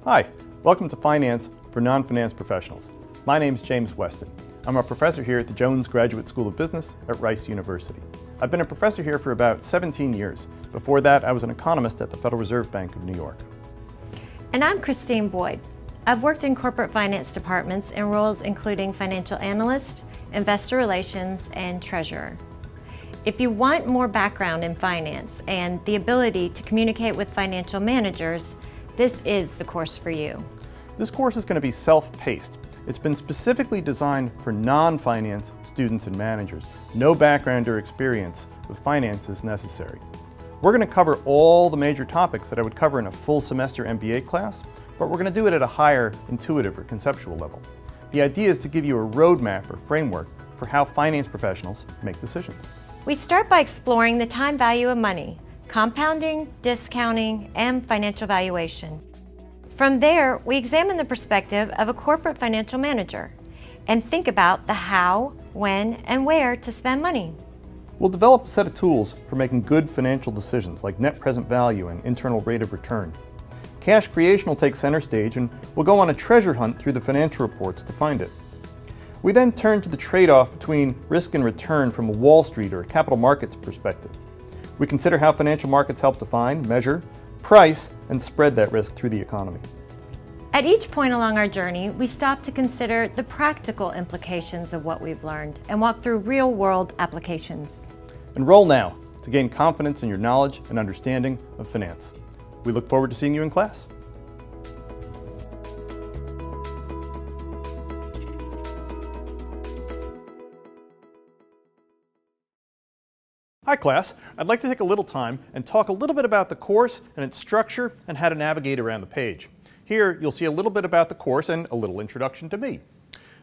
Hi, welcome to Finance for Non-Finance Professionals. My name is James Weston. I'm a professor here at the Jones Graduate School of Business at Rice University. I've been a professor here for about 17 years. Before that, I was an economist at the Federal Reserve Bank of New York. And I'm Christine Boyd. I've worked in corporate finance departments in roles including financial analyst, investor relations, and treasurer. If you want more background in finance and the ability to communicate with financial managers, this is the course for you. This course is going to be self-paced. It's been specifically designed for non-finance students and managers. No background or experience with finance is necessary. We're going to cover all the major topics that I would cover in a full semester MBA class, but we're going to do it at a higher intuitive or conceptual level. The idea is to give you a roadmap or framework for how finance professionals make decisions. We start by exploring the time value of money, compounding, discounting, and financial valuation. From there, we examine the perspective of a corporate financial manager and think about the how, when, and where to spend money. We'll develop a set of tools for making good financial decisions like net present value and internal rate of return. Cash creation will take center stage, and we'll go on a treasure hunt through the financial reports to find it. We then turn to the trade-off between risk and return from a Wall Street or capital markets perspective. We consider how financial markets help define, measure, price, and spread that risk through the economy. At each point along our journey, we stop to consider the practical implications of what we've learned and walk through real-world applications. Enroll now to gain confidence in your knowledge and understanding of finance. We look forward to seeing you in class. Hi class, I'd like to take a little time and talk a little bit about the course and its structure and how to navigate around the page. Here you'll see a little bit about the course and a little introduction to me.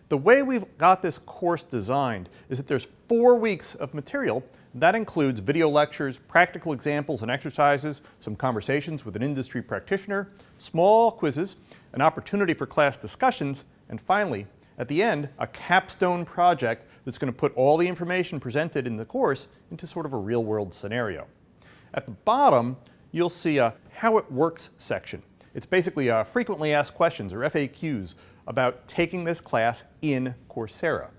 The way we've got this course designed is that there's 4 weeks of material. That includes video lectures, practical examples and exercises, some conversations with an industry practitioner, small quizzes, an opportunity for class discussions, and finally, at the end, a capstone project that's going to put all the information presented in the course into sort of a real-world scenario. At the bottom, you'll see a How It Works section. It's basically frequently asked questions, or FAQs, about taking this class in Coursera.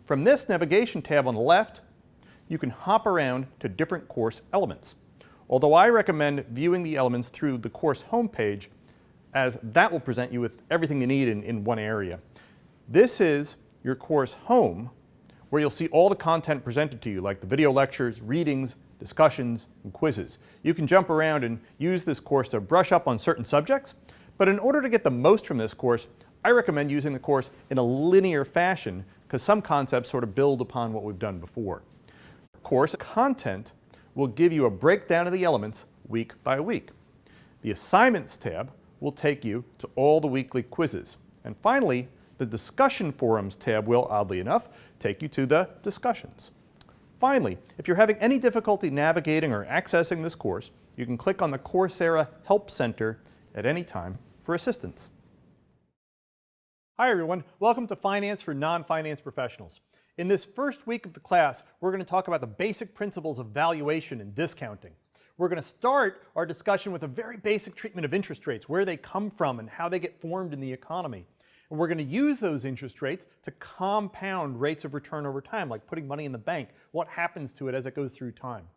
From this navigation tab on the left, you can hop around to different course elements. Although I recommend viewing the elements through the course homepage, as that will present you with everything you need in one area. This is your course home, where you'll see all the content presented to you, like the video lectures, readings, discussions, and quizzes. You can jump around and use this course to brush up on certain subjects, but in order to get the most from this course, I recommend using the course in a linear fashion, because some concepts sort of build upon what we've done before. Course content will give you a breakdown of the elements week by week. The Assignments tab will take you to all the weekly quizzes. And finally, the Discussion Forums tab will, oddly enough, take you to the discussions. Finally, if you're having any difficulty navigating or accessing this course, you can click on the Coursera Help Center at any time for assistance. Hi everyone, welcome to Finance for Non-Finance Professionals. In this first week of the class, we're going to talk about the basic principles of valuation and discounting. We're going to start our discussion with a very basic treatment of interest rates, where they come from and how they get formed in the economy. And we're going to use those interest rates to compound rates of return over time, like putting money in the bank, what happens to it as it goes through time.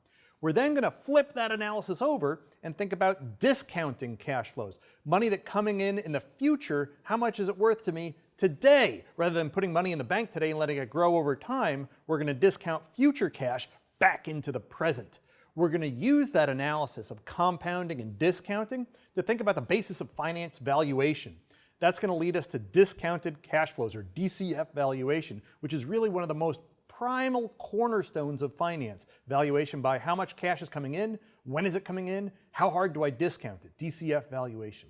We're then going to flip that analysis over and think about discounting cash flows. Money that's coming in the future, how much is it worth to me today? Rather than putting money in the bank today and letting it grow over time, we're going to discount future cash back into the present. We're going to use that analysis of compounding and discounting to think about the basis of finance valuation. That's going to lead us to discounted cash flows, or DCF valuation, which is really one of the most primal cornerstones of finance. Valuation by how much cash is coming in, when is it coming in, how hard do I discount it, DCF valuation.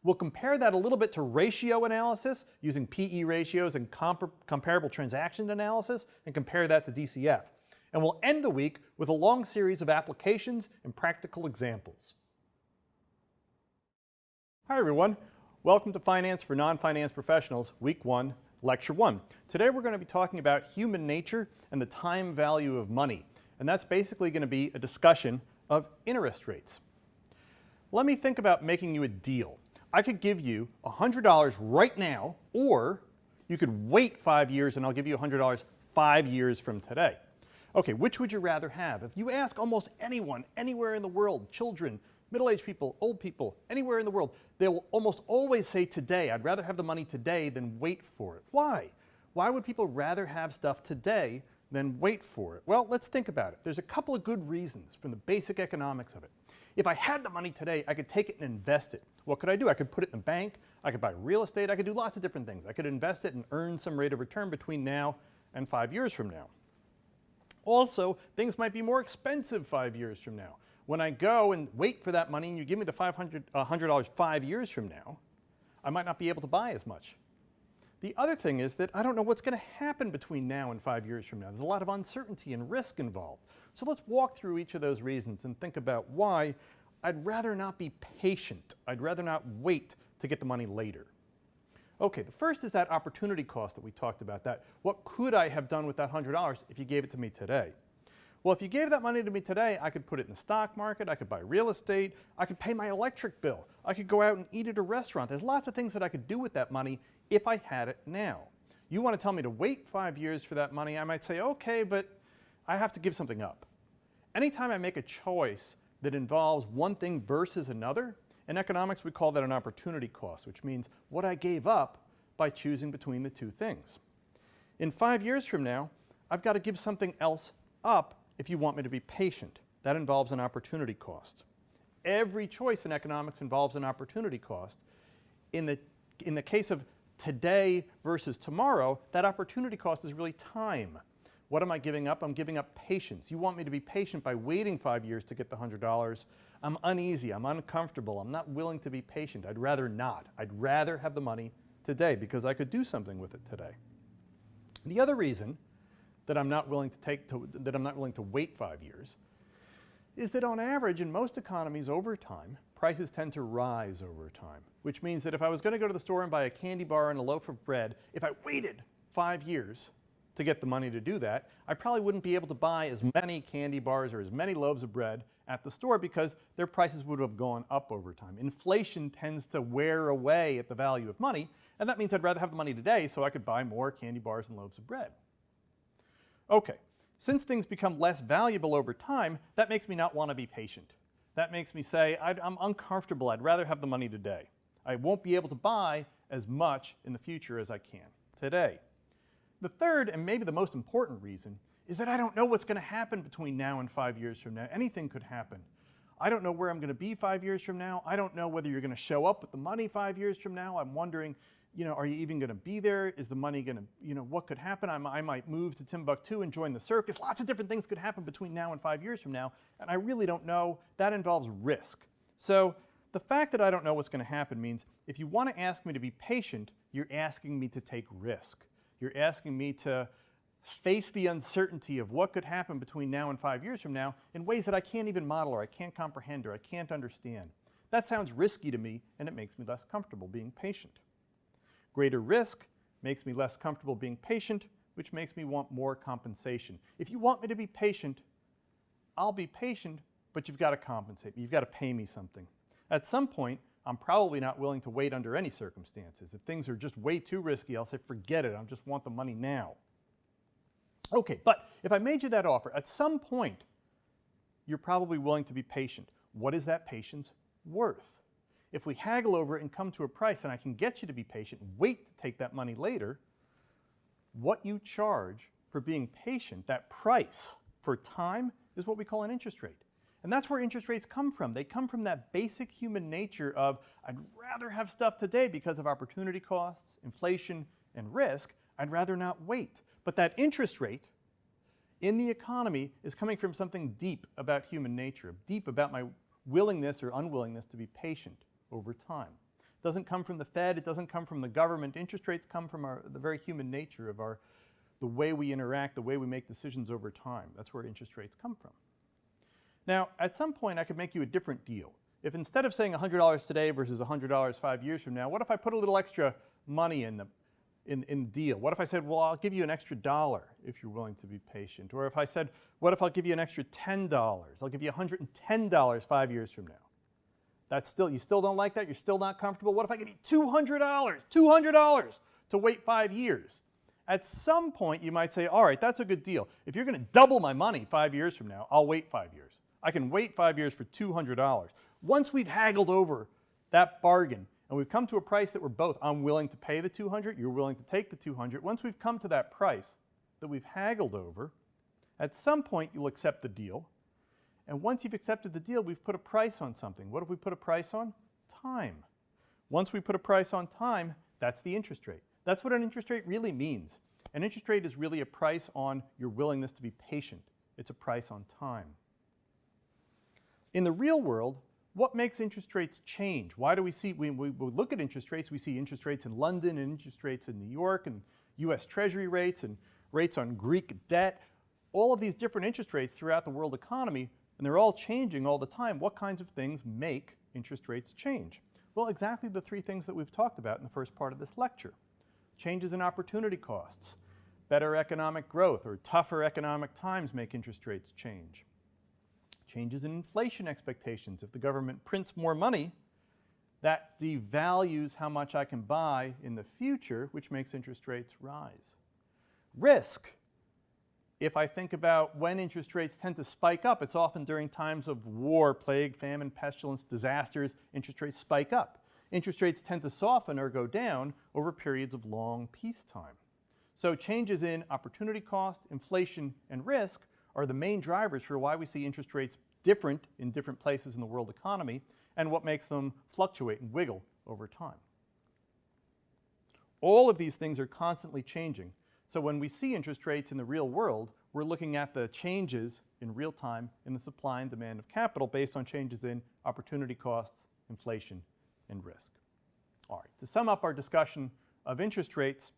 We'll compare that a little bit to ratio analysis using PE ratios and comparable transaction analysis, and compare that to DCF. And we'll end the week with a long series of applications and practical examples. Hi everyone. Welcome to Finance for Non-Finance Professionals, Week 1, Lecture 1. Today we're going to be talking about human nature and the time value of money. And that's basically going to be a discussion of interest rates. Let me think about making you a deal. I could give you $100 right now, or you could wait 5 years and I'll give you $100 5 years from today. Okay, which would you rather have? If you ask almost anyone, anywhere in the world, children, middle-aged people, old people, anywhere in the world, they will almost always say today. I'd rather have the money today than wait for it. Why? Why would people rather have stuff today than wait for it? Well, let's think about it. There's a couple of good reasons from the basic economics of it. If I had the money today, I could take it and invest it. What could I do? I could put it in the bank, I could buy real estate, I could do lots of different things. I could invest it and earn some rate of return between now and 5 years from now. Also, things might be more expensive 5 years from now. When I go and wait for that money and you give me the $100 5 years from now, I might not be able to buy as much. The other thing is that I don't know what's going to happen between now and 5 years from now. There's a lot of uncertainty and risk involved. So let's walk through each of those reasons and think about why I'd rather not be patient. I'd rather not wait to get the money later. Okay, the first is that opportunity cost that we talked about. That what could I have done with that $100 if you gave it to me today? Well, if you gave that money to me today, I could put it in the stock market, I could buy real estate, I could pay my electric bill, I could go out and eat at a restaurant. There's lots of things that I could do with that money if I had it now. You want to tell me to wait 5 years for that money, I might say, okay, but I have to give something up. Anytime I make a choice that involves one thing versus another, in economics we call that an opportunity cost, which means what I gave up by choosing between the two things. In 5 years from now, I've got to give something else up if you want me to be patient. That involves an opportunity cost. Every choice in economics involves an opportunity cost. In the case of today versus tomorrow, that opportunity cost is really time. What am I giving up? I'm giving up patience. You want me to be patient by waiting 5 years to get the $100. I'm uneasy, I'm uncomfortable, I'm not willing to be patient. I'd rather not. I'd rather have the money today because I could do something with it today. The other reason that I'm not willing to wait 5 years is that on average in most economies over time, prices tend to rise over time, which means that if I was going to go to the store and buy a candy bar and a loaf of bread, if I waited 5 years to get the money to do that, I probably wouldn't be able to buy as many candy bars or as many loaves of bread at the store because their prices would have gone up over time. Inflation tends to wear away at the value of money, and that means I'd rather have the money today so I could buy more candy bars and loaves of bread. Okay, since things become less valuable over time, that makes me not want to be patient. That makes me say, I'm uncomfortable, I'd rather have the money today. I won't be able to buy as much in the future as I can today. The third, and maybe the most important reason, is that I don't know what's going to happen between now and 5 years from now. Anything could happen. I don't know where I'm going to be 5 years from now. I don't know whether you're going to show up with the money 5 years from now. I'm wondering, are you even going to be there? Is the money going to, what could happen? I might move to Timbuktu and join the circus. Lots of different things could happen between now and 5 years from now, and I really don't know. That involves risk. So the fact that I don't know what's going to happen means if you want to ask me to be patient, you're asking me to take risk. You're asking me to face the uncertainty of what could happen between now and 5 years from now in ways that I can't even model or I can't comprehend or I can't understand. That sounds risky to me, and it makes me less comfortable being patient. Greater risk makes me less comfortable being patient, which makes me want more compensation. If you want me to be patient, I'll be patient, but you've got to compensate me. You've got to pay me something. At some point, I'm probably not willing to wait under any circumstances. If things are just way too risky, I'll say, forget it, I just want the money now. Okay, but if I made you that offer, at some point, you're probably willing to be patient. What is that patience worth? If we haggle over it and come to a price and I can get you to be patient, wait to take that money later, what you charge for being patient, that price for time, is what we call an interest rate. And that's where interest rates come from. They come from that basic human nature of, I'd rather have stuff today because of opportunity costs, inflation, and risk. I'd rather not wait. But that interest rate in the economy is coming from something deep about human nature, deep about my willingness or unwillingness to be patient over time. It doesn't come from the Fed, it doesn't come from the government. Interest rates come from the very human nature of the way we interact, the way we make decisions over time. That's where interest rates come from. Now, at some point, I could make you a different deal. If instead of saying $100 today versus $100 5 years from now, what if I put a little extra money in the deal? What if I said, well, I'll give you an extra $1 if you're willing to be patient? Or if I said, what if I'll give you an extra $10? I'll give you $110 5 years from now. You still don't like that? You're still not comfortable? What if I give you $200? $200 to wait 5 years? At some point, you might say, all right, that's a good deal. If you're going to double my money 5 years from now, I'll wait 5 years. I can wait 5 years for $200. Once we've haggled over that bargain and we've come to a price that we're both, I'm willing to pay the $200, you're willing to take the $200. Once we've come to that price that we've haggled over, at some point you'll accept the deal. And once you've accepted the deal, we've put a price on something. What have we put a price on? Time. Once we put a price on time, that's the interest rate. That's what an interest rate really means. An interest rate is really a price on your willingness to be patient. It's a price on time. In the real world, what makes interest rates change? Why do we see, when we look at interest rates, we see interest rates in London and interest rates in New York and US Treasury rates and rates on Greek debt, all of these different interest rates throughout the world economy, and they're all changing all the time. What kinds of things make interest rates change? Well, exactly the three things that we've talked about in the first part of this lecture. Changes in opportunity costs, better economic growth or tougher economic times make interest rates change. Changes in inflation expectations. If the government prints more money, that devalues how much I can buy in the future, which makes interest rates rise. Risk. If I think about when interest rates tend to spike up, it's often during times of war, plague, famine, pestilence, disasters, interest rates spike up. Interest rates tend to soften or go down over periods of long peacetime. So changes in opportunity cost, inflation, and risk are the main drivers for why we see interest rates different in different places in the world economy and what makes them fluctuate and wiggle over time. All of these things are constantly changing. So when we see interest rates in the real world, we're looking at the changes in real time in the supply and demand of capital based on changes in opportunity costs, inflation, and risk. All right, to sum up our discussion of interest rates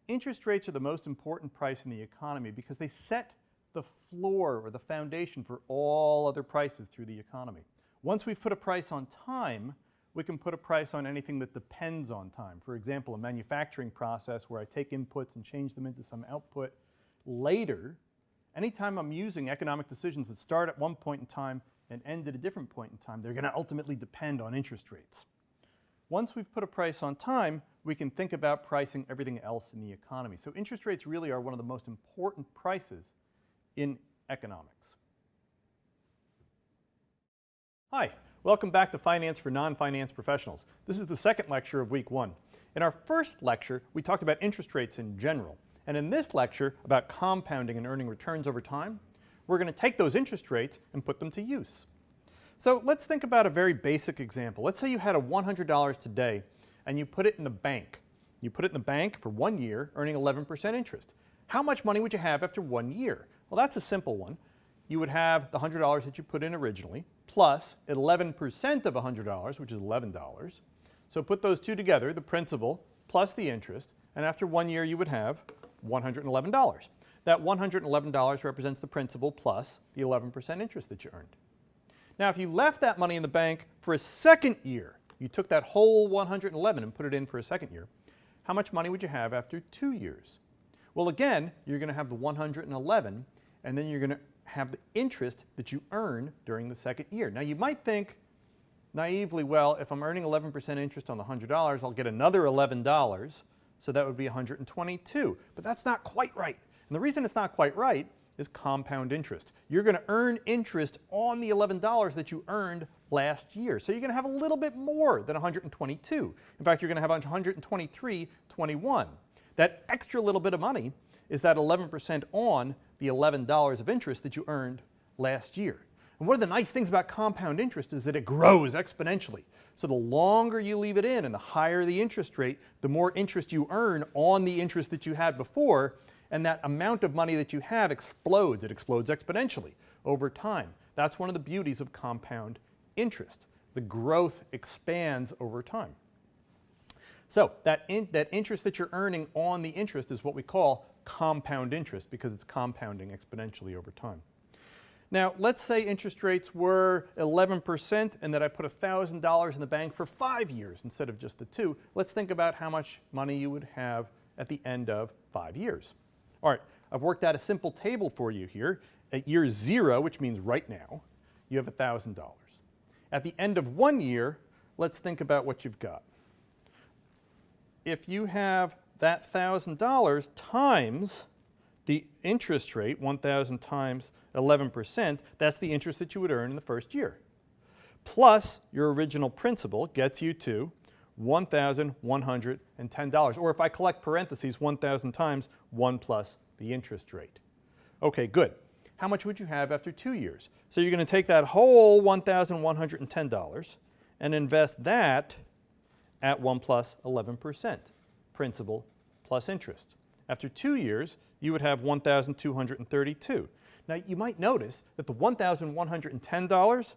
are the most important price in the economy because they set the floor or the foundation for all other prices through the economy. Once we've put a price on time, we can put a price on anything that depends on time. For example, a manufacturing process where I take inputs and change them into some output later. Anytime I'm using economic decisions that start at one point in time and end at a different point in time, they're going to ultimately depend on interest rates. Once we've put a price on time, we can think about pricing everything else in the economy. So interest rates really are one of the most important prices in economics. Hi, welcome back to Finance for Non-Finance Professionals. This is the second lecture of week 1. In our first lecture, we talked about interest rates in general. And in this lecture, about compounding and earning returns over time, we're going to take those interest rates and put them to use. So let's think about a very basic example. Let's say you had a $100 today and you put it in the bank. You put it in the bank for 1 year, earning 11% interest. How much money would you have after 1 year? Well, that's a simple one. You would have the $100 that you put in originally, plus 11% of $100, which is $11. So put those two together, the principal plus the interest, and after 1 year you would have $111. That $111 represents the principal plus the 11% interest that you earned. Now, if you left that money in the bank for a second year, you took that whole 111 and put it in for a second year, how much money would you have after 2 years? Well, again, you're going to have the 111, and then you're going to have the interest that you earn during the second year. Now, you might think naively, well, if I'm earning 11% interest on the $100, I'll get another $11, so that would be 122. But that's not quite right. And the reason it's not quite right is compound interest. You're going to earn interest on the $11 that you earned last year. So you're going to have a little bit more than 122. In fact, you're going to have 123.21. That extra little bit of money is that 11% on the $11 of interest that you earned last year. And one of the nice things about compound interest is that it grows exponentially. So the longer you leave it in and the higher the interest rate, the more interest you earn on the interest that you had before, and that amount of money that you have explodes. It explodes exponentially over time. That's one of the beauties of compound interest. The growth expands over time. So that interest that you're earning on the interest is what we call compound interest because it's compounding exponentially over time. Now, let's say interest rates were 11% and that I put $1,000 in the bank for 5 years instead of just the 2. Let's think about how much money you would have at the end of 5 years. All right, I've worked out a simple table for you here. At year 0, which means right now, you have $1,000. At the end of 1 year, let's think about what you've got. If you have that $1,000 times the interest rate, 1,000 times 11%, that's the interest that you would earn in the first year. Plus your original principal gets you to $1,110. Or if I collect parentheses, 1,000 times 1 plus the interest rate. Okay, good. How much would you have after 2 years? So you're going to take that whole $1,110 and invest that at 1 plus 11%, principal plus interest. After 2 years, you would have $1,232. Now, you might notice that the $1,110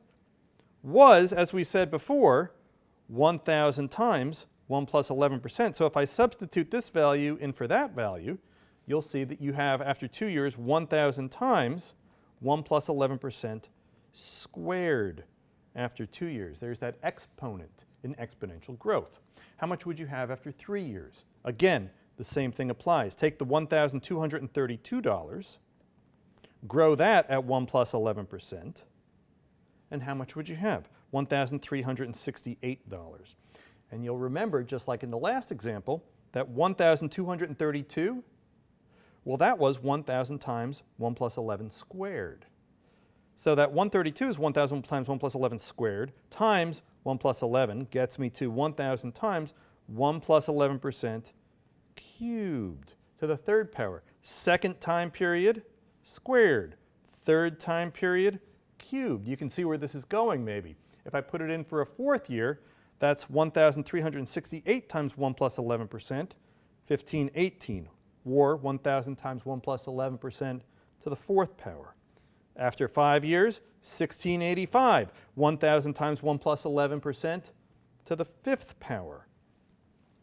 was, as we said before, 1,000 times 1 plus 11%. So if I substitute this value in for that value, you'll see that you have, after 2 years, 1,000 times 1 plus 11% squared after 2 years. There's that exponent in exponential growth. How much would you have after 3 years? Again, the same thing applies. Take the $1,232, grow that at 1 plus 11%, and how much would you have? $1,368. And you'll remember, just like in the last example, that 1,232, well, that was 1,000 times 1 plus 11 squared. So that 132 is 1,000 times 1 plus 11 squared times 1 plus 11 gets me to 1,000 times 1 plus 11% cubed to the third power. Second time period squared. Third time period cubed. You can see where this is going maybe. If I put it in for a fourth year, that's 1,368 times 1 plus 11%, 1,518, or 1,000 times 1 plus 11% to the fourth power. After 5 years, 1,685, 1,000 times 1 plus 11% to the fifth power.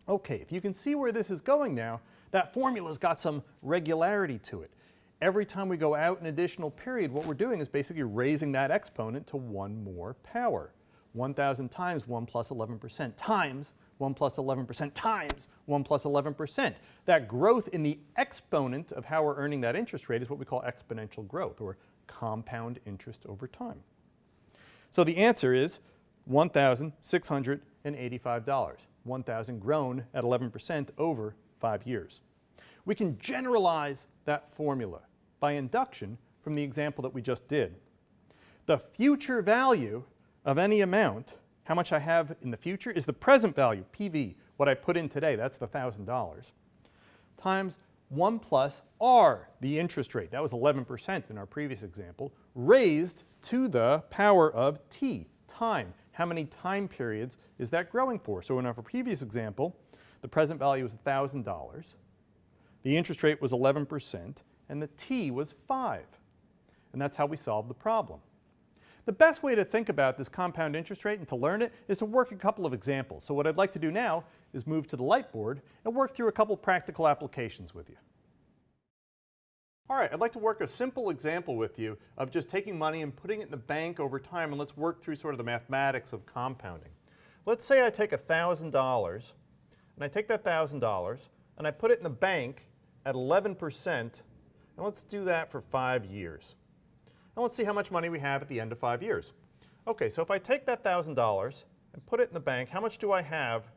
Okay, if you can see where this is going now, that formula's got some regularity to it. Every time we go out an additional period, what we're doing is basically raising that exponent to one more power. 1,000 times 1 plus 11% times 1 plus 11% times 1 plus 11%. That growth in the exponent of how we're earning that interest rate is what we call exponential growth, or compound interest over time. So the answer is $1,685. 1,000 grown at 11% over 5 years. We can generalize that formula by induction from the example that we just did. The future value of any amount, how much I have in the future, is the present value, PV, what I put in today, that's the $1,000, times 1 plus R, the interest rate, that was 11% in our previous example, raised to the power of T, time. How many time periods is that growing for? So in our previous example, the present value was $1,000, the interest rate was 11%, and the T was 5. And that's how we solved the problem. The best way to think about this compound interest rate and to learn it is to work a couple of examples. So what I'd like to do now is move to the Lightboard and work through a couple practical applications with you. All right, I'd like to work a simple example with you of just taking money and putting it in the bank over time, and let's work through sort of the mathematics of compounding. Let's say I take $1,000, and I take that $1,000 and I put it in the bank at 11%, and let's do that for 5 years. And let's see how much money we have at the end of 5 years. Okay, so if I take that $1,000 and put it in the bank, how much do I have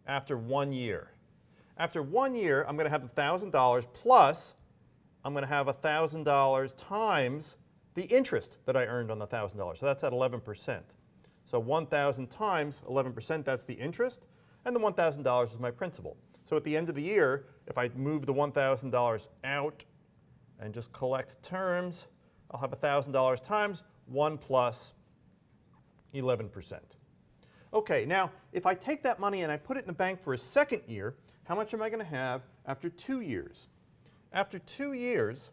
after 1 year? After 1 year, I'm going to have $1,000 plus I'm going to have $1,000 times the interest that I earned on the $1,000. So that's at 11%. So 1,000 times 11%, that's the interest, and the $1,000 is my principal. So at the end of the year, if I move the $1,000 out and just collect terms, I'll have $1,000 times 1 plus 11%. Okay, now if I take that money and I put it in the bank for a second year, how much am I going to have after 2 years? After 2 years,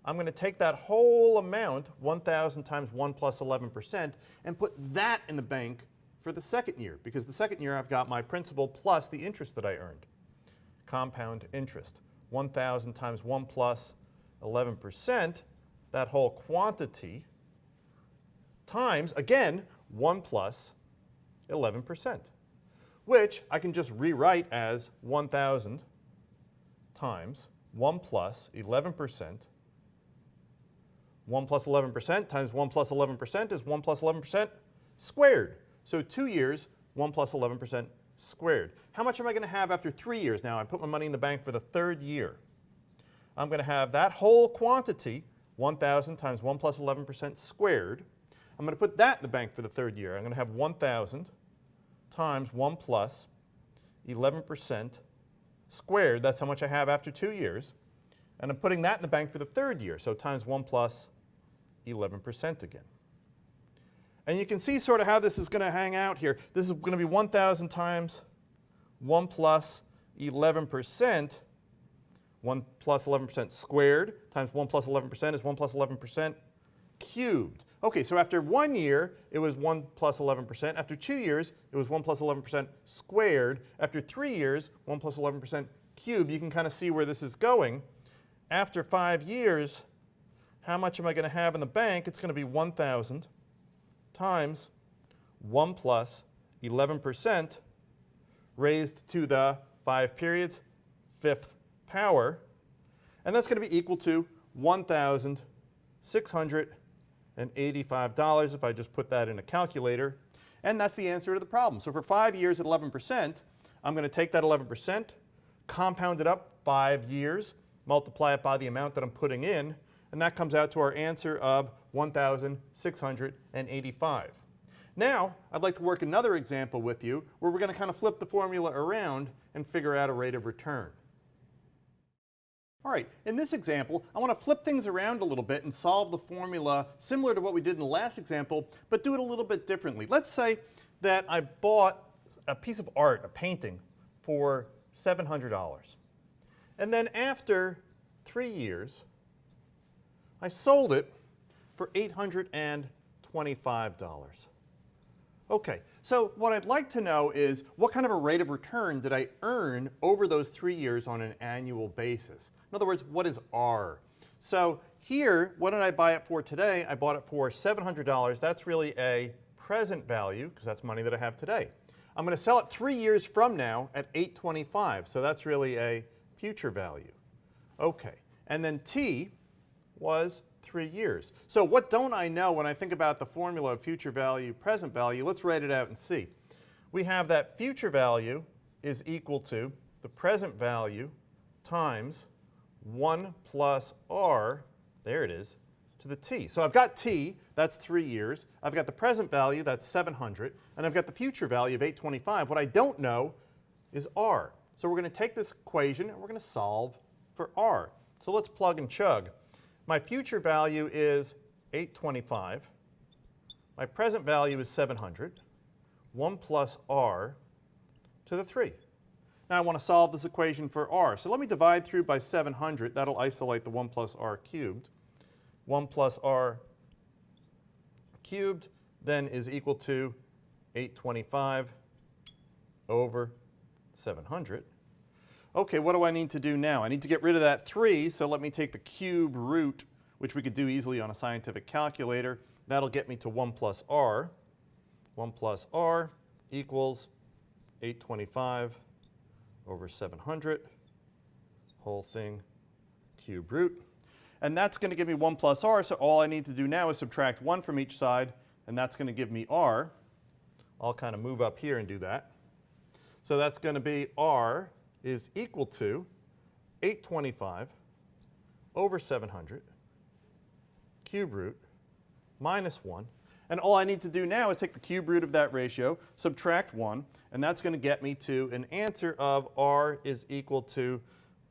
I'm going to take that whole amount, 1,000 times 1 plus 11%, and put that in the bank for the second year, because the second year I've got my principal plus the interest that I earned. Compound interest. 1,000 times 1 plus 11%, that whole quantity, times, again, 1 plus 11%, which I can just rewrite as 1,000 times 1 plus 11%. 1 plus 11% times 1 plus 11% is 1 plus 11%, squared. So 2 years, 1 plus 11% squared. How much am I going to have after 3 years? Now, I put my money in the bank for the third year. I'm going to have that whole quantity, 1,000 times 1 plus 11% squared. I'm going to put that in the bank for the third year. I'm going to have 1,000 times 1 plus 11% squared. That's how much I have after 2 years. And I'm putting that in the bank for the third year, so times 1 plus 11% again. And you can see sort of how this is going to hang out here. This is going to be 1,000 times 1 plus 11%. 1 plus 11% squared times 1 plus 11% is 1 plus 11% cubed. Okay, so after 1 year, it was 1 plus 11%. After 2 years, it was 1 plus 11% squared. After 3 years, 1 plus 11% cubed. You can kind of see where this is going. After 5 years, how much am I going to have in the bank? It's going to be 1,000 times 1 plus 11% raised to the 5 periods, 5th power. And that's going to be equal to $1,685 if I just put that in a calculator. And that's the answer to the problem. So for 5 years at 11%, I'm going to take that 11%, compound it up 5 years, multiply it by the amount that I'm putting in, and that comes out to our answer of 1,685. Now, I'd like to work another example with you where we're going to kind of flip the formula around and figure out a rate of return. All right, in this example, I want to flip things around a little bit and solve the formula similar to what we did in the last example, but do it a little bit differently. Let's say that I bought a piece of art, a painting, for $700. And then after 3 years, I sold it for $825. Okay, so what I'd like to know is what kind of a rate of return did I earn over those 3 years on an annual basis? In other words, what is R? So here, what did I buy it for today? I bought it for $700. That's really a present value, because that's money that I have today. I'm going to sell it 3 years from now at $825. So that's really a future value. Okay, and then T was 3 years. So what don't I know when I think about the formula of future value, present value? Let's write it out and see. We have that future value is equal to the present value times 1 plus R, there it is, to the T. So I've got T, that's 3 years. I've got the present value, that's 700. And I've got the future value of 825. What I don't know is R. So we're going to take this equation and we're going to solve for R. So let's plug and chug. My future value is 825. My present value is 700. 1 plus R to the 3. Now I want to solve this equation for R. So let me divide through by 700. That'll isolate the 1 plus R cubed. 1 plus R cubed then is equal to 825 over 700. Okay, what do I need to do now? I need to get rid of that 3, so let me take the cube root, which we could do easily on a scientific calculator. That'll get me to 1 plus R. 1 plus R equals 825 over 700, whole thing, cube root. And that's going to give me 1 plus R, so all I need to do now is subtract 1 from each side, and that's going to give me R. I'll kind of move up here and do that. So that's going to be R is equal to 825 over 700, cube root, minus 1. And all I need to do now is take the cube root of that ratio, subtract 1, and that's going to get me to an answer of R is equal to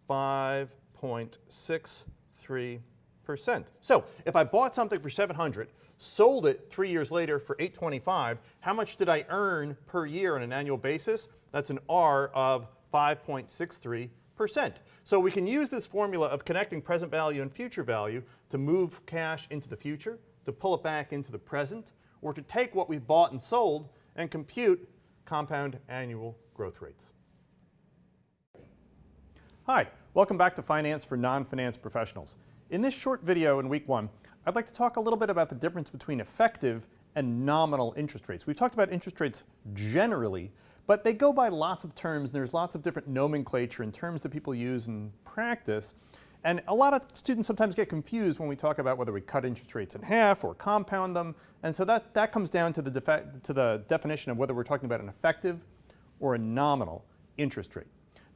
5.63%. So if I bought something for 700, sold it 3 years later for 825, how much did I earn per year on an annual basis? That's an R of 5.63%. So we can use this formula of connecting present value and future value to move cash into the future, to pull it back into the present, or to take what we've bought and sold and compute compound annual growth rates. Hi, welcome back to Finance for Non-Finance Professionals. In this short video in week 1, I'd like to talk a little bit about the difference between effective and nominal interest rates. We've talked about interest rates generally, but they go by lots of terms, and there's lots of different nomenclature and terms that people use in practice. And a lot of students sometimes get confused when we talk about whether we cut interest rates in half or compound them. And so that comes down to the definition of whether we're talking about an effective or a nominal interest rate.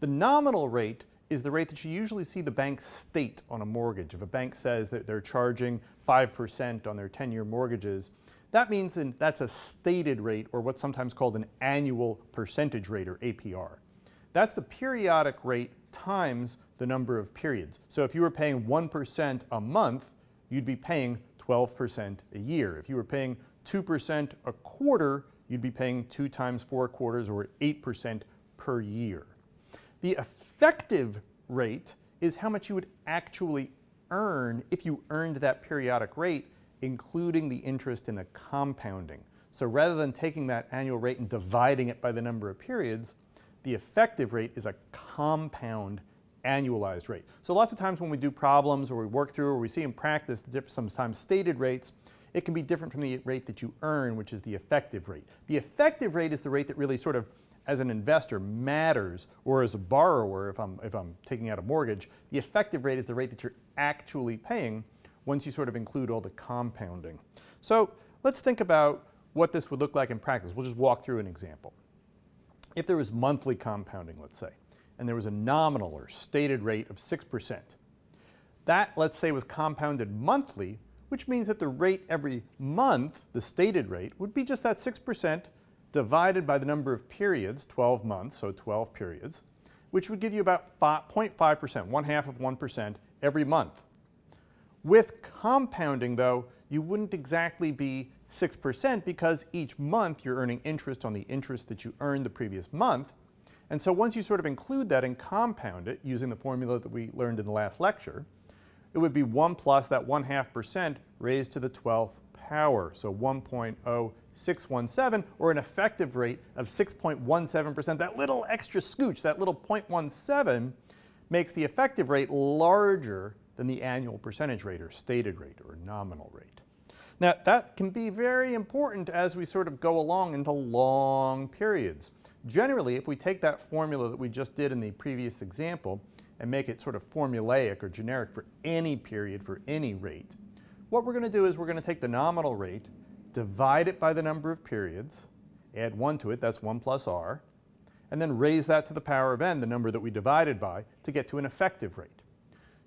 The nominal rate is the rate that you usually see the bank state on a mortgage. If a bank says that they're charging 5% on their 10-year mortgages, that means that's a stated rate, or what's sometimes called an annual percentage rate, or APR. That's the periodic rate times the number of periods. So if you were paying 1% a month, you'd be paying 12% a year. If you were paying 2% a quarter, you'd be paying 2 times 4 quarters, or 8% per year. The effective rate is how much you would actually earn if you earned that periodic rate, including the interest in the compounding. So rather than taking that annual rate and dividing it by the number of periods, the effective rate is a compound annualized rate. So lots of times when we do problems or we work through or we see in practice the sometimes stated rates, it can be different from the rate that you earn, which is the effective rate. The effective rate is the rate that really sort of, as an investor, matters, or as a borrower, if I'm taking out a mortgage, the effective rate is the rate that you're actually paying once you sort of include all the compounding. So let's think about what this would look like in practice. We'll just walk through an example. If there was monthly compounding, let's say, and there was a nominal or stated rate of 6%, that, let's say, was compounded monthly, which means that the rate every month, the stated rate, would be just that 6% divided by the number of periods, 12 months, so 12 periods, which would give you about 0.5%, 1/2 of 1% every month. With compounding, though, you wouldn't exactly be 6% because each month you're earning interest on the interest that you earned the previous month. And so once you sort of include that and compound it using the formula that we learned in the last lecture, it would be 1 plus that 1/2% raised to the 12th power, so 1.0617, or an effective rate of 6.17%. That little extra scooch, that little 0.17, makes the effective rate larger than the annual percentage rate, or stated rate, or nominal rate. Now, that can be very important as we sort of go along into long periods. Generally, if we take that formula that we just did in the previous example and make it sort of formulaic or generic for any period, for any rate, what we're going to do is we're going to take the nominal rate, divide it by the number of periods, add 1 to it, that's 1 plus r, and then raise that to the power of n, the number that we divided by, to get to an effective rate.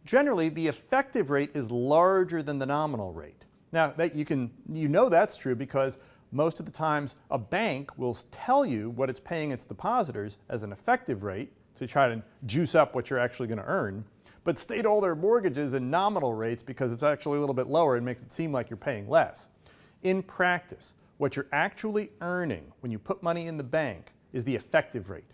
Generally, the effective rate is larger than the nominal rate. Now, you know that's true because most of the times a bank will tell you what it's paying its depositors as an effective rate to try to juice up what you're actually going to earn, but state all their mortgages in nominal rates because it's actually a little bit lower and makes it seem like you're paying less. In practice, what you're actually earning when you put money in the bank is the effective rate.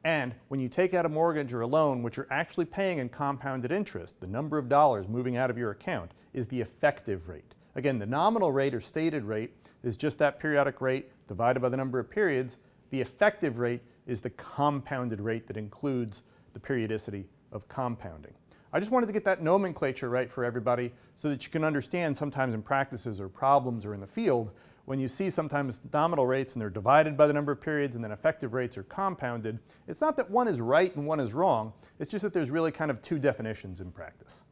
And when you take out a mortgage or a loan, what you're actually paying in compounded interest, the number of dollars moving out of your account, is the effective rate. Again, the nominal rate or stated rate is just that periodic rate divided by the number of periods. The effective rate is the compounded rate that includes the periodicity of compounding. I just wanted to get that nomenclature right for everybody so that you can understand sometimes in practices or problems or in the field, when you see sometimes nominal rates and they're divided by the number of periods and then effective rates are compounded, it's not that one is right and one is wrong, it's just that there's really kind of 2 definitions in practice.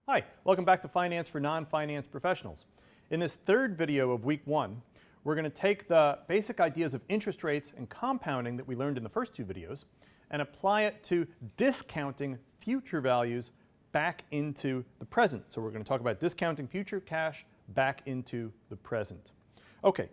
Hi, welcome back to Finance for Non-Finance Professionals. In this 3rd video of week 1, we're going to take the basic ideas of interest rates and compounding that we learned in the first 2 videos and apply it to discounting future values back into the present. So we're going to talk about discounting future cash back into the present. Okay,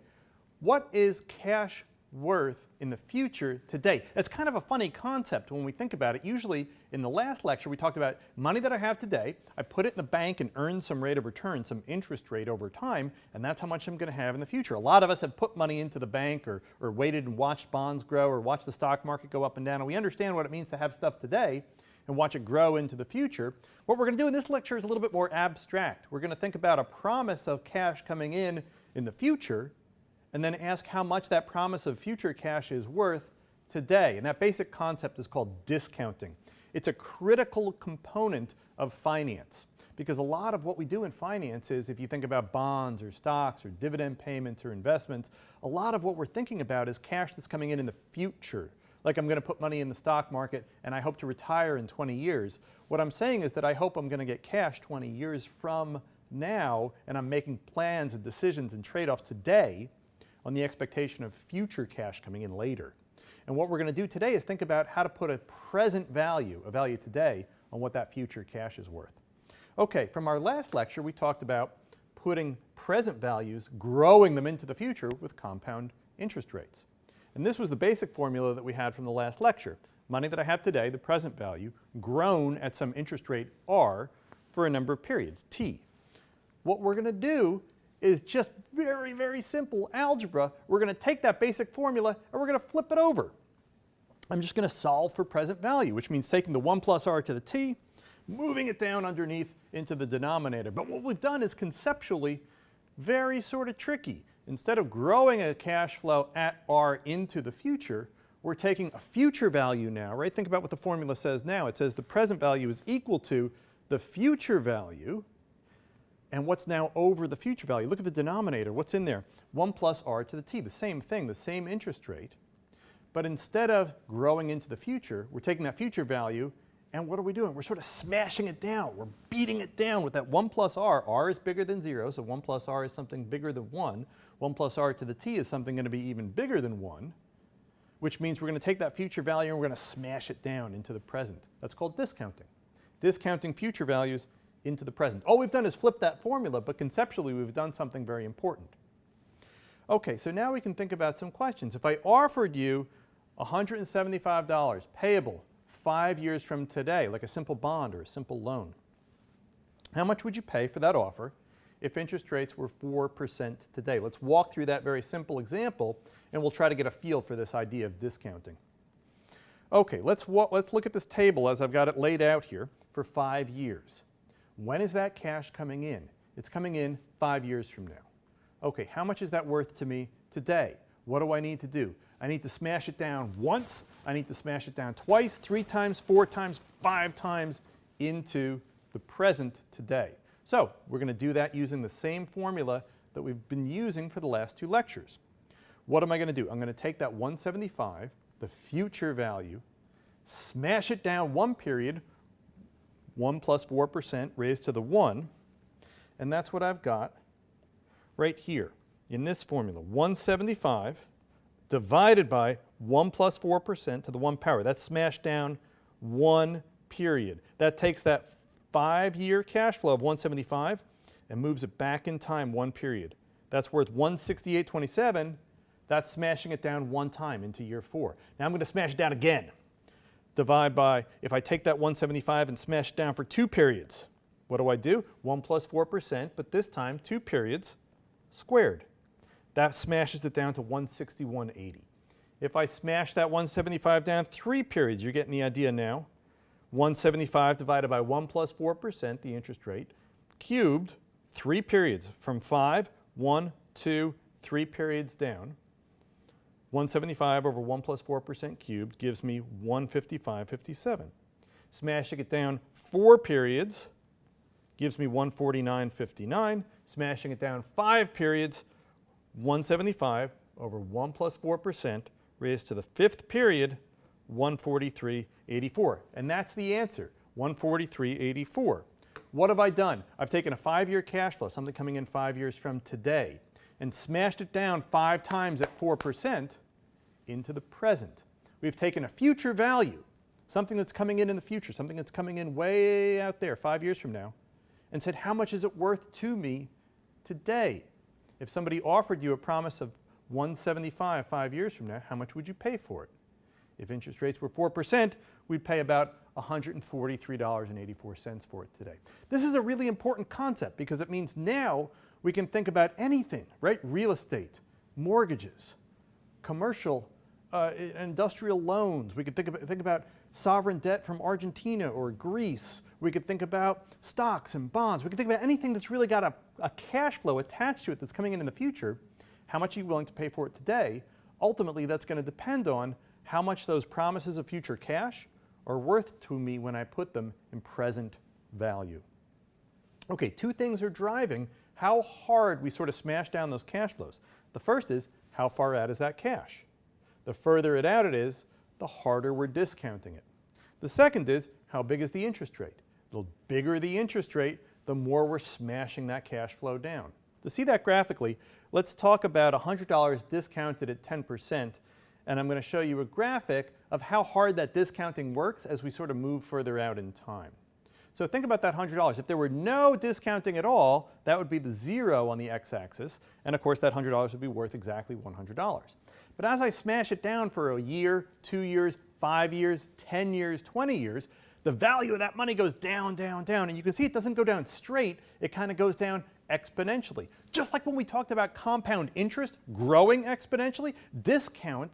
what is cash worth in the future today? It's kind of a funny concept when we think about it. Usually in the last lecture we talked about money that I have today, I put it in the bank and earn some rate of return, some interest rate over time, and that's how much I'm going to have in the future. A lot of us have put money into the bank or waited and watched bonds grow or watched the stock market go up and down, and we understand what it means to have stuff today and watch it grow into the future. What we're going to do in this lecture is a little bit more abstract. We're going to think about a promise of cash coming in the future, and then ask how much that promise of future cash is worth today. And that basic concept is called discounting. It's a critical component of finance because a lot of what we do in finance is, if you think about bonds or stocks or dividend payments or investments, a lot of what we're thinking about is cash that's coming in the future, like I'm going to put money in the stock market and I hope to retire in 20 years. What I'm saying is that I hope I'm going to get cash 20 years from now, and I'm making plans and decisions and trade-offs today on the expectation of future cash coming in later. And what we're going to do today is think about how to put a present value, a value today, on what that future cash is worth. Okay, from our last lecture, we talked about putting present values, growing them into the future with compound interest rates. And this was the basic formula that we had from the last lecture. Money that I have today, the present value, grown at some interest rate R for a number of periods, T. What we're going to do is just very, very simple algebra. We're going to take that basic formula and we're going to flip it over. I'm just going to solve for present value, which means taking the 1 plus r to the t, moving it down underneath into the denominator. But what we've done is conceptually very sort of tricky. Instead of growing a cash flow at r into the future, we're taking a future value now, right? Think about what the formula says now. It says the present value is equal to the future value, and what's now over the future value. Look at the denominator. What's in there? 1 plus r to the t, the same thing, the same interest rate. But instead of growing into the future, we're taking that future value, and what are we doing? We're sort of smashing it down. We're beating it down with that 1 plus r. R is bigger than 0, so 1 plus r is something bigger than 1. 1 plus r to the t is something going to be even bigger than 1, which means we're going to take that future value and we're going to smash it down into the present. That's called discounting. Discounting future values into the present. All we've done is flip that formula, but conceptually we've done something very important. Okay, so now we can think about some questions. If I offered you $175 payable 5 years from today, like a simple bond or a simple loan, how much would you pay for that offer if interest rates were 4% today? Let's walk through that very simple example and we'll try to get a feel for this idea of discounting. Okay, let's look at this table as I've got it laid out here for 5 years. When is that cash coming in? It's coming in 5 years from now. Okay, how much is that worth to me today? What do I need to do? I need to smash it down once, I need to smash it down twice, 3 times, 4 times, 5 times into the present today. So we're going to do that using the same formula that we've been using for the last 2 lectures. What am I going to do? I'm going to take that 175, the future value, smash it down one period, 1 plus 4% raised to the 1, and that's what I've got right here in this formula. 175 divided by 1 plus 4% to the 1 power. That's smashed down one period. That takes that 5-year cash flow of 175 and moves it back in time one period. That's worth 168.27. That's smashing it down one time into year 4. Now I'm going to smash it down again. Divide by, if I take that 175 and smash it down for 2 periods, what do? 1 plus 4%, but this time 2 periods squared. That smashes it down to 161.80. If I smash that 175 down 3 periods, you're getting the idea now. 175 divided by 1 plus 4%, the interest rate, cubed 3 periods from 5, 1, 2, 3 periods down. 175 over 1 plus 4% cubed gives me 155.57. Smashing it down 4 periods gives me 149.59. Smashing it down 5 periods, 175 over 1 plus 4% raised to the 5th period, 143.84. And that's the answer, 143.84. What have I done? I've taken a 5-year cash flow, something coming in 5 years from today, and smashed it down 5 times at 4% into the present. We've taken a future value, something that's coming in the future, something that's coming in way out there 5 years from now, and said, how much is it worth to me today? If somebody offered you a promise of 175 5 years from now, how much would you pay for it? If interest rates were 4%, we'd pay about $143.84 for it today. This is a really important concept because it means now we can think about anything, right? Real estate, mortgages, commercial, industrial loans. We could think about sovereign debt from Argentina or Greece. We could think about stocks and bonds. We could think about anything that's really got a cash flow attached to it that's coming in the future. How much are you willing to pay for it today? Ultimately, that's going to depend on how much those promises of future cash are worth to me when I put them in present value. Okay, 2 things are driving how hard we sort of smash down those cash flows. The first is, how far out is that cash? The further it out it is, the harder we're discounting it. The second is, how big is the interest rate? The bigger the interest rate, the more we're smashing that cash flow down. To see that graphically, let's talk about $100 discounted at 10%, and I'm going to show you a graphic of how hard that discounting works as we sort of move further out in time. So think about that $100. If there were no discounting at all, that would be the 0 on the x-axis, and of course that $100 would be worth exactly $100. But as I smash it down for a year, 2 years, 5 years, 10 years, 20 years, the value of that money goes down, down, down. And you can see it doesn't go down straight, it kind of goes down exponentially. Just like when we talked about compound interest growing exponentially, discount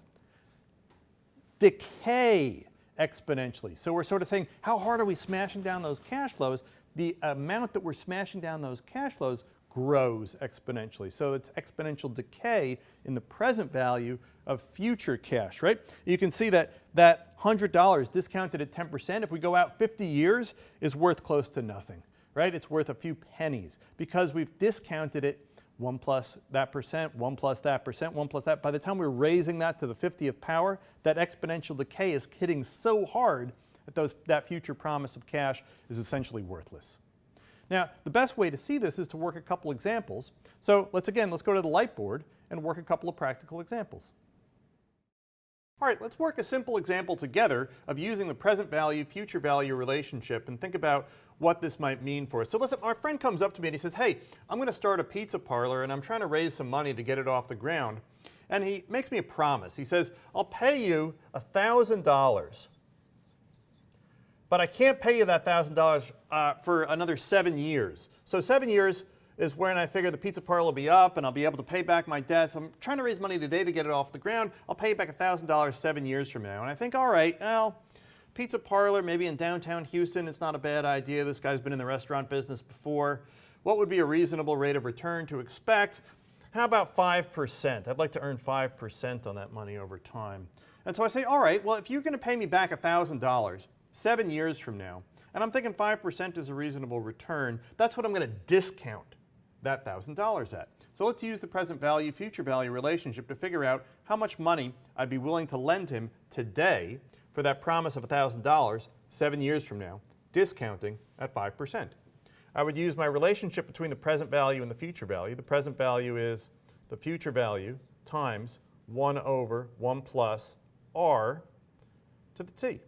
decay exponentially. So we're sort of saying, how hard are we smashing down those cash flows? The amount that we're smashing down those cash flows grows exponentially. So it's exponential decay in the present value of future cash, right? You can see that that $100 discounted at 10%, if we go out 50 years, is worth close to nothing, right? It's worth a few pennies because we've discounted it 1 plus that percent, 1 plus that percent, 1 plus that. By the time we're raising that to the 50th power, that exponential decay is hitting so hard that that future promise of cash is essentially worthless. Now, the best way to see this is to work a couple examples. So let's go to the light board and work a couple of practical examples. All right, let's work a simple example together of using the present value, future value relationship and think about what this might mean for us. So listen, our friend comes up to me and he says, hey, I'm going to start a pizza parlor and I'm trying to raise some money to get it off the ground. And he makes me a promise. He says, I'll pay you $1,000. But I can't pay you that $1,000 for another 7 years. So 7 years is when I figure the pizza parlor will be up and I'll be able to pay back my debt. So I'm trying to raise money today to get it off the ground. I'll pay you back $1,000 7 years from now. And I think, all right, well, pizza parlor, maybe in downtown Houston, it's not a bad idea. This guy's been in the restaurant business before. What would be a reasonable rate of return to expect? How about 5%? I'd like to earn 5% on that money over time. And so I say, all right, well, if you're going to pay me back $1,000 7 years from now, and I'm thinking 5% is a reasonable return, that's what I'm going to discount that $1,000 at. So let's use the present value, future value relationship to figure out how much money I'd be willing to lend him today for that promise of $1,000 7 years from now, discounting at 5%. I would use my relationship between the present value and the future value. The present value is the future value times 1 over 1 plus r to the t.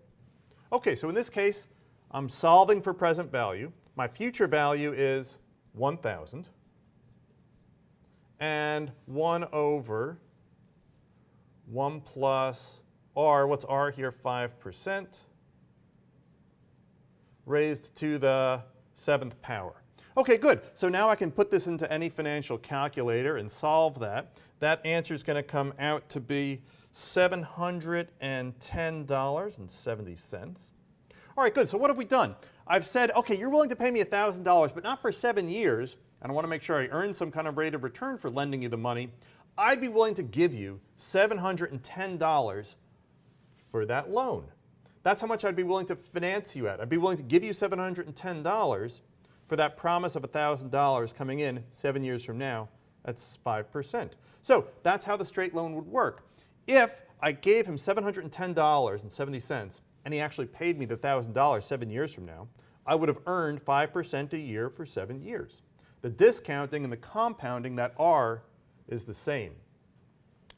Okay, so in this case, I'm solving for present value. My future value is 1,000. And 1 over 1 plus r, what's r here? 5%, raised to the 7th power. Okay, good. So now I can put this into any financial calculator and solve that. That answer is going to come out to be $710.70. All right, good. So what have we done? I've said, okay, you're willing to pay me $1,000, but not for 7 years, and I want to make sure I earn some kind of rate of return for lending you the money. I'd be willing to give you $710 for that loan. That's how much I'd be willing to finance you at. I'd be willing to give you $710 for that promise of $1,000 coming in 7 years from now. That's 5%. So that's how the straight loan would work. If I gave him $710.70 and he actually paid me the $1,000 7 years from now, I would have earned 5% a year for 7 years. The discounting and the compounding, that R, is the same.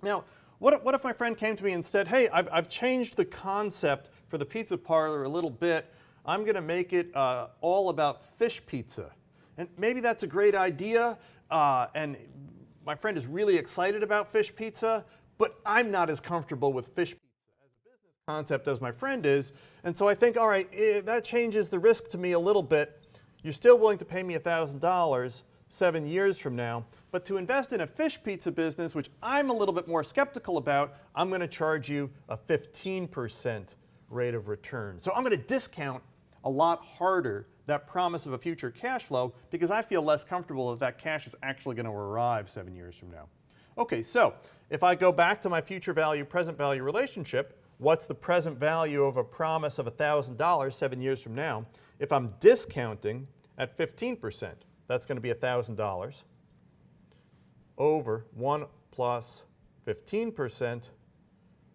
Now, what if my friend came to me and said, hey, I've changed the concept for the pizza parlor a little bit. I'm going to make it all about fish pizza. And maybe that's a great idea, and my friend is really excited about fish pizza, but I'm not as comfortable with fish pizza as a business concept as my friend is. And so I think, all right, that changes the risk to me a little bit. You're still willing to pay me $1,000 7 years from now, but to invest in a fish pizza business, which I'm a little bit more skeptical about, I'm going to charge you a 15% rate of return. So I'm going to discount a lot harder that promise of a future cash flow because I feel less comfortable that that cash is actually going to arrive 7 years from now. Okay, so if I go back to my future value, present value relationship, what's the present value of a promise of $1,000 7 years from now? If I'm discounting at 15%, that's going to be $1,000 over 1 plus 15%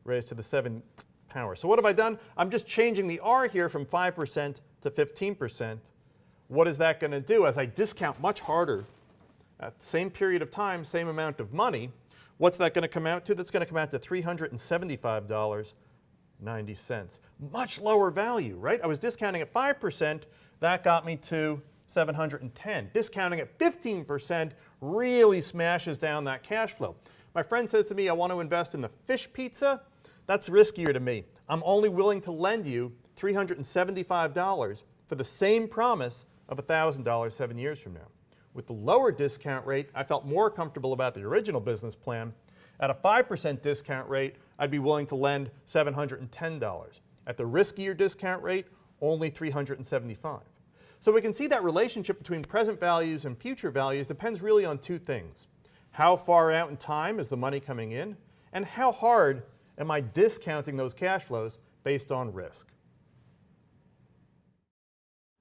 raised to the 7th power. So what have I done? I'm just changing the R here from 5% to 15%. What is that going to do? As I discount much harder at the same period of time, same amount of money, what's that going to come out to? That's going to come out to $375.90. Much lower value, right? I was discounting at 5%. That got me to $710. Discounting at 15% really smashes down that cash flow. My friend says to me, I want to invest in the fish pizza. That's riskier to me. I'm only willing to lend you $375 for the same promise of $1,000 7 years from now. With the lower discount rate, I felt more comfortable about the original business plan. At a 5% discount rate, I'd be willing to lend $710. At the riskier discount rate, only $375. So we can see that relationship between present values and future values depends really on two things. How far out in time is the money coming in, and how hard am I discounting those cash flows based on risk?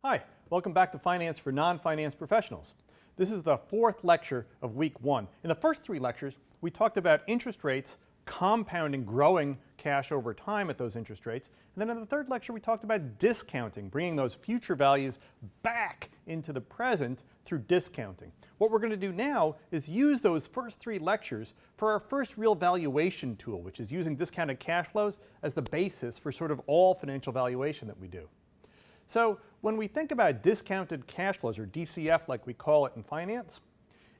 Hi, welcome back to Finance for Non-Finance Professionals. This is the fourth lecture of week 1. In the first 3 lectures, we talked about interest rates compounding, growing cash over time at those interest rates. And then in the third lecture, we talked about discounting, bringing those future values back into the present through discounting. What we're going to do now is use those first 3 lectures for our first real valuation tool, which is using discounted cash flows as the basis for sort of all financial valuation that we do. So when we think about discounted cash flows, or DCF like we call it in finance,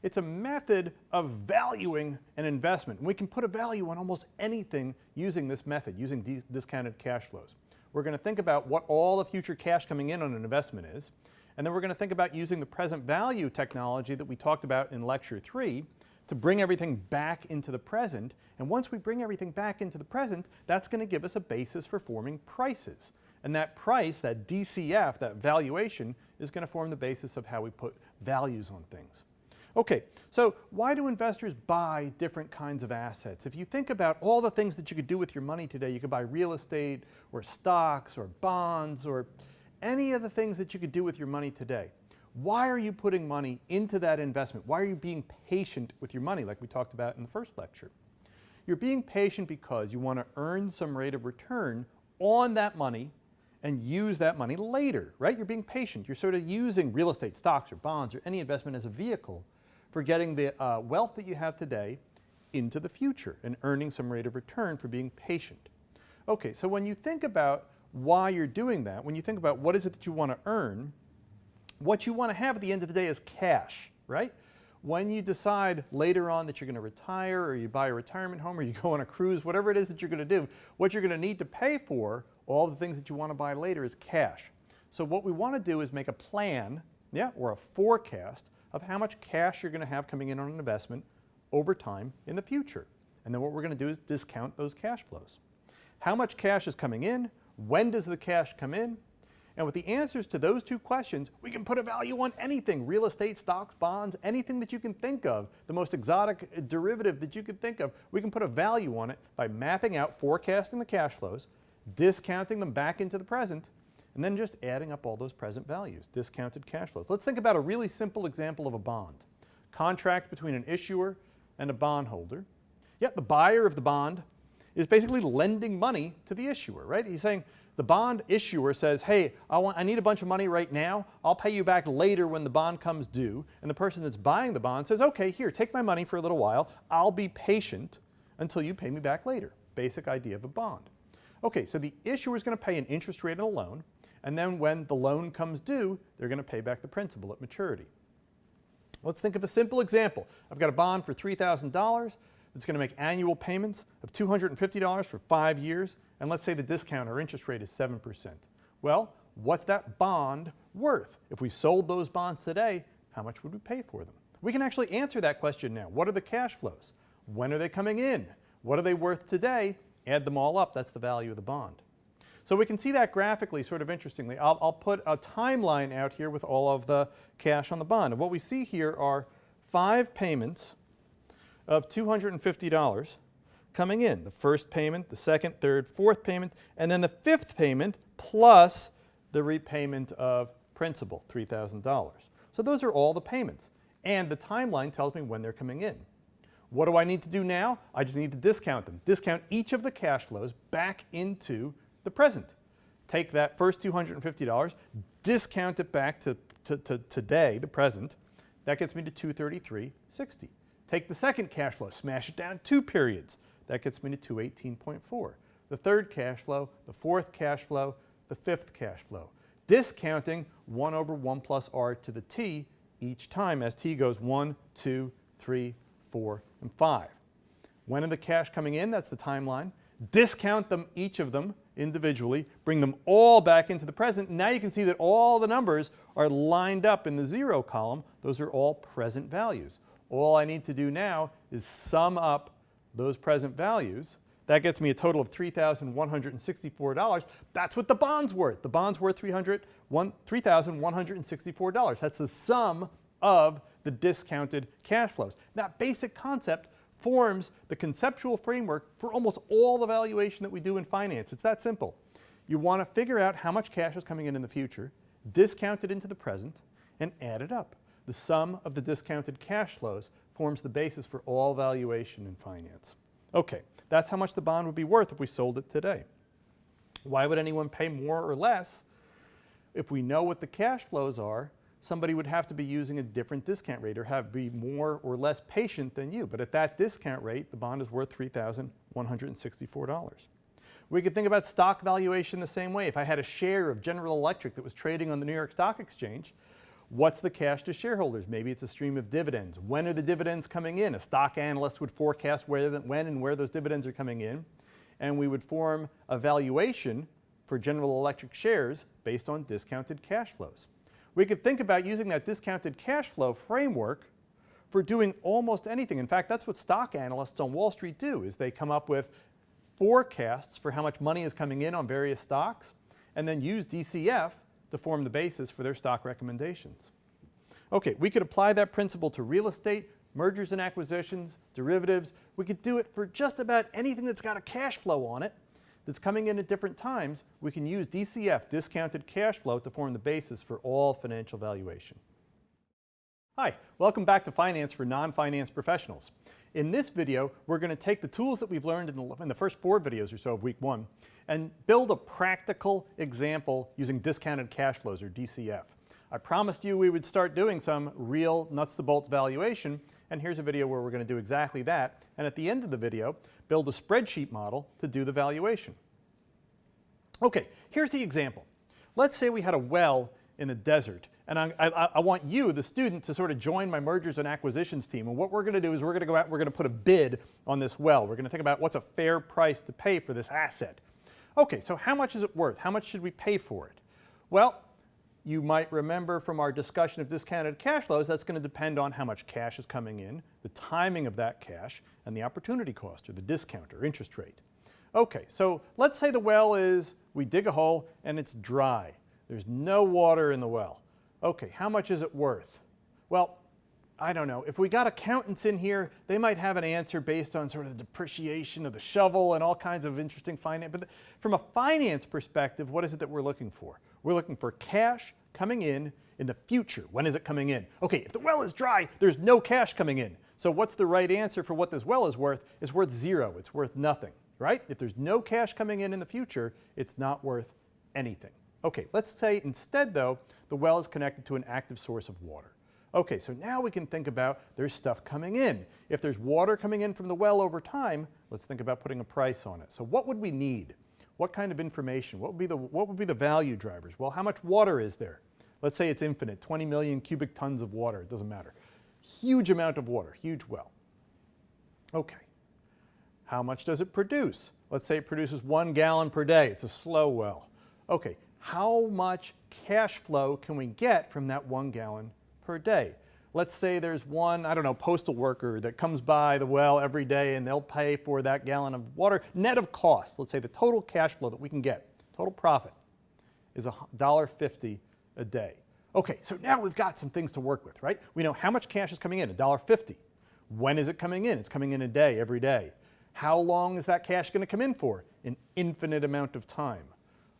it's a method of valuing an investment. And we can put a value on almost anything using this method, using discounted cash flows. We're going to think about what all the future cash coming in on an investment is, and then we're going to think about using the present value technology that we talked about in lecture 3 to bring everything back into the present. And once we bring everything back into the present, that's going to give us a basis for forming prices. And that price, that DCF, that valuation, is going to form the basis of how we put values on things. Okay, so why do investors buy different kinds of assets? If you think about all the things that you could do with your money today, you could buy real estate or stocks or bonds or any of the things that you could do with your money today. Why are you putting money into that investment? Why are you being patient with your money like we talked about in the first lecture? You're being patient because you want to earn some rate of return on that money and use that money later, right? You're being patient. You're sort of using real estate, stocks, or bonds, or any investment as a vehicle for getting the wealth that you have today into the future and earning some rate of return for being patient. Okay, so when you think about why you're doing that, when you think about what is it that you want to earn, what you want to have at the end of the day is cash, right? When you decide later on that you're going to retire, or you buy a retirement home, or you go on a cruise, whatever it is that you're going to do, what you're going to need to pay for all the things that you want to buy later is cash. So what we want to do is make a plan, or a forecast of how much cash you're going to have coming in on an investment over time in the future. And then what we're going to do is discount those cash flows. How much cash is coming in? When does the cash come in? And with the answers to those 2 questions, we can put a value on anything: real estate, stocks, bonds, anything that you can think of, the most exotic derivative that you could think of. We can put a value on it by mapping out, forecasting the cash flows, discounting them back into the present, and then just adding up all those present values, discounted cash flows. Let's think about a really simple example of a bond. Contract between an issuer and a bondholder. Yet the buyer of the bond is basically lending money to the issuer, right? He's saying, the bond issuer says, hey, I need a bunch of money right now. I'll pay you back later when the bond comes due. And the person that's buying the bond says, okay, here, take my money for a little while. I'll be patient until you pay me back later. Basic idea of a bond. Okay, so the issuer is going to pay an interest rate on a loan, and then when the loan comes due, they're going to pay back the principal at maturity. Let's think of a simple example. I've got a bond for $3,000 that's going to make annual payments of $250 for 5 years, and let's say the discount or interest rate is 7%. Well, what's that bond worth? If we sold those bonds today, how much would we pay for them? We can actually answer that question now. What are the cash flows? When are they coming in? What are they worth today? Add them all up. That's the value of the bond. So we can see that graphically sort of interestingly. I'll put a timeline out here with all of the cash on the bond. And what we see here are 5 payments of $250 coming in. The first payment, the second, third, fourth payment, and then the 5th payment plus the repayment of principal, $3,000. So those are all the payments. And the timeline tells me when they're coming in. What do I need to do now? I just need to discount them. Discount each of the cash flows back into the present. Take that first $250, discount it back to today, the present. That gets me to $233.60. Take the second cash flow, smash it down 2 periods. That gets me to $218.4. The third cash flow, the fourth cash flow, the fifth cash flow. Discounting 1 over 1 plus r to the t each time as t goes 1, 2, 3, 4, and 5. When are the cash coming in? That's the timeline. Discount them, each of them individually, bring them all back into the present. Now you can see that all the numbers are lined up in the 0 column. Those are all present values. All I need to do now is sum up those present values. That gets me a total of $3,164. That's what the bond's worth. The bond's worth $3,164. That's the sum of the discounted cash flows. That basic concept forms the conceptual framework for almost all the valuation that we do in finance. It's that simple. You want to figure out how much cash is coming in the future, discount it into the present, and add it up. The sum of the discounted cash flows forms the basis for all valuation in finance. Okay, that's how much the bond would be worth if we sold it today. Why would anyone pay more or less? If we know what the cash flows are, somebody would have to be using a different discount rate or be more or less patient than you. But at that discount rate, the bond is worth $3,164. We could think about stock valuation the same way. If I had a share of General Electric that was trading on the New York Stock Exchange, what's the cash to shareholders? Maybe it's a stream of dividends. When are the dividends coming in? A stock analyst would forecast when and where those dividends are coming in, and we would form a valuation for General Electric shares based on discounted cash flows. We could think about using that discounted cash flow framework for doing almost anything. In fact, that's what stock analysts on Wall Street do, is they come up with forecasts for how much money is coming in on various stocks, and then use DCF to form the basis for their stock recommendations. Okay, we could apply that principle to real estate, mergers and acquisitions, derivatives. We could do it for just about anything that's got a cash flow on it that's coming in at different times. We can use DCF, discounted cash flow, to form the basis for all financial valuation. Hi, welcome back to Finance for Non-Finance Professionals. In this video, we're going to take the tools that we've learned in the first 4 videos or so of week 1 and build a practical example using discounted cash flows, or DCF. I promised you we would start doing some real nuts to bolts valuation, and here's a video where we're going to do exactly that. And at the end of the video, build a spreadsheet model to do the valuation. Okay, here's the example. Let's say we had a well in the desert, and I want you, the student, to sort of join my mergers and acquisitions team. And what we're going to do is we're going to go out and we're going to put a bid on this well. We're going to think about what's a fair price to pay for this asset. Okay, so how much is it worth? How much should we pay for it? Well, you might remember from our discussion of discounted cash flows, that's going to depend on how much cash is coming in, the timing of that cash, and the opportunity cost, or the discount, or interest rate. Okay, so let's say the well is, we dig a hole and it's dry. There's no water in the well. Okay, how much is it worth? Well, I don't know. If we got accountants in here, they might have an answer based on sort of the depreciation of the shovel and all kinds of interesting finance. But from a finance perspective, what is it that we're looking for? We're looking for cash coming in the future. When is it coming in? Okay, if the well is dry, there's no cash coming in. So what's the right answer for what this well is worth? It's worth 0. It's worth nothing, right? If there's no cash coming in the future, it's not worth anything. Okay, let's say instead, though, the well is connected to an active source of water. Okay, so now we can think about there's stuff coming in. If there's water coming in from the well over time, let's think about putting a price on it. So what would we need? What kind of information? What would be the value drivers? Well, how much water is there? Let's say it's infinite, 20 million cubic tons of water. It doesn't matter. Huge amount of water, huge well. Okay, how much does it produce? Let's say it produces 1 gallon per day. It's a slow well. Okay, how much cash flow can we get from that 1 gallon per day? Let's say there's one, I don't know, postal worker that comes by the well every day and they'll pay for that gallon of water net of cost. Let's say the total cash flow that we can get, total profit, is $1.50 a day. Okay, so now we've got some things to work with, right? We know how much cash is coming in, $1.50. When is it coming in? It's coming in a day, every day. How long is that cash going to come in for? An infinite amount of time.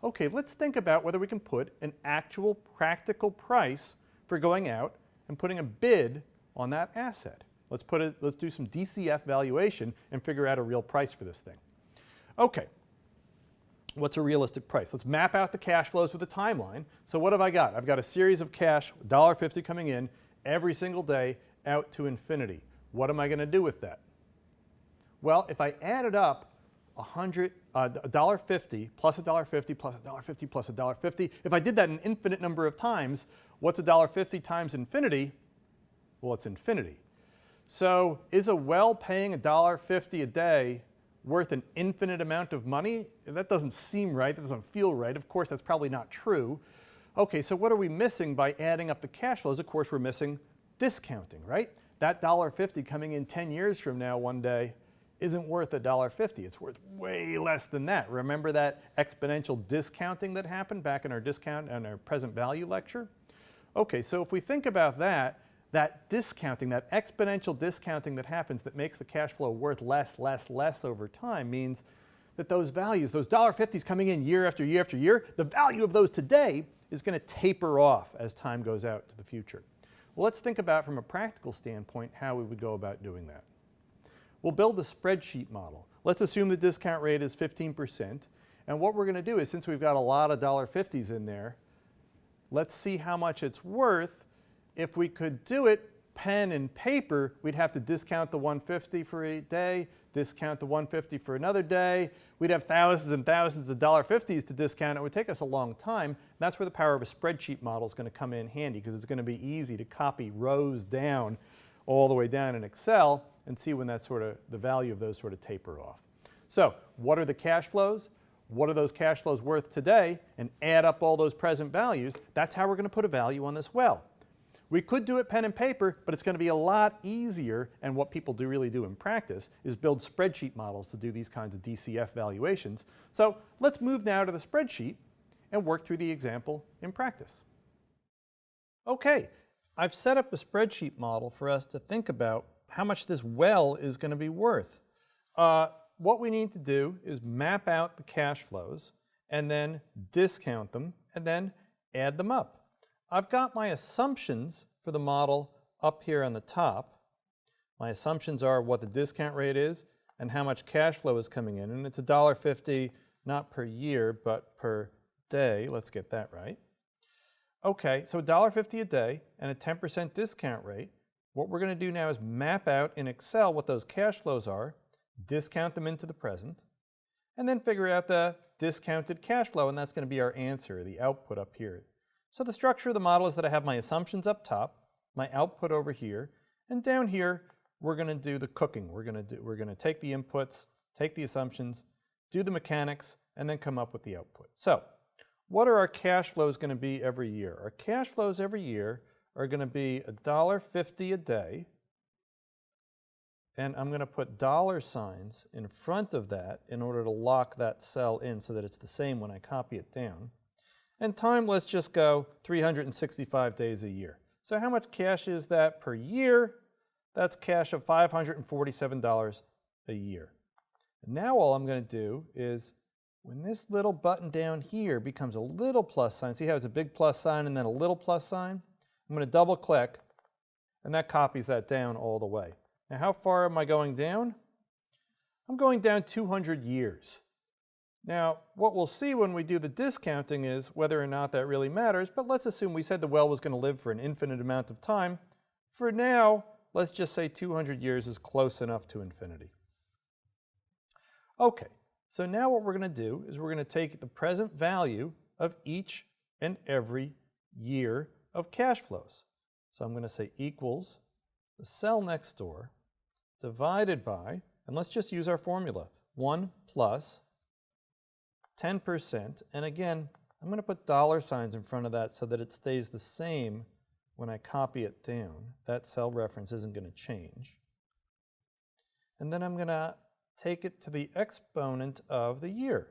Okay, let's think about whether we can put an actual practical price for going out and putting a bid on that asset. Let's do some DCF valuation and figure out a real price for this thing. Okay, what's a realistic price? Let's map out the cash flows with a timeline. So what have I got? I've got a series of cash, $1.50 coming in every single day out to infinity. What am I going to do with that? Well, if I added up $1.50 plus $1.50 plus $1.50 plus $1.50, if I did that an infinite number of times, what's $1.50 times infinity? Well, it's infinity. So is a well paying $1.50 a day worth an infinite amount of money? That doesn't seem right. That doesn't feel right. Of course, that's probably not true. Okay, so what are we missing by adding up the cash flows? Of course, we're missing discounting, right? That $1.50 coming in 10 years from now one day isn't worth $1.50. It's worth way less than that. Remember that exponential discounting that happened back in our present value lecture? Okay, so if we think about that discounting, that exponential discounting that happens that makes the cash flow worth less over time means that those values, those $1.50s coming in year after year after year, the value of those today is going to taper off as time goes out to the future. Well, let's think about from a practical standpoint how we would go about doing that. We'll build a spreadsheet model. Let's assume the discount rate is 15%. And what we're going to do is, since we've got a lot of $1.50s in there, let's see how much it's worth. If we could do it pen and paper, we'd have to discount the $1.50 for a day, discount the $1.50 for another day. We'd have thousands and thousands of $1.50s to discount. It would take us a long time. That's where the power of a spreadsheet model is going to come in handy, because it's going to be easy to copy rows down all the way down in Excel and see when the value of those sort of taper off. So what are the cash flows? What are those cash flows worth today? And add up all those present values. That's how we're going to put a value on this well. We could do it pen and paper, but it's going to be a lot easier, and what people really do in practice is build spreadsheet models to do these kinds of DCF valuations. So let's move now to the spreadsheet and work through the example in practice. Okay, I've set up a spreadsheet model for us to think about how much this well is going to be worth. What we need to do is map out the cash flows and then discount them and then add them up. I've got my assumptions for the model up here on the top. My assumptions are what the discount rate is and how much cash flow is coming in. And it's $1.50, not per year, but per day. Let's get that right. Okay, so $1.50 a day and a 10% discount rate. What we're going to do now is map out in Excel what those cash flows are, discount them into the present, and then figure out the discounted cash flow, and that's going to be our answer, the output up here. So the structure of the model is that I have my assumptions up top, my output over here, and down here we're going to do the cooking. We're going to take the inputs, take the assumptions, do the mechanics, and then come up with the output. So what are our cash flows going to be every year? Our cash flows every year are going to be $1.50 a day, and I'm going to put dollar signs in front of that in order to lock that cell in so that it's the same when I copy it down. And time, let's just go 365 days a year. So how much cash is that per year? That's cash of $547 a year. And now all I'm going to do is, when this little button down here becomes a little plus sign, see how it's a big plus sign and then a little plus sign? I'm going to double click, and that copies that down all the way. Now how far am I going down? I'm going down 200 years. Now, what we'll see when we do the discounting is whether or not that really matters, but let's assume we said the well was going to live for an infinite amount of time. For now, let's just say 200 years is close enough to infinity. Okay, so now what we're going to do is we're going to take the present value of each and every year of cash flows. So I'm going to say equals the cell next door divided by, and let's just use our formula, 1 plus 10%, and again, I'm going to put dollar signs in front of that so that it stays the same when I copy it down. That cell reference isn't going to change. And then I'm going to take it to the exponent of the year.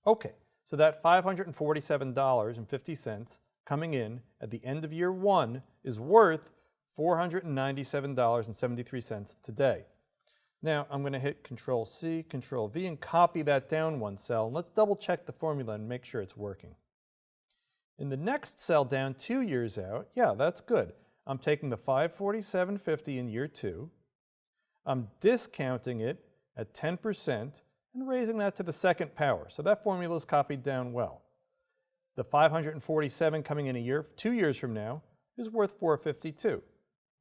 Okay, so that $547.50 coming in at the end of year 1 is worth $497.73 today. Now I'm going to hit Control-C, Control-V, and copy that down one cell. And let's double check the formula and make sure it's working. In the next cell down 2 years out, yeah, that's good. I'm taking the 547.50 in year 2, I'm discounting it at 10% and raising that to the second power. So that formula is copied down well. The 547 coming in 2 years from now is worth 452.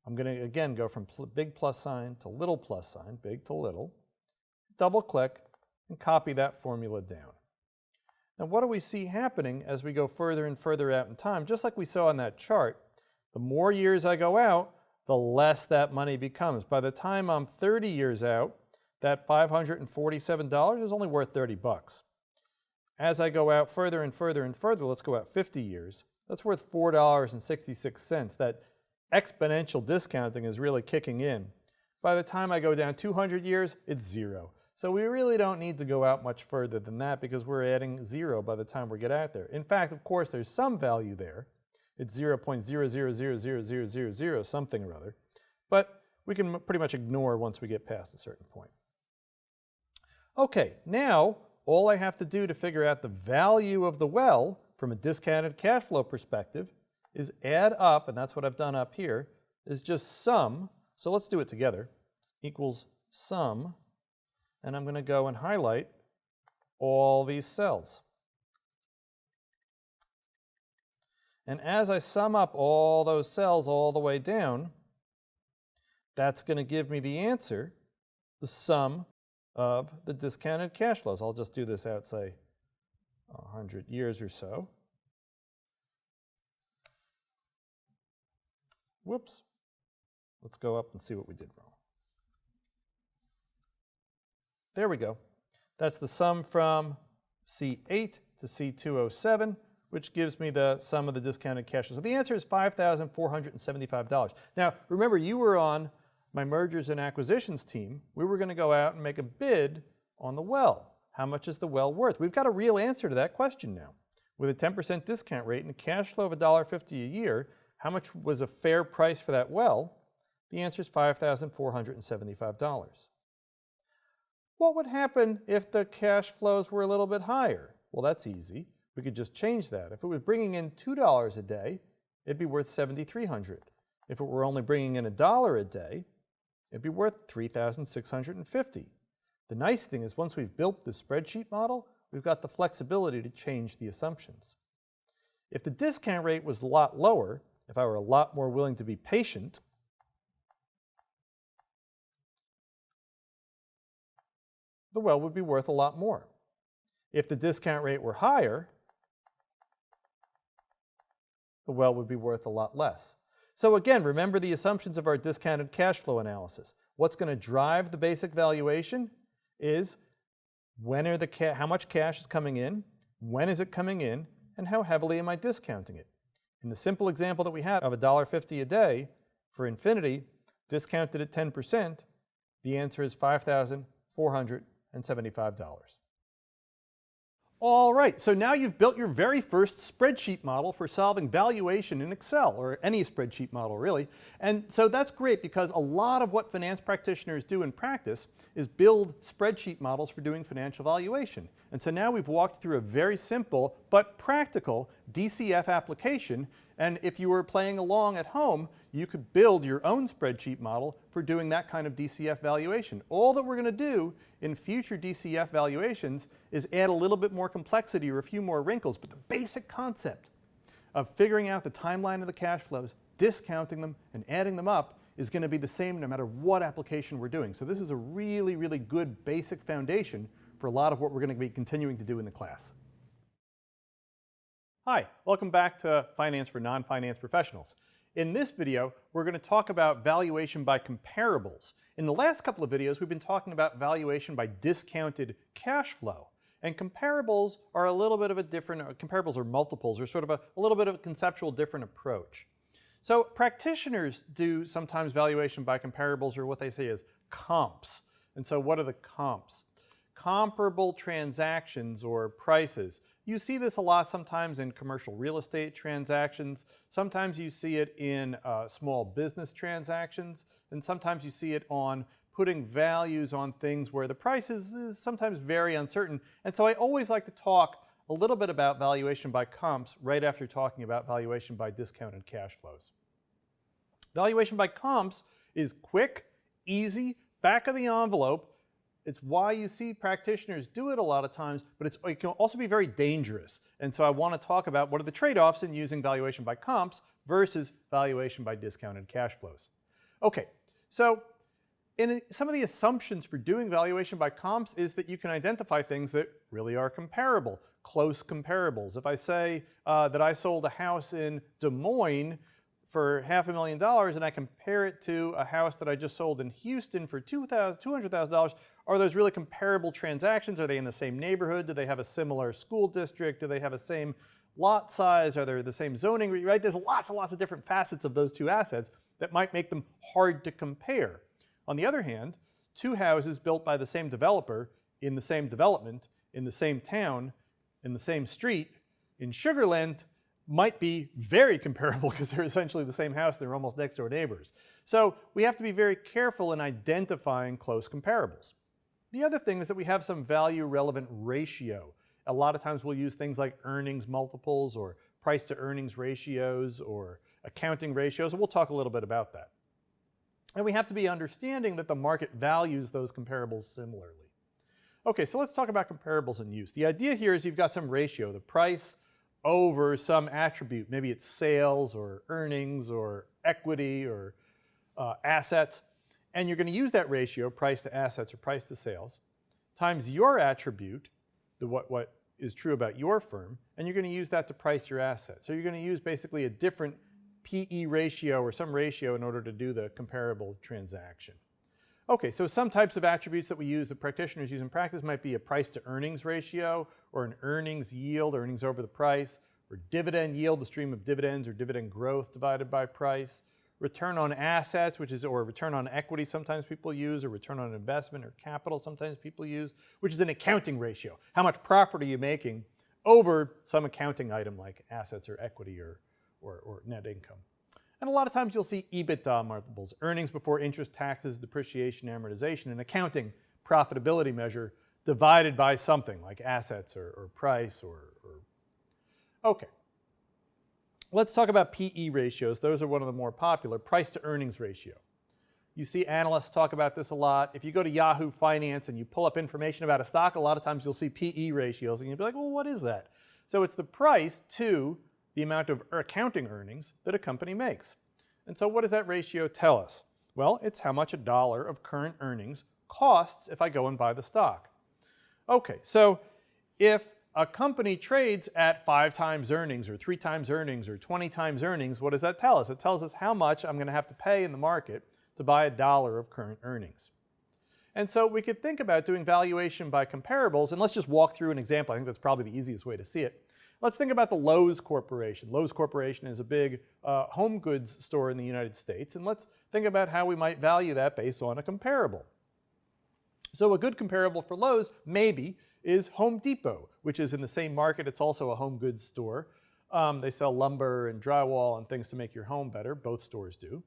I'm going to again go from big plus sign to little plus sign, big to little, double click and copy that formula down. Now what do we see happening as we go further and further out in time? Just like we saw on that chart, the more years I go out, the less that money becomes. By the time I'm 30 years out, that $547 is only worth 30 bucks. As I go out further and further and further, let's go out 50 years, that's worth $4.66. That exponential discounting is really kicking in. By the time I go down 200 years, it's 0. So we really don't need to go out much further than that because we're adding 0 by the time we get out there. In fact, of course, there's some value there. It's 0.000000 something or other. But we can pretty much ignore once we get past a certain point. Okay, now all I have to do to figure out the value of the well from a discounted cash flow perspective is add up, and that's what I've done up here, is just sum. So let's do it together. Equals sum. And I'm going to go and highlight all these cells. And as I sum up all those cells all the way down, that's going to give me the answer, the sum of the discounted cash flows. I'll just do this out, say, 100 years or so. Whoops. Let's go up and see what we did wrong. There we go. That's the sum from C8 to C207, which gives me the sum of the discounted cash flows. So the answer is $5,475. Now, remember, you were on my mergers and acquisitions team. We were going to go out and make a bid on the well. How much is the well worth? We've got a real answer to that question now. With a 10% discount rate and a cash flow of $1.50 a year, how much was a fair price for that well? The answer is $5,475. What would happen if the cash flows were a little bit higher? Well, that's easy. We could just change that. If it was bringing in $2 a day, it'd be worth $7,300. If it were only bringing in $1 a day, it'd be worth $3,650. The nice thing is once we've built the spreadsheet model, we've got the flexibility to change the assumptions. If the discount rate was a lot lower, if I were a lot more willing to be patient, the well would be worth a lot more. If the discount rate were higher, the well would be worth a lot less. So again, remember the assumptions of our discounted cash flow analysis. What's going to drive the basic valuation is how much cash is coming in, when is it coming in, and how heavily am I discounting it. In the simple example that we had of $1.50 a day for Infinity, discounted at 10%, the answer is $5,475. All right, so now you've built your very first spreadsheet model for solving valuation in Excel, or any spreadsheet model really. And so that's great because a lot of what finance practitioners do in practice is build spreadsheet models for doing financial valuation. And so now we've walked through a very simple but practical DCF application. And if you were playing along at home, you could build your own spreadsheet model for doing that kind of DCF valuation. All that we're going to do in future DCF valuations is add a little bit more complexity or a few more wrinkles, but the basic concept of figuring out the timeline of the cash flows, discounting them, and adding them up is going to be the same no matter what application we're doing. So this is a really, really good basic foundation for a lot of what we're going to be continuing to do in the class. Hi, welcome back to Finance for Non-Finance Professionals. In this video, we're going to talk about valuation by comparables. In the last couple of videos, we've been talking about valuation by discounted cash flow. And comparables are a little bit of a different, comparables or multiples are sort of a little bit of a conceptual different approach. So practitioners do sometimes valuation by comparables, or what they say is comps. And so what are the comps? Comparable transactions or prices. You see this a lot sometimes in commercial real estate transactions. Sometimes you see it in small business transactions. And sometimes you see it on putting values on things where the prices is sometimes very uncertain. And so I always like to talk a little bit about valuation by comps right after talking about valuation by discounted cash flows. Valuation by comps is quick, easy, back of the envelope. It's why you see practitioners do it a lot of times, but it can also be very dangerous. And so I want to talk about what are the trade-offs in using valuation by comps versus valuation by discounted cash flows. Okay, so some of the assumptions for doing valuation by comps is that you can identify things that really are comparable, close comparables. If I say that I sold a house in Des Moines for $500,000 and I compare it to a house that I just sold in Houston for $200,000, are those really comparable transactions? Are they in the same neighborhood? Do they have a similar school district? Do they have the same lot size? Are they the same zoning? Right? There's lots and lots of different facets of those two assets that might make them hard to compare. On the other hand, two houses built by the same developer in the same development, in the same town, in the same street, in Sugar Land, might be very comparable because they're essentially the same house, they're almost next door neighbors. So we have to be very careful in identifying close comparables. The other thing is that we have some value relevant ratio. A lot of times we'll use things like earnings multiples or price to earnings ratios or accounting ratios, and we'll talk a little bit about that. And we have to be understanding that the market values those comparables similarly. Okay, so let's talk about comparables in use. The idea here is you've got some ratio, the price over some attribute. Maybe it's sales or earnings or equity or assets. And you're going to use that ratio, price to assets or price to sales, times your attribute, what is true about your firm, and you're going to use that to price your assets. So you're going to use basically a different PE ratio or some ratio in order to do the comparable transaction. Okay, so some types of attributes that we use, that practitioners use in practice, might be a price to earnings ratio or an earnings yield, earnings over the price, or dividend yield, the stream of dividends or dividend growth divided by price, return on assets, or return on equity sometimes people use, or return on investment or capital sometimes people use, which is an accounting ratio. How much profit are you making over some accounting item like assets or equity or net income. And a lot of times you'll see EBITDA multiples, earnings before interest, taxes, depreciation, amortization, an accounting profitability measure divided by something like assets or price Okay. Let's talk about PE ratios. Those are one of the more popular. Price to earnings ratio. You see analysts talk about this a lot. If you go to Yahoo Finance and you pull up information about a stock, a lot of times you'll see PE ratios and you'll be like, well, what is that? So it's the price to the amount of accounting earnings that a company makes. And so what does that ratio tell us? Well, it's how much $1 of current earnings costs if I go and buy the stock. Okay, so if a company trades at 5 times earnings or 3 times earnings or 20 times earnings, what does that tell us? It tells us how much I'm going to have to pay in the market to buy $1 of current earnings. And so we could think about doing valuation by comparables, and let's just walk through an example. I think that's probably the easiest way to see it. Let's think about the Lowe's Corporation. Lowe's Corporation is a big home goods store in the United States, and let's think about how we might value that based on a comparable. So a good comparable for Lowe's, maybe, is Home Depot, which is in the same market. It's also a home goods store. They sell lumber and drywall and things to make your home better. Both stores do.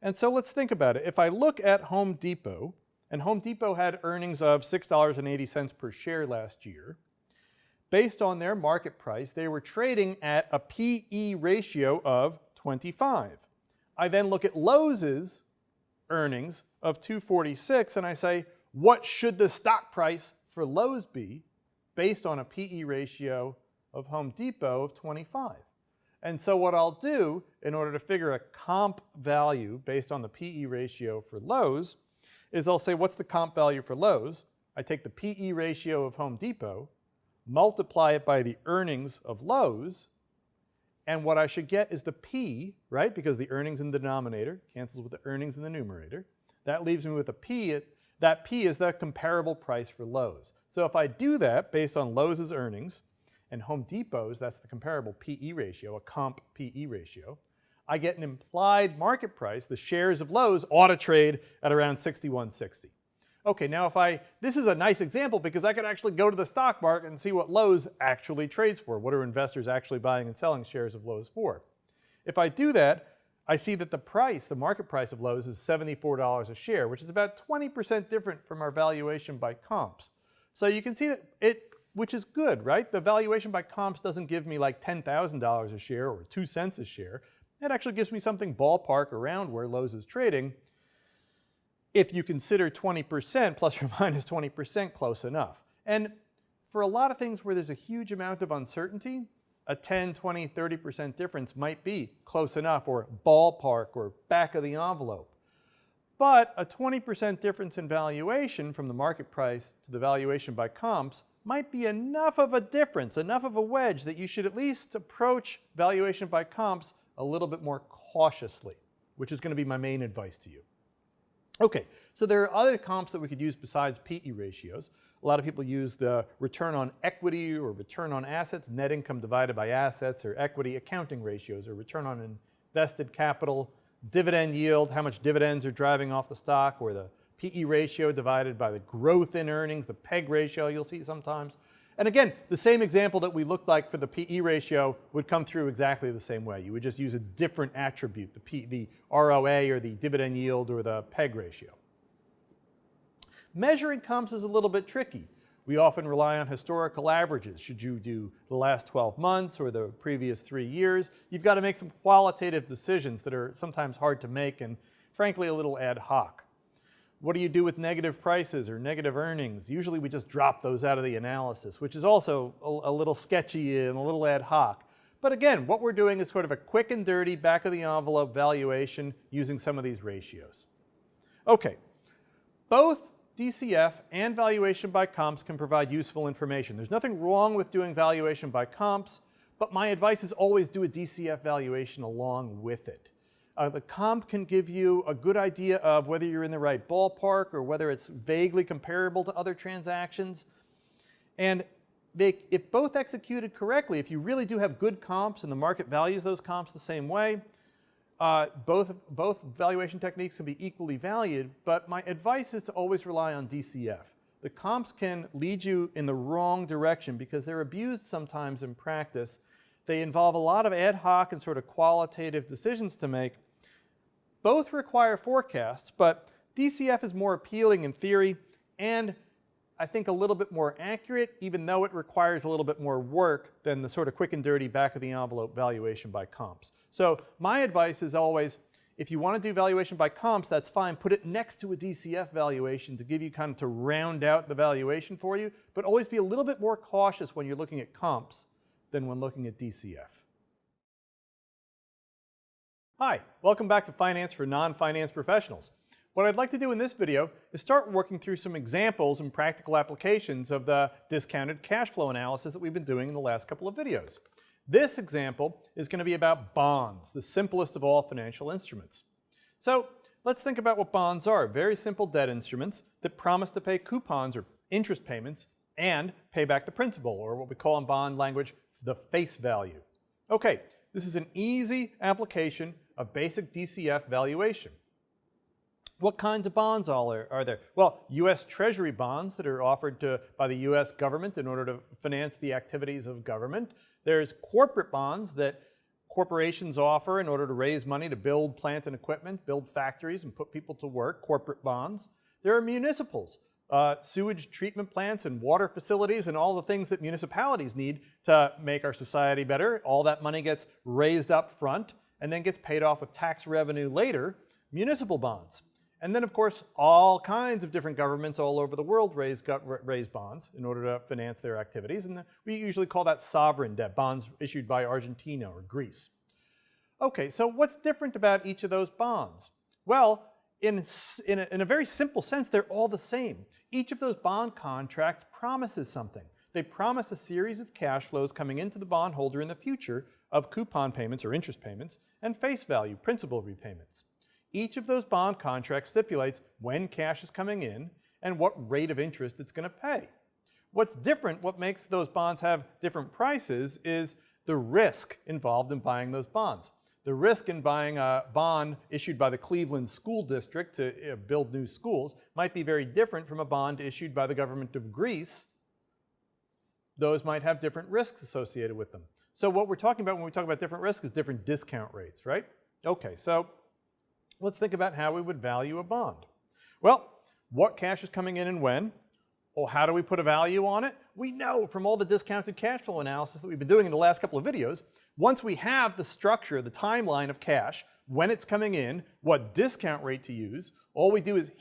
And so let's think about it. If I look at Home Depot, and Home Depot had earnings of $6.80 per share last year, based on their market price, they were trading at a PE ratio of 25. I then look at Lowe's earnings of 246 and I say, what should the stock price for Lowe's be based on a PE ratio of Home Depot of 25? And so what I'll do in order to figure a comp value based on the PE ratio for Lowe's is I'll say, what's the comp value for Lowe's? I take the PE ratio of Home Depot, multiply it by the earnings of Lowe's, and what I should get is the P, right? Because the earnings in the denominator cancels with the earnings in the numerator. That leaves me with a P. That P is the comparable price for Lowe's. So if I do that based on Lowe's earnings and Home Depot's, that's the comparable PE ratio, a comp PE ratio, I get an implied market price. The shares of Lowe's ought to trade at around 61.60. Okay, now this is a nice example because I could actually go to the stock market and see what Lowe's actually trades for. What are investors actually buying and selling shares of Lowe's for? If I do that, I see that the market price of Lowe's is $74 a share, which is about 20% different from our valuation by comps. So you can see that which is good, right? The valuation by comps doesn't give me like $10,000 a share or 2 cents a share. It actually gives me something ballpark around where Lowe's is trading. If you consider 20%, plus or minus 20%, close enough. And for a lot of things where there's a huge amount of uncertainty, a 10, 20, 30% difference might be close enough, or ballpark, or back of the envelope. But a 20% difference in valuation from the market price to the valuation by comps might be enough of a difference, enough of a wedge, that you should at least approach valuation by comps a little bit more cautiously, which is going to be my main advice to you. Okay, so there are other comps that we could use besides PE ratios. A lot of people use the return on equity or return on assets, net income divided by assets, or equity accounting ratios, or return on invested capital, dividend yield, how much dividends are driving off the stock, or the PE ratio divided by the growth in earnings, the PEG ratio you'll see sometimes. And again, the same example that we looked like for the PE ratio would come through exactly the same way. You would just use a different attribute, the ROA or the dividend yield or the PEG ratio. Measuring comps is a little bit tricky. We often rely on historical averages. Should you do the last 12 months or the previous 3 years? You've got to make some qualitative decisions that are sometimes hard to make and frankly a little ad hoc. What do you do with negative prices or negative earnings? Usually we just drop those out of the analysis, which is also a little sketchy and a little ad hoc. But again, what we're doing is sort of a quick and dirty back of the envelope valuation using some of these ratios. Okay, both DCF and valuation by comps can provide useful information. There's nothing wrong with doing valuation by comps, but my advice is always do a DCF valuation along with it. The comp can give you a good idea of whether you're in the right ballpark or whether it's vaguely comparable to other transactions. And if both executed correctly, if you really do have good comps and the market values those comps the same way, both valuation techniques can be equally valued, but my advice is to always rely on DCF. The comps can lead you in the wrong direction because they're abused sometimes in practice. They involve a lot of ad hoc and sort of qualitative decisions to make. Both require forecasts, but DCF is more appealing in theory and I think a little bit more accurate, even though it requires a little bit more work than the sort of quick and dirty back of the envelope valuation by comps. So my advice is always, if you want to do valuation by comps, that's fine. Put it next to a DCF valuation to give you kind of to round out the valuation for you, but always be a little bit more cautious when you're looking at comps than when looking at DCF. Hi, welcome back to Finance for Non-Finance Professionals. What I'd like to do in this video is start working through some examples and practical applications of the discounted cash flow analysis that we've been doing in the last couple of videos. This example is going to be about bonds, the simplest of all financial instruments. So let's think about what bonds are. Very simple debt instruments that promise to pay coupons or interest payments and pay back the principal, or what we call in bond language, the face value. Okay, this is an easy application of basic DCF valuation. What kinds of bonds are there? Well, U.S. Treasury bonds that are offered by the U.S. government in order to finance the activities of government. There's corporate bonds that corporations offer in order to raise money to build plant and equipment, build factories and put people to work, corporate bonds. There are municipals, sewage treatment plants and water facilities and all the things that municipalities need to make our society better. All that money gets raised up front and then gets paid off with tax revenue later, municipal bonds. And then, of course, all kinds of different governments all over the world raise bonds in order to finance their activities. And we usually call that sovereign debt, bonds issued by Argentina or Greece. Okay, so what's different about each of those bonds? Well, in a very simple sense, they're all the same. Each of those bond contracts promises something. They promise a series of cash flows coming into the bondholder in the future of coupon payments or interest payments and face value, principal repayments. Each of those bond contracts stipulates when cash is coming in and what rate of interest it's going to pay. What's different, what makes those bonds have different prices, is the risk involved in buying those bonds. The risk in buying a bond issued by the Cleveland School District to build new schools might be very different from a bond issued by the government of Greece. Those might have different risks associated with them. So what we're talking about when we talk about different risks is different discount rates, right? Okay, so let's think about how we would value a bond. Well, what cash is coming in and when? Oh, how do we put a value on it? We know from all the discounted cash flow analysis that we've been doing in the last couple of videos, once we have the structure, the timeline of cash, when it's coming in, what discount rate to use, all we do is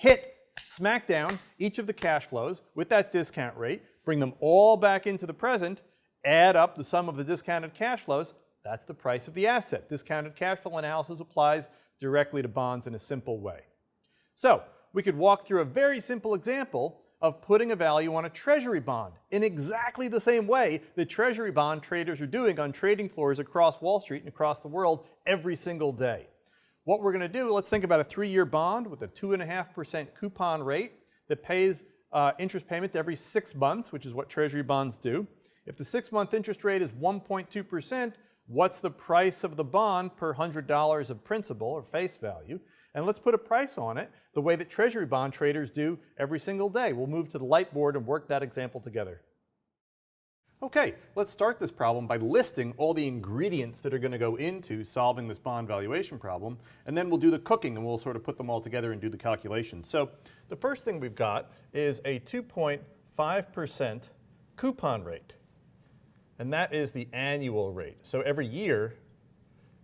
smack down each of the cash flows with that discount rate, bring them all back into the present, add up the sum of the discounted cash flows. That's the price of the asset. Discounted cash flow analysis applies directly to bonds in a simple way. So we could walk through a very simple example of putting a value on a treasury bond in exactly the same way that treasury bond traders are doing on trading floors across Wall Street and across the world every single day. What we're going to do, let's think about a 3-year bond with a 2.5% coupon rate that pays interest payment every 6 months, which is what treasury bonds do. If the 6-month interest rate is 1.2%, what's the price of the bond per $100 of principal or face value? And let's put a price on it the way that treasury bond traders do every single day. We'll move to the light board and work that example together. Okay, let's start this problem by listing all the ingredients that are going to go into solving this bond valuation problem, and then we'll do the cooking and we'll sort of put them all together and do the calculation. So the first thing we've got is a 2.5% coupon rate, and that is the annual rate. So every year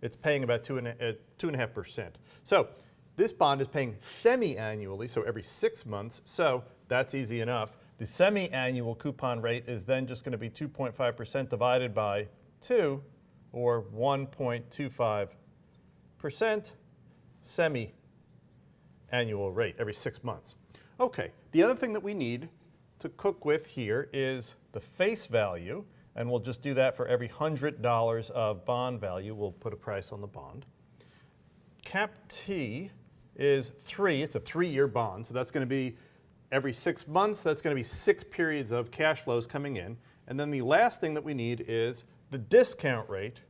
it's paying about 2.5%. So this bond is paying semi-annually, so every 6 months, so that's easy enough. The semi-annual coupon rate is then just going to be 2.5% divided by 2, or 1.25% semi-annual rate every 6 months. Okay, the other thing that we need to cook with here is the face value, and we'll just do that for every $100 of bond value. We'll put a price on the bond. Cap T is 3. It's a 3-year bond, so that's going to be every 6 months. That's going to be 6 periods of cash flows coming in. And then the last thing that we need is the discount rate,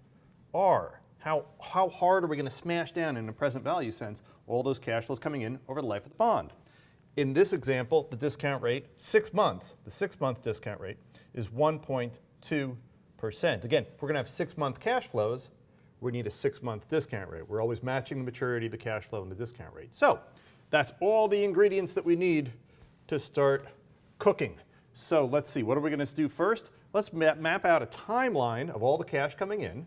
R. How hard are we going to smash down in a present value sense all those cash flows coming in over the life of the bond? In this example, the discount rate, 6 months, the 6-month discount rate is 1.2%. Again, if we're going to have 6-month cash flows, we need a 6-month discount rate. We're always matching the maturity, the cash flow, and the discount rate. So that's all the ingredients that we need to start cooking. So let's see, what are we going to do first? Let's map out a timeline of all the cash coming in,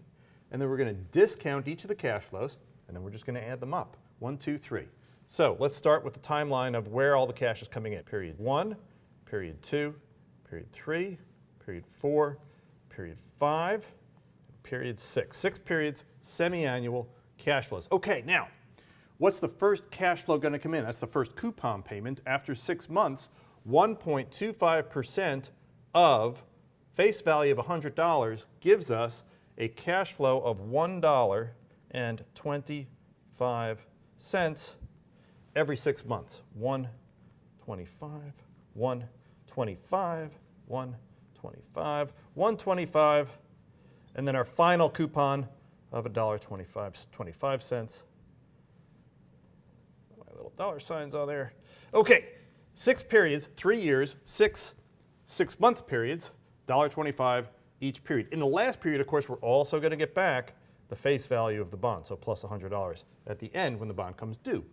and then we're going to discount each of the cash flows, and then we're just going to add them up. 1, 2, 3. So let's start with the timeline of where all the cash is coming in. Period 1, period 2, period 3, period 4, period 5, period 6. 6 periods, semi-annual cash flows. Okay, now, what's the first cash flow going to come in? That's the first coupon payment. After 6 months, 1.25% of face value of $100 gives us a cash flow of $1.25 every 6 months. 125, 125, 125, 125, and then our final coupon of $1.25. My little dollar signs on there. Okay, 6 periods, 3 years, 6 6-month periods, $1.25 each period. In the last period, of course, we're also going to get back the face value of the bond, so plus $100 at the end when the bond comes due.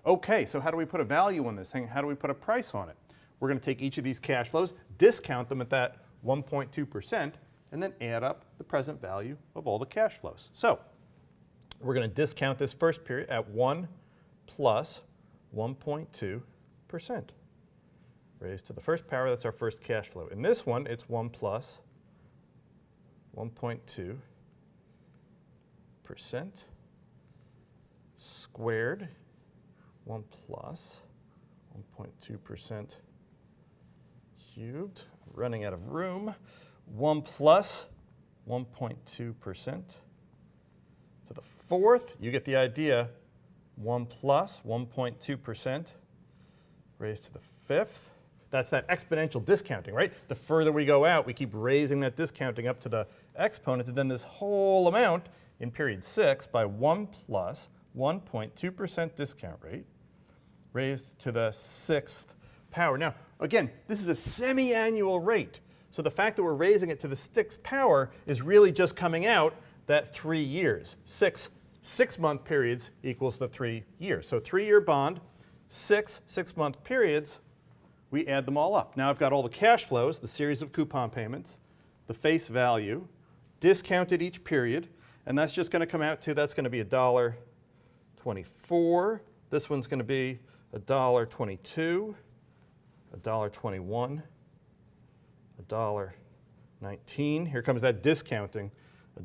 Okay, so how do we put a value on this thing? How do we put a price on it? We're going to take each of these cash flows, discount them at that 1.2%, and then add up the present value of all the cash flows. So we're going to discount this first period at 1 plus 1.2%. Raised to the first power, that's our first cash flow. In this one, it's 1 plus 1.2% squared, 1 plus 1.2% cubed. I'm running out of room. 1 plus 1.2% to the fourth. You get the idea. 1 plus 1.2% raised to the fifth. That's that exponential discounting, right? The further we go out, we keep raising that discounting up to the exponent, and then this whole amount in period 6 by 1 plus 1.2% discount rate raised to the 6th power. Now, again, this is a semi-annual rate. So the fact that we're raising it to the 6th power is really just coming out that 3 years. 6-month periods equals the 3 years. So 3-year bond, 6 6-month periods, we add them all up. Now I've got all the cash flows, the series of coupon payments, the face value, discounted each period, and that's just going to come out to, that's going to be $1.24. This one's going to be $1.22, $1.21, $1.19. Here comes that discounting,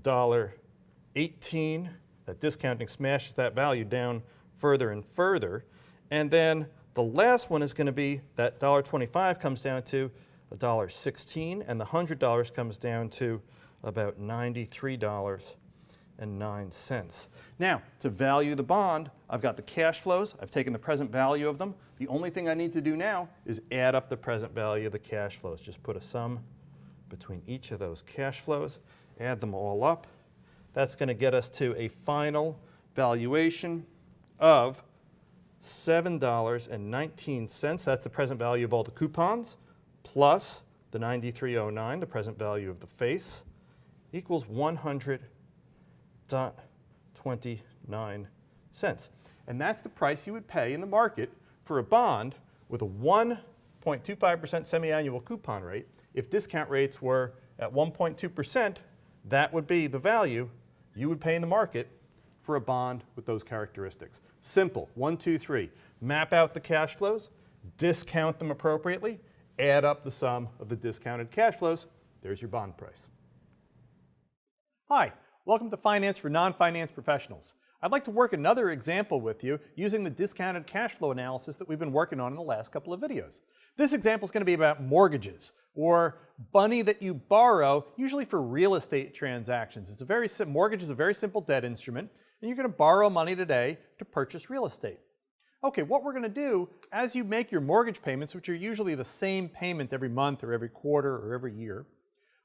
$1.18. That discounting smashes that value down further and further. And then the last one is going to be that $1.25 comes down to $1.16, and the $100 comes down to about $93.09. Now, to value the bond, I've got the cash flows. I've taken the present value of them. The only thing I need to do now is add up the present value of the cash flows. Just put a sum between each of those cash flows, add them all up. That's going to get us to a final valuation of $7.19. That's the present value of all the coupons, plus the $93.09, the present value of the face, equals $100.29. And that's the price you would pay in the market for a bond with a 1.25% semi-annual coupon rate. If discount rates were at 1.2%, that would be the value you would pay in the market for a bond with those characteristics. Simple, 1, 2, 3. Map out the cash flows, discount them appropriately, add up the sum of the discounted cash flows. There's your bond price. Hi, welcome to Finance for Non-Finance Professionals. I'd like to work another example with you using the discounted cash flow analysis that we've been working on in the last couple of videos. This example is going to be about mortgages, or money that you borrow, usually for real estate transactions. Mortgage is a very simple debt instrument, and you're going to borrow money today to purchase real estate. Okay, what we're going to do, as you make your mortgage payments, which are usually the same payment every month or every quarter or every year,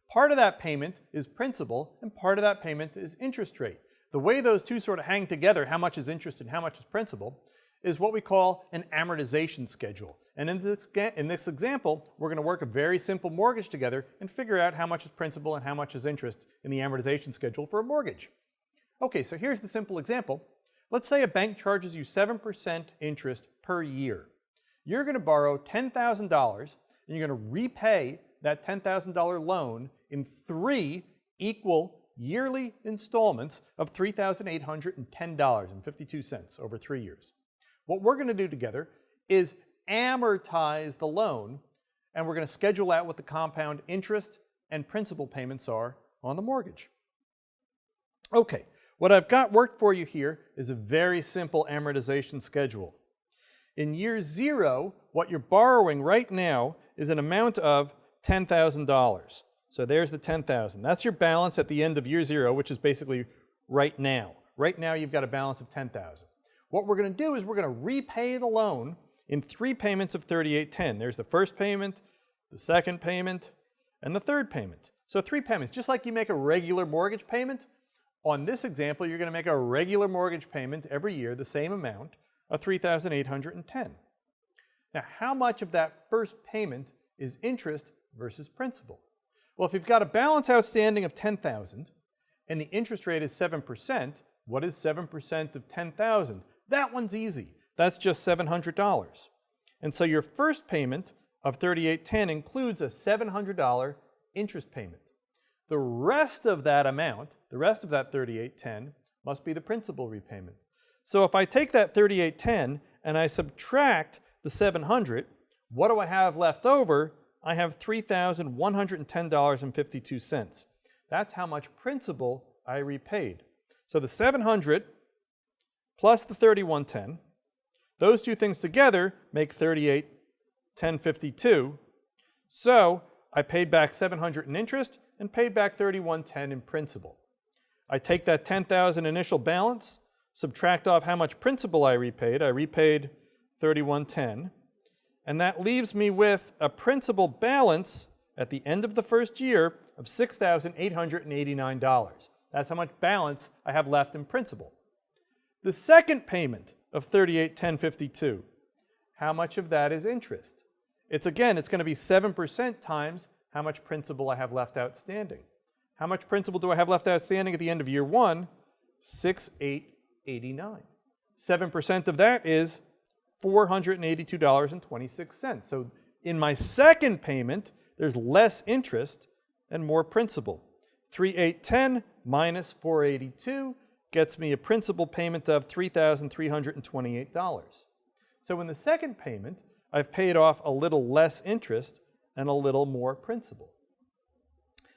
part of that payment is principal and part of that payment is interest rate. The way those two sort of hang together, how much is interest and how much is principal, is what we call an amortization schedule. And in this example, we're going to work a very simple mortgage together and figure out how much is principal and how much is interest in the amortization schedule for a mortgage. Okay, so here's the simple example. Let's say a bank charges you 7% interest per year. You're going to borrow $10,000 and you're going to repay that $10,000 loan in 3 equal yearly installments of $3,810.52 over 3 years. What we're going to do together is amortize the loan, and we're going to schedule out what the compound interest and principal payments are on the mortgage. Okay, what I've got worked for you here is a very simple amortization schedule. In year 0, what you're borrowing right now is an amount of $10,000. So there's the $10,000. That's your balance at the end of year 0, which is basically right now. Right now you've got a balance of $10,000. What we're going to do is we're going to repay the loan in 3 payments of $38.10. There's the first payment, the second payment, and the third payment. So 3 payments. Just like you make a regular mortgage payment, on this example you're going to make a regular mortgage payment every year, the same amount, of $3,810. Now, how much of that first payment is interest versus principal? Well, if you've got a balance outstanding of $10,000 and the interest rate is 7%, what is 7% of $10,000? That one's easy. That's just $700. And so your first payment of $38.10 includes a $700 interest payment. The rest of that amount, the rest of that $38.10, must be the principal repayment. So if I take that $38.10 and I subtract the $700, what do I have left over? I have $3,110.52. That's how much principal I repaid. So the $700 plus the $31.10, those two things together make $38,1052. So I paid back $700 in interest and paid back $31.10 in principal. I take that $10,000 initial balance, subtract off how much principal I repaid. I repaid $31.10. And that leaves me with a principal balance at the end of the first year of $6,889. That's how much balance I have left in principal. The second payment of $38,1052, how much of that is interest? It's going to be 7% times how much principal I have left outstanding. How much principal do I have left outstanding at the end of year 1? $6,889. 7% of that is $482.26. So In my second payment, there's less interest and more principal. 3,810 minus 482 gets me a principal payment of $3,328. So in the second payment, I've paid off a little less interest and a little more principal.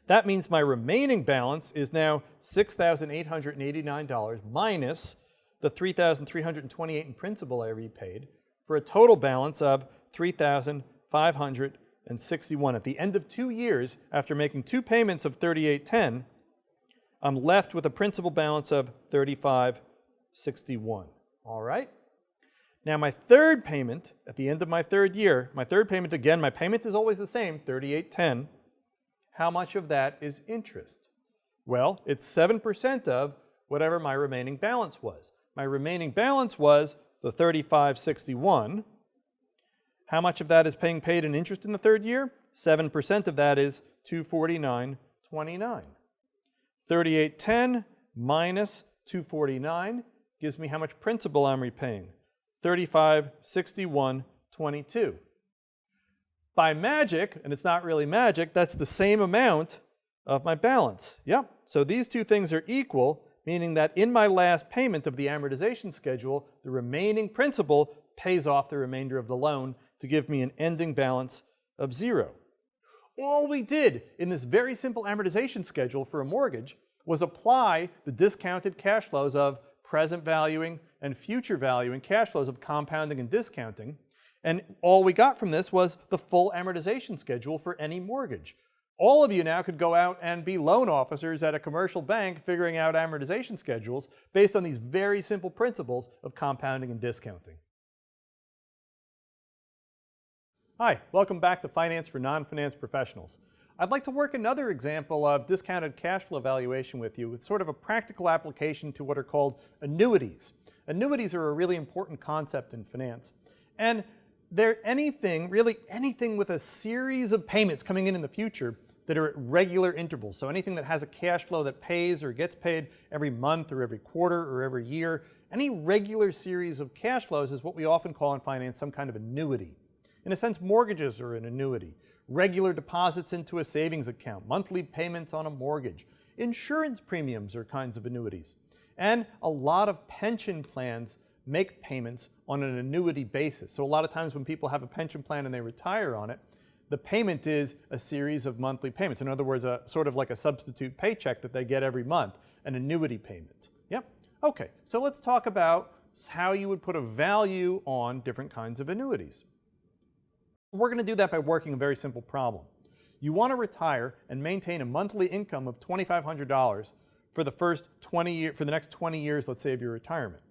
That means my remaining balance is now $6,889 minus the $3,328 in principal I repaid, for a total balance of $3,561. At the end of 2 years, after making 2 payments of $3,810, I'm left with a principal balance of $3,561. All right? Now my third payment, at the end of my third year, my third payment, again, my payment is always the same, $3,810. How much of that is interest? Well, it's 7% of whatever my remaining balance was. My remaining balance was the $3,561. How much of that is being paid in interest in the third year? 7% of that is $249.29. $3,810 minus $249 gives me how much principal I'm repaying. $3,561.22. By magic, and it's not really magic, that's the same amount of my balance. Yep. So these two things are equal, meaning that in my last payment of the amortization schedule, the remaining principal pays off the remainder of the loan to give me an ending balance of 0. All we did in this very simple amortization schedule for a mortgage was apply the discounted cash flows of present valuing and future valuing cash flows of compounding and discounting. And all we got from this was the full amortization schedule for any mortgage. All of you now could go out and be loan officers at a commercial bank figuring out amortization schedules based on these very simple principles of compounding and discounting. Hi, welcome back to Finance for Non-Finance Professionals. I'd like to work another example of discounted cash flow valuation with you with sort of a practical application to what are called annuities. Annuities are a really important concept in finance. And they're anything, really anything with a series of payments coming in the future that are at regular intervals. So anything that has a cash flow that pays or gets paid every month or every quarter or every year, any regular series of cash flows is what we often call in finance some kind of annuity. In a sense, mortgages are an annuity. Regular deposits into a savings account, monthly payments on a mortgage. Insurance premiums are kinds of annuities. And a lot of pension plans make payments on an annuity basis. So a lot of times when people have a pension plan and they retire on it, the payment is a series of monthly payments. In other words, sort of like a substitute paycheck that they get every month, an annuity payment. Yep. Okay, so let's talk about how you would put a value on different kinds of annuities. We're going to do that by working a very simple problem. You want to retire and maintain a monthly income of $2,500 for the next 20 years, let's say, of your retirement.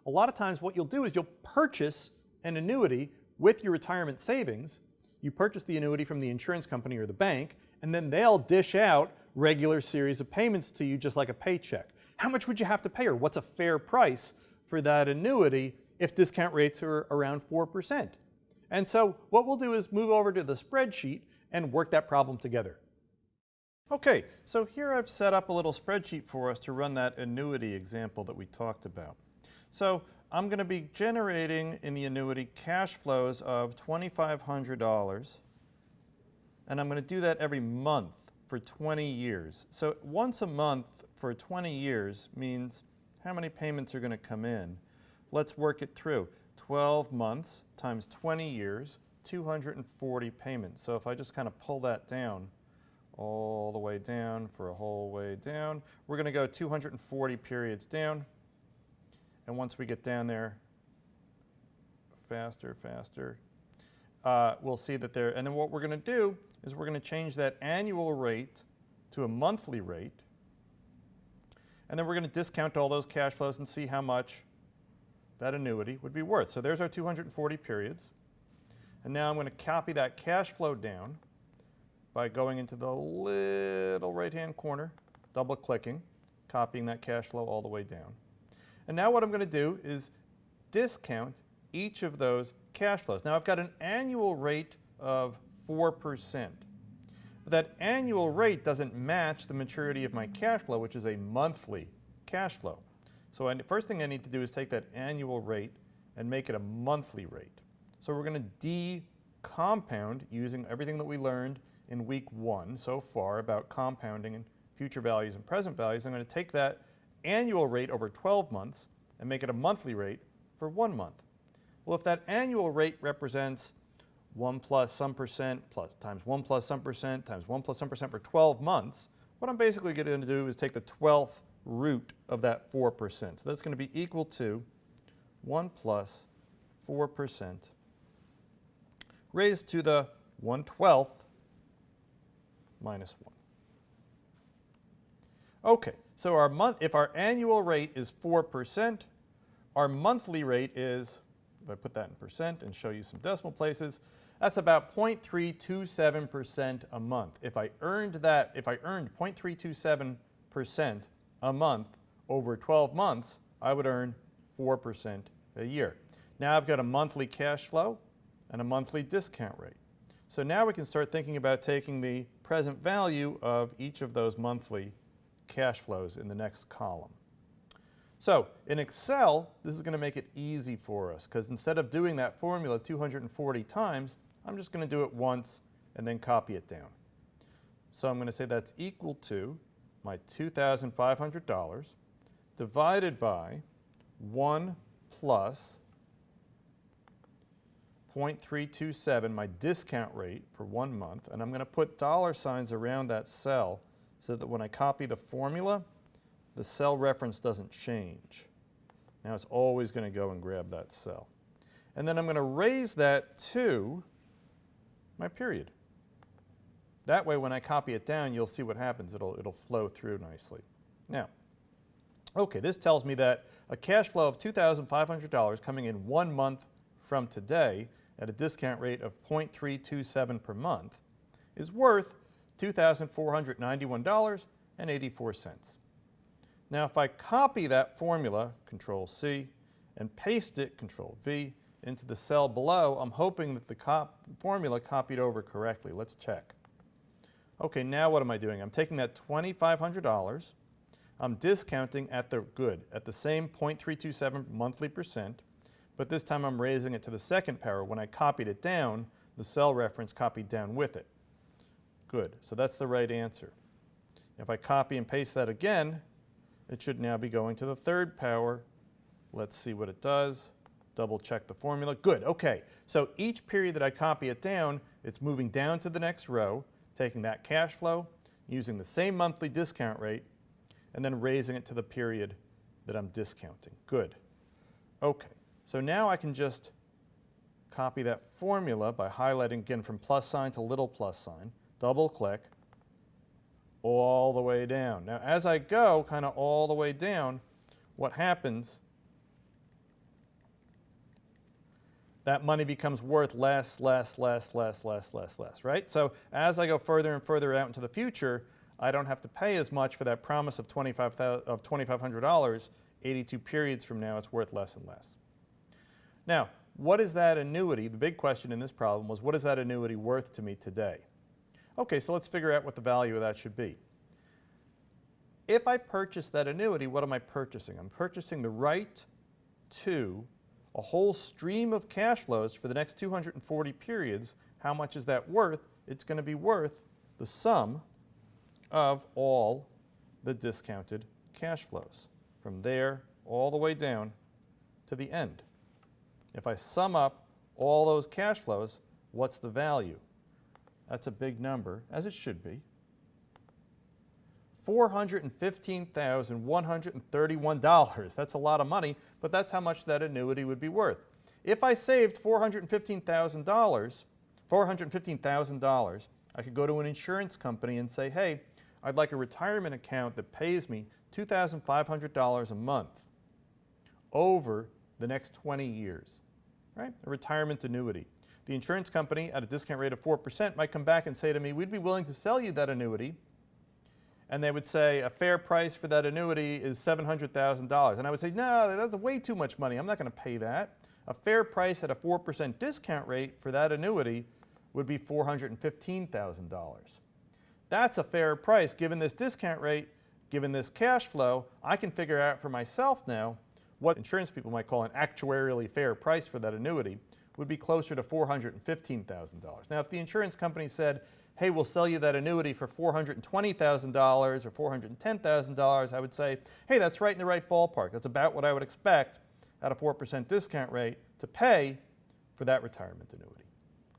A lot of times what you'll do is you'll purchase an annuity with your retirement savings. You purchase the annuity from the insurance company or the bank, and then they'll dish out regular series of payments to you just like a paycheck. How much would you have to pay, or what's a fair price for that annuity if discount rates are around 4%? And so what we'll do is move over to the spreadsheet and work that problem together. Okay, so here I've set up a little spreadsheet for us to run that annuity example that we talked about. So I'm going to be generating in the annuity cash flows of $2,500, and I'm going to do that every month for 20 years. So once a month for 20 years means how many payments are going to come in? Let's work it through. 12 months times 20 years, 240 payments. So if I just kind of pull that down, all the way down for a whole way down, we're going to go 240 periods down. And once we get down there, faster, we'll see that there, and then what we're going to do is we're going to change that annual rate to a monthly rate. And then we're going to discount all those cash flows and see how much that annuity would be worth. So there's our 240 periods. And now I'm going to copy that cash flow down by going into the little right-hand corner, double-clicking, copying that cash flow all the way down. And now what I'm going to do is discount each of those cash flows. Now I've got an annual rate of 4%. But that annual rate doesn't match the maturity of my cash flow, which is a monthly cash flow. So the first thing I need to do is take that annual rate and make it a monthly rate. So we're going to compound using everything that we learned in week 1 so far about compounding and future values and present values. I'm going to take that annual rate over 12 months and make it a monthly rate for 1 month. Well, if that annual rate represents 1 plus some percent plus times 1 plus some percent times 1 plus some percent for 12 months, what I'm basically going to do is take the 12th root of that 4%. So that's going to be equal to 1 plus 4% raised to the 1/12 minus 1. Okay, so if our annual rate is 4%, our monthly rate is, if I put that in percent and show you some decimal places, that's about 0.327% a month. If I earned 0.327% a month over 12 months, I would earn 4% a year. Now I've got a monthly cash flow and a monthly discount rate. So now we can start thinking about taking the present value of each of those monthly cash flows in the next column. So in Excel, this is going to make it easy for us, because instead of doing that formula 240 times, I'm just going to do it once and then copy it down. So I'm going to say that's equal to my $2,500 divided by 1 plus 0.327, my discount rate for 1 month, and I'm going to put dollar signs around that cell so that when I copy the formula, the cell reference doesn't change. Now it's always going to go and grab that cell. And then I'm going to raise that to my period. That way when I copy it down, you'll see what happens. It'll flow through nicely. Now, okay, this tells me that a cash flow of $2,500 coming in 1 month from today at a discount rate of 0.327 per month is worth $2,491.84. Now if I copy that formula, Control C, and paste it, Control V, into the cell below, I'm hoping that the formula copied over correctly. Let's check. Okay, now what am I doing? I'm taking that $2,500, I'm discounting at the same 0.327 monthly percent, but this time I'm raising it to the second power. When I copied it down, the cell reference copied down with it. Good, so that's the right answer. If I copy and paste that again, it should now be going to the third power. Let's see what it does. Double check the formula. Good, okay. So each period that I copy it down, it's moving down to the next row, taking that cash flow, using the same monthly discount rate, and then raising it to the period that I'm discounting. Good. Okay, so now I can just copy that formula by highlighting again from plus sign to little plus sign, double click, all the way down. Now as I go kind of all the way down, what happens, that money becomes worth less, right? So as I go further and further out into the future, I don't have to pay as much for that promise of $2,500. 82 periods from now, it's worth less and less. Now, what is that annuity? The big question in this problem was, what is that annuity worth to me today? Okay, so let's figure out what the value of that should be. If I purchase that annuity, what am I purchasing? I'm purchasing the right to a whole stream of cash flows for the next 240 periods. How much is that worth? It's going to be worth the sum of all the discounted cash flows from there all the way down to the end. If I sum up all those cash flows, what's the value? That's a big number, as it should be. $415,131. That's a lot of money, but that's how much that annuity would be worth. If I saved $415,000, I could go to an insurance company and say, hey, I'd like a retirement account that pays me $2,500 a month over the next 20 years, right? A retirement annuity. The insurance company at a discount rate of 4% might come back and say to me, we'd be willing to sell you that annuity, and they would say a fair price for that annuity is $700,000. And I would say, no, that's way too much money. I'm not going to pay that. A fair price at a 4% discount rate for that annuity would be $415,000. That's a fair price. Given this discount rate, given this cash flow, I can figure out for myself now what insurance people might call an actuarially fair price for that annuity, would be closer to $415,000. Now, if the insurance company said, hey, we'll sell you that annuity for $420,000 or $410,000, I would say, hey, that's right in the right ballpark. That's about what I would expect at a 4% discount rate to pay for that retirement annuity.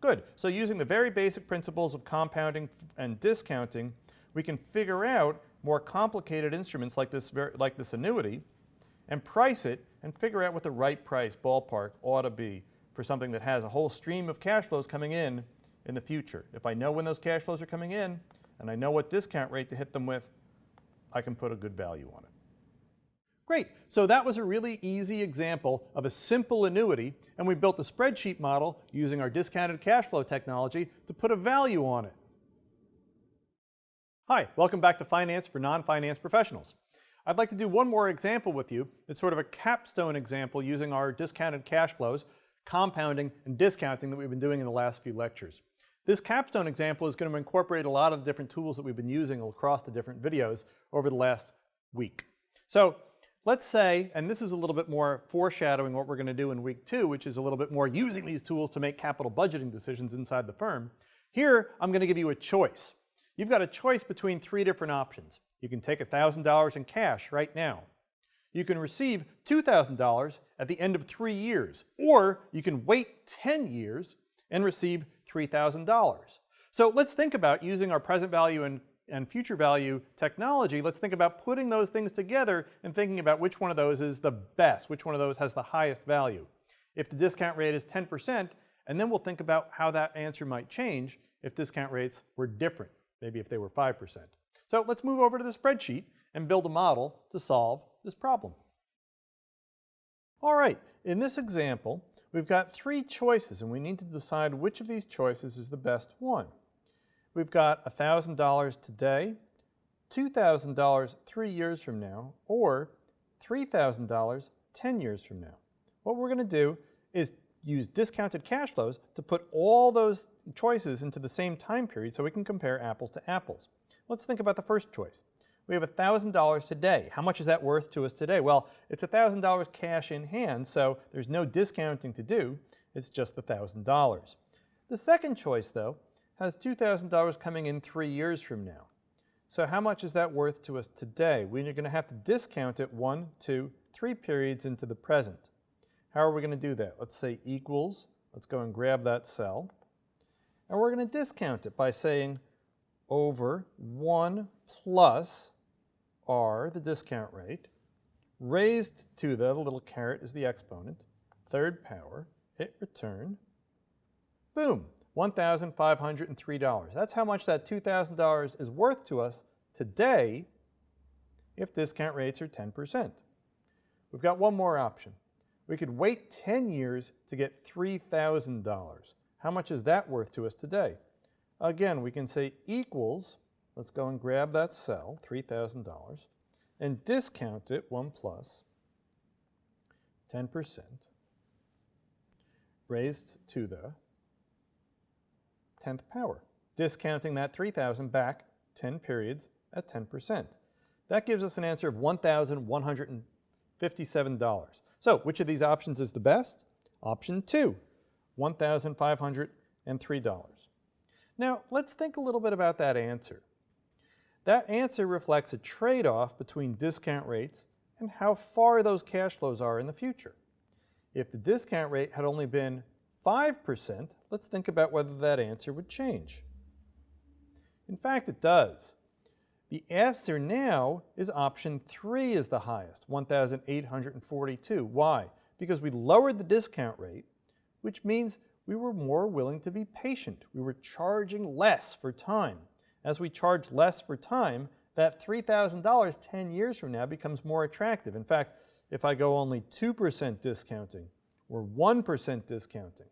Good. So using the very basic principles of compounding and discounting, we can figure out more complicated instruments like this annuity and price it and figure out what the right price ballpark ought to be for something that has a whole stream of cash flows coming in the future. If I know when those cash flows are coming in and I know what discount rate to hit them with, I can put a good value on it. Great. So that was a really easy example of a simple annuity, and we built a spreadsheet model using our discounted cash flow technology to put a value on it. Hi, welcome back to Finance for Non-Finance Professionals. I'd like to do one more example with you. It's sort of a capstone example using our discounted cash flows, compounding and discounting that we've been doing in the last few lectures. This capstone example is going to incorporate a lot of the different tools that we've been using across the different videos over the last week. So let's say, and this is a little bit more foreshadowing what we're going to do in week 2, which is a little bit more using these tools to make capital budgeting decisions inside the firm. Here, I'm going to give you a choice. You've got a choice between 3 different options. You can take $1,000 in cash right now. You can receive $2,000 at the end of 3 years, or you can wait 10 years and receive $3,000. So let's think about using our present value and future value technology. Let's think about putting those things together and thinking about which one of those is the best, which one of those has the highest value. If the discount rate is 10%, and then we'll think about how that answer might change if discount rates were different, maybe if they were 5%. So let's move over to the spreadsheet and build a model to solve this problem. All right, in this example, we've got 3 choices, and we need to decide which of these choices is the best one. We've got $1,000 today, $2,000 3 years from now, or $3,000 10 years from now. What we're going to do is use discounted cash flows to put all those choices into the same time period so we can compare apples to apples. Let's think about the first choice. We have $1,000 today. How much is that worth to us today? Well, it's $1,000 cash in hand, so there's no discounting to do. It's just the $1,000. The second choice, though, has $2,000 coming in 3 years from now. So how much is that worth to us today? We're going to have to discount it 1, 2, 3 periods into the present. How are we going to do that? Let's say equals. Let's go and grab that cell. And we're going to discount it by saying over 1 plus r, the discount rate, raised to the little caret is the exponent, 3rd power, hit return, boom, $1,503. That's how much that $2,000 is worth to us today if discount rates are 10%. We've got one more option. We could wait 10 years to get $3,000. How much is that worth to us today? Again, we can say equals, let's go and grab that cell, $3,000, and discount it 1 plus 10% raised to the 10th power, discounting that 3,000 back 10 periods at 10%. That gives us an answer of $1,157. So which of these options is the best? Option 2, $1,503. Now let's think a little bit about that answer. That answer reflects a trade-off between discount rates and how far those cash flows are in the future. If the discount rate had only been 5%, let's think about whether that answer would change. In fact, it does. The answer now is option 3 is the highest, 1,842. Why? Because we lowered the discount rate, which means we were more willing to be patient. We were charging less for time. As we charge less for time, that $3,000 10 years from now becomes more attractive. In fact, if I go only 2% discounting or 1% discounting,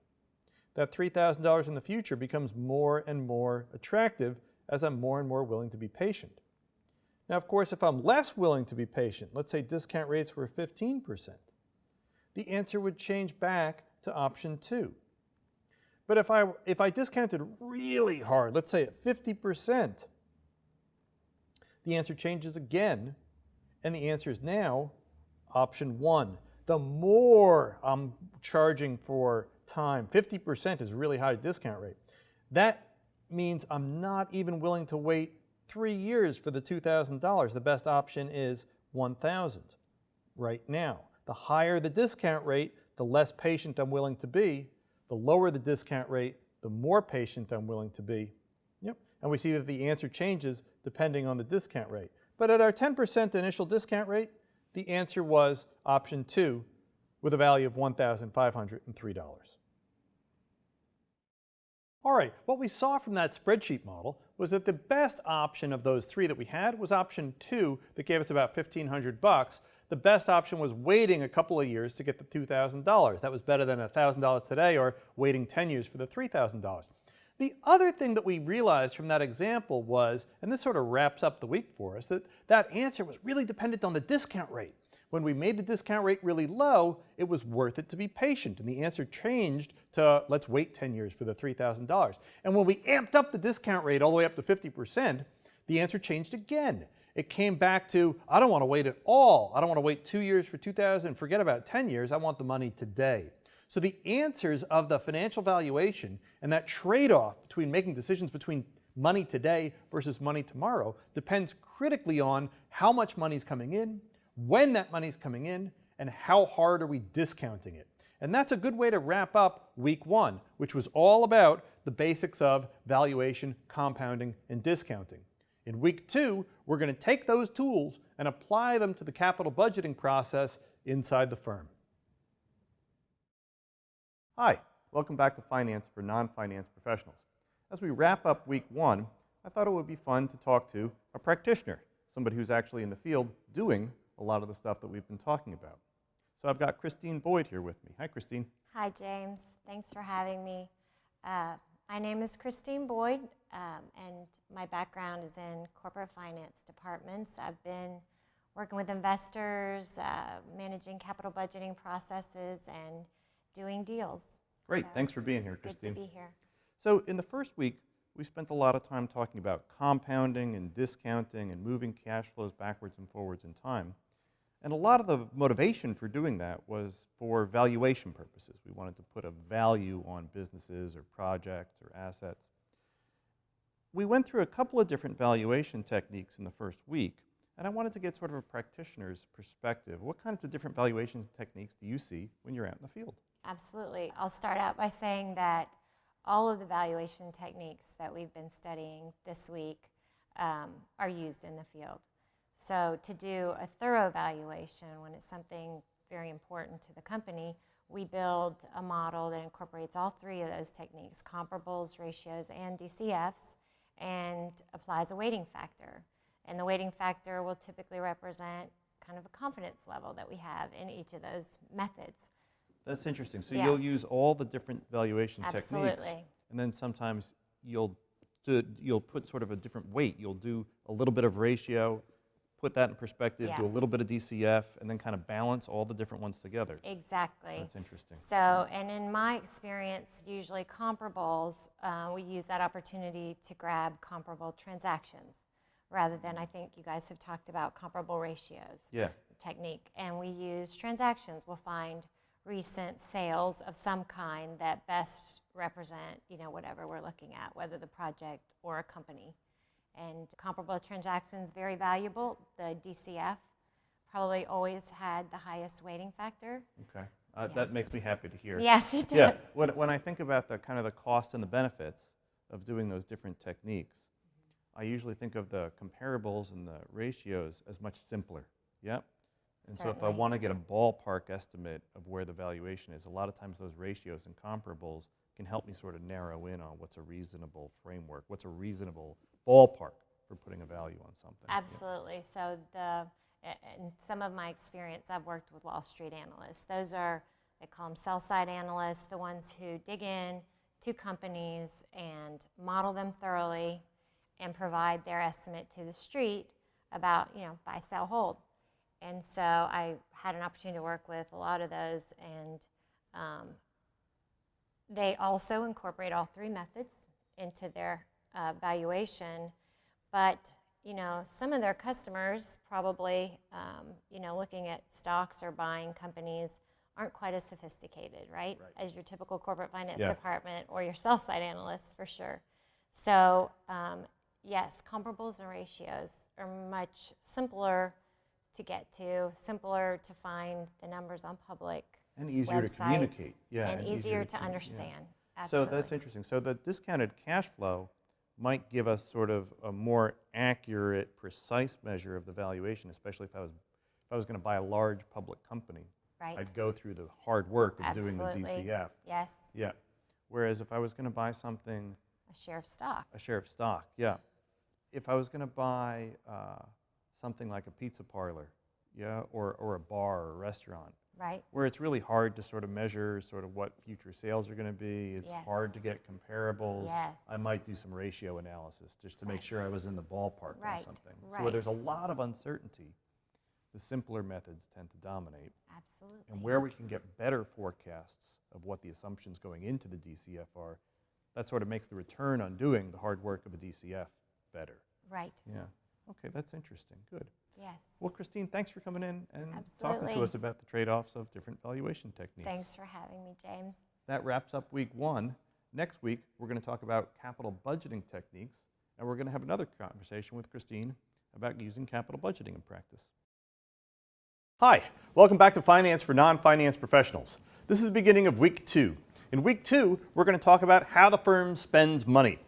that $3,000 in the future becomes more and more attractive as I'm more and more willing to be patient. Now, of course, if I'm less willing to be patient, let's say discount rates were 15%, the answer would change back to option 2. But if I discounted really hard, let's say at 50%, the answer changes again, and the answer is now option 1. The more I'm charging for time. 50% is really high discount rate. That means I'm not even willing to wait 3 years for the $2,000. The best option is $1,000 right now. The higher the discount rate, the less patient I'm willing to be. The lower the discount rate, the more patient I'm willing to be. Yep. And we see that the answer changes depending on the discount rate. But at our 10% initial discount rate, the answer was option 2 with a value of $1,503. All right, what we saw from that spreadsheet model was that the best option of those 3 that we had was option 2 that gave us about $1,500. The best option was waiting a couple of years to get the $2,000. That was better than $1,000 today or waiting 10 years for the $3,000. The other thing that we realized from that example was, and this sort of wraps up the week for us, that that answer was really dependent on the discount rate. When we made the discount rate really low, it was worth it to be patient, and the answer changed to let's wait 10 years for the $3,000. And when we amped up the discount rate all the way up to 50%, the answer changed again. It came back to, I don't want to wait at all. I don't want to wait 2 years for $2,000, forget about 10 years, I want the money today. So the answers of the financial valuation and that trade-off between making decisions between money today versus money tomorrow depends critically on how much money is coming in, when that money is coming in, and how hard are we discounting it. And that's a good way to wrap up week 1, which was all about the basics of valuation, compounding, and discounting. In week 2, we're going to take those tools and apply them to the capital budgeting process inside the firm. Hi, welcome back to Finance for Non-Finance Professionals. As we wrap up week 1, I thought it would be fun to talk to a practitioner, somebody who's actually in the field doing a lot of the stuff that we've been talking about. So I've got Christine Boyd here with me. Hi, Christine. Hi, James. Thanks for having me. My name is Christine Boyd, and my background is in corporate finance departments. I've been working with investors, managing capital budgeting processes, and doing deals. Great. So, thanks for being here, Christine. Good to be here. So in the first week, we spent a lot of time talking about compounding and discounting and moving cash flows backwards and forwards in time. And a lot of the motivation for doing that was for valuation purposes. We wanted to put a value on businesses or projects or assets. We went through a couple of different valuation techniques in the first week, and I wanted to get sort of a practitioner's perspective. What kinds of different valuation techniques do you see when you're out in the field? Absolutely. I'll start out by saying that all of the valuation techniques that we've been studying this week are used in the field. So to do a thorough valuation when it's something very important to the company, we build a model that incorporates all 3 of those techniques, comparables, ratios, and DCFs, and applies a weighting factor. And the weighting factor will typically represent kind of a confidence level that we have in each of those methods. That's interesting. So Yeah. you'll use all the different valuation Absolutely. techniques, and then sometimes you'll put sort of a different weight. You'll do a little bit of ratio, put that in perspective, Yeah. do a little bit of DCF, and then kind of balance all the different ones together. Exactly. That's interesting. So, and in my experience, usually comparables, we use that opportunity to grab comparable transactions rather than, I think you guys have talked about comparable ratios Yeah. technique. And we use transactions. We'll find recent sales of some kind that best represent, whatever we're looking at, whether the project or a company. And comparable transactions, very valuable. The DCF probably always had the highest weighting factor. Okay. That makes me happy to hear. Yes, it does. Yeah. When I think about the kind of the cost and the benefits of doing those different techniques, I usually think of the comparables and the ratios as much simpler. Yep. And so if I Certainly. want to get a ballpark estimate of where the valuation is, a lot of times those ratios and comparables can help me sort of narrow in on what's a reasonable framework, what's a reasonable ballpark for putting a value on something. Absolutely. So in some of my experience, I've worked with Wall Street analysts. Those are, they call them sell-side analysts, the ones who dig in to companies and model them thoroughly and provide their estimate to the street about, buy, sell, hold. And so I had an opportunity to work with a lot of those, and they also incorporate all 3 methods into their valuation. But, some of their customers probably, looking at stocks or buying companies aren't quite as sophisticated, right? Right. As your typical corporate finance Yeah. department or your sell-side analysts, for sure. So yes, comparables and ratios are much simpler to get to, simpler to find the numbers on public And easier to websites, communicate. Yeah, and easier to yeah. understand. So Absolutely. that's interesting. So the discounted cash flow might give us sort of a more accurate, precise measure of the valuation, especially if I was going to buy a large public company. Right. I'd go through the hard work of doing the Absolutely. DCF. Yes, Yeah. Whereas if I was going to buy something, a share of stock. a share of stock, yeah. If I was going to buy something like a pizza parlor, yeah, or a bar or a restaurant, Right. where it's really hard to sort of measure sort of what future sales are going to be. It's Yes. hard to get comparables. Yes. I might do some ratio analysis just to make Right. sure I was in the ballpark on Right, something. So where right. there's a lot of uncertainty, the simpler methods tend to dominate. Absolutely. And where we can get better forecasts of what the assumptions going into the DCF are, that sort of makes the return on doing the hard work of a DCF better. Right. Yeah. Okay, that's interesting. Good. Yes. Well, Christine, thanks for coming in and talking Absolutely. to us about the trade-offs of different valuation techniques. Thanks for having me, James. That wraps up week 1. Next week, we're going to talk about capital budgeting techniques, and we're going to have another conversation with Christine about using capital budgeting in practice. Hi, welcome back to Finance for Non-Finance Professionals. This is the beginning of week 2. In week 2, we're going to talk about how the firm spends money.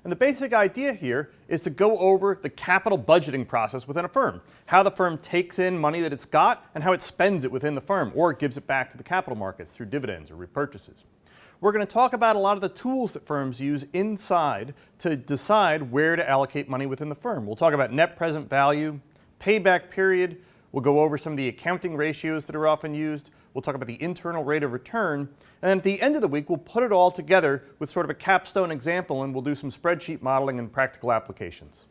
And the basic idea here is to go over the capital budgeting process within a firm, how the firm takes in money that it's got and how it spends it within the firm or gives it back to the capital markets through dividends or repurchases. We're going to talk about a lot of the tools that firms use inside to decide where to allocate money within the firm. We'll talk about net present value, payback period. We'll go over some of the accounting ratios that are often used. We'll talk about the internal rate of return. And then at the end of the week, we'll put it all together with sort of a capstone example, and we'll do some spreadsheet modeling and practical applications.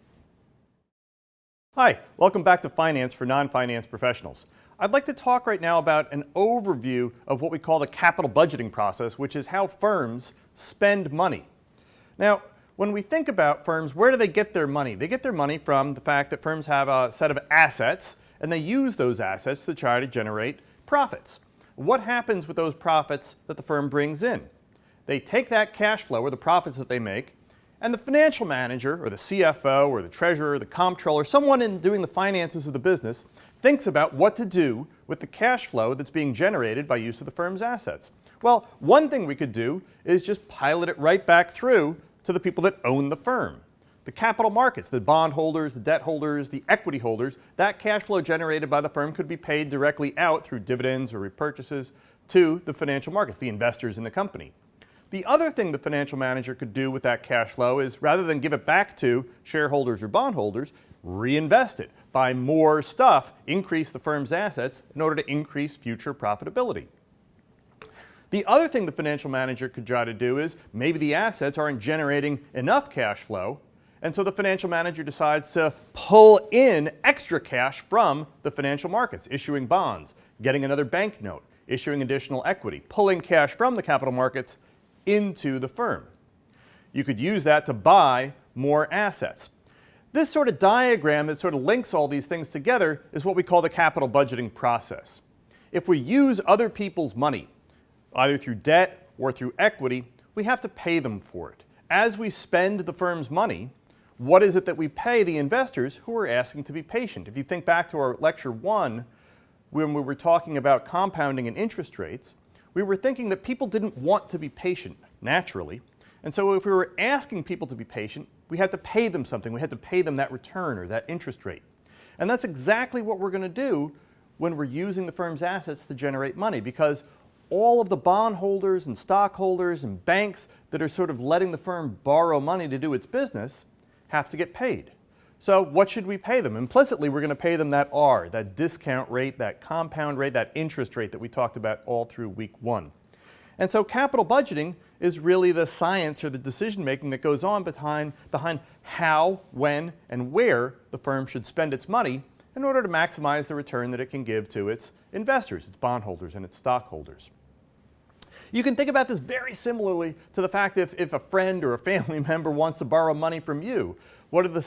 Hi, welcome back to Finance for Non-Finance Professionals. I'd like to talk right now about an overview of what we call the capital budgeting process, which is how firms spend money. Now, when we think about firms, where do they get their money? They get their money from the fact that firms have a set of assets, and they use those assets to try to generate profits. What happens with those profits that the firm brings in? They take that cash flow or the profits that they make, and the financial manager or the CFO or the treasurer, the comptroller, someone in doing the finances of the business thinks about what to do with the cash flow that's being generated by use of the firm's assets. Well, one thing we could do is just pilot it right back through to the people that own the firm. The capital markets, the bond holders, the debt holders, the equity holders, that cash flow generated by the firm could be paid directly out through dividends or repurchases to the financial markets, the investors in the company. The other thing the financial manager could do with that cash flow is, rather than give it back to shareholders or bondholders, reinvest it, buy more stuff, increase the firm's assets in order to increase future profitability. The other thing the financial manager could try to do is, maybe the assets aren't generating enough cash flow, and so the financial manager decides to pull in extra cash from the financial markets, issuing bonds, getting another bank note, issuing additional equity, pulling cash from the capital markets into the firm. You could use that to buy more assets. This sort of diagram that sort of links all these things together is what we call the capital budgeting process. If we use other people's money, either through debt or through equity, we have to pay them for it. As we spend the firm's money, what is it that we pay the investors who are asking to be patient? If you think back to our lecture 1, when we were talking about compounding and interest rates, we were thinking that people didn't want to be patient naturally. And so if we were asking people to be patient, we had to pay them something. We had to pay them that return or that interest rate. And that's exactly what we're going to do when we're using the firm's assets to generate money, because all of the bondholders and stockholders and banks that are sort of letting the firm borrow money to do its business have to get paid. So what should we pay them? Implicitly, we're going to pay them that R, that discount rate, that compound rate, that interest rate that we talked about all through week 1. And so capital budgeting is really the science or the decision making that goes on behind how, when, and where the firm should spend its money in order to maximize the return that it can give to its investors, its bondholders, and its stockholders. You can think about this very similarly to the fact if a friend or a family member wants to borrow money from you, what are the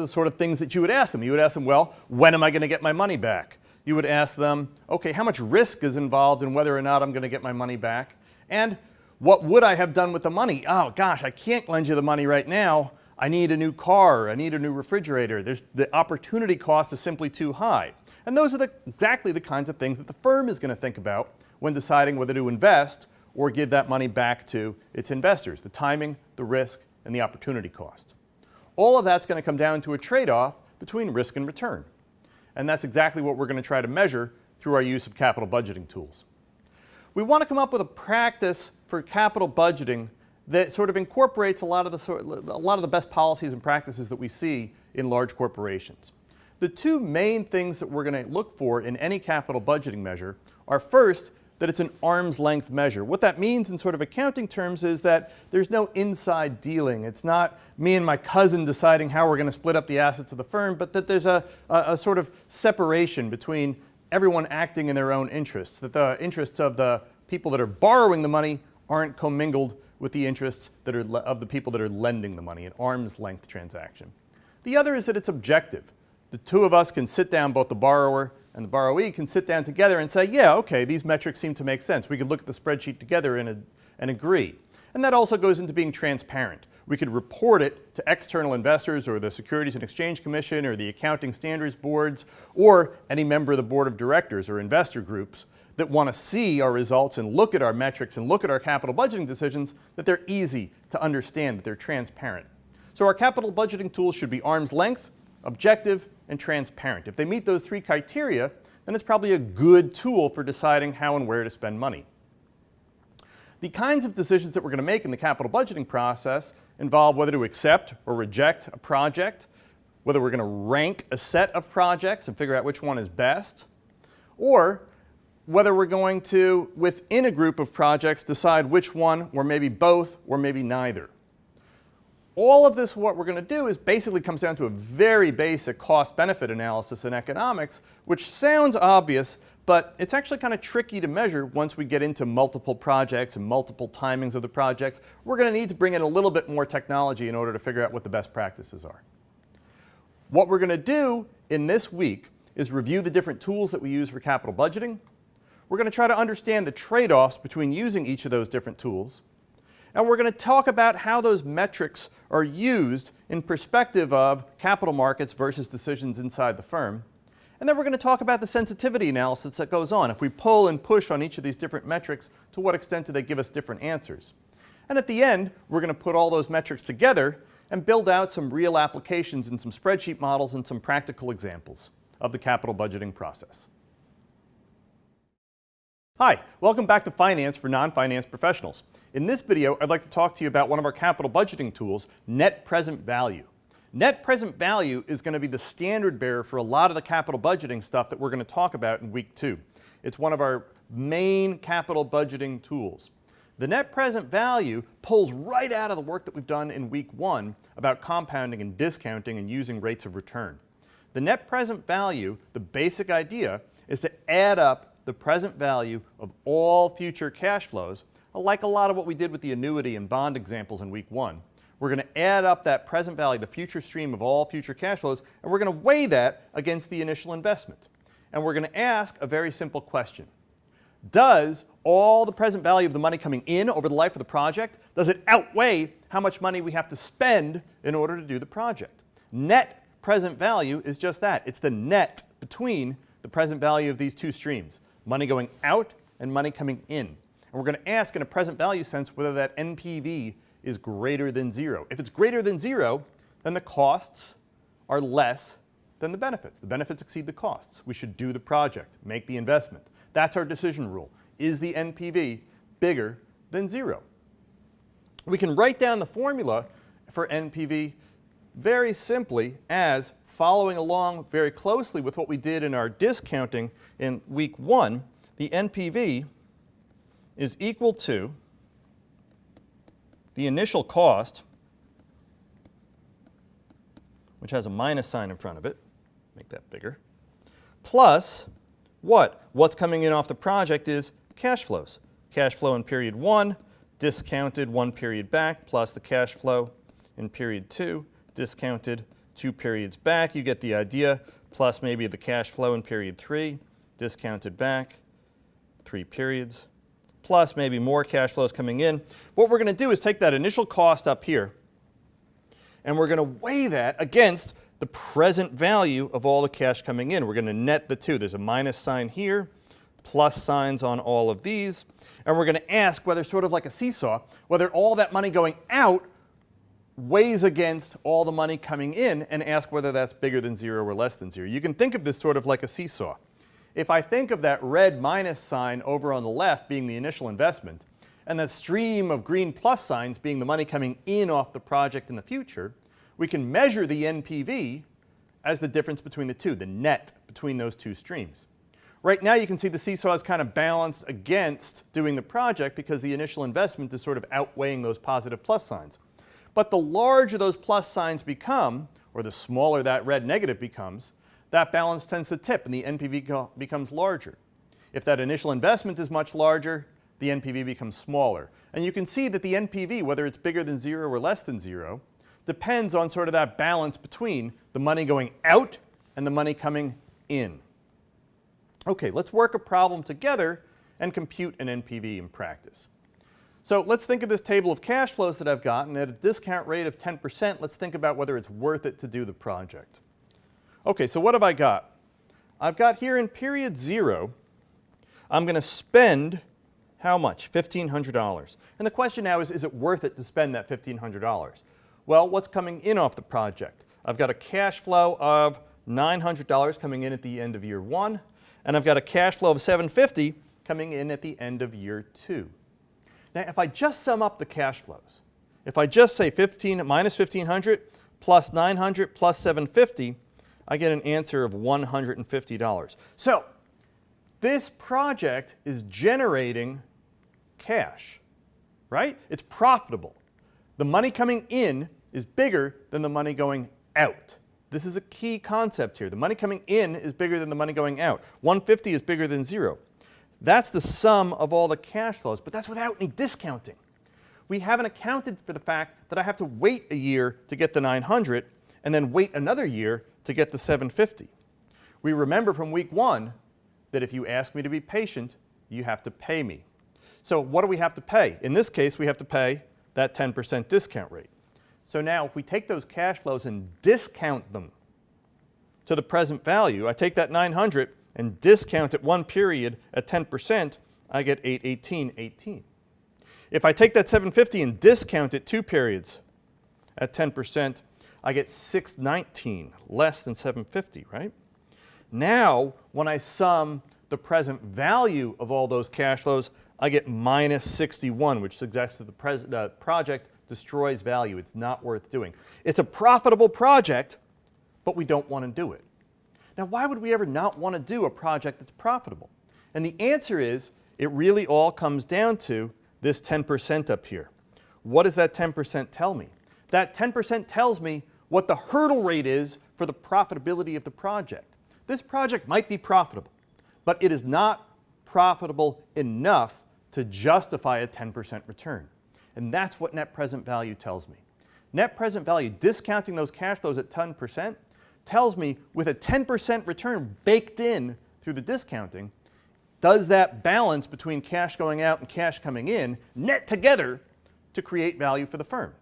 sort of things that you would ask them? You would ask them, well, when am I going to get my money back? You would ask them, okay, how much risk is involved in whether or not I'm going to get my money back? And what would I have done with the money? Oh gosh, I can't lend you the money right now. I need a new car, I need a new refrigerator. The opportunity cost is simply too high. And those are exactly the kinds of things that the firm is going to think about when deciding whether to invest or give that money back to its investors. The timing, the risk, and the opportunity cost. All of that's going to come down to a trade-off between risk and return. And that's exactly what we're going to try to measure through our use of capital budgeting tools. We want to come up with a practice for capital budgeting that sort of incorporates a lot of the best policies and practices that we see in large corporations. The two main things that we're going to look for in any capital budgeting measure are, first, that it's an arm's length measure. What that means in sort of accounting terms is that there's no inside dealing. It's not me and my cousin deciding how we're going to split up the assets of the firm, but that there's a sort of separation between everyone acting in their own interests, that the interests of the people that are borrowing the money aren't commingled with the interests that are of the people that are lending the money, an arm's length transaction. The other is that it's objective. The two of us can sit down, both the borrower and the borrowee can sit down together and say, yeah, okay, these metrics seem to make sense. We could look at the spreadsheet together and agree. And that also goes into being transparent. We could report it to external investors or the Securities and Exchange Commission or the accounting standards boards or any member of the board of directors or investor groups that want to see our results and look at our metrics and look at our capital budgeting decisions, that they're easy to understand, that they're transparent. So our capital budgeting tools should be arm's length, objective, and transparent. If they meet those three criteria, then it's probably a good tool for deciding how and where to spend money. The kinds of decisions that we're going to make in the capital budgeting process involve whether to accept or reject a project, whether we're going to rank a set of projects and figure out which one is best, or whether we're going to, within a group of projects, decide which one, or maybe both, or maybe neither. All of this, what we're going to do, is basically comes down to a very basic cost-benefit analysis in economics, which sounds obvious, but it's actually kind of tricky to measure once we get into multiple projects and multiple timings of the projects. We're going to need to bring in a little bit more technology in order to figure out what the best practices are. What we're going to do in this week is review the different tools that we use for capital budgeting. We're going to try to understand the trade-offs between using each of those different tools. And we're going to talk about how those metrics are used in perspective of capital markets versus decisions inside the firm. And then we're going to talk about the sensitivity analysis that goes on. If we pull and push on each of these different metrics, to what extent do they give us different answers? And at the end, we're going to put all those metrics together and build out some real applications and some spreadsheet models and some practical examples of the capital budgeting process. Hi, welcome back to Finance for Non-Finance Professionals. In this video, I'd like to talk to you about one of our capital budgeting tools, net present value. Net present value is going to be the standard bearer for a lot of the capital budgeting stuff that we're going to talk about in week 2. It's one of our main capital budgeting tools. The net present value pulls right out of the work that we've done in week 1 about compounding and discounting and using rates of return. The net present value, the basic idea, is to add up the present value of all future cash flows, like a lot of what we did with the annuity and bond examples in week 1. We're going to add up that present value, the future stream of all future cash flows, and we're going to weigh that against the initial investment. And we're going to ask a very simple question. Does all the present value of the money coming in over the life of the project, does it outweigh how much money we have to spend in order to do the project? Net present value is just that. It's the net between the present value of these two streams, money going out and money coming in. And we're going to ask in a present value sense whether that NPV is greater than 0. If it's greater than 0, then the costs are less than the benefits. The benefits exceed the costs. We should do the project, make the investment. That's our decision rule. Is the NPV bigger than 0? We can write down the formula for NPV very simply as following along very closely with what we did in our discounting in week 1. The NPV is equal to the initial cost, which has a minus sign in front of it, make that bigger, plus what? What's coming in off the project is cash flows. Cash flow in period 1, discounted 1 period back, plus the cash flow in period 2, discounted 2 periods back. You get the idea, plus maybe the cash flow in period 3, discounted back, 3 periods, plus maybe more cash flows coming in. What we're going to do is take that initial cost up here, and we're going to weigh that against the present value of all the cash coming in. We're going to net the two. There's a minus sign here, plus signs on all of these, and we're going to ask whether, sort of like a seesaw, whether all that money going out weighs against all the money coming in, and ask whether that's bigger than 0 or less than 0. You can think of this sort of like a seesaw. If I think of that red minus sign over on the left being the initial investment, and that stream of green plus signs being the money coming in off the project in the future, we can measure the NPV as the difference between the two, the net between those two streams. Right now you can see the seesaw is kind of balanced against doing the project because the initial investment is sort of outweighing those positive plus signs. But the larger those plus signs become, or the smaller that red negative becomes, that balance tends to tip and the NPV becomes larger. If that initial investment is much larger, the NPV becomes smaller. And you can see that the NPV, whether it's bigger than 0 or less than 0, depends on sort of that balance between the money going out and the money coming in. Okay, let's work a problem together and compute an NPV in practice. So let's think of this table of cash flows that I've gotten at a discount rate of 10%. Let's think about whether it's worth it to do the project. Okay, so what have I got? I've got here in period 0, I'm going to spend how much? $1,500. And the question now is it worth it to spend that $1,500? Well, what's coming in off the project? I've got a cash flow of $900 coming in at the end of year 1, and I've got a cash flow of $750 coming in at the end of year 2. Now, if I just sum up the cash flows, if I just say minus $1,500 plus $900 plus $750, I get an answer of $150. So this project is generating cash, right? It's profitable. The money coming in is bigger than the money going out. This is a key concept here. The money coming in is bigger than the money going out. 150 is bigger than 0. That's the sum of all the cash flows, but that's without any discounting. We haven't accounted for the fact that I have to wait a year to get the 900 and then wait another year to get the 750. We remember from week 1 that if you ask me to be patient, you have to pay me. So what do we have to pay? In this case, we have to pay that 10% discount rate. So now if we take those cash flows and discount them to the present value, I take that 900 and discount it one period at 10%, I get 818.18. If I take that 750 and discount it 2 periods at 10%, I get 619, less than 750, right? Now, when I sum the present value of all those cash flows, I get minus 61, which suggests that the project destroys value. It's not worth doing. It's a profitable project, but we don't want to do it. Now, why would we ever not want to do a project that's profitable? And the answer is, it really all comes down to this 10% up here. What does that 10% tell me? That 10% tells me what the hurdle rate is for the profitability of the project. This project might be profitable, but it is not profitable enough to justify a 10% return. And that's what net present value tells me. Net present value, discounting those cash flows at 10%, tells me with a 10% return baked in through the discounting, does that balance between cash going out and cash coming in net together to create value for the firm?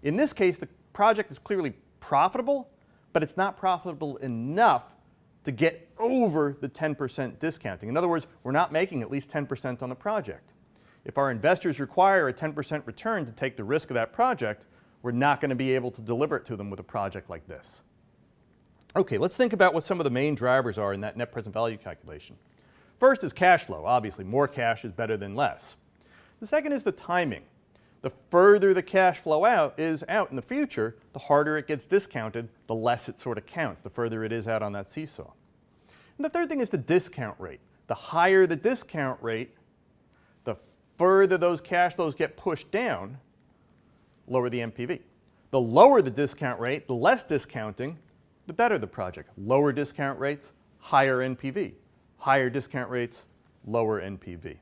In this case, the project is clearly profitable, but it's not profitable enough to get over the 10% discounting. In other words, we're not making at least 10% on the project. If our investors require a 10% return to take the risk of that project, we're not going to be able to deliver it to them with a project like this. Okay, let's think about what some of the main drivers are in that net present value calculation. First is cash flow. Obviously, more cash is better than less. The second is the timing. The further the cash flow is out in the future, the harder it gets discounted, the less it sort of counts, the further it is out on that seesaw. And the third thing is the discount rate. The higher the discount rate, the further those cash flows get pushed down, lower the NPV. The lower the discount rate, the less discounting, the better the project. Lower discount rates, higher NPV. Higher discount rates, lower NPV.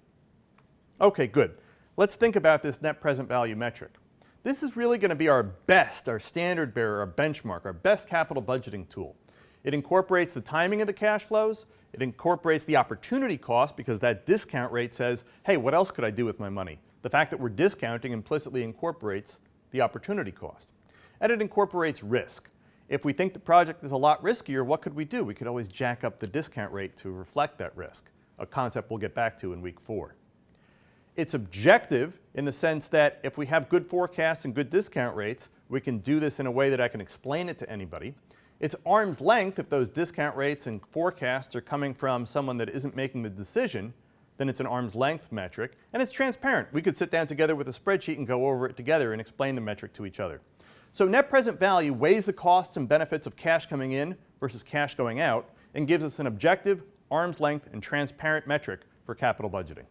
Okay, good. Let's think about this net present value metric. This is really going to be our best, our standard bearer, our benchmark, our best capital budgeting tool. It incorporates the timing of the cash flows, It incorporates the opportunity cost because that discount rate says, hey, what else could I do with my money? The fact that we're discounting implicitly incorporates the opportunity cost. And it incorporates risk. If we think the project is a lot riskier, what could we do? We could always jack up the discount rate to reflect that risk, a concept we'll get back to in week 4. It's objective in the sense that if we have good forecasts and good discount rates, we can do this in a way that I can explain it to anybody. It's arm's length if those discount rates and forecasts are coming from someone that isn't making the decision, then it's an arm's length metric. And it's transparent. We could sit down together with a spreadsheet and go over it together and explain the metric to each other. So net present value weighs the costs and benefits of cash coming in versus cash going out and gives us an objective, arm's length, and transparent metric for capital budgeting.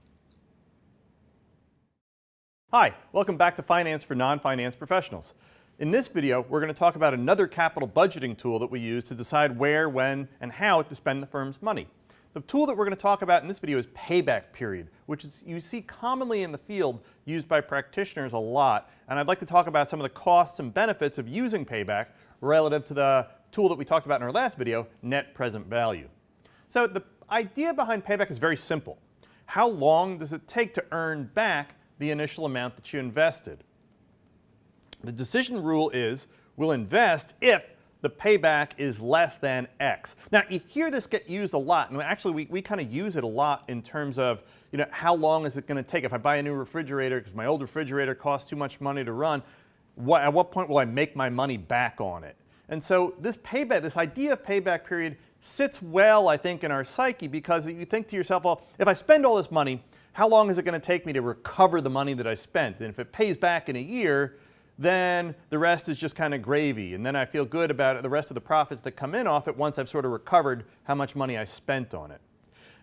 Hi, welcome back to Finance for Non-Finance Professionals. In this video, we're going to talk about another capital budgeting tool that we use to decide where, when, and how to spend the firm's money. The tool that we're going to talk about in this video is payback period, which is you see commonly in the field used by practitioners a lot. And I'd like to talk about some of the costs and benefits of using payback relative to the tool that we talked about in our last video, net present value. So the idea behind payback is very simple. How long does it take to earn back the initial amount that you invested? The decision rule is we'll invest if the payback is less than X. Now, you hear this get used a lot, and actually we kind of use it a lot in terms of, how long is it going to take? If I buy a new refrigerator because my old refrigerator costs too much money to run, at what point will I make my money back on it? And so this idea of payback period sits well, I think, in our psyche because you think to yourself, well, if I spend all this money, how long is it going to take me to recover the money that I spent? And if it pays back in a year, then the rest is just kind of gravy. And then I feel good about it, the rest of the profits that come in off it once I've sort of recovered how much money I spent on it.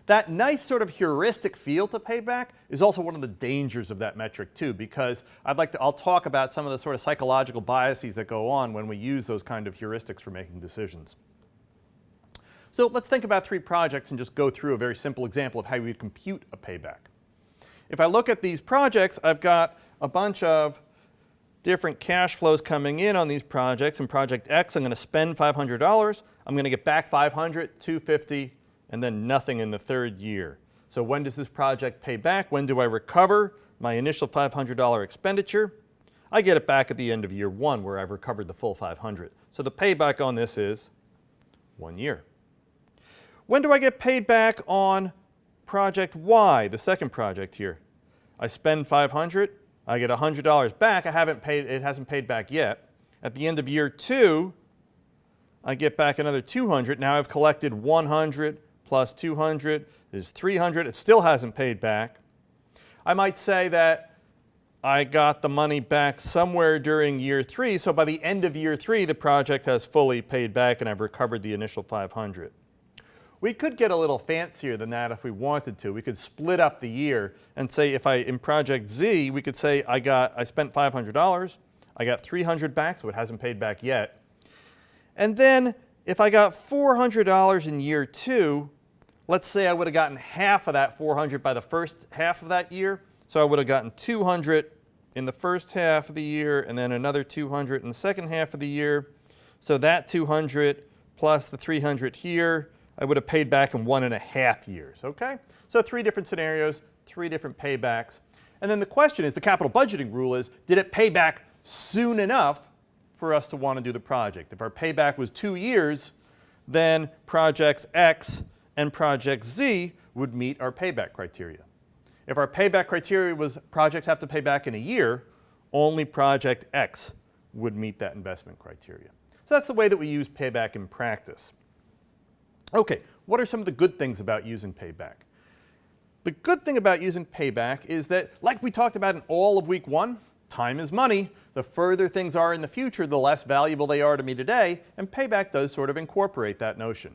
That nice sort of heuristic feel to payback is also one of the dangers of that metric too, because I'll talk about some of the sort of psychological biases that go on when we use those kind of heuristics for making decisions. So let's think about 3 projects and just go through a very simple example of how we compute a payback. If I look at these projects, I've got a bunch of different cash flows coming in on these projects. In project X, I'm going to spend $500. I'm going to get back $500, $250, and then nothing in the 3rd year. So when does this project pay back? When do I recover my initial $500 expenditure? I get it back at the end of year 1 where I've recovered the full $500. So the payback on this is 1 year. When do I get paid back on project Y, the second project here? I spend $500. I get $100 back. It hasn't paid back yet. At the end of year 2, I get back another $200. Now I've collected $100 plus $200 is $300. It still hasn't paid back. I might say that I got the money back somewhere during year 3. So by the end of year 3, the project has fully paid back and I've recovered the initial $500. We could get a little fancier than that if we wanted to. We could split up the year and say in project Z, we could say I spent $500, I got $300 back, so it hasn't paid back yet. And then if I got $400 in year 2, let's say I would have gotten half of that $400 by the first half of that year. So I would have gotten $200 in the first half of the year and then another $200 in the second half of the year. So that $200 plus the $300 here, I would have paid back in 1.5 years, okay? So 3 different scenarios, 3 different paybacks. And then the question is, the capital budgeting rule is, did it pay back soon enough for us to want to do the project? If our payback was 2 years, then projects X and project Z would meet our payback criteria. If our payback criteria was projects have to pay back in a year, only project X would meet that investment criteria. So that's the way that we use payback in practice. Okay, what are some of the good things about using payback? The good thing about using payback is that, like we talked about in all of week 1, time is money. The further things are in the future, the less valuable they are to me today, and payback does sort of incorporate that notion.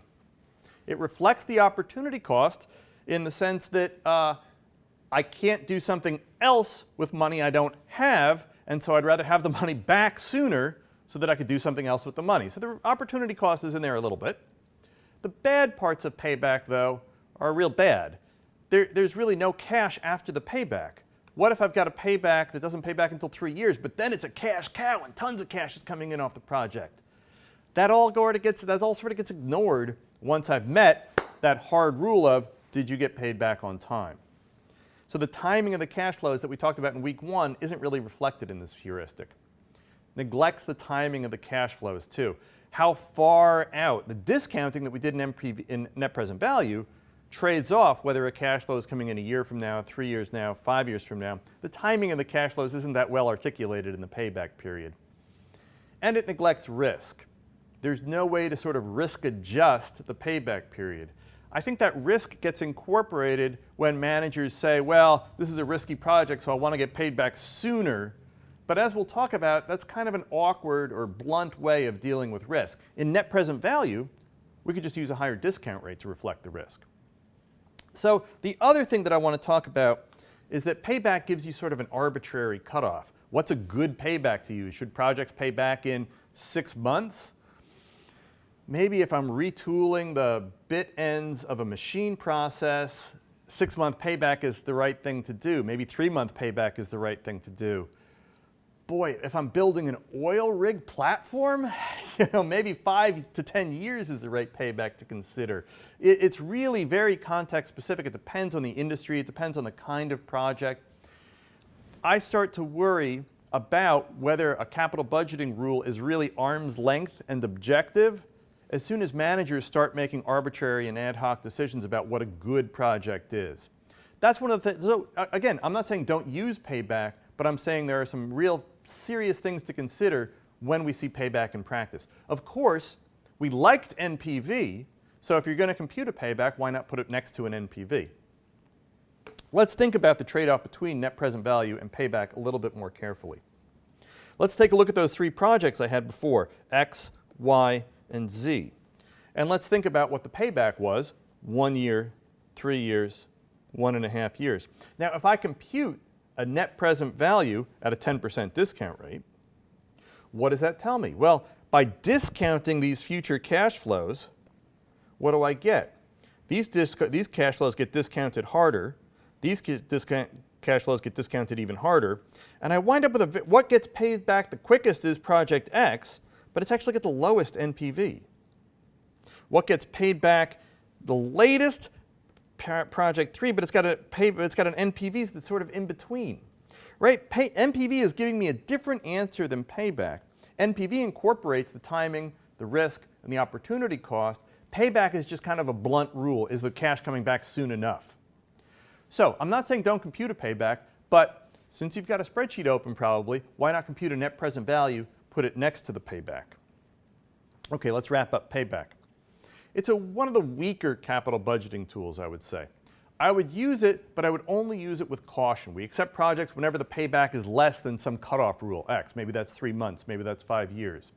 It reflects the opportunity cost in the sense that I can't do something else with money I don't have, and so I'd rather have the money back sooner so that I could do something else with the money. So the opportunity cost is in there a little bit. The bad parts of payback, though, are real bad. There's really no cash after the payback. What if I've got a payback that doesn't pay back until 3 years, but then it's a cash cow and tons of cash is coming in off the project? That all sort of gets ignored once I've met that hard rule of, did you get paid back on time? So the timing of the cash flows that we talked about in week 1 isn't really reflected in this heuristic. Neglects the timing of the cash flows too. How far out, the discounting that we did in NPV, in net present value, trades off whether a cash flow is coming in a year from now, 3 years now, 5 years from now. The timing of the cash flows isn't that well articulated in the payback period. And it neglects risk. There's no way to sort of risk adjust the payback period. I think that risk gets incorporated when managers say, well, this is a risky project, so I want to get paid back sooner. But as we'll talk about, that's kind of an awkward or blunt way of dealing with risk. In net present value, we could just use a higher discount rate to reflect the risk. So the other thing that I want to talk about is that payback gives you sort of an arbitrary cutoff. What's a good payback to use? Should projects pay back in 6 months? Maybe if I'm retooling the bit ends of a machine process, 6-month payback is the right thing to do. Maybe 3-month payback is the right thing to do. Boy, if I'm building an oil rig platform, maybe 5 to 10 years is the right payback to consider. It's really very context specific. It depends on the industry. It depends on the kind of project. I start to worry about whether a capital budgeting rule is really arm's length and objective as soon as managers start making arbitrary and ad hoc decisions about what a good project is. That's one of the things. So again, I'm not saying don't use payback, but I'm saying there are some real serious things to consider when we see payback in practice. Of course, we liked NPV, so if you're going to compute a payback, why not put it next to an NPV? Let's think about the trade-off between net present value and payback a little bit more carefully. Let's take a look at those 3 projects I had before, X, Y, and Z. And let's think about what the payback was, 1 year, 3 years, 1.5 years. Now, if I compute a net present value at a 10% discount rate, what does that tell me? Well, by discounting these future cash flows, what do I get? These cash flows get discounted harder. These cash flows get discounted even harder. And I wind up with what gets paid back the quickest is project X, but it's actually got the lowest NPV. What gets paid back the latest? Project 3, but it's got an NPV that's sort of in between. Right? NPV is giving me a different answer than payback. NPV incorporates the timing, the risk, and the opportunity cost. Payback is just kind of a blunt rule. Is the cash coming back soon enough? So I'm not saying don't compute a payback, but since you've got a spreadsheet open probably, why not compute a net present value, put it next to the payback? Okay, let's wrap up payback. It's one of the weaker capital budgeting tools, I would say. I would use it, but I would only use it with caution. We accept projects whenever the payback is less than some cutoff rule, X. Maybe that's 3 months, maybe that's 5 years.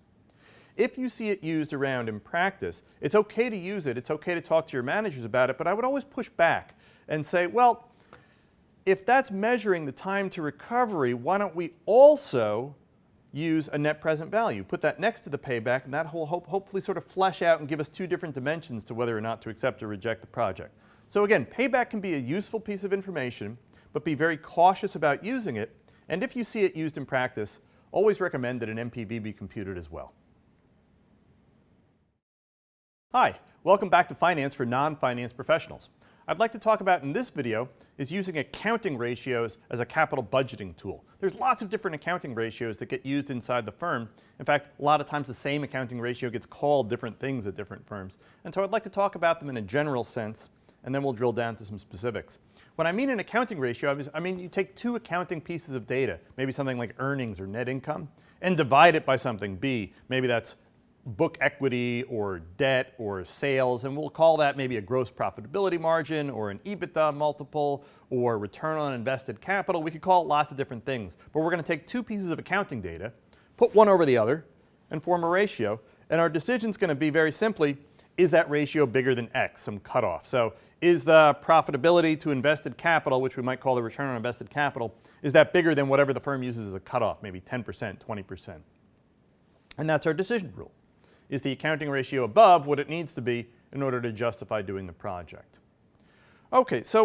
If you see it used around in practice, it's okay to use it. It's okay to talk to your managers about it, but I would always push back and say, well, if that's measuring the time to recovery, why don't we also use a net present value? Put that next to the payback, and that will hopefully sort of flesh out and give us 2 different dimensions to whether or not to accept or reject the project. So again, payback can be a useful piece of information, but be very cautious about using it. And if you see it used in practice, always recommend that an NPV be computed as well. Hi, welcome back to Finance for Non-Finance Professionals. I'd like to talk about in this video is using accounting ratios as a capital budgeting tool. There's lots of different accounting ratios that get used inside the firm. In fact, a lot of times the same accounting ratio gets called different things at different firms. And so I'd like to talk about them in a general sense, and then we'll drill down to some specifics. When I mean an accounting ratio, I mean you take 2 accounting pieces of data, maybe something like earnings or net income, and divide it by something, B. Maybe that's book equity or debt or sales, and we'll call that maybe a gross profitability margin or an EBITDA multiple or return on invested capital. We could call it lots of different things, but we're going to take 2 pieces of accounting data, put one over the other, and form a ratio, and our decision's going to be very simply, is that ratio bigger than X, some cutoff? So is the profitability to invested capital, which we might call the return on invested capital, is that bigger than whatever the firm uses as a cutoff, maybe 10%, 20%? And that's our decision rule. Is the accounting ratio above what it needs to be in order to justify doing the project? Okay, so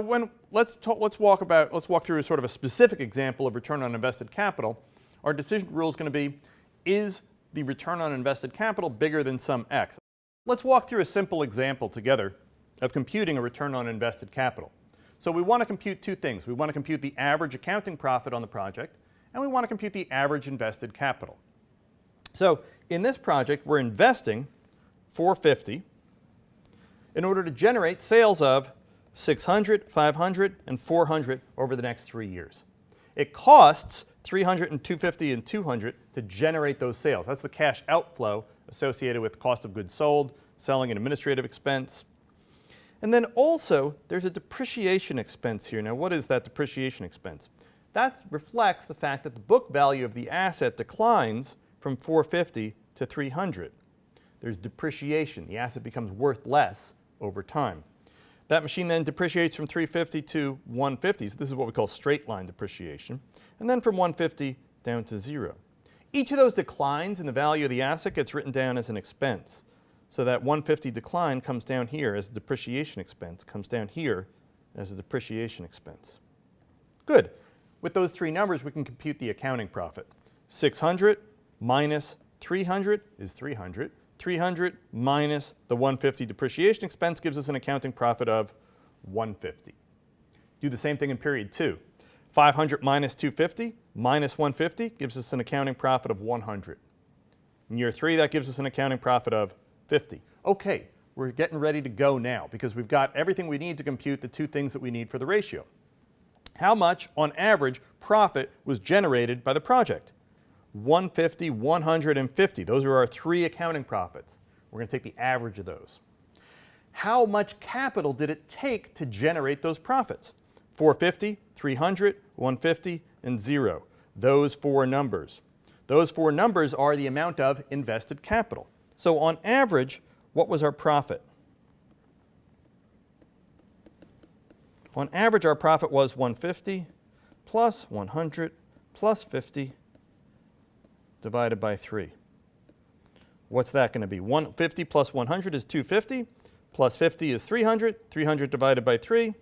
let's walk through sort of a specific example of return on invested capital. Our decision rule is going to be, is the return on invested capital bigger than some X? Let's walk through a simple example together of computing a return on invested capital. So we want to compute two things. We want to compute the average accounting profit on the project, and we want to compute the average invested capital. So in this project, we're investing $450 in order to generate sales of $600, $500, and $400 over the next 3 years. It costs $300 and $250 and $200 to generate those sales. That's the cash outflow associated with cost of goods sold, selling and administrative expense. And then also, there's a depreciation expense here. Now, what is that depreciation expense? That reflects the fact that the book value of the asset declines from $450 to $300. There's depreciation. The asset becomes worth less over time. That machine then depreciates from $350 to $150. So this is what we call straight line depreciation. And then from $150 down to $0. Each of those declines in the value of the asset gets written down as an expense. So that $150 decline comes down here as a depreciation expense, comes down here as a depreciation expense. Good. With those three numbers, we can compute the accounting profit. 600 minus 300 is 300. 300 minus the 150 depreciation expense gives us an accounting profit of 150. Do the same thing in period 2. 500 minus 250 minus 150 gives us an accounting profit of 100. In year 3, that gives us an accounting profit of 50. Okay, we're getting ready to go now because we've got everything we need to compute the two things that we need for the ratio. How much, on average, profit was generated by the project? 150, 150. Those are our three accounting profits. We're going to take the average of those. How much capital did it take to generate those profits? 450, 300, 150, and 0. Those four numbers. Those four numbers are the amount of invested capital. So on average, what was our profit? On average, our profit was 150 plus 100 plus 50 divided by 3. What's that going to be? 150 plus 100 is 250, plus 50 is 300. 300 divided by 3,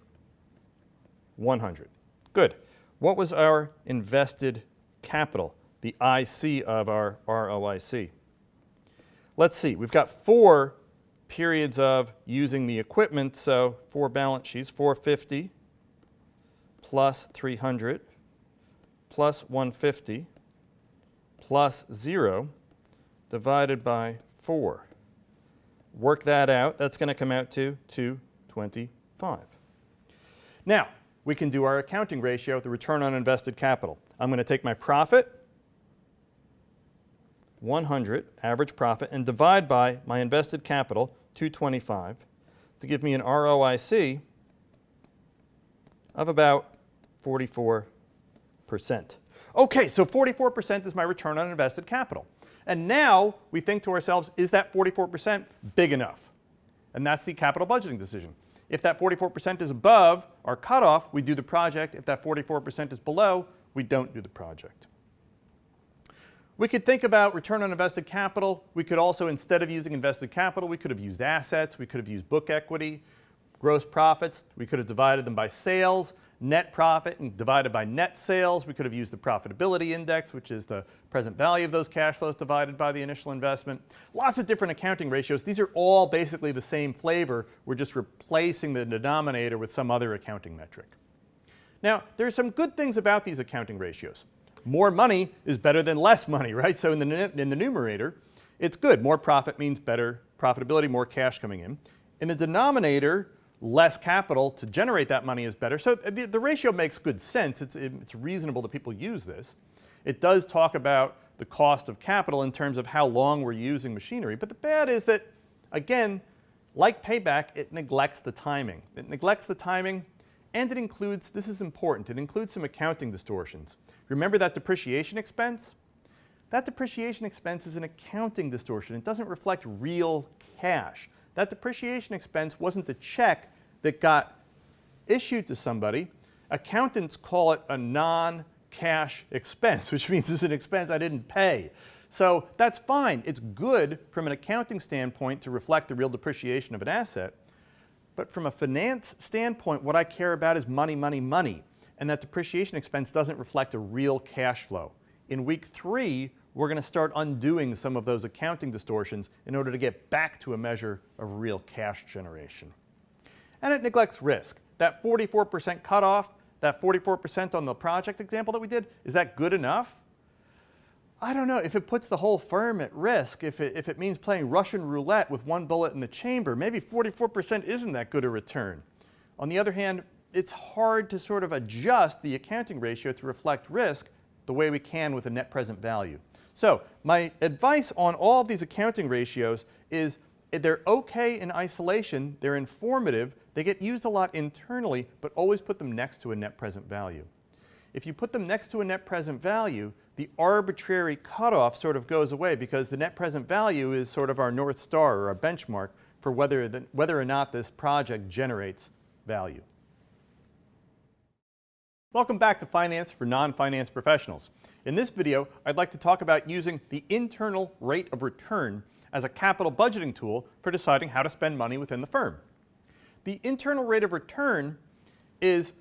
100. Good. What was our invested capital, the IC of our ROIC? Let's see. We've got 4 periods of using the equipment, so 4 balance sheets, 450 plus 300 plus 150 plus 0 divided by 4. Work that out. That's going to come out to 225. Now, we can do our accounting ratio, the return on invested capital. I'm going to take my profit, 100, average profit, and divide by my invested capital, 225, to give me an ROIC of about 44%. Okay, so 44% is my return on invested capital. And now we think to ourselves, is that 44% big enough? And that's the capital budgeting decision. If that 44% is above our cutoff, we do the project. If that 44% is below, we don't do the project. We could think about return on invested capital. We could also, instead of using invested capital, we could have used assets. We could have used book equity, gross profits. We could have divided them by sales, net profit, and divided by net sales. We could have used the profitability index, which is the present value of those cash flows divided by the initial investment. Lots of different accounting ratios. These are all basically the same flavor. We're just replacing the denominator with some other accounting metric. Now, there's some good things about these accounting ratios. More money is better than less money, right? So in the numerator, it's good. More profit means better profitability, more cash coming in. In the denominator, less capital to generate that money is better. So the ratio makes good sense. It's reasonable that people use this. It does talk about the cost of capital in terms of how long we're using machinery. But the bad is that, again, like payback, it neglects the timing. It neglects the timing, and it includes, this is important, it includes some accounting distortions. Remember that depreciation expense? That depreciation expense is an accounting distortion. It doesn't reflect real cash. That depreciation expense wasn't the check that got issued to somebody. Accountants call it a non-cash expense, which means it's an expense I didn't pay. So that's fine. It's good from an accounting standpoint to reflect the real depreciation of an asset. But from a finance standpoint, what I care about is money, money, money. And that depreciation expense doesn't reflect a real cash flow. In week 3, we're going to start undoing some of those accounting distortions in order to get back to a measure of real cash generation. and it neglects risk. That 44% cutoff, that 44% on the project example that we did, is that good enough? I don't know. If it puts the whole firm at risk, if it means playing Russian roulette with one bullet in the chamber, maybe 44% isn't that good a return. On the other hand, it's hard to sort of adjust the accounting ratio to reflect risk the way we can with a net present value. So my advice on all of these accounting ratios is they're okay in isolation, they're informative, they get used a lot internally, but always put them next to a net present value. If you put them next to a net present value, the arbitrary cutoff sort of goes away because the net present value is sort of our North Star or our benchmark for whether or not this project generates value. Welcome back to Finance for Non-Finance Professionals. In this video, I'd like to talk about using the internal rate of return as a capital budgeting tool for deciding how to spend money within the firm. The internal rate of return is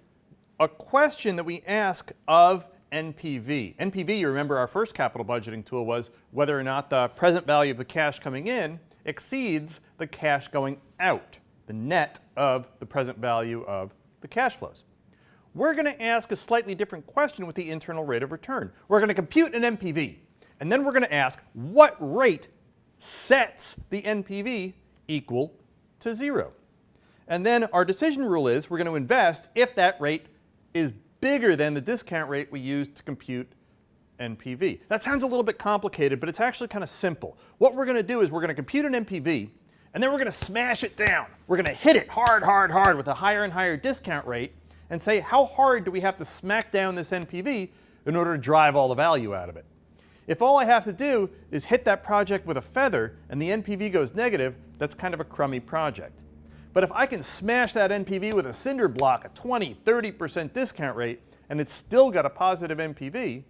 a question that we ask of NPV. NPV, you remember our first capital budgeting tool was whether or not the present value of the cash coming in exceeds the cash going out, the net of the present value of the cash flows. We're going to ask a slightly different question with the internal rate of return. We're going to compute an NPV, and then we're going to ask what rate sets the NPV equal to 0. And then our decision rule is we're going to invest if that rate is bigger than the discount rate we used to compute NPV. That sounds a little bit complicated, but it's actually kind of simple. What we're going to do is we're going to compute an NPV, and then we're going to smash it down. We're going to hit it hard, hard, hard with a higher and higher discount rate and say how hard do we have to smack down this NPV in order to drive all the value out of it. If all I have to do is hit that project with a feather and the NPV goes negative, that's kind of a crummy project. But if I can smash that NPV with a cinder block, a 20, 30% discount rate, and it's still got a positive NPV,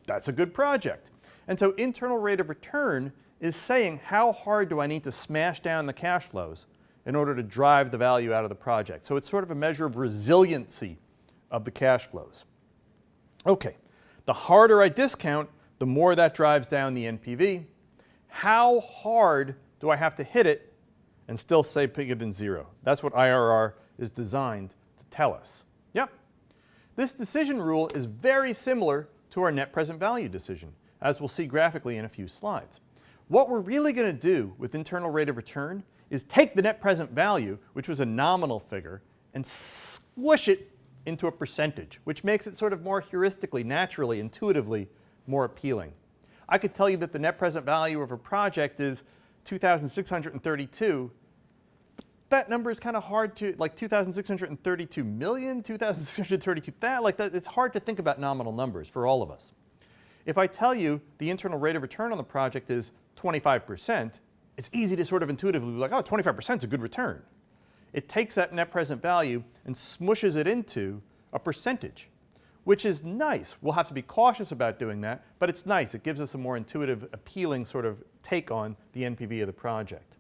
that's a good project. And so internal rate of return is saying how hard do I need to smash down the cash flows in order to drive the value out of the project. So it's sort of a measure of resiliency of the cash flows. Okay, the harder I discount, the more that drives down the NPV. How hard do I have to hit it and still say bigger than 0? That's what IRR is designed to tell us. Yep. This decision rule is very similar to our net present value decision, as we'll see graphically in a few slides. What we're really going to do with internal rate of return is take the net present value, which was a nominal figure, and squish it into a percentage, which makes it sort of more heuristically, naturally, intuitively more appealing. I could tell you that the net present value of a project is 2,632. That number is kind of hard to, like 2,632 million, 2,632, like that, it's hard to think about nominal numbers for all of us. If I tell you the internal rate of return on the project is 25%, it's easy to sort of intuitively be like, oh, 25% is a good return. It takes that net present value and smushes it into a percentage, which is nice. We'll have to be cautious about doing that, but it's nice. It gives us a more intuitive, appealing sort of take on the NPV of the project.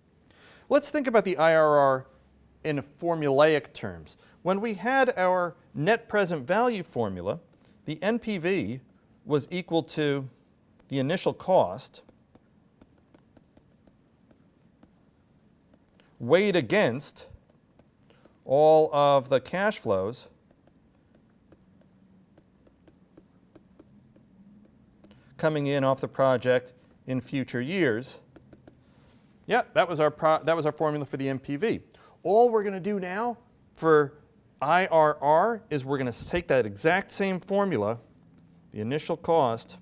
Let's think about the IRR in formulaic terms. When we had our net present value formula, the NPV was equal to the initial cost weighed against all of the cash flows coming in off the project in future years. Yeah, that was our formula for the NPV. All we're going to do now for IRR is we're going to take that exact same formula, the initial cost,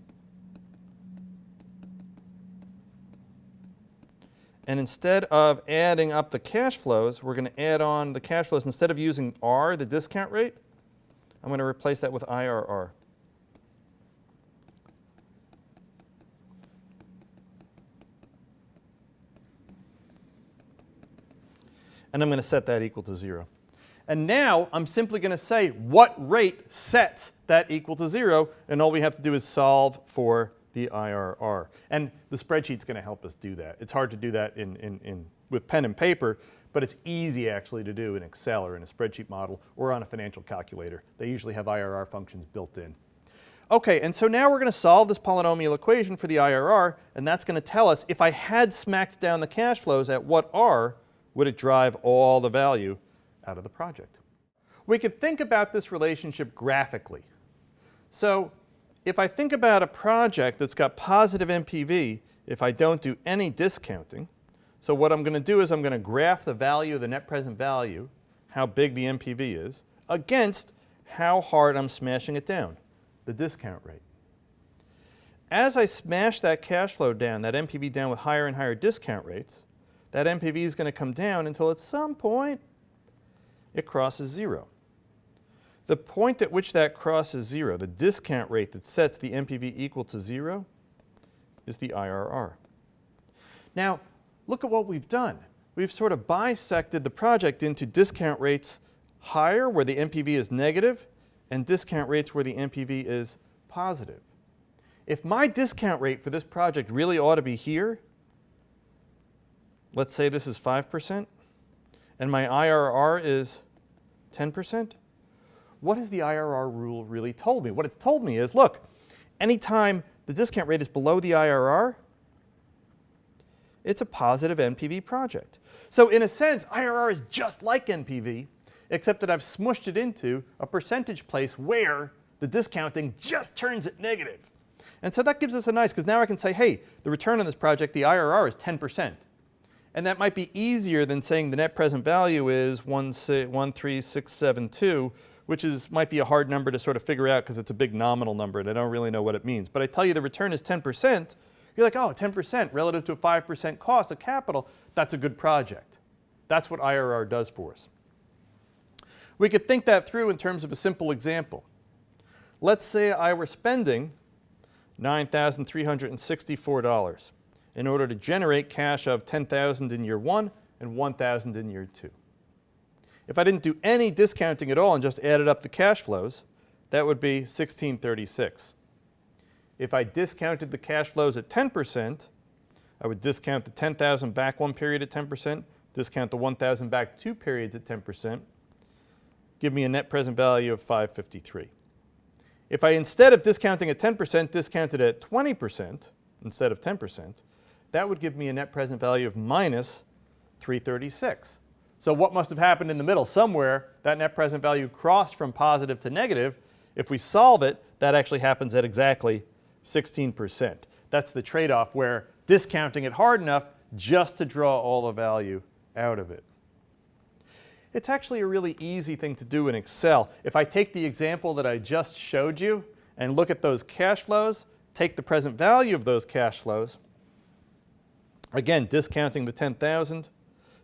and instead of adding up the cash flows, we're going to add on the cash flows. Instead of using R, the discount rate, I'm going to replace that with IRR. And I'm going to set that equal to 0. And now I'm simply going to say what rate sets that equal to 0, and all we have to do is solve for the IRR. And the spreadsheet's going to help us do that. It's hard to do that with pen and paper, but it's easy actually to do in Excel or in a spreadsheet model or on a financial calculator. They usually have IRR functions built in. Okay, and so now we're going to solve this polynomial equation for the IRR, and that's going to tell us if I had smacked down the cash flows at what R would it drive all the value out of the project. We could think about this relationship graphically. So if I think about a project that's got positive NPV, if I don't do any discounting, so what I'm going to do is I'm going to graph the value of the net present value, how big the NPV is, against how hard I'm smashing it down, the discount rate. As I smash that cash flow down, that NPV down with higher and higher discount rates, that NPV is going to come down until at some point it crosses zero. The point at which that crosses zero, the discount rate that sets the NPV equal to zero, is the IRR. Now, look at what we've done. We've sort of bisected the project into discount rates higher where the NPV is negative and discount rates where the NPV is positive. If my discount rate for this project really ought to be here, let's say this is 5%, and my IRR is 10%, what has the IRR rule really told me? What it's told me is, look, anytime the discount rate is below the IRR, it's a positive NPV project. So in a sense, IRR is just like NPV, except that I've smushed it into a percentage place where the discounting just turns it negative. And so that gives us a nice, because now I can say, hey, the return on this project, the IRR is 10%. And that might be easier than saying the net present value is 13672, which might be a hard number to sort of figure out because it's a big nominal number and I don't really know what it means. But I tell you the return is 10%, you're like, oh, 10% relative to a 5% cost of capital, that's a good project. That's what IRR does for us. We could think that through in terms of a simple example. Let's say I were spending $9,364 in order to generate cash of $10,000 in year 1 and $1,000 in year 2. If I didn't do any discounting at all and just added up the cash flows, that would be $1,636. If I discounted the cash flows at 10%, I would discount the $10,000 back one period at 10%, discount the $1,000 back two periods at 10%, give me a net present value of $553. If I, instead of discounting at 10%, discounted at 20% instead of 10%, that would give me a net present value of minus $336. So what must have happened in the middle? Somewhere that net present value crossed from positive to negative. If we solve it, that actually happens at exactly 16%. That's the trade-off where discounting it hard enough just to draw all the value out of it. It's actually a really easy thing to do in Excel. If I take the example that I just showed you and look at those cash flows, take the present value of those cash flows, again, discounting the 10,000,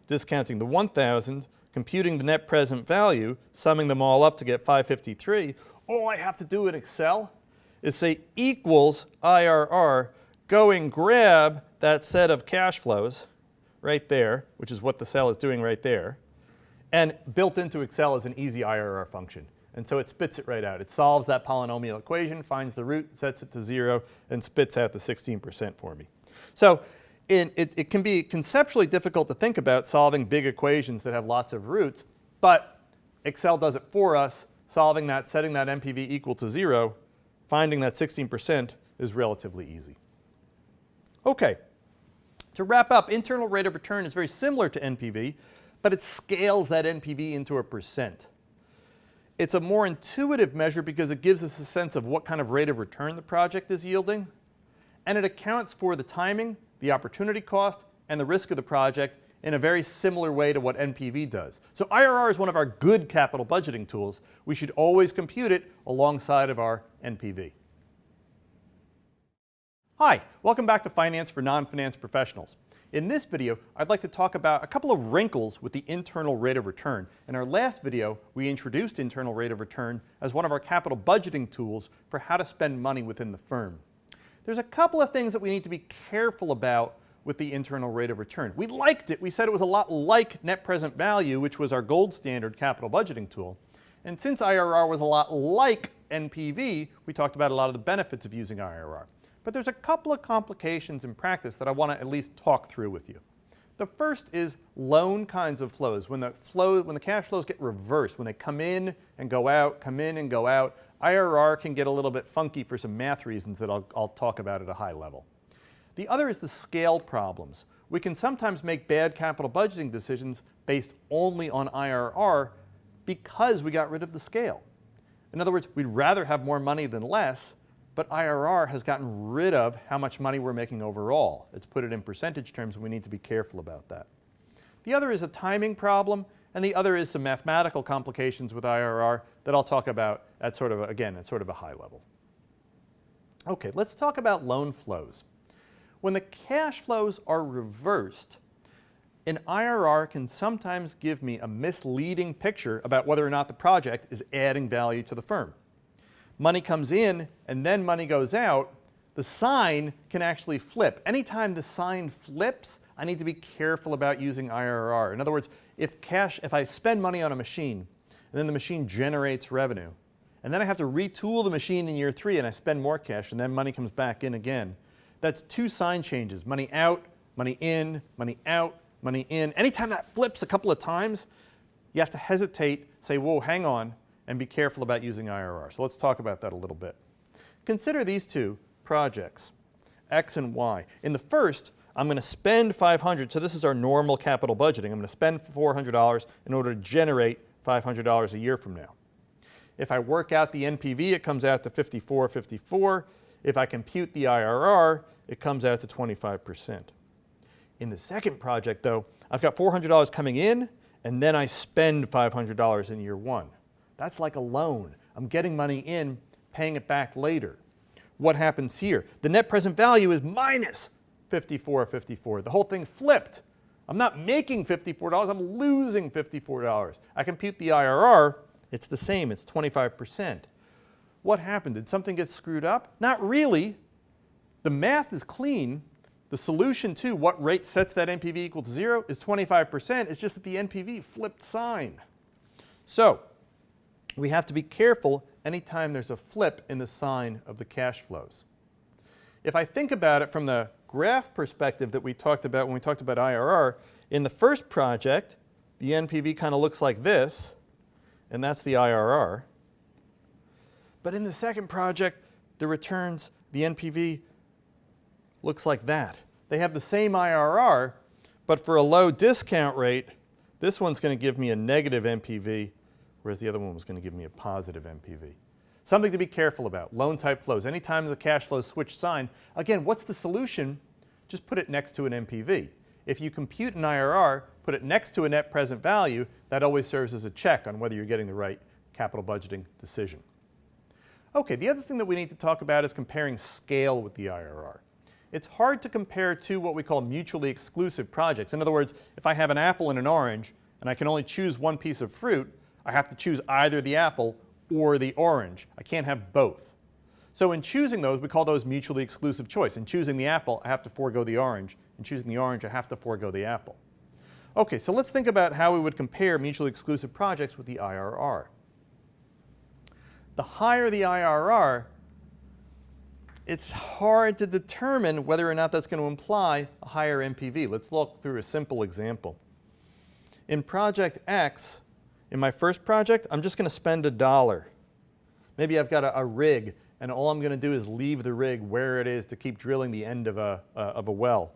discounting the 1,000, computing the net present value, summing them all up to get 553, all I have to do in Excel is say equals IRR, go and grab that set of cash flows right there, which is what the cell is doing right there, and built into Excel is an easy IRR function. And so it spits it right out. It solves that polynomial equation, finds the root, sets it to 0, and spits out the 16% for me. So it can be conceptually difficult to think about solving big equations that have lots of roots, but Excel does it for us. Solving that, setting that NPV equal to 0, finding that 16% is relatively easy. Okay, to wrap up, internal rate of return is very similar to NPV, but it scales that NPV into a percent. It's a more intuitive measure because it gives us a sense of what kind of rate of return the project is yielding, and it accounts for the timing, the opportunity cost, and the risk of the project in a very similar way to what NPV does. So IRR is one of our good capital budgeting tools. We should always compute it alongside of our NPV. Hi, welcome back to Finance for Non-Finance Professionals. In this video, I'd like to talk about a couple of wrinkles with the internal rate of return. In our last video, we introduced internal rate of return as one of our capital budgeting tools for how to spend money within the firm. There's a couple of things that we need to be careful about with the internal rate of return. We liked it. We said it was a lot like net present value, which was our gold standard capital budgeting tool. And since IRR was a lot like NPV, we talked about a lot of the benefits of using IRR. But there's a couple of complications in practice that I want to at least talk through with you. The first is loan kinds of flows. When the cash flows get reversed, when they come in and go out, come in and go out, IRR can get a little bit funky for some math reasons that I'll talk about at a high level. The other is the scale problems. we can sometimes make bad capital budgeting decisions based only on IRR because we got rid of the scale. In other words, we'd rather have more money than less, but IRR has gotten rid of how much money we're making overall. It's put it in percentage terms, and we need to be careful about that. The other is a timing problem, and the other is some mathematical complications with IRR that I'll talk about at sort of a high level. Okay, let's talk about loan flows. When the cash flows are reversed, an IRR can sometimes give me a misleading picture about whether or not the project is adding value to the firm. Money comes in and then money goes out. The sign can actually flip. Anytime the sign flips, I need to be careful about using IRR. In other words, if I spend money on a machine and then the machine generates revenue, and then I have to retool the machine in year 3 and I spend more cash and then money comes back in again, that's 2 sign changes: money out, money in, money out, money in. Anytime that flips a couple of times, you have to hesitate, say, whoa, hang on, and be careful about using IRR. So let's talk about that a little bit. Consider these 2 projects, X and Y. In the first, I'm going to spend $500, so this is our normal capital budgeting. I'm going to spend $400 in order to generate $500 a year from now. If I work out the NPV, it comes out to 54.54. If I compute the IRR, it comes out to 25%. In the second project, though, I've got $400 coming in, and then I spend $500 in year 1. That's like a loan. I'm getting money in, paying it back later. What happens here? The net present value is minus 54.54. The whole thing flipped. I'm not making $54, I'm losing $54. I compute the IRR, it's the same, it's 25%. What happened? Did something get screwed up? Not really. The math is clean. The solution to what rate sets that NPV equal to 0 is 25%. It's just that the NPV flipped sign. So we have to be careful anytime there's a flip in the sign of the cash flows. If I think about it from the graph perspective that we talked about when we talked about IRR, in the first project, the NPV kind of looks like this, and that's the IRR. But in the second project, the returns, the NPV looks like that. They have the same IRR, but for a low discount rate, this one's going to give me a negative NPV, whereas the other one was going to give me a positive NPV. Something to be careful about, loan type flows. Anytime the cash flows switch sign, again, what's the solution? Just put it next to an NPV. If you compute an IRR, put it next to a net present value, that always serves as a check on whether you're getting the right capital budgeting decision. Okay, the other thing that we need to talk about is comparing scale with the IRR. It's hard to compare 2 what we call mutually exclusive projects. In other words, if I have an apple and an orange, and I can only choose one piece of fruit, I have to choose either the apple or the orange. I can't have both. So in choosing those, we call those mutually exclusive choice. In choosing the apple, I have to forego the orange. In choosing the orange, I have to forego the apple. Okay, so let's think about how we would compare mutually exclusive projects with the IRR. The higher the IRR, it's hard to determine whether or not that's going to imply a higher NPV. Let's look through a simple example. In project X, in my first project, I'm just going to spend $1. Maybe I've got a rig, and all I'm going to do is leave the rig where it is to keep drilling the end of a well.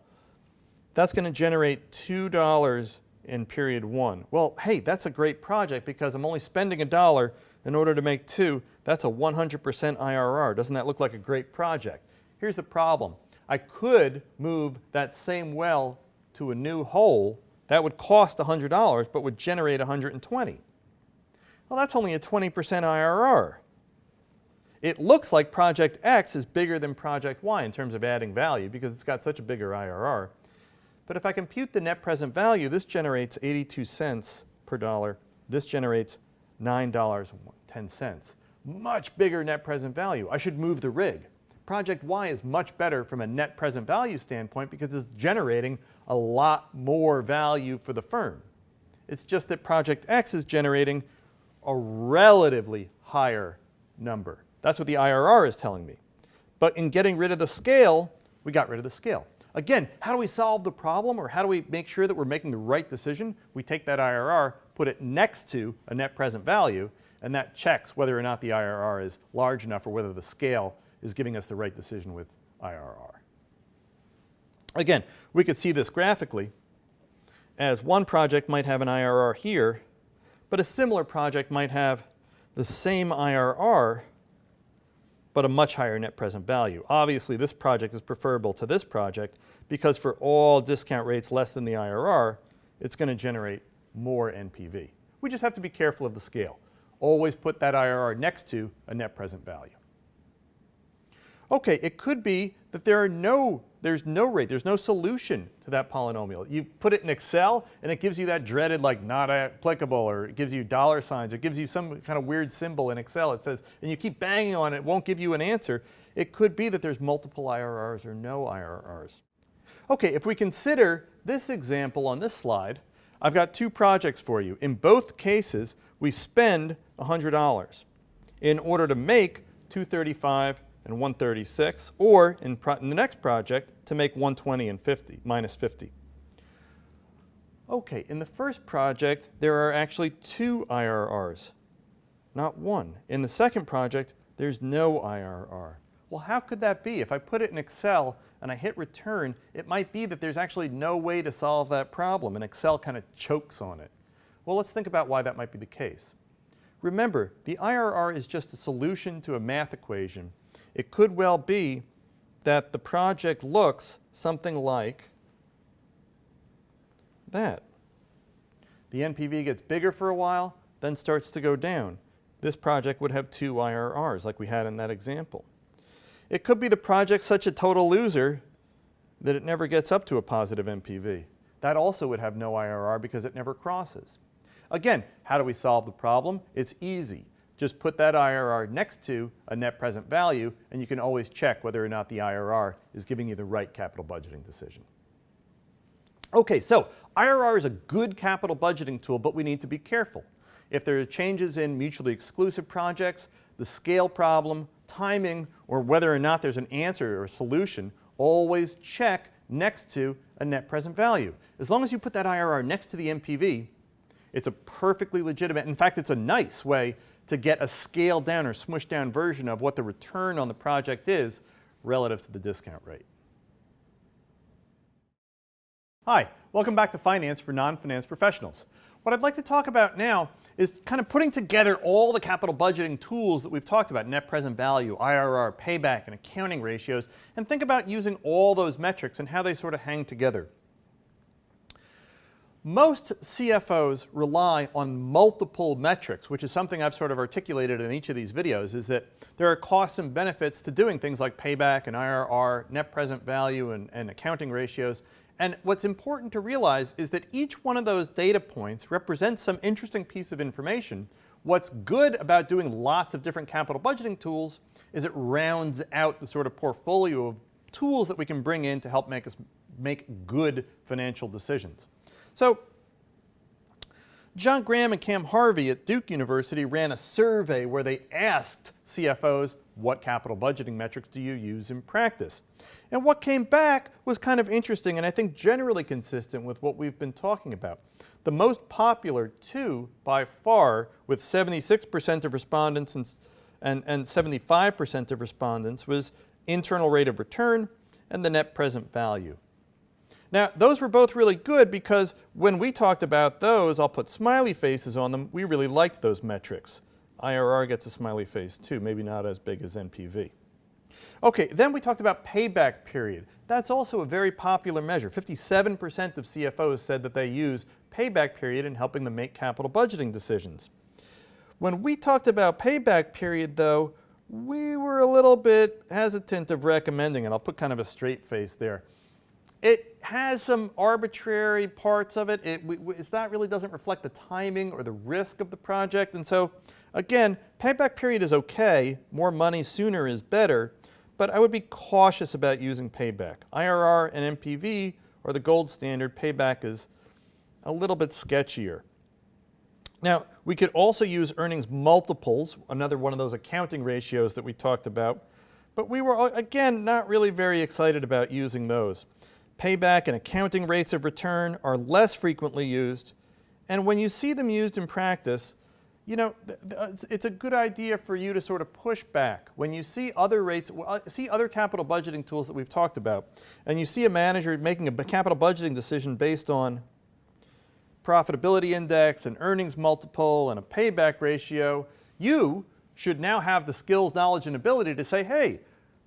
That's going to generate $2 in period 1. Well, hey, that's a great project because I'm only spending $1 in order to make 2. That's a 100% IRR. Doesn't that look like a great project? Here's the problem. I could move that same well to a new hole. That would cost $100 but would generate $120. Well, that's only a 20% IRR. It looks like project X is bigger than project Y in terms of adding value because it's got such a bigger IRR. But if I compute the net present value, this generates 82 cents per dollar. This generates $9.10. Much bigger net present value. I should move the rig. Project Y is much better from a net present value standpoint because it's generating a lot more value for the firm. It's just that project X is generating a relatively higher number. That's what the IRR is telling me. But in getting rid of the scale, we got rid of the scale. Again, how do we solve the problem, or how do we make sure that we're making the right decision? We take that IRR, put it next to a net present value, and that checks whether or not the IRR is large enough or whether the scale is giving us the right decision with IRR. Again, we could see this graphically as one project might have an IRR here, but a similar project might have the same IRR, but a much higher net present value. Obviously, this project is preferable to this project because for all discount rates less than the IRR, it's going to generate more NPV. We just have to be careful of the scale. Always put that IRR next to a net present value. Okay, it could be that there's no rate, there's no solution to that polynomial. You put it in Excel and it gives you that dreaded like not applicable, or it gives you dollar signs, or it gives you some kind of weird symbol in Excel. It says, and you keep banging on it, it won't give you an answer. It could be that there's multiple IRRs or no IRRs. Okay, if we consider this example on this slide, I've got two projects for you. In both cases, we spend $100 in order to make $235 and $136, or in the next project, to make $120 and -50. Okay, in the first project, there are actually two IRRs, not one. In the second project, there's no IRR. Well, how could that be? If I put it in Excel and I hit return, it might be that there's actually no way to solve that problem, and Excel kind of chokes on it. Well, let's think about why that might be the case. Remember, the IRR is just a solution to a math equation. It could well be that the project looks something like that. The NPV gets bigger for a while, then starts to go down. This project would have two IRRs like we had in that example. It could be the project's such a total loser that it never gets up to a positive NPV. That also would have no IRR because it never crosses. Again, how do we solve the problem? It's easy. Just put that IRR next to a net present value, and you can always check whether or not the IRR is giving you the right capital budgeting decision. Okay, so IRR is a good capital budgeting tool, but we need to be careful. If there are changes in mutually exclusive projects, the scale problem, timing, or whether or not there's an answer or a solution, always check next to a net present value. As long as you put that IRR next to the NPV, it's a perfectly legitimate, in fact, it's a nice way to get a scaled down or smushed down version of what the return on the project is relative to the discount rate. Hi, welcome back to Finance for Non-Finance Professionals. What I'd like to talk about now is kind of putting together all the capital budgeting tools that we've talked about, net present value, IRR, payback, and accounting ratios, and think about using all those metrics and how they sort of hang together. Most CFOs rely on multiple metrics, which is something I've sort of articulated in each of these videos, is that there are costs and benefits to doing things like payback and IRR, net present value, and accounting ratios. And what's important to realize is that each one of those data points represents some interesting piece of information. What's good about doing lots of different capital budgeting tools is it rounds out the sort of portfolio of tools that we can bring in to help make us make good financial decisions. So John Graham and Cam Harvey at Duke University ran a survey where they asked CFOs, what capital budgeting metrics do you use in practice? And what came back was kind of interesting and I think generally consistent with what we've been talking about. The most popular two by far, with 76% of respondents and 75% of respondents, was internal rate of return and the net present value. Now, those were both really good because when we talked about those, I'll put smiley faces on them, we really liked those metrics. IRR gets a smiley face too, maybe not as big as NPV. Okay, then we talked about payback period. That's also a very popular measure. 57% of CFOs said that they use payback period in helping them make capital budgeting decisions. When we talked about payback period, though, we were a little bit hesitant of recommending it. I'll put kind of a straight face there. It has some arbitrary parts of it. That really doesn't reflect the timing or the risk of the project. And so, again, payback period is okay. More money sooner is better. But I would be cautious about using payback. IRR and NPV are the gold standard. Payback is a little bit sketchier. Now, we could also use earnings multiples, another one of those accounting ratios that we talked about. But we were, again, not really very excited about using those. Payback and accounting rates of return are less frequently used, and when you see them used in practice, you know, it's a good idea for you to sort of push back when you see other rates, see other capital budgeting tools that we've talked about, and you see a manager making a capital budgeting decision based on profitability index, an earnings multiple, and a payback ratio. You should now have the skills, knowledge, and ability to say, hey,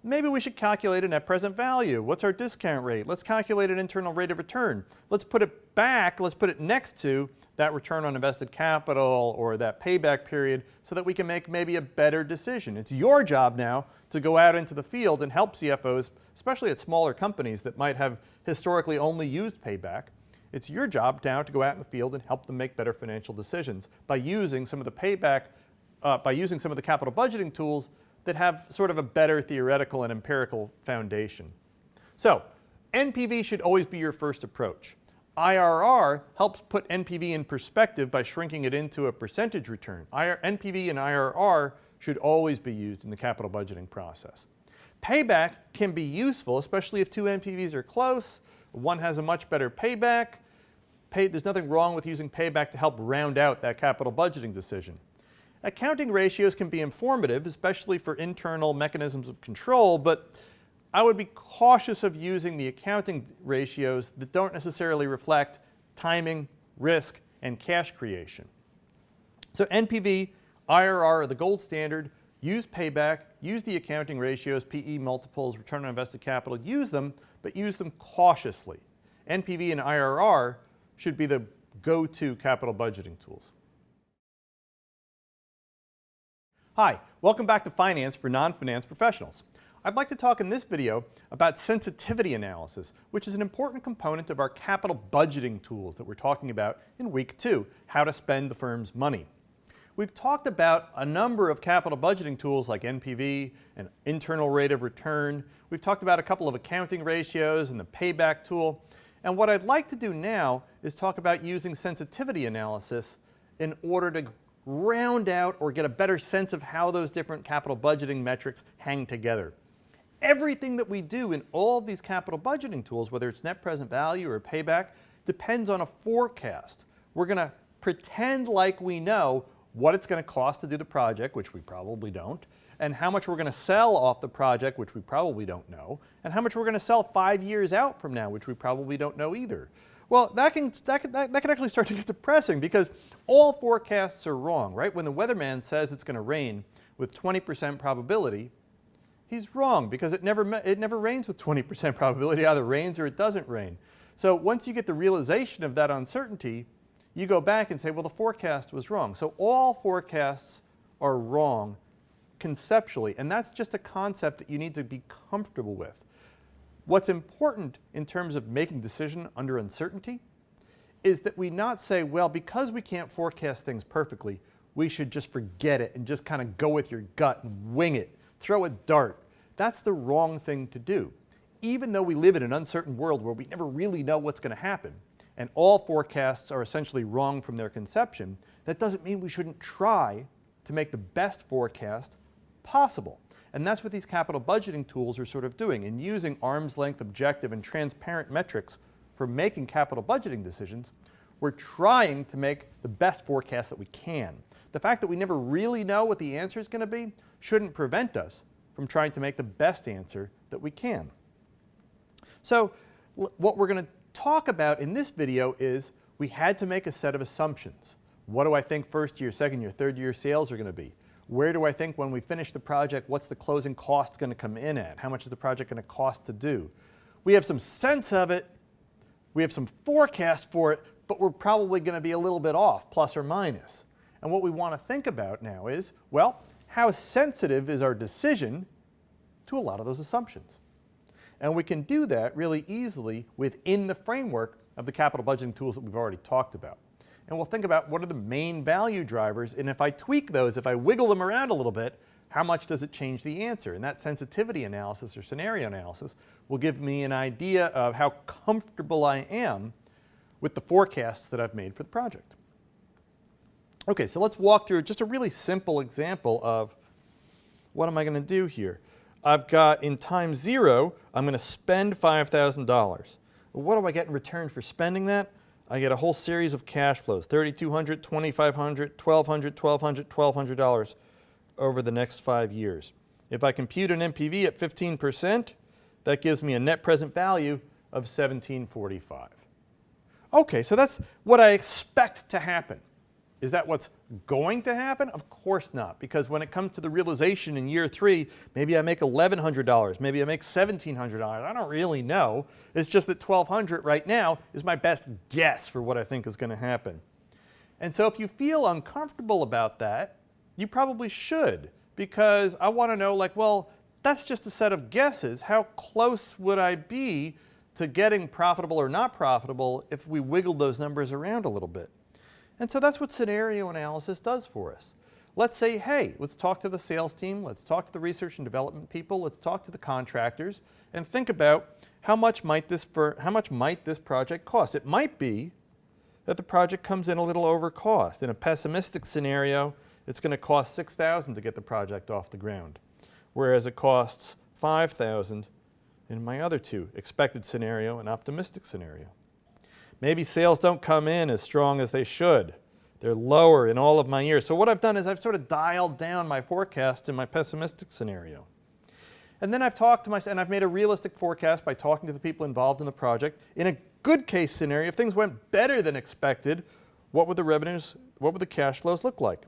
maybe we should calculate a net present value. What's our discount rate? Let's calculate an internal rate of return. Let's put it back, let's put it next to that return on invested capital or that payback period so that we can make maybe a better decision. It's your job now to go out into the field and help CFOs, especially at smaller companies that might have historically only used payback. It's your job now to go out in the field and help them make better financial decisions by using some of the capital budgeting tools that have sort of a better theoretical and empirical foundation. So, NPV should always be your first approach. IRR helps put NPV in perspective by shrinking it into a percentage return. NPV and IRR should always be used in the capital budgeting process. Payback can be useful, especially if two NPVs are close. One has a much better payback. There's nothing wrong with using payback to help round out that capital budgeting decision. Accounting ratios can be informative, especially for internal mechanisms of control, but I would be cautious of using the accounting ratios that don't necessarily reflect timing, risk, and cash creation. So NPV, IRR are the gold standard. Use payback, use the accounting ratios, PE multiples, return on invested capital, use them, but use them cautiously. NPV and IRR should be the go-to capital budgeting tools. Hi, welcome back to Finance for Non-Finance Professionals. I'd like to talk in this video about sensitivity analysis, which is an important component of our capital budgeting tools that we're talking about in week 2, how to spend the firm's money. We've talked about a number of capital budgeting tools like NPV and internal rate of return. We've talked about a couple of accounting ratios and the payback tool. And what I'd like to do now is talk about using sensitivity analysis in order to round out or get a better sense of how those different capital budgeting metrics hang together. Everything that we do in all of these capital budgeting tools, whether it's net present value or payback, depends on a forecast. We're going to pretend like we know what it's going to cost to do the project, which we probably don't, and how much we're going to sell off the project, which we probably don't know, and how much we're going to sell 5 years out from now, which we probably don't know either. Well, that can actually start to get depressing because all forecasts are wrong, right? When the weatherman says it's going to rain with 20% probability, he's wrong because it never rains with 20% probability. It either rains or it doesn't rain. So once you get the realization of that uncertainty, you go back and say, well, the forecast was wrong. So all forecasts are wrong conceptually, and that's just a concept that you need to be comfortable with. What's important in terms of making a decision under uncertainty is that we not say, well, because we can't forecast things perfectly, we should just forget it and just kind of go with your gut and wing it, throw a dart. That's the wrong thing to do. Even though we live in an uncertain world where we never really know what's going to happen, and all forecasts are essentially wrong from their conception, that doesn't mean we shouldn't try to make the best forecast possible. And that's what these capital budgeting tools are sort of doing. In using arm's length, objective, and transparent metrics for making capital budgeting decisions, we're trying to make the best forecast that we can. The fact that we never really know what the answer is going to be shouldn't prevent us from trying to make the best answer that we can. So what we're going to talk about in this video is we had to make a set of assumptions. What do I think first year, second year, third year sales are going to be? Where do I think when we finish the project, what's the closing cost going to come in at? How much is the project going to cost to do? We have some sense of it, we have some forecast for it, but we're probably going to be a little bit off, plus or minus. And what we want to think about now is, well, how sensitive is our decision to a lot of those assumptions? And we can do that really easily within the framework of the capital budgeting tools that we've already talked about. And we'll think about what are the main value drivers, and if I tweak those, if I wiggle them around a little bit, how much does it change the answer? And that sensitivity analysis or scenario analysis will give me an idea of how comfortable I am with the forecasts that I've made for the project. Okay, so let's walk through just a really simple example of what am I going to do here. I've got in time 0, I'm going to spend $5,000. Well, what do I get in return for spending that? I get a whole series of cash flows, $3,200, $2,500, $1,200, $1,200, $1,200 over the next 5 years. If I compute an NPV at 15%, that gives me a net present value of $1,745. Okay, so that's what I expect to happen. Is that what's going to happen? Of course not, because when it comes to the realization in year 3, maybe I make $1,100, maybe I make $1,700. I don't really know. It's just that $1,200 right now is my best guess for what I think is going to happen. And so if you feel uncomfortable about that, you probably should, because I want to know, like, well, that's just a set of guesses. How close would I be to getting profitable or not profitable if we wiggled those numbers around a little bit? And so that's what scenario analysis does for us. Let's say, hey, let's talk to the sales team, let's talk to the research and development people, let's talk to the contractors, and think about how much might this project cost. It might be that the project comes in a little over cost. In a pessimistic scenario, it's going to cost $6,000 to get the project off the ground, whereas it costs $5,000 in my other two, expected scenario and optimistic scenario. Maybe sales don't come in as strong as they should. They're lower in all of my years. So what I've done is I've sort of dialed down my forecast in my pessimistic scenario. And then I've talked to myself, and I've made a realistic forecast by talking to the people involved in the project. In a good case scenario, if things went better than expected, what would the revenues, what would the cash flows look like?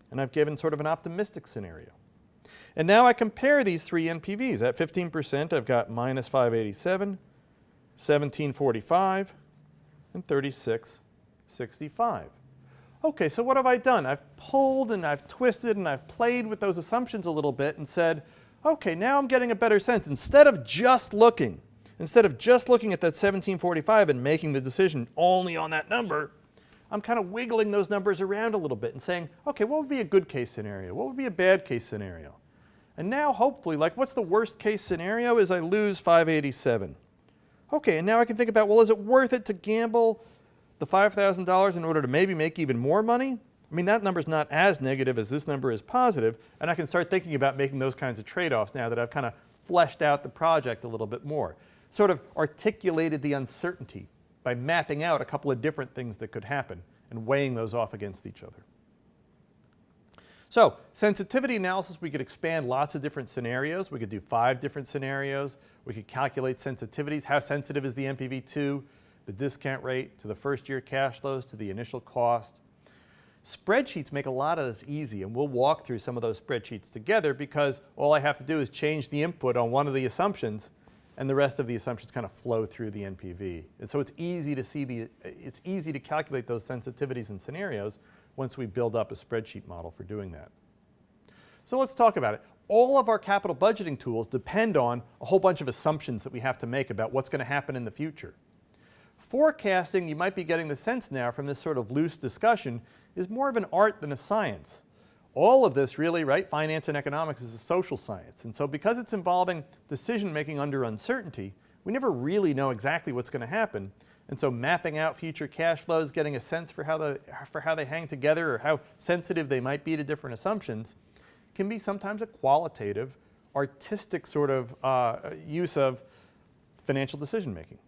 And I've given sort of an optimistic scenario. And now I compare these three NPVs. At 15%, I've got minus 587, 1745, and 3665. Okay, so what have I done? I've pulled and I've twisted and I've played with those assumptions a little bit and said, okay, now I'm getting a better sense. Instead of just looking at that 1745 and making the decision only on that number, I'm kind of wiggling those numbers around a little bit and saying, okay, what would be a good case scenario? What would be a bad case scenario? And now hopefully, like, what's the worst case scenario is I lose 587. Okay, and now I can think about, well, is it worth it to gamble the $5,000 in order to maybe make even more money? I mean, that number's not as negative as this number is positive, and I can start thinking about making those kinds of trade-offs now that I've kind of fleshed out the project a little bit more. Sort of articulated the uncertainty by mapping out a couple of different things that could happen and weighing those off against each other. So, sensitivity analysis, we could expand lots of different scenarios. We could do 5 different scenarios. We could calculate sensitivities. How sensitive is the NPV to the discount rate, to the first year cash flows, to the initial cost? Spreadsheets make a lot of this easy, and we'll walk through some of those spreadsheets together because all I have to do is change the input on one of the assumptions, and the rest of the assumptions kind of flow through the NPV. And so it's easy to see it's easy to calculate those sensitivities and scenarios once we build up a spreadsheet model for doing that. So let's talk about it. All of our capital budgeting tools depend on a whole bunch of assumptions that we have to make about what's going to happen in the future. Forecasting, you might be getting the sense now from this sort of loose discussion, is more of an art than a science. All of this really, right, finance and economics is a social science. And so because it's involving decision making under uncertainty, we never really know exactly what's going to happen. And so mapping out future cash flows, getting a sense for how they hang together or how sensitive they might be to different assumptions can be sometimes a qualitative, artistic sort of use of financial decision making.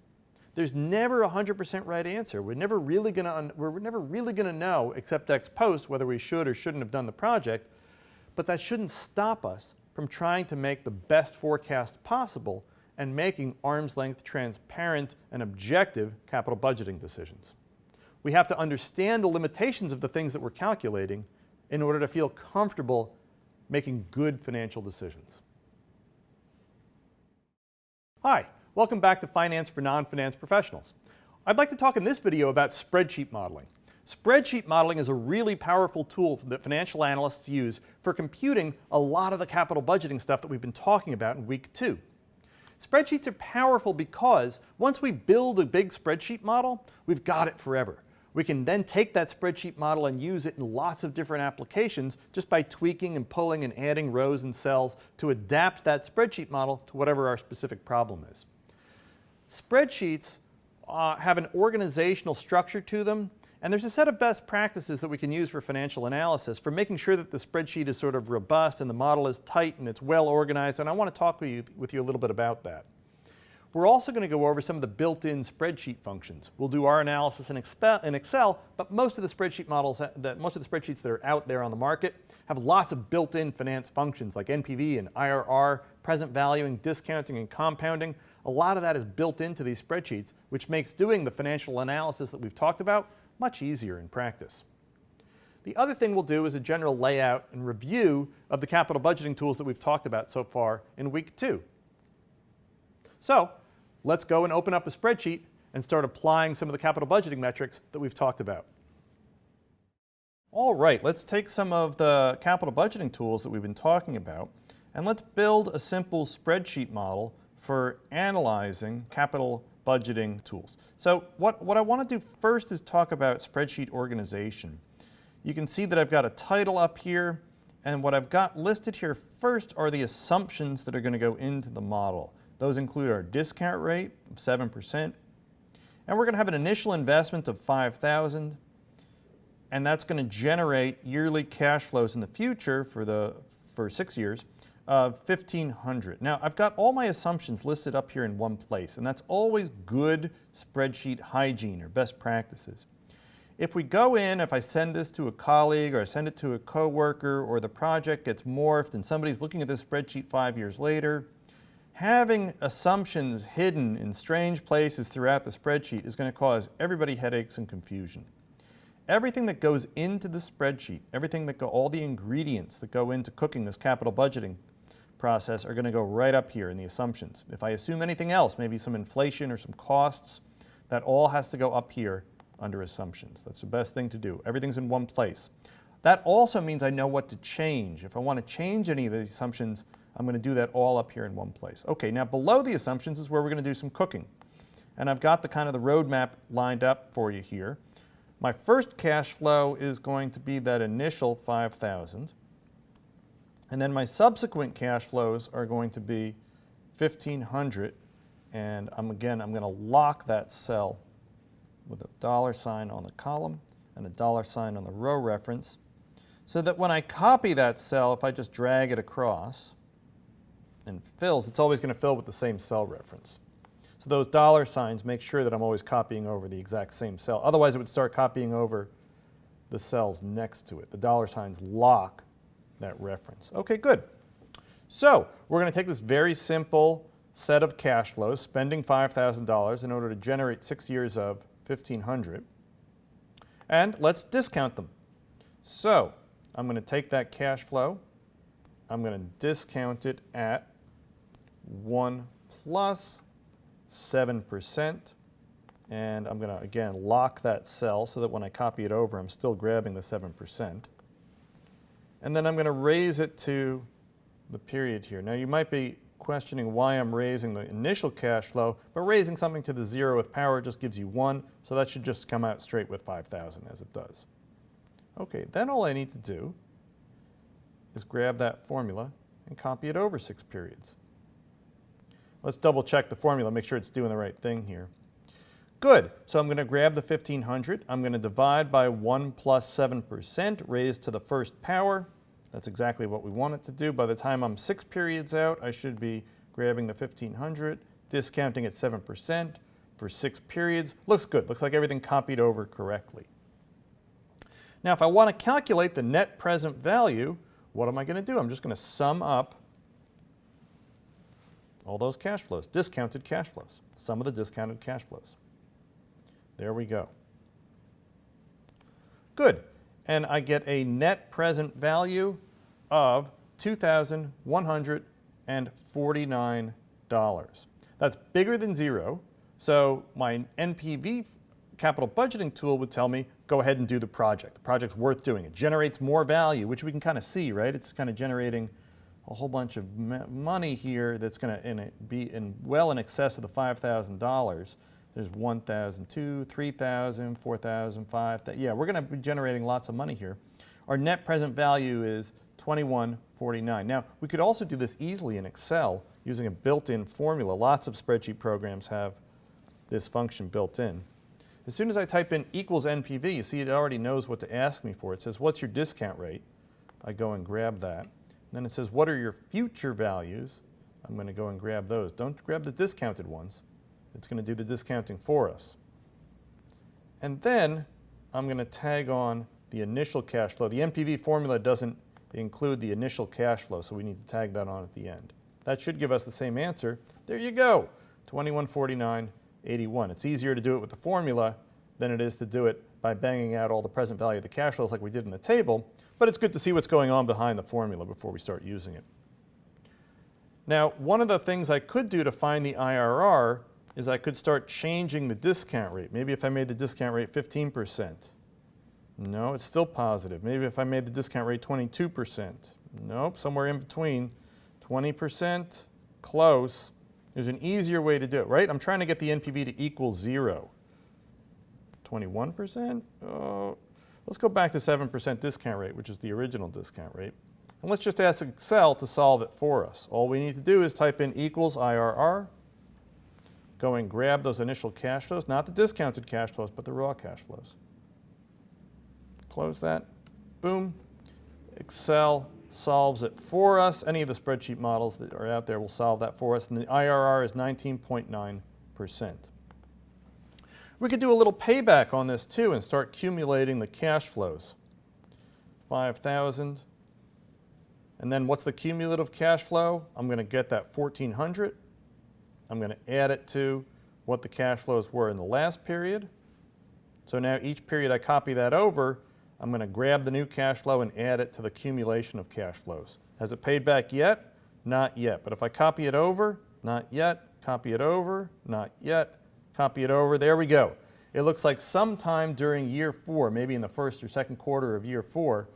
There's never a 100% right answer. We're never really going to know, except ex post, whether we should or shouldn't have done the project. But that shouldn't stop us from trying to make the best forecast possible and making arm's length, transparent, and objective capital budgeting decisions. We have to understand the limitations of the things that we're calculating in order to feel comfortable making good financial decisions. Hi, welcome back to Finance for Non-Finance Professionals. I'd like to talk in this video about spreadsheet modeling. Spreadsheet modeling is a really powerful tool that financial analysts use for computing a lot of the capital budgeting stuff that we've been talking about in week 2. Spreadsheets are powerful because once we build a big spreadsheet model, we've got it forever. We can then take that spreadsheet model and use it in lots of different applications just by tweaking and pulling and adding rows and cells to adapt that spreadsheet model to whatever our specific problem is. Spreadsheets have an organizational structure to them, and there's a set of best practices that we can use for financial analysis for making sure that the spreadsheet is sort of robust and the model is tight and it's well organized, and I want to talk with you a little bit about that. We're also going to go over some of the built-in spreadsheet functions. We'll do our analysis in Excel, but most of the spreadsheet models, most of the spreadsheets that are out there on the market have lots of built-in finance functions like NPV and IRR, present valuing, discounting, and compounding. A lot of that is built into these spreadsheets, which makes doing the financial analysis that we've talked about much easier in practice. The other thing we'll do is a general layout and review of the capital budgeting tools that we've talked about so far in week 2. So let's go and open up a spreadsheet and start applying some of the capital budgeting metrics that we've talked about. All right, let's take some of the capital budgeting tools that we've been talking about and let's build a simple spreadsheet model for analyzing capital budgeting tools. So what I want to do first is talk about spreadsheet organization. You can see that I've got a title up here, and what I've got listed here first are the assumptions that are going to go into the model. Those include our discount rate of 7%, and we're going to have an initial investment of $5,000, and that's going to generate yearly cash flows in the future for 6 years of $1,500. Now, I've got all my assumptions listed up here in one place, and that's always good spreadsheet hygiene or best practices. If we go in, if I send this to a colleague or I send it to a coworker or the project gets morphed and somebody's looking at this spreadsheet 5 years later, having assumptions hidden in strange places throughout the spreadsheet is going to cause everybody headaches and confusion. Everything that goes into the spreadsheet, all the ingredients that go into cooking this capital budgeting process are going to go right up here in the assumptions. If I assume anything else, maybe some inflation or some costs, that all has to go up here under assumptions. That's the best thing to do. Everything's in one place. That also means I know what to change. If I want to change any of the assumptions, I'm going to do that all up here in one place. Okay, now below the assumptions is where we're going to do some cooking. And I've got the kind of the roadmap lined up for you here. My first cash flow is going to be that initial $5,000. And then my subsequent cash flows are going to be $1,500. And I'm going to lock that cell with a $sign on the column and a $sign on the row reference, so that when I copy that cell, if I just drag it across and fills, it's always going to fill with the same cell reference. So those $signs make sure that I'm always copying over the exact same cell. Otherwise, it would start copying over the cells next to it. The $signs lock that reference. Okay, good. So we're going to take this very simple set of cash flows, spending $5,000 in order to generate 6 years of $1,500, and let's discount them. So I'm going to take that cash flow, I'm going to discount it at 1 plus 7%, and I'm going to again lock that cell so that when I copy it over I'm still grabbing the 7%. And then I'm going to raise it to the period here. Now you might be questioning why I'm raising the initial cash flow, but raising something to the 0th power just gives you 1, so that should just come out straight with 5,000 as it does. Okay, then all I need to do is grab that formula and copy it over 6 periods. Let's double check the formula, make sure it's doing the right thing here. Good, so I'm going to grab the 1,500, I'm going to divide by 1 plus 7% raised to the 1st power. That's exactly what we want it to do. By the time I'm 6 periods out, I should be grabbing the 1,500, discounting at 7% for 6 periods. Looks good. Looks like everything copied over correctly. Now, if I want to calculate the net present value, what am I going to do? I'm just going to sum up all those cash flows, discounted cash flows, sum of the discounted cash flows. There we go. Good. And I get a net present value of $2,149. That's bigger than 0, so my NPV capital budgeting tool would tell me, go ahead and do the project. The project's worth doing. It generates more value, which we can kind of see, right? It's kind of generating a whole bunch of money here that's going to be well in excess of the $5,000. There's 1,000, 2, 3,000, 4,000, 5,000. Yeah, we're going to be generating lots of money here. Our net present value is $2,149. Now, we could also do this easily in Excel using a built-in formula. Lots of spreadsheet programs have this function built in. As soon as I type in equals NPV, you see it already knows what to ask me for. It says, what's your discount rate? I go and grab that. And then it says, what are your future values? I'm going to go and grab those. Don't grab the discounted ones. It's going to do the discounting for us. And then I'm going to tag on the initial cash flow. The NPV formula doesn't include the initial cash flow, so we need to tag that on at the end. That should give us the same answer. There you go, 2149.81. It's easier to do it with the formula than it is to do it by banging out all the present value of the cash flows like we did in the table, but it's good to see what's going on behind the formula before we start using it. Now, one of the things I could do to find the IRR is I could start changing the discount rate. Maybe if I made the discount rate 15%. No, it's still positive. Maybe if I made the discount rate 22%. Nope, somewhere in between. 20%, close. There's an easier way to do it, right? I'm trying to get the NPV to equal 0. 21%? Oh, let's go back to 7% discount rate, which is the original discount rate. And let's just ask Excel to solve it for us. All we need to do is type in equals IRR, go and grab those initial cash flows, not the discounted cash flows, but the raw cash flows. Close that, boom. Excel solves it for us. Any of the spreadsheet models that are out there will solve that for us, and the IRR is 19.9%. We could do a little payback on this too and start accumulating the cash flows. 5,000. And then what's the cumulative cash flow? I'm going to get that 1,400. I'm going to add it to what the cash flows were in the last period. So now each period I copy that over, I'm going to grab the new cash flow and add it to the accumulation of cash flows. Has it paid back yet? Not yet. But if I copy it over, not yet, copy it over, not yet, copy it over, there we go. It looks like sometime during year 4, maybe in the first or second quarter of year 4,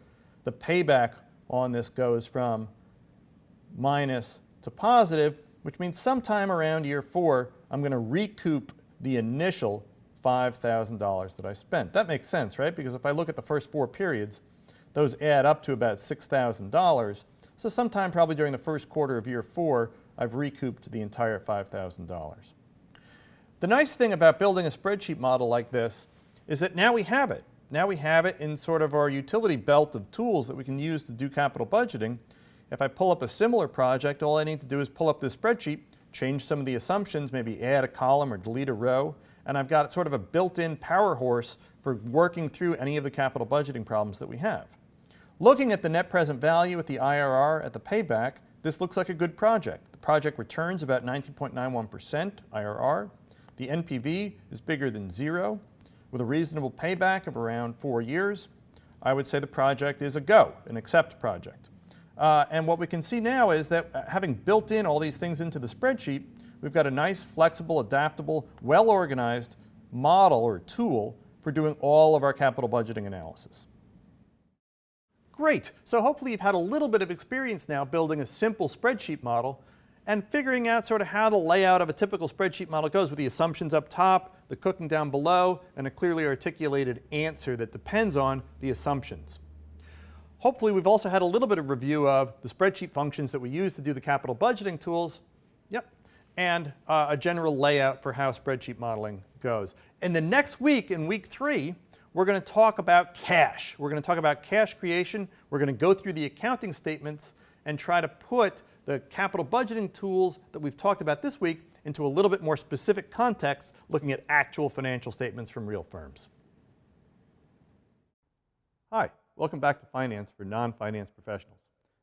the payback on this goes from minus to positive, which means sometime around year 4, I'm going to recoup the initial $5,000 that I spent. That makes sense, right? Because if I look at the first 4 periods, those add up to about $6,000. So sometime probably during the first quarter of year 4, I've recouped the entire $5,000. The nice thing about building a spreadsheet model like this is that now we have it. Now we have it in sort of our utility belt of tools that we can use to do capital budgeting. If I pull up a similar project, all I need to do is pull up this spreadsheet, change some of the assumptions, maybe add a column or delete a row, and I've got sort of a built-in power horse for working through any of the capital budgeting problems that we have. Looking at the net present value at the IRR at the payback, this looks like a good project. The project returns about 19.91% IRR. The NPV is bigger than 0. With a reasonable payback of around 4 years, I would say the project is a go, an accept project. And what we can see now is that having built in all these things into the spreadsheet, we've got a nice, flexible, adaptable, well-organized model or tool for doing all of our capital budgeting analysis. Great. So hopefully you've had a little bit of experience now building a simple spreadsheet model and figuring out sort of how the layout of a typical spreadsheet model goes with the assumptions up top, the cooking down below, and a clearly articulated answer that depends on the assumptions. Hopefully we've also had a little bit of review of the spreadsheet functions that we use to do the capital budgeting tools, and a general layout for how spreadsheet modeling goes. In the next week, in week 3, we're going to talk about cash. We're going to talk about cash creation. We're going to go through the accounting statements and try to put the capital budgeting tools that we've talked about this week into a little bit more specific context, looking at actual financial statements from real firms. Hi, welcome back to Finance for Non-Finance Professionals.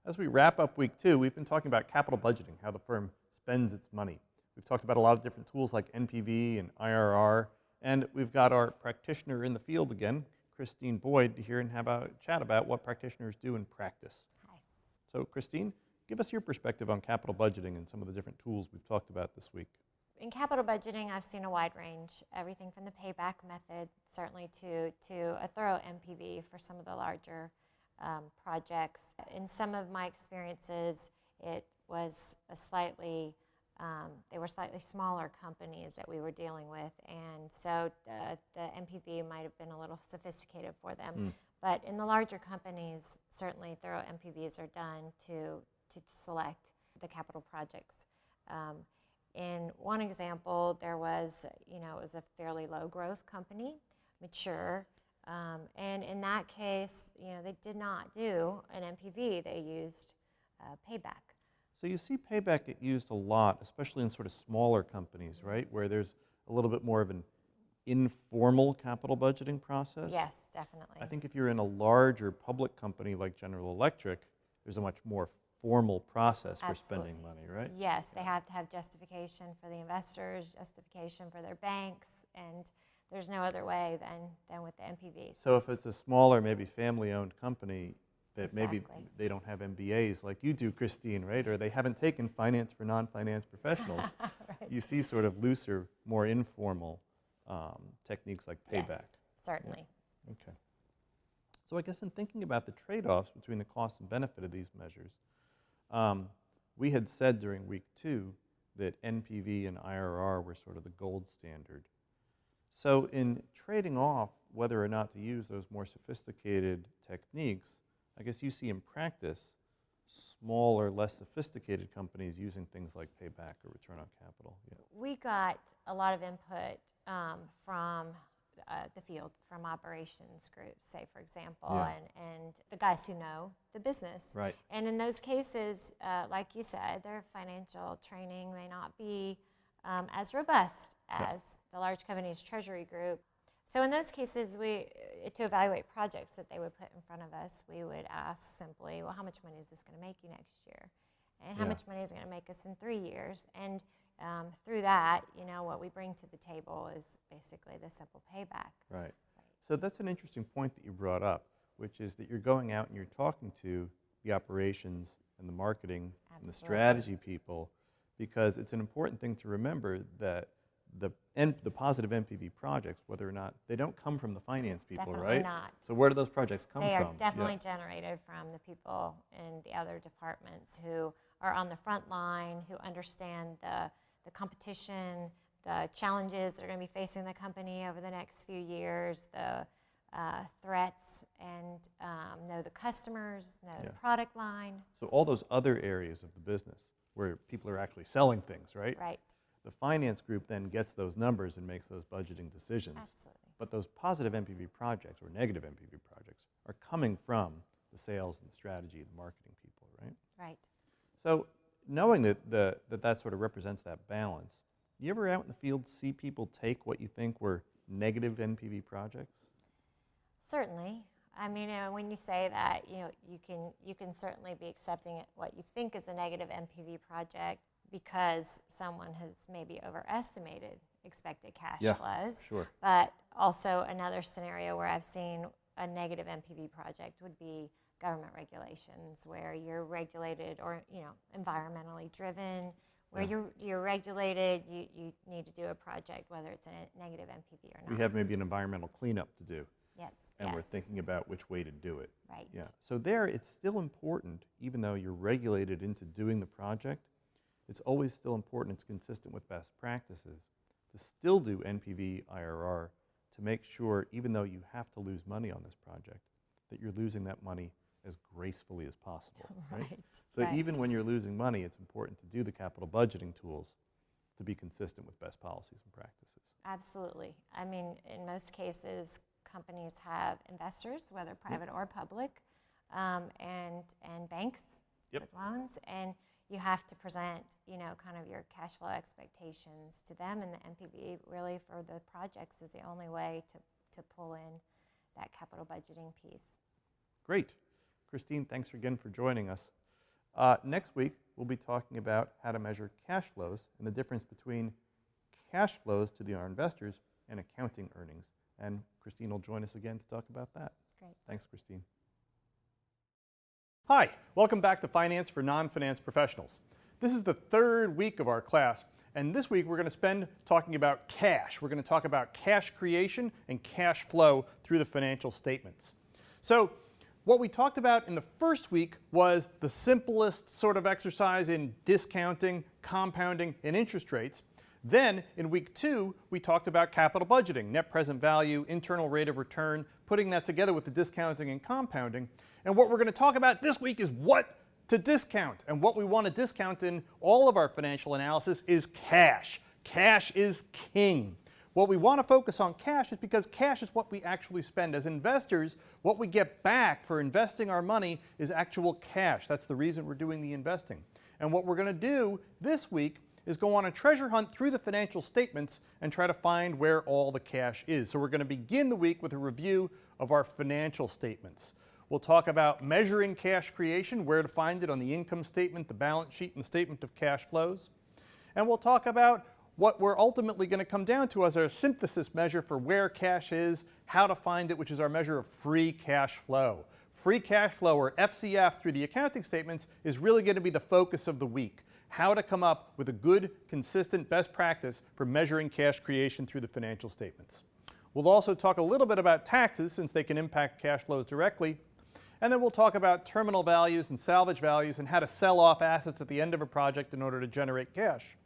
As we wrap up week 2, we've been talking about capital budgeting, how the firm spends its money. We've talked about a lot of different tools like NPV and IRR, and we've got our practitioner in the field again, Christine Boyd, to hear and have a chat about what practitioners do in practice. Hi. So Christine, give us your perspective on capital budgeting and some of the different tools we've talked about this week. In capital budgeting, I've seen a wide range, everything from the payback method, certainly to a thorough NPV for some of the larger projects. In some of my experiences, it was they were slightly smaller companies that we were dealing with, and so the NPV might have been a little sophisticated for them. But in the larger companies, certainly thorough NPVs are done to select the capital projects. In one example, there was, it was a fairly low growth company, mature, and in that case, they did not do an NPV, they used payback. So you see payback get used a lot, especially in sort of smaller companies, right? Where there's a little bit more of an informal capital budgeting process. Yes, definitely. I think if you're in a larger public company like General Electric, there's a much more formal process for spending money, right? Yes, they have to have justification for the investors, justification for their banks, and there's no other way than with the NPV. So if it's a smaller, maybe family-owned company that maybe Exactly. they don't have MBAs like you do, Christine, right? Or they haven't taken finance for non-finance professionals, you see sort of looser, more informal techniques like payback. Yes, certainly. Okay. So I guess in thinking about the trade-offs between the cost and benefit of these measures, we had said during week 2 that NPV and IRR were sort of the gold standard. So in trading off whether or not to use those more sophisticated techniques, I guess you see in practice smaller, less sophisticated companies using things like payback or return on capital. Yeah. We got a lot of input from the field, from operations groups, say, for example, Yeah. and the guys who know the business. Right. And in those cases, like you said, their financial training may not be as robust as the large company's treasury group. So in those cases, to evaluate projects that they would put in front of us, we would ask simply, well, how much money is this going to make you next year? And how Yeah. much money is it going to make us in 3 years? And through that, what we bring to the table is basically the simple payback. Right. So that's an interesting point that you brought up, which is that you're going out and you're talking to the operations and the marketing and the Absolutely. strategy people, because it's an important thing to remember that the positive NPV projects, whether or not, they don't come from the finance people, Definitely right? not. So where do those projects come They from? are definitely generated from the people in the other departments who are on the front line, who understand the competition, the challenges that are going to be facing the company over the next few years, the threats, and know the customers, know the product line. So all those other areas of the business where people are actually selling things, right? Right. The finance group then gets those numbers and makes those budgeting decisions. Absolutely. But those positive NPV projects or negative NPV projects are coming from the sales and the strategy and the marketing people, right? Right. So knowing that that sort of represents that balance, you ever out in the field see people take what you think were negative NPV projects? Certainly. I mean, when you say that, you can certainly be accepting it, what you think is a negative NPV project because someone has maybe overestimated expected cash flows. Sure. But also another scenario where I've seen a negative NPV project would be government regulations, where you're regulated or environmentally driven, where you're regulated, you need to do a project, whether it's a negative NPV or not. We have maybe an environmental cleanup to do. Yes. And yes. we're thinking about which way to do it. Right. Yeah. So there, it's still important, even though you're regulated into doing the project, it's always still important, it's consistent with best practices, to still do NPV IRR to make sure, even though you have to lose money on this project, that you're losing that money as gracefully as possible. Right? So right. even when you're losing money, it's important to do the capital budgeting tools to be consistent with best policies and practices. Absolutely. I mean, in most cases, companies have investors, whether private or public, and banks with loans, and you have to present, kind of your cash flow expectations to them, and the NPV really for the projects is the only way to pull in that capital budgeting piece. Great. Christine, thanks again for joining us. Next week, we'll be talking about how to measure cash flows and the difference between cash flows to our investors and accounting earnings. And Christine will join us again to talk about that. Great. Thanks, Christine. Hi, welcome back to Finance for Non-Finance Professionals. This is the third week of our class, and this week we're going to spend talking about cash. We're going to talk about cash creation and cash flow through the financial statements. So what we talked about in the first week was the simplest sort of exercise in discounting, compounding, and interest rates. Then in week 2, we talked about capital budgeting, net present value, internal rate of return, putting that together with the discounting and compounding. And what we're going to talk about this week is what to discount. And what we want to discount in all of our financial analysis is cash. Cash is king. What we want to focus on cash is because cash is what we actually spend. As investors, what we get back for investing our money is actual cash. That's the reason we're doing the investing. And what we're going to do this week is go on a treasure hunt through the financial statements and try to find where all the cash is. So we're going to begin the week with a review of our financial statements. We'll talk about measuring cash creation, where to find it on the income statement, the balance sheet, and the statement of cash flows. And we'll talk about what we're ultimately going to come down to as our synthesis measure for where cash is, how to find it, which is our measure of free cash flow. Free cash flow, or FCF, through the accounting statements is really going to be the focus of the week. How to come up with a good, consistent best practice for measuring cash creation through the financial statements. We'll also talk a little bit about taxes, since they can impact cash flows directly. And then we'll talk about terminal values and salvage values and how to sell off assets at the end of a project in order to generate cash.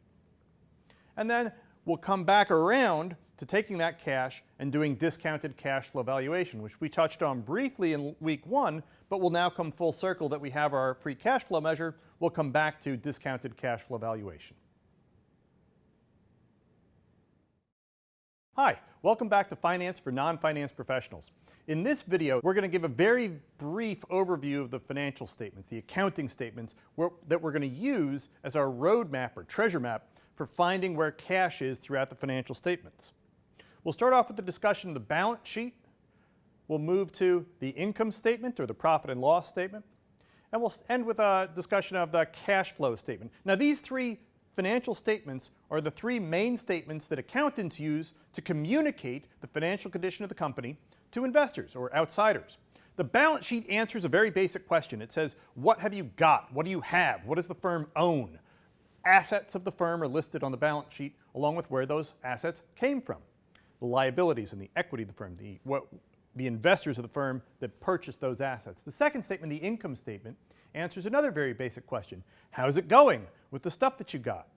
And then we'll come back around to taking that cash and doing discounted cash flow valuation, which we touched on briefly in week 1, but will now come full circle that we have our free cash flow measure. We'll come back to discounted cash flow valuation. Hi, welcome back to Finance for Non-Finance Professionals. In this video, we're going to give a very brief overview of the financial statements, the accounting statements that we're going to use as our roadmap or treasure map for finding where cash is throughout the financial statements. We'll start off with the discussion of the balance sheet. We'll move to the income statement, or the profit and loss statement. And we'll end with a discussion of the cash flow statement. Now, these three financial statements are the three main statements that accountants use to communicate the financial condition of the company to investors or outsiders. The balance sheet answers a very basic question. It says, what have you got? What do you have? What does the firm own? Assets of the firm are listed on the balance sheet, along with where those assets came from. The liabilities and the equity of the firm, the investors of the firm that purchased those assets. The second statement, the income statement, answers another very basic question. How's it going with the stuff that you got?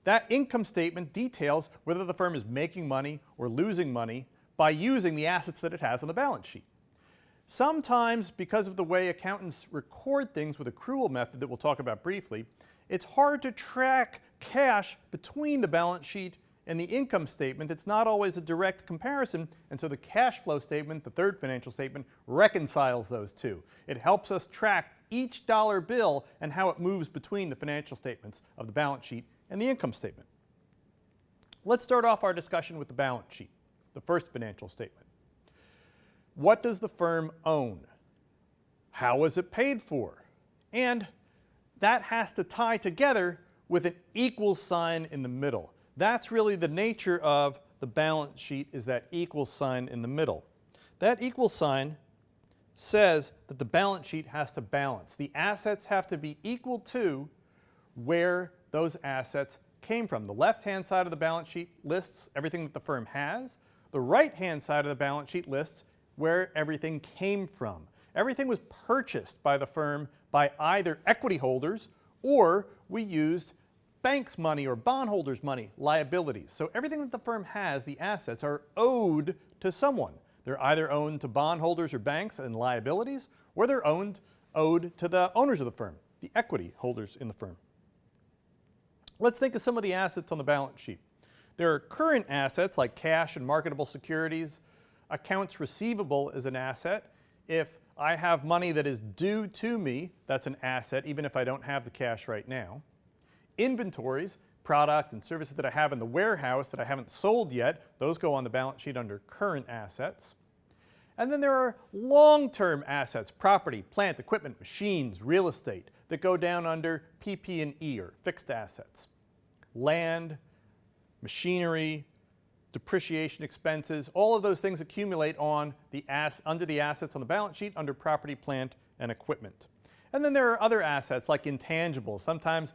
That income statement details whether the firm is making money or losing money by using the assets that it has on the balance sheet. Sometimes, because of the way accountants record things with accrual method that we'll talk about briefly, it's hard to track cash between the balance sheet and the income statement. It's not always a direct comparison, and so the cash flow statement, the third financial statement, reconciles those two. It helps us track each dollar bill and how it moves between the financial statements of the balance sheet and the income statement. Let's start off our discussion with the balance sheet, the first financial statement. What does the firm own? How is it paid for? And that has to tie together with an equal sign in the middle. That's really the nature of the balance sheet, is that equal sign in the middle. That equal sign says that the balance sheet has to balance. The assets have to be equal to where those assets came from. The left-hand side of the balance sheet lists everything that the firm has. The right-hand side of the balance sheet lists where everything came from. Everything was purchased by the firm by either equity holders, or we used banks' money or bondholders' money, liabilities. So everything that the firm has, the assets, are owed to someone. They're either owed to bondholders or banks and liabilities, or they're owed to the owners of the firm, the equity holders in the firm. Let's think of some of the assets on the balance sheet. There are current assets like cash and marketable securities. Accounts receivable is an asset. If I have money that is due to me, that's an asset, even if I don't have the cash right now. Inventories, product and services that I have in the warehouse that I haven't sold yet, those go on the balance sheet under current assets. And then there are long-term assets, property, plant, equipment, machines, real estate, that go down under PP&E, or fixed assets. Land, machinery, depreciation expenses, all of those things accumulate on under the assets on the balance sheet under property, plant, and equipment. And then there are other assets like intangibles. Sometimes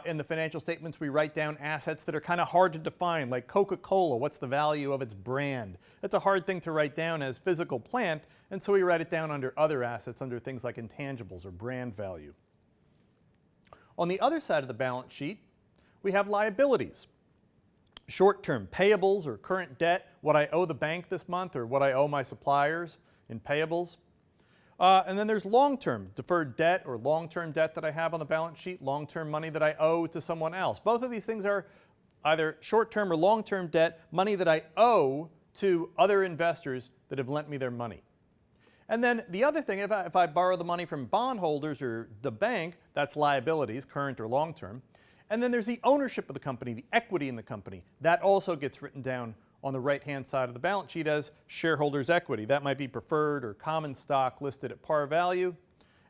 in the financial statements we write down assets that are kind of hard to define, like Coca-Cola. What's the value of its brand? That's a hard thing to write down as physical plant, and so we write it down under other assets, under things like intangibles or brand value. On the other side of the balance sheet, we have liabilities. Short-term payables or current debt, what I owe the bank this month or what I owe my suppliers in payables. And then there's long-term deferred debt or long-term debt that I have on the balance sheet, long-term money that I owe to someone else. Both of these things are either short-term or long-term debt, money that I owe to other investors that have lent me their money. And then the other thing, if I borrow the money from bondholders or the bank, that's liabilities, current or long-term. And then there's the ownership of the company, the equity in the company. That also gets written down on the right-hand side of the balance sheet as shareholders' equity. That might be preferred or common stock listed at par value.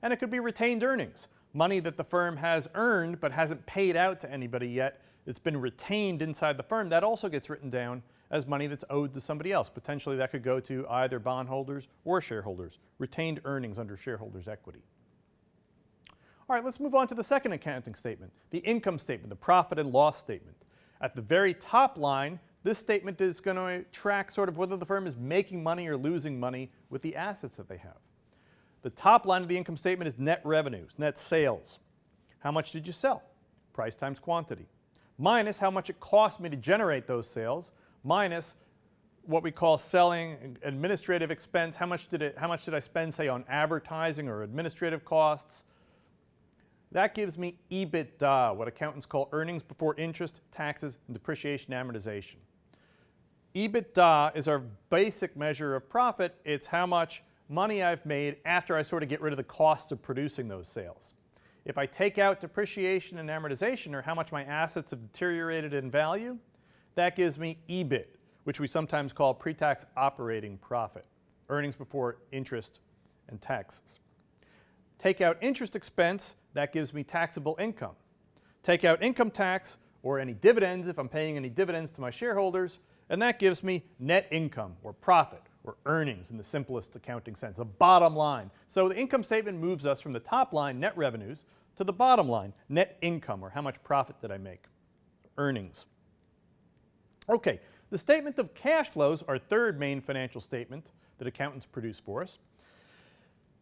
And it could be retained earnings, money that the firm has earned but hasn't paid out to anybody yet. It's been retained inside the firm. That also gets written down as money that's owed to somebody else. Potentially that could go to either bondholders or shareholders. Retained earnings under shareholders' equity. All right, let's move on to the second accounting statement, the income statement, the profit and loss statement. At the very top line, this statement is going to track sort of whether the firm is making money or losing money with the assets that they have. The top line of the income statement is net revenues, net sales. How much did you sell? Price times quantity. Minus how much it cost me to generate those sales, minus what we call selling administrative expense. How much did I spend, say, on advertising or administrative costs? That gives me EBITDA, what accountants call earnings before interest, taxes, and depreciation and amortization. EBITDA is our basic measure of profit. It's how much money I've made after I sort of get rid of the costs of producing those sales. If I take out depreciation and amortization, or how much my assets have deteriorated in value, that gives me EBIT, which we sometimes call pre-tax operating profit, earnings before interest and taxes. Take out interest expense, that gives me taxable income. Take out income tax or any dividends if I'm paying any dividends to my shareholders, and that gives me net income or profit or earnings in the simplest accounting sense, the bottom line. So the income statement moves us from the top line, net revenues, to the bottom line, net income, or how much profit did I make, earnings. Okay, the statement of cash flows, our third main financial statement that accountants produce for us,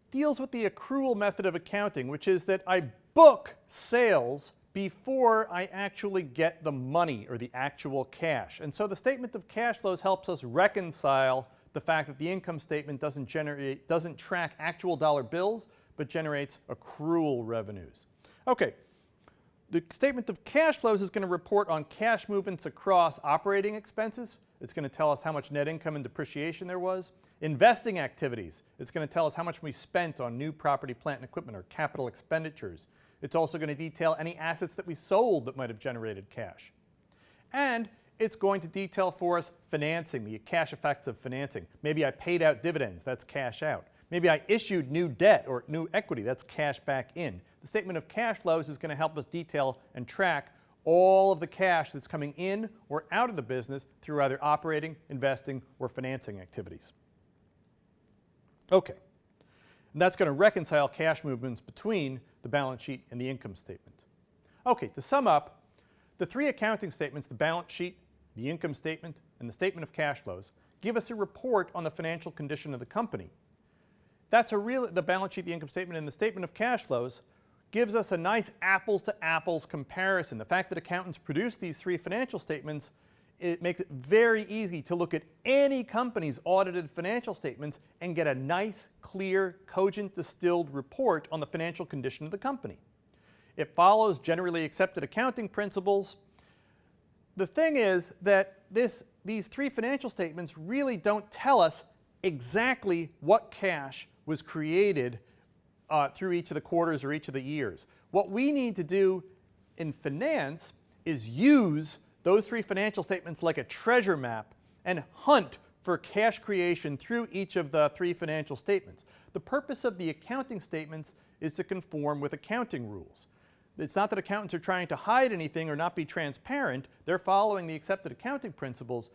deals with the accrual method of accounting, which is that I book sales before I actually get the money or the actual cash. And so the statement of cash flows helps us reconcile the fact that the income statement doesn't track actual dollar bills, but generates accrual revenues. Okay, the statement of cash flows is going to report on cash movements across operating expenses. It's going to tell us how much net income and depreciation there was. Investing activities, it's going to tell us how much we spent on new property, plant, and equipment, or capital expenditures. It's also going to detail any assets that we sold that might have generated cash. And it's going to detail for us financing, the cash effects of financing. Maybe I paid out dividends, that's cash out. Maybe I issued new debt or new equity, that's cash back in. The statement of cash flows is going to help us detail and track all of the cash that's coming in or out of the business through either operating, investing, or financing activities. Okay, and that's going to reconcile cash movements between the balance sheet and the income statement. Okay, to sum up, the three accounting statements, the balance sheet, the income statement, and the statement of cash flows, give us a report on the financial condition of the company. That's the balance sheet, the income statement, and the statement of cash flows gives us a nice apples-to-apples comparison. The fact that accountants produce these three financial statements, it makes it very easy to look at any company's audited financial statements and get a nice, clear, cogent, distilled report on the financial condition of the company. It follows generally accepted accounting principles. The thing is that these three financial statements really don't tell us exactly what cash was created through each of the quarters or each of the years. What we need to do in finance is use those three financial statements like a treasure map and hunt for cash creation through each of the three financial statements. The purpose of the accounting statements is to conform with accounting rules. It's not that accountants are trying to hide anything or not be transparent. They're following the accepted accounting principles,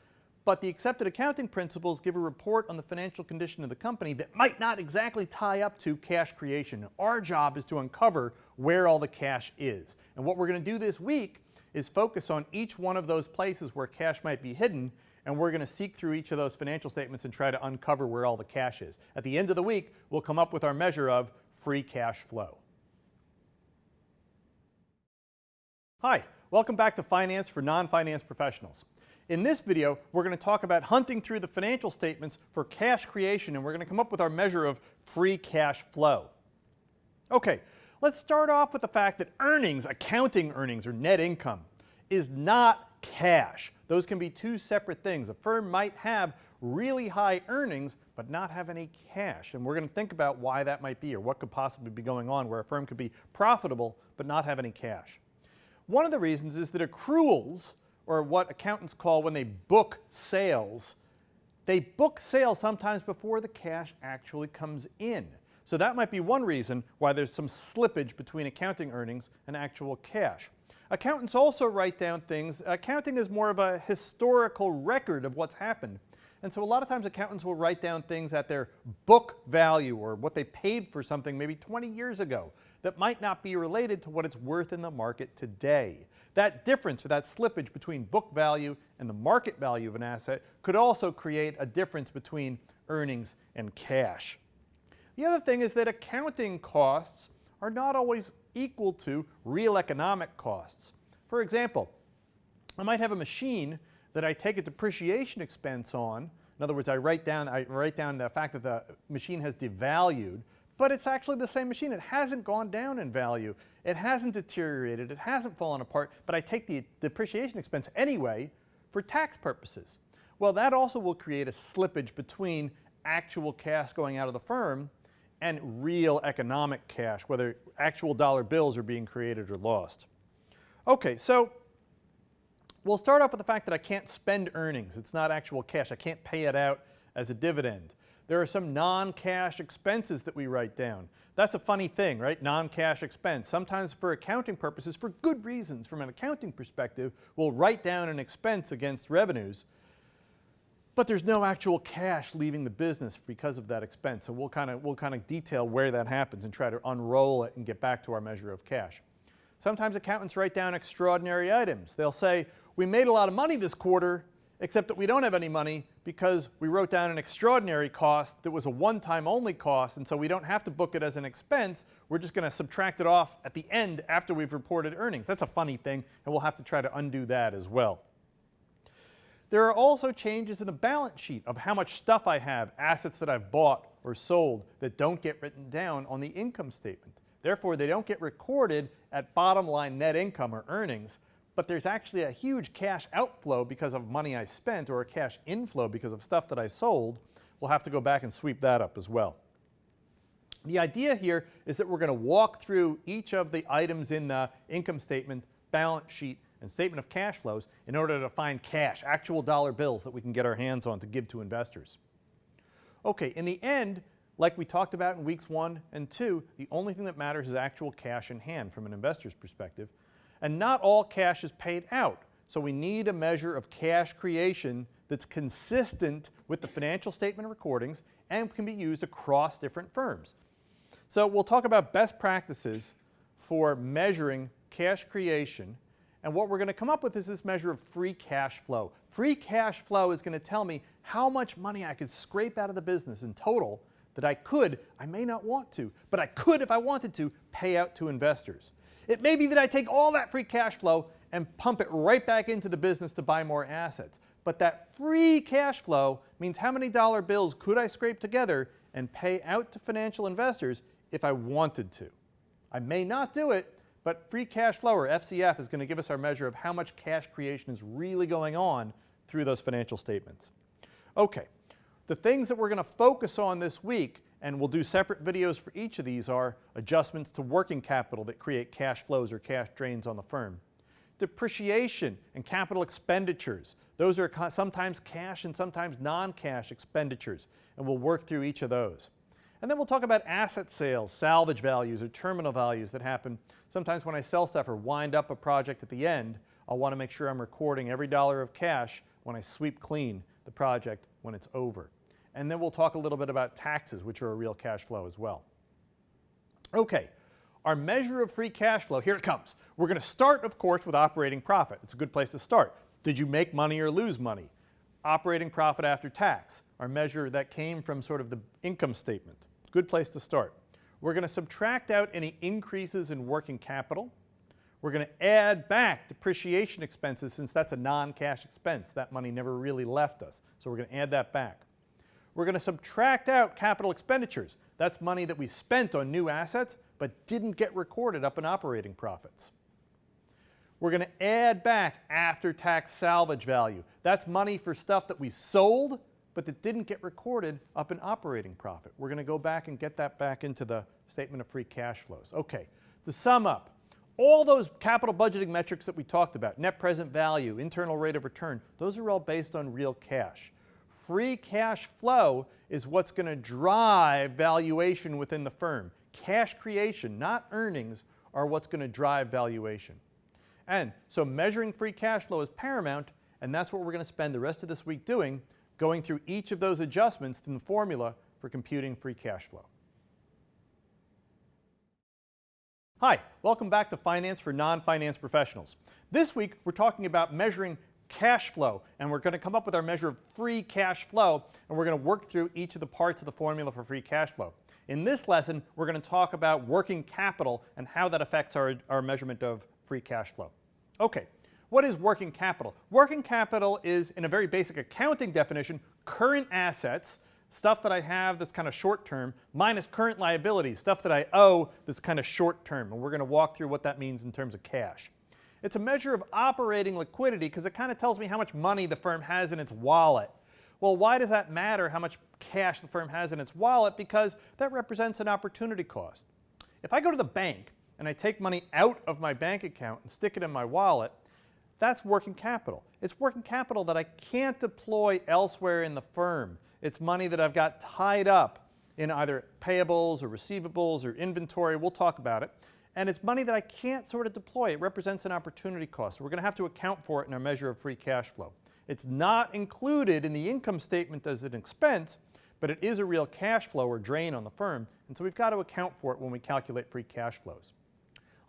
but the accepted accounting principles give a report on the financial condition of the company that might not exactly tie up to cash creation. Our job is to uncover where all the cash is. And what we're going to do this week is focus on each one of those places where cash might be hidden, and we're going to seek through each of those financial statements and try to uncover where all the cash is. At the end of the week, we'll come up with our measure of free cash flow. Hi, welcome back to Finance for Non-Finance Professionals. In this video, we're going to talk about hunting through the financial statements for cash creation, and we're going to come up with our measure of free cash flow. Okay, let's start off with the fact that earnings, accounting earnings or net income, is not cash. Those can be two separate things. A firm might have really high earnings but not have any cash. And we're going to think about why that might be or what could possibly be going on where a firm could be profitable but not have any cash. One of the reasons is that accruals, or what accountants call when they book sales, they book sales sometimes before the cash actually comes in. So that might be one reason why there's some slippage between accounting earnings and actual cash. Accountants also write down things. Accounting is more of a historical record of what's happened. And so a lot of times accountants will write down things at their book value or what they paid for something maybe 20 years ago that might not be related to what it's worth in the market today. That difference or that slippage between book value and the market value of an asset could also create a difference between earnings and cash. The other thing is that accounting costs are not always equal to real economic costs. For example, I might have a machine that I take a depreciation expense on. In other words, I write down the fact that the machine has devalued, but it's actually the same machine. It hasn't gone down in value. It hasn't deteriorated. It hasn't fallen apart, but I take the depreciation expense anyway for tax purposes. Well, that also will create a slippage between actual cash going out of the firm and real economic cash, whether actual dollar bills are being created or lost. Okay, so we'll start off with the fact that I can't spend earnings. It's not actual cash. I can't pay it out as a dividend. There are some non-cash expenses that we write down. That's a funny thing, right? Non-cash expense. Sometimes for accounting purposes, for good reasons, from an accounting perspective, we'll write down an expense against revenues, but there's no actual cash leaving the business because of that expense. So we'll kind of detail where that happens and try to unroll it and get back to our measure of cash. Sometimes accountants write down extraordinary items. They'll say, we made a lot of money this quarter, except that we don't have any money because we wrote down an extraordinary cost that was a one-time only cost, and so we don't have to book it as an expense. We're just going to subtract it off at the end after we've reported earnings. That's a funny thing, and we'll have to try to undo that as well. There are also changes in the balance sheet of how much stuff I have, assets that I've bought or sold that don't get written down on the income statement. Therefore, they don't get recorded at bottom line net income or earnings, but there's actually a huge cash outflow because of money I spent or a cash inflow because of stuff that I sold. We'll have to go back and sweep that up as well. The idea here is that we're going to walk through each of the items in the income statement, balance sheet, and statement of cash flows in order to find cash, actual dollar bills that we can get our hands on to give to investors. Okay, in the end, like we talked about in weeks 1 and 2, the only thing that matters is actual cash in hand from an investor's perspective. And not all cash is paid out. So we need a measure of cash creation that's consistent with the financial statement recordings and can be used across different firms. So we'll talk about best practices for measuring cash creation. And what we're going to come up with is this measure of free cash flow. Free cash flow is going to tell me how much money I could scrape out of the business in total that I may not want to, but I could, if I wanted to, pay out to investors. It may be that I take all that free cash flow and pump it right back into the business to buy more assets. But that free cash flow means how many dollar bills could I scrape together and pay out to financial investors if I wanted to. I may not do it, but free cash flow, or FCF, is going to give us our measure of how much cash creation is really going on through those financial statements. Okay, the things that we're going to focus on this week, and we'll do separate videos for each of these, are adjustments to working capital that create cash flows or cash drains on the firm. Depreciation and capital expenditures. Those are sometimes cash and sometimes non-cash expenditures, and we'll work through each of those. And then we'll talk about asset sales, salvage values, or terminal values that happen sometimes when I sell stuff or wind up a project at the end. I'll want to make sure I'm recording every dollar of cash when I sweep clean the project when it's over. And then we'll talk a little bit about taxes, which are a real cash flow as well. Okay, our measure of free cash flow, here it comes. We're going to start, of course, with operating profit. It's a good place to start. Did you make money or lose money? Operating profit after tax, our measure that came from sort of the income statement. Good place to start. We're going to subtract out any increases in working capital. We're going to add back depreciation expenses since that's a non-cash expense. That money never really left us, so we're going to add that back. We're going to subtract out capital expenditures. That's money that we spent on new assets but didn't get recorded up in operating profits. We're going to add back after-tax salvage value. That's money for stuff that we sold, but that didn't get recorded up in operating profit. We're going to go back and get that back into the statement of free cash flows. Okay, to sum up, all those capital budgeting metrics that we talked about, net present value, internal rate of return, those are all based on real cash. Free cash flow is what's going to drive valuation within the firm. Cash creation, not earnings, are what's going to drive valuation. And so measuring free cash flow is paramount, and that's what we're going to spend the rest of this week doing, going through each of those adjustments in the formula for computing free cash flow. Hi, welcome back to Finance for Non-Finance Professionals. This week we're talking about measuring cash flow, and we're going to come up with our measure of free cash flow, and we're going to work through each of the parts of the formula for free cash flow. In this lesson, we're going to talk about working capital and how that affects our measurement of free cash flow. Okay, what is working capital? Working capital is, in a very basic accounting definition, current assets, stuff that I have that's kind of short term, minus current liabilities, stuff that I owe that's kind of short term. And we're going to walk through what that means in terms of cash. It's a measure of operating liquidity because it kind of tells me how much money the firm has in its wallet. Well, why does that matter, how much cash the firm has in its wallet? Because that represents an opportunity cost. If I go to the bank and I take money out of my bank account and stick it in my wallet, that's working capital. It's working capital that I can't deploy elsewhere in the firm. It's money that I've got tied up in either payables or receivables or inventory. We'll talk about it. And it's money that I can't sort of deploy. It represents an opportunity cost. So we're going to have to account for it in our measure of free cash flow. It's not included in the income statement as an expense, but it is a real cash flow or drain on the firm. And so we've got to account for it when we calculate free cash flows.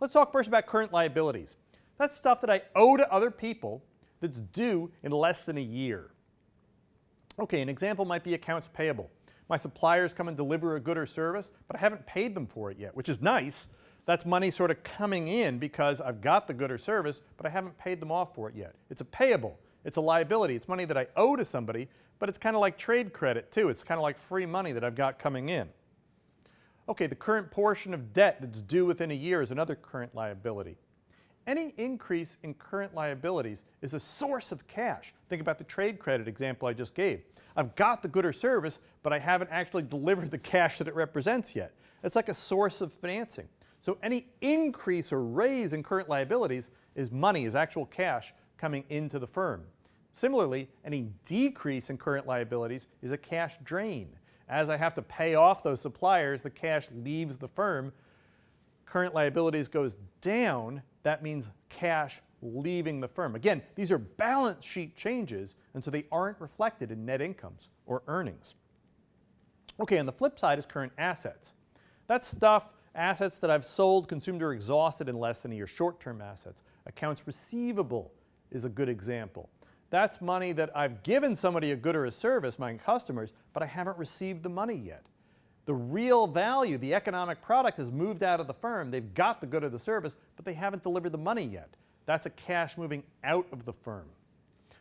Let's talk first about current liabilities. That's stuff that I owe to other people that's due in less than a year. Okay, an example might be accounts payable. My suppliers come and deliver a good or service, but I haven't paid them for it yet, which is nice. That's money sort of coming in because I've got the good or service, but I haven't paid them off for it yet. It's a payable. It's a liability. It's money that I owe to somebody, but it's kind of like trade credit too. It's kind of like free money that I've got coming in. Okay, the current portion of debt that's due within a year is another current liability. Any increase in current liabilities is a source of cash. Think about the trade credit example I just gave. I've got the good or service, but I haven't actually delivered the cash that it represents yet. It's like a source of financing. So any increase or raise in current liabilities is money, is actual cash coming into the firm. Similarly, any decrease in current liabilities is a cash drain. As I have to pay off those suppliers, the cash leaves the firm. Current liabilities goes down, that means cash leaving the firm. Again, these are balance sheet changes, and so they aren't reflected in net incomes or earnings. Okay, on the flip side is current assets. That's stuff, assets that I've sold, consumed, or exhausted in less than a year, short-term assets. Accounts receivable is a good example. That's money that I've given somebody a good or a service, my customers, but I haven't received the money yet. The real value, the economic product, has moved out of the firm. They've got the good or the service, but they haven't delivered the money yet. That's a cash moving out of the firm.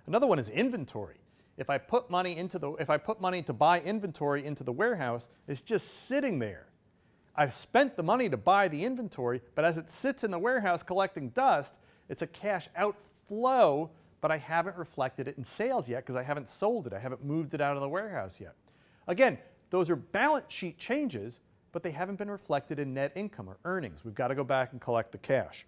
Another one is inventory. If I put money to buy inventory into the warehouse, it's just sitting there. I've spent the money to buy the inventory, but as it sits in the warehouse collecting dust, it's a cash outflow, but I haven't reflected it in sales yet because I haven't sold it. I haven't moved it out of the warehouse yet. Again, those are balance sheet changes, but they haven't been reflected in net income or earnings. We've got to go back and collect the cash.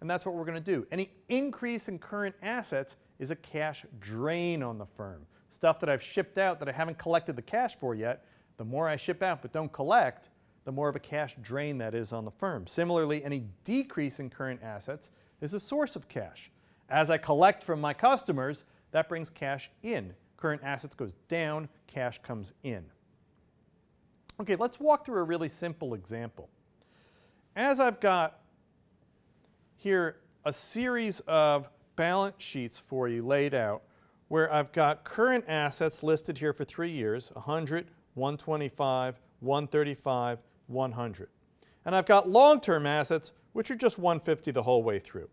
And that's what we're going to do. Any increase in current assets is a cash drain on the firm. Stuff that I've shipped out that I haven't collected the cash for yet, the more I ship out but don't collect, the more of a cash drain that is on the firm. Similarly, any decrease in current assets is a source of cash. As I collect from my customers, that brings cash in. Current assets goes down, cash comes in. Okay, let's walk through a really simple example. As I've got here a series of balance sheets for you laid out where I've got current assets listed here for 3 years, 100, 125, 135, 100. And I've got long-term assets, which are just 150 the whole way through.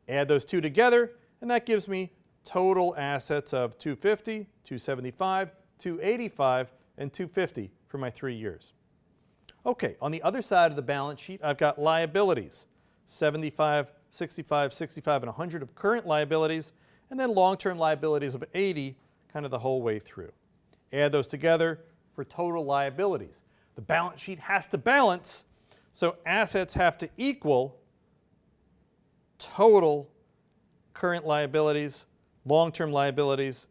Add those two together, and that gives me total assets of 250, 275, 285, and 250 for my 3 years. Okay, on the other side of the balance sheet, I've got liabilities, 75 65, 65, and 100 of current liabilities, and then long-term liabilities of 80 kind of the whole way through. Add those together for total liabilities. The balance sheet has to balance, so assets have to equal total current liabilities, long-term liabilities,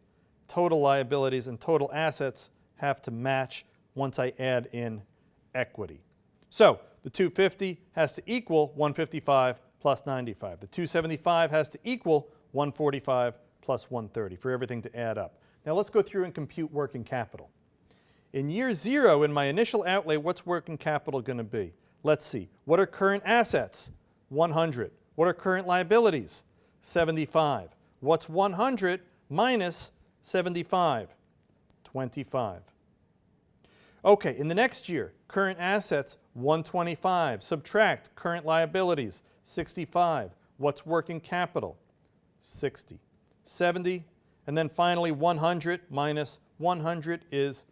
total liabilities, and total assets have to match once I add in equity. So the 250 has to equal 155 plus 95. The 275 has to equal 145 plus 130 for everything to add up. Now let's go through and compute working capital. In year 0, in my initial outlay, what's working capital going to be? Let's see. What are current assets? 100. What are current liabilities? 75. What's 100 minus 75? 25. Okay, in the next year, current assets, 125. Subtract current liabilities, 65. What's working capital? 60. 70. And then finally, 100 minus 100 is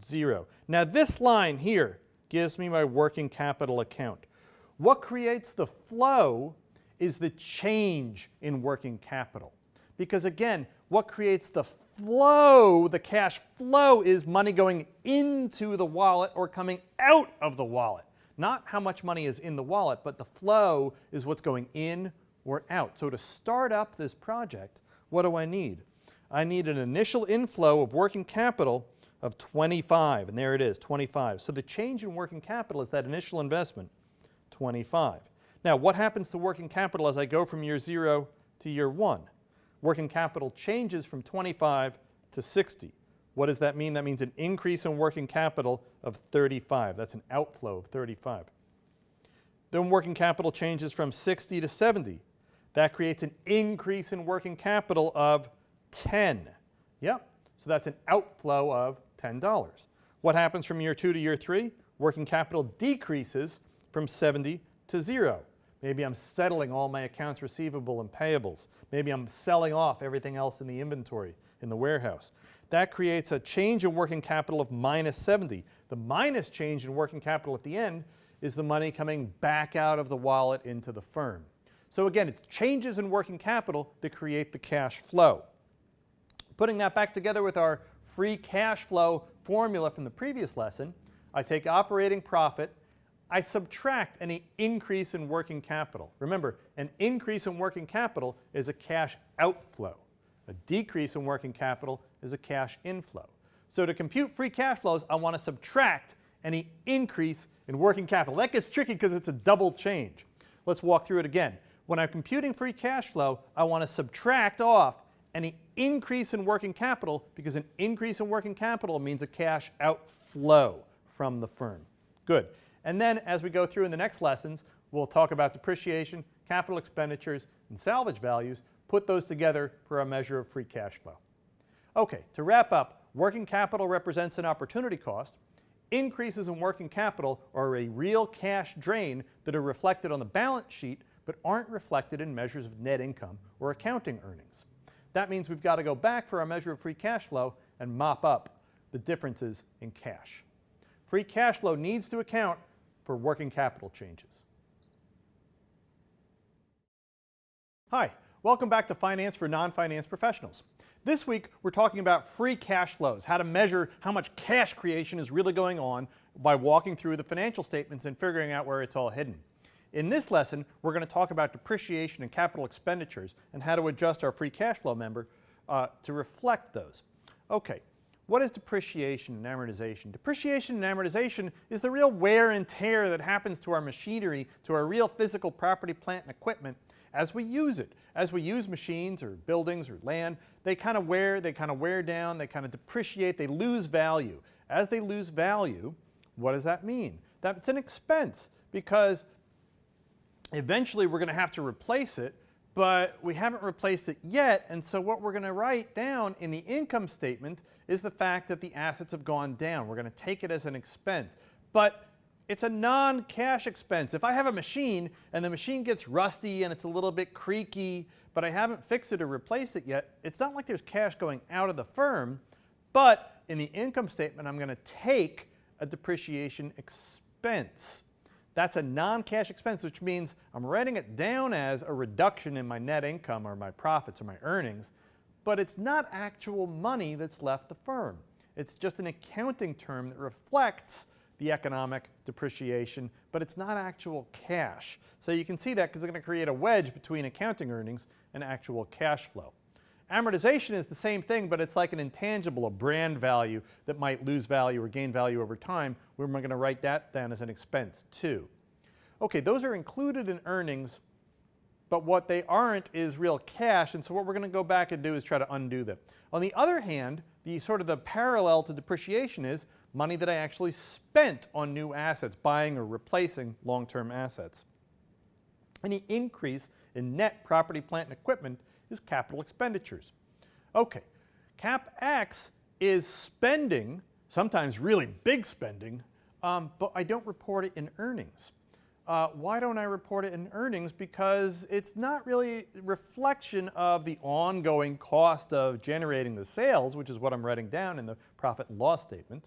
0. Now this line here gives me my working capital account. What creates the flow is the change in working capital. Because again, what creates the flow, the cash flow, is money going into the wallet or coming out of the wallet. Not how much money is in the wallet, but the flow is what's going in or out. So to start up this project, what do I need? I need an initial inflow of working capital of 25, and there it is, 25. So the change in working capital is that initial investment, 25. Now, what happens to working capital as I go from year 0 to year 1? Working capital changes from 25 to 60. What does that mean? That means an increase in working capital of 35. That's an outflow of 35. Then working capital changes from 60 to 70. That creates an increase in working capital of 10. Yep, so that's an outflow of $10. What happens from year 2 to year 3? Working capital decreases from 70 to 0. Maybe I'm settling all my accounts receivable and payables. Maybe I'm selling off everything else in the inventory in the warehouse. That creates a change in working capital of minus 70. The minus change in working capital at the end is the money coming back out of the wallet into the firm. So again, it's changes in working capital that create the cash flow. Putting that back together with our free cash flow formula from the previous lesson, I take operating profit, I subtract any increase in working capital. Remember, an increase in working capital is a cash outflow. A decrease in working capital is a cash inflow. So to compute free cash flows, I want to subtract any increase in working capital. That gets tricky because it's a double change. Let's walk through it again. When I'm computing free cash flow, I want to subtract off any increase in working capital, because an increase in working capital means a cash outflow from the firm. Good. And then as we go through in the next lessons, we'll talk about depreciation, capital expenditures, and salvage values, put those together for a measure of free cash flow. Okay, to wrap up, working capital represents an opportunity cost. Increases in working capital are a real cash drain that are reflected on the balance sheet but aren't reflected in measures of net income or accounting earnings. That means we've got to go back for our measure of free cash flow and mop up the differences in cash. Free cash flow needs to account for working capital changes. Hi, welcome back to Finance for Non-Finance Professionals. This week we're talking about free cash flows, how to measure how much cash creation is really going on by walking through the financial statements and figuring out where it's all hidden. In this lesson, we're going to talk about depreciation and capital expenditures and how to adjust our free cash flow number to reflect those. Okay, what is depreciation and amortization? Depreciation and amortization is the real wear and tear that happens to our machinery, to our real physical property, plant, and equipment as we use it. As we use machines or buildings or land, they kind of wear down, they kind of depreciate, they lose value. As they lose value, what does that mean? That's an expense, because eventually we're going to have to replace it, but we haven't replaced it yet, and so what we're going to write down in the income statement is the fact that the assets have gone down. We're going to take it as an expense, but it's a non-cash expense. If I have a machine and the machine gets rusty and it's a little bit creaky, but I haven't fixed it or replaced it yet, it's not like there's cash going out of the firm, but in the income statement I'm going to take a depreciation expense. That's a non-cash expense, which means I'm writing it down as a reduction in my net income or my profits or my earnings, but it's not actual money that's left the firm. It's just an accounting term that reflects the economic depreciation, but it's not actual cash. So you can see that because it's going to create a wedge between accounting earnings and actual cash flow. Amortization is the same thing, but it's like an intangible, a brand value that might lose value or gain value over time. We're going to write that down as an expense too. Okay, those are included in earnings, but what they aren't is real cash, and so what we're going to go back and do is try to undo them. On the other hand, the sort of the parallel to depreciation is money that I actually spent on new assets, buying or replacing long-term assets. Any increase in net property, plant, and equipment is capital expenditures. Okay, CapEx is spending, sometimes really big spending, but I don't report it in earnings. Why don't I report it in earnings? Because it's not really a reflection of the ongoing cost of generating the sales, which is what I'm writing down in the profit and loss statement.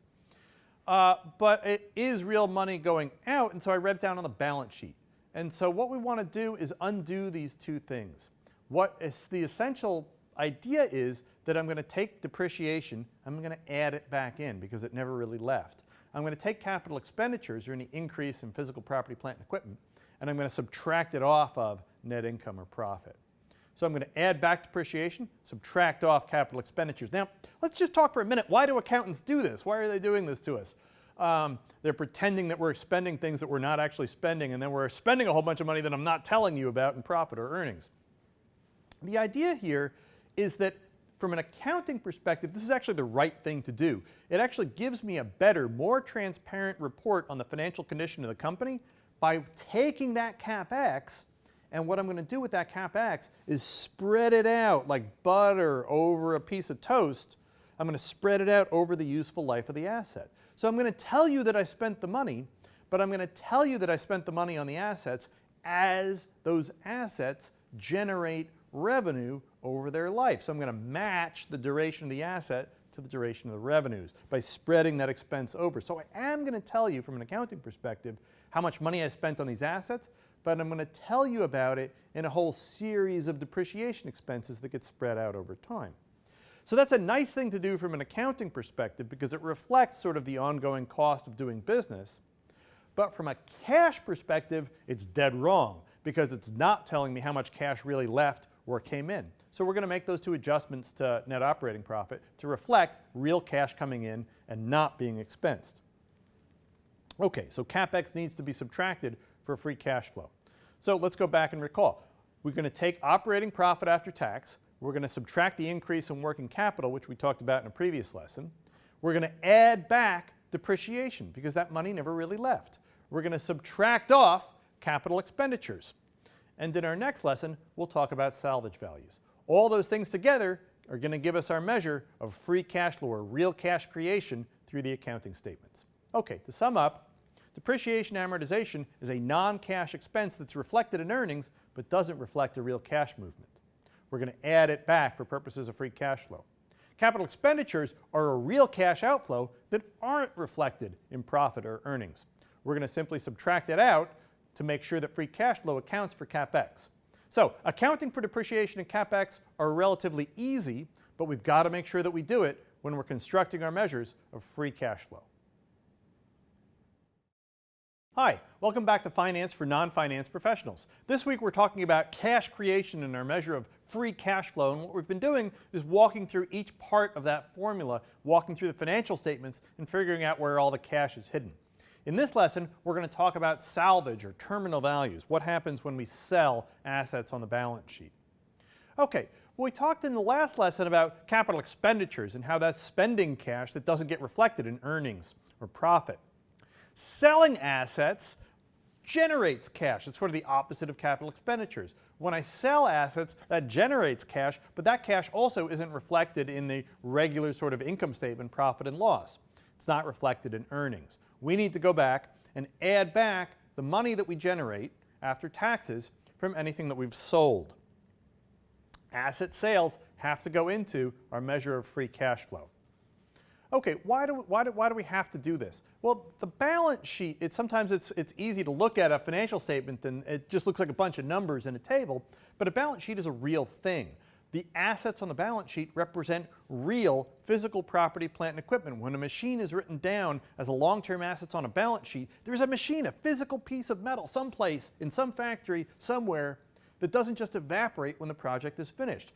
But it is real money going out, and so I write it down on the balance sheet. And so what we want to do is undo these two things. What is the essential idea is that I'm going to take depreciation, I'm going to add it back in because it never really left. I'm going to take capital expenditures or any increase in physical property, plant, and equipment, and I'm going to subtract it off of net income or profit. So I'm going to add back depreciation, subtract off capital expenditures. Now, let's just talk for a minute. Why do accountants do this? Why are they doing this to us? They're pretending that we're spending things that we're not actually spending, and then we're spending a whole bunch of money that I'm not telling you about in profit or earnings. The idea here is that from an accounting perspective, this is actually the right thing to do. It actually gives me a better, more transparent report on the financial condition of the company by taking that CapEx, and what I'm going to do with that CapEx is spread it out like butter over a piece of toast. I'm going to spread it out over the useful life of the asset. So I'm going to tell you that I spent the money, but I'm going to tell you that I spent the money on the assets as those assets generate revenue over their life. So I'm going to match the duration of the asset to the duration of the revenues by spreading that expense over. So I am going to tell you from an accounting perspective how much money I spent on these assets, but I'm going to tell you about it in a whole series of depreciation expenses that get spread out over time. So that's a nice thing to do from an accounting perspective because it reflects sort of the ongoing cost of doing business. But from a cash perspective, it's dead wrong because it's not telling me how much cash really left or came in. So we're going to make those two adjustments to net operating profit to reflect real cash coming in and not being expensed. Okay, so CapEx needs to be subtracted for free cash flow. So let's go back and recall. We're going to take operating profit after tax. We're going to subtract the increase in working capital, which we talked about in a previous lesson. We're going to add back depreciation because that money never really left. We're going to subtract off capital expenditures. And in our next lesson, we'll talk about salvage values. All those things together are going to give us our measure of free cash flow or real cash creation through the accounting statements. Okay, to sum up, depreciation amortization is a non-cash expense that's reflected in earnings but doesn't reflect a real cash movement. We're going to add it back for purposes of free cash flow. Capital expenditures are a real cash outflow that aren't reflected in profit or earnings. We're going to simply subtract it out to make sure that free cash flow accounts for CapEx. So accounting for depreciation and CapEx are relatively easy, but we've got to make sure that we do it when we're constructing our measures of free cash flow. Hi, welcome back to Finance for Non-Finance Professionals. This week we're talking about cash creation and our measure of free cash flow, and what we've been doing is walking through each part of that formula, walking through the financial statements and figuring out where all the cash is hidden. In this lesson, we're going to talk about salvage or terminal values, what happens when we sell assets on the balance sheet. Okay, well, we talked in the last lesson about capital expenditures and how that's spending cash that doesn't get reflected in earnings or profit. Selling assets generates cash. It's sort of the opposite of capital expenditures. When I sell assets, that generates cash, but that cash also isn't reflected in the regular sort of income statement, profit and loss. It's not reflected in earnings. We need to go back and add back the money that we generate after taxes from anything that we've sold. Asset sales have to go into our measure of free cash flow. Okay, why do we have to do this? Well, the balance sheet, sometimes it's easy to look at a financial statement and it just looks like a bunch of numbers in a table, but a balance sheet is a real thing. The assets on the balance sheet represent real physical property, plant, and equipment. When a machine is written down as a long-term assets on a balance sheet, there's a machine, a physical piece of metal, someplace, in some factory, somewhere, that doesn't just evaporate when the project is finished.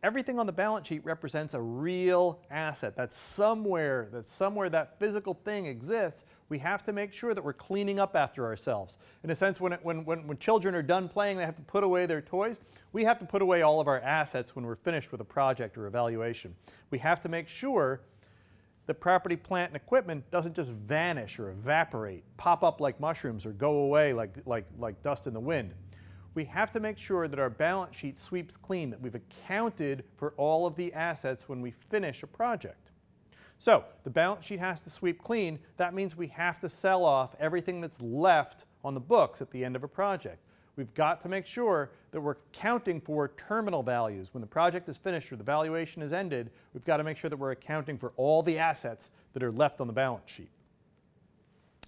Everything on the balance sheet represents a real asset. That's somewhere that physical thing exists. We have to make sure that we're cleaning up after ourselves. In a sense, when children are done playing, they have to put away their toys. We have to put away all of our assets when we're finished with a project or evaluation. We have to make sure that property, plant, and equipment doesn't just vanish or evaporate, pop up like mushrooms, or go away like dust in the wind. We have to make sure that our balance sheet sweeps clean, that we've accounted for all of the assets when we finish a project. So the balance sheet has to sweep clean. That means we have to sell off everything that's left on the books at the end of a project. We've got to make sure that we're accounting for terminal values. When the project is finished or the valuation is ended, we've got to make sure that we're accounting for all the assets that are left on the balance sheet.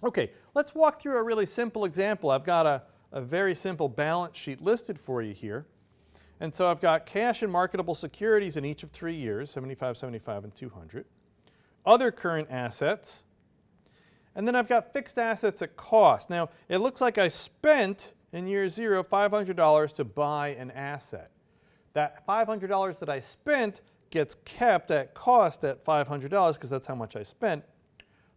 Okay, let's walk through a really simple example. I've got a very simple balance sheet listed for you here. And so I've got cash and marketable securities in each of 3 years, 75, 75, and 200. Other current assets. And then I've got fixed assets at cost. Now, it looks like I spent in year 0 $500 to buy an asset. That $500 that I spent gets kept at cost at $500 because that's how much I spent.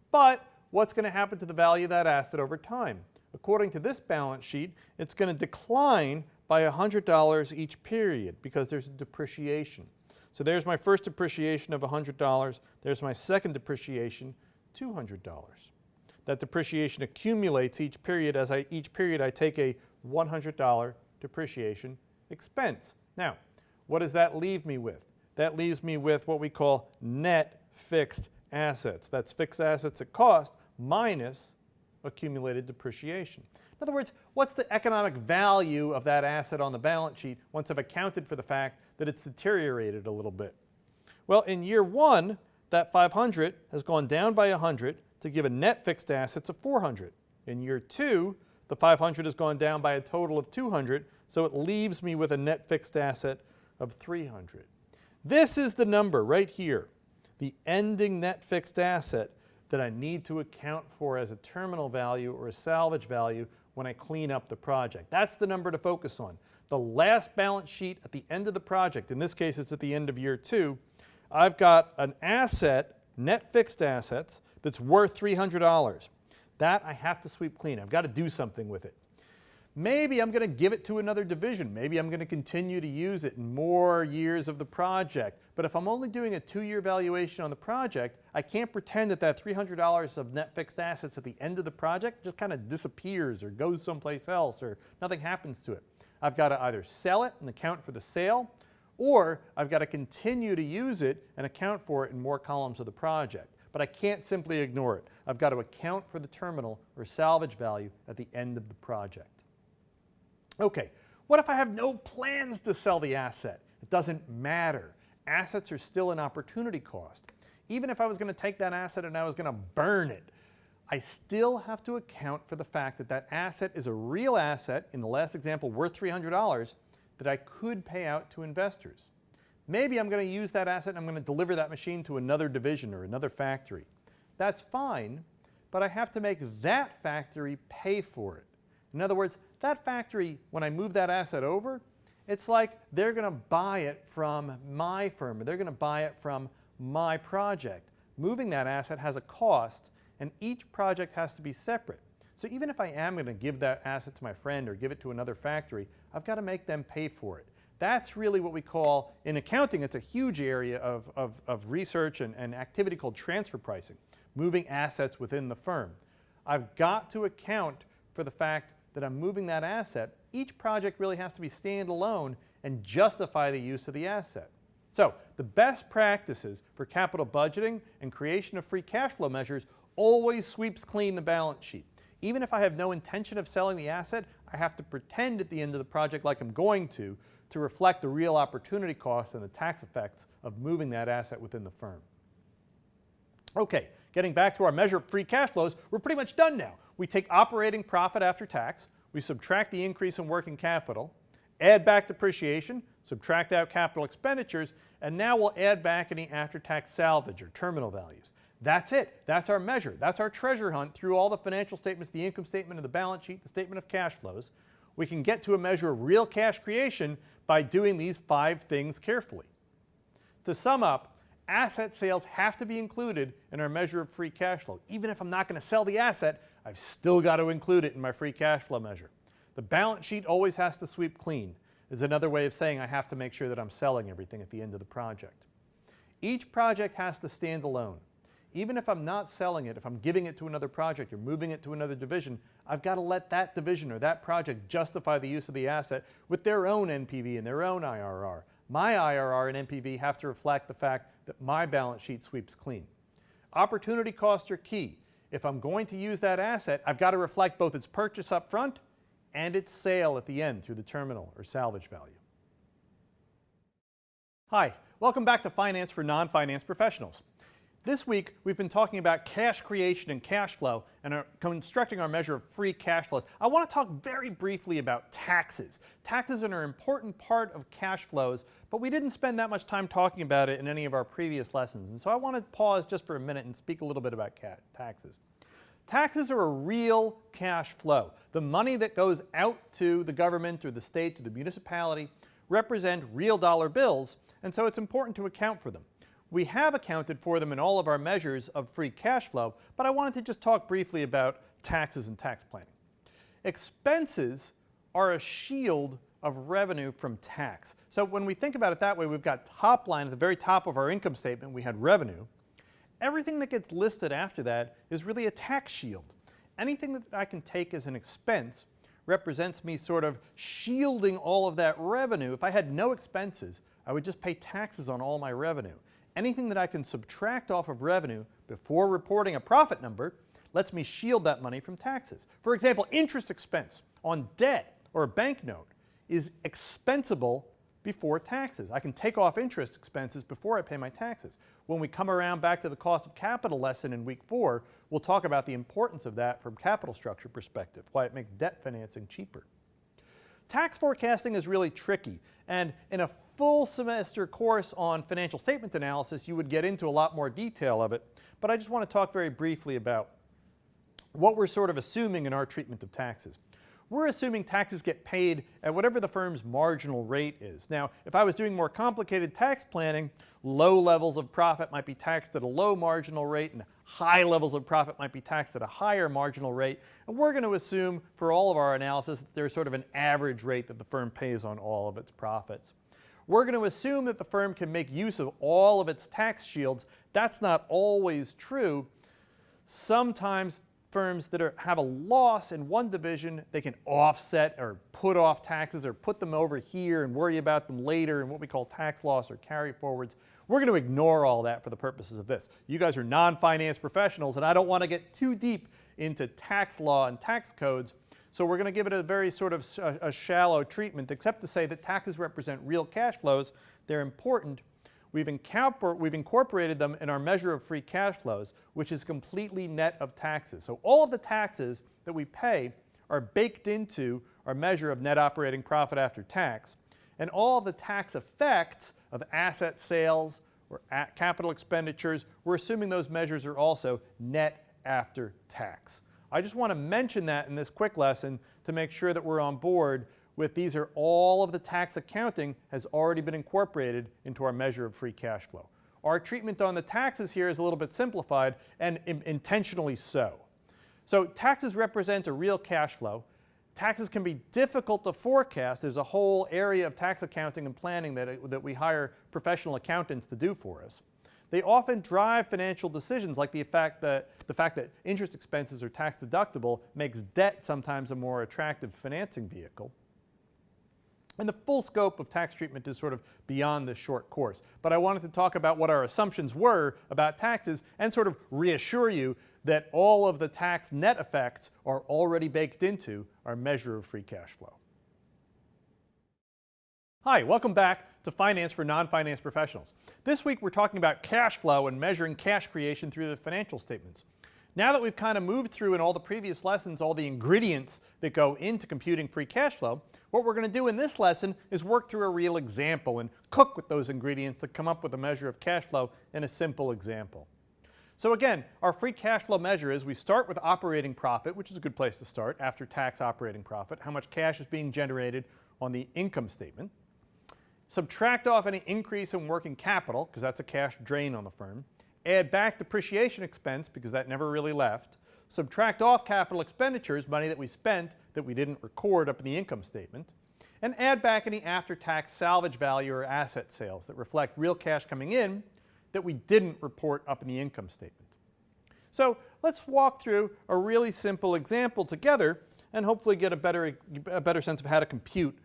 But what's going to happen to the value of that asset over time? According to this balance sheet, it's going to decline by $100 each period because there's a depreciation. So there's my first depreciation of $100. There's my second depreciation, $200. That depreciation accumulates each period. Each period I take a $100 depreciation expense. Now, what does that leave me with? That leaves me with what we call net fixed assets. That's fixed assets at cost minus accumulated depreciation. In other words, what's the economic value of that asset on the balance sheet once I've accounted for the fact that it's deteriorated a little bit? Well, in year 1, that 500 has gone down by 100 to give a net fixed assets of 400. In year 2, the 500 has gone down by a total of 200, so it leaves me with a net fixed asset of 300. This is the number right here, the ending net fixed asset that I need to account for as a terminal value or a salvage value when I clean up the project. That's the number to focus on. The last balance sheet at the end of the project, in this case it's at the end of year 2, I've got an asset, net fixed assets, that's worth $300. That I have to sweep clean. I've got to do something with it. Maybe I'm going to give it to another division. Maybe I'm going to continue to use it in more years of the project. But if I'm only doing a 2-year valuation on the project, I can't pretend that that $300 of net fixed assets at the end of the project just kind of disappears or goes someplace else or nothing happens to it. I've got to either sell it and account for the sale, or I've got to continue to use it and account for it in more columns of the project. But I can't simply ignore it. I've got to account for the terminal or salvage value at the end of the project. Okay, what if I have no plans to sell the asset? It doesn't matter. Assets are still an opportunity cost. Even if I was going to take that asset and I was going to burn it, I still have to account for the fact that that asset is a real asset, in the last example worth $300, that I could pay out to investors. Maybe I'm going to use that asset and I'm going to deliver that machine to another division or another factory. That's fine, but I have to make that factory pay for it. In other words, that factory, when I move that asset over, it's like they're going to buy it from my firm, or they're going to buy it from my project. Moving that asset has a cost, and each project has to be separate. So even if I am going to give that asset to my friend or give it to another factory, I've got to make them pay for it. That's really what we call, in accounting, it's a huge area of research and activity called transfer pricing, moving assets within the firm. I've got to account for the fact that I'm moving that asset. Each project really has to be standalone and justify the use of the asset. So the best practices for capital budgeting and creation of free cash flow measures always sweeps clean the balance sheet. Even if I have no intention of selling the asset, I have to pretend at the end of the project like I'm going to reflect the real opportunity costs and the tax effects of moving that asset within the firm. Okay, getting back to our measure of free cash flows, we're pretty much done now. We take operating profit after tax, we subtract the increase in working capital, add back depreciation, subtract out capital expenditures, and now we'll add back any after-tax salvage or terminal values. That's it. That's our measure. That's our treasure hunt through all the financial statements, the income statement and the balance sheet, the statement of cash flows. We can get to a measure of real cash creation by doing these 5 things carefully. To sum up, asset sales have to be included in our measure of free cash flow. Even if I'm not going to sell the asset, I've still got to include it in my free cash flow measure. The balance sheet always has to sweep clean, is another way of saying I have to make sure that I'm selling everything at the end of the project. Each project has to stand alone. Even if I'm not selling it, if I'm giving it to another project or moving it to another division, I've got to let that division or that project justify the use of the asset with their own NPV and their own IRR. My IRR and NPV have to reflect the fact that my balance sheet sweeps clean. Opportunity costs are key. If I'm going to use that asset, I've got to reflect both its purchase up front and its sale at the end through the terminal or salvage value. Hi, welcome back to Finance for Non-Finance Professionals. This week, we've been talking about cash creation and cash flow and are constructing our measure of free cash flows. I want to talk very briefly about taxes. Taxes are an important part of cash flows, but we didn't spend that much time talking about it in any of our previous lessons. And so I want to pause just for a minute and speak a little bit about taxes. Taxes are a real cash flow. The money that goes out to the government or the state or the municipality represent real dollar bills, and so it's important to account for them. We have accounted for them in all of our measures of free cash flow, but I wanted to just talk briefly about taxes and tax planning. Expenses are a shield of revenue from tax. So when we think about it that way, we've got top line at the very top of our income statement, we had revenue. Everything that gets listed after that is really a tax shield. Anything that I can take as an expense represents me sort of shielding all of that revenue. If I had no expenses, I would just pay taxes on all my revenue. Anything that I can subtract off of revenue before reporting a profit number lets me shield that money from taxes. For example, interest expense on debt or a bank note is expensable before taxes. I can take off interest expenses before I pay my taxes. When we come around back to the cost of capital lesson in week 4, we'll talk about the importance of that from capital structure perspective, why it makes debt financing cheaper. Tax forecasting is really tricky, and in a full semester course on financial statement analysis, you would get into a lot more detail of it, but I just want to talk very briefly about what we're sort of assuming in our treatment of taxes. We're assuming taxes get paid at whatever the firm's marginal rate is. Now, if I was doing more complicated tax planning, low levels of profit might be taxed at a low marginal rate and high levels of profit might be taxed at a higher marginal rate. And we're going to assume for all of our analysis that there's sort of an average rate that the firm pays on all of its profits. We're going to assume that the firm can make use of all of its tax shields. That's not always true. Sometimes firms that have a loss in one division, they can offset or put off taxes or put them over here and worry about them later in what we call tax loss or carry forwards. We're going to ignore all that for the purposes of this. You guys are non-finance professionals, and I don't want to get too deep into tax law and tax codes, so we're going to give it a very sort of a shallow treatment, except to say that taxes represent real cash flows. They're important. We've incorporated them in our measure of free cash flows, which is completely net of taxes. So all of the taxes that we pay are baked into our measure of net operating profit after tax, and all of the tax effects of asset sales or capital expenditures, we're assuming those measures are also net after tax. I just want to mention that in this quick lesson to make sure that we're on board with these are all of the tax accounting has already been incorporated into our measure of free cash flow. Our treatment on the taxes here is a little bit simplified and intentionally so. So taxes represent a real cash flow. Taxes can be difficult to forecast. There's a whole area of tax accounting and planning that we hire professional accountants to do for us. They often drive financial decisions, like the fact that interest expenses are tax deductible makes debt sometimes a more attractive financing vehicle. And the full scope of tax treatment is sort of beyond this short course. But I wanted to talk about what our assumptions were about taxes and sort of reassure you that all of the tax net effects are already baked into our measure of free cash flow. Hi, welcome back to Finance for Non-Finance Professionals. This week we're talking about cash flow and measuring cash creation through the financial statements. Now that we've kind of moved through in all the previous lessons all the ingredients that go into computing free cash flow, what we're going to do in this lesson is work through a real example and cook with those ingredients to come up with a measure of cash flow in a simple example. So again, our free cash flow measure is we start with operating profit, which is a good place to start, after tax operating profit, how much cash is being generated on the income statement. Subtract off any increase in working capital, because that's a cash drain on the firm. Add back depreciation expense, because that never really left. Subtract off capital expenditures, money that we spent that we didn't record up in the income statement. And add back any after-tax salvage value or asset sales that reflect real cash coming in that we didn't report up in the income statement. So let's walk through a really simple example together and hopefully get a better sense of how to compute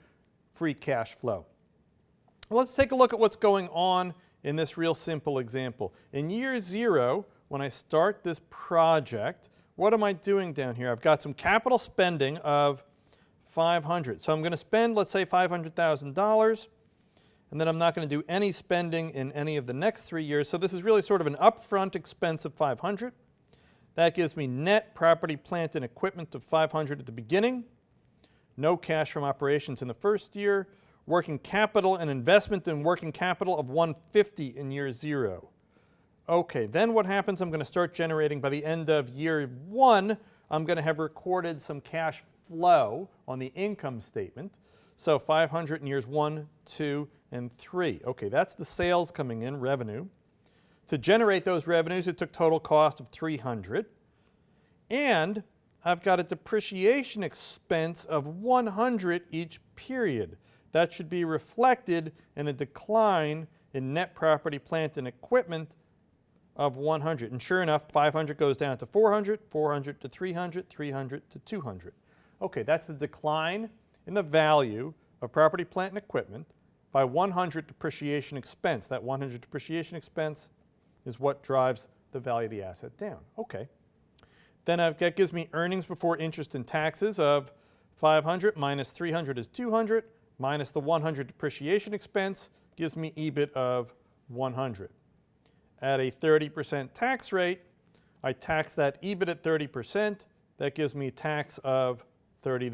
free cash flow. Let's take a look at what's going on in this real simple example. In year 0, when I start this project, what am I doing down here? I've got some capital spending of $500. So I'm going to spend, let's say, $500,000, and then I'm not going to do any spending in any of the next 3 years. So this is really sort of an upfront expense of $500. That gives me net property, plant, and equipment of $500 at the beginning. No cash from operations in the first year. Working capital and investment in working capital of $150 in year 0. Okay, then what happens? I'm going to start generating by the end of year 1, I'm going to have recorded some cash flow on the income statement. So 500 in years 1, 2, and 3. Okay, that's the sales coming in, revenue. To generate those revenues, it took total cost of $300. And I've got a depreciation expense of $100 each period. That should be reflected in a decline in net property, plant, and equipment of $100. And sure enough, $500 goes down to $400, $400 to $300, $300 to $200. Okay, that's the decline in the value of property, plant, and equipment by $100 depreciation expense. That $100 depreciation expense is what drives the value of the asset down. Okay. Then that gives me earnings before interest and taxes of $500 minus $300 is $200. Minus the $100 depreciation expense gives me EBIT of $100. At a 30% tax rate, I tax that EBIT at 30%. That gives me a tax of $30.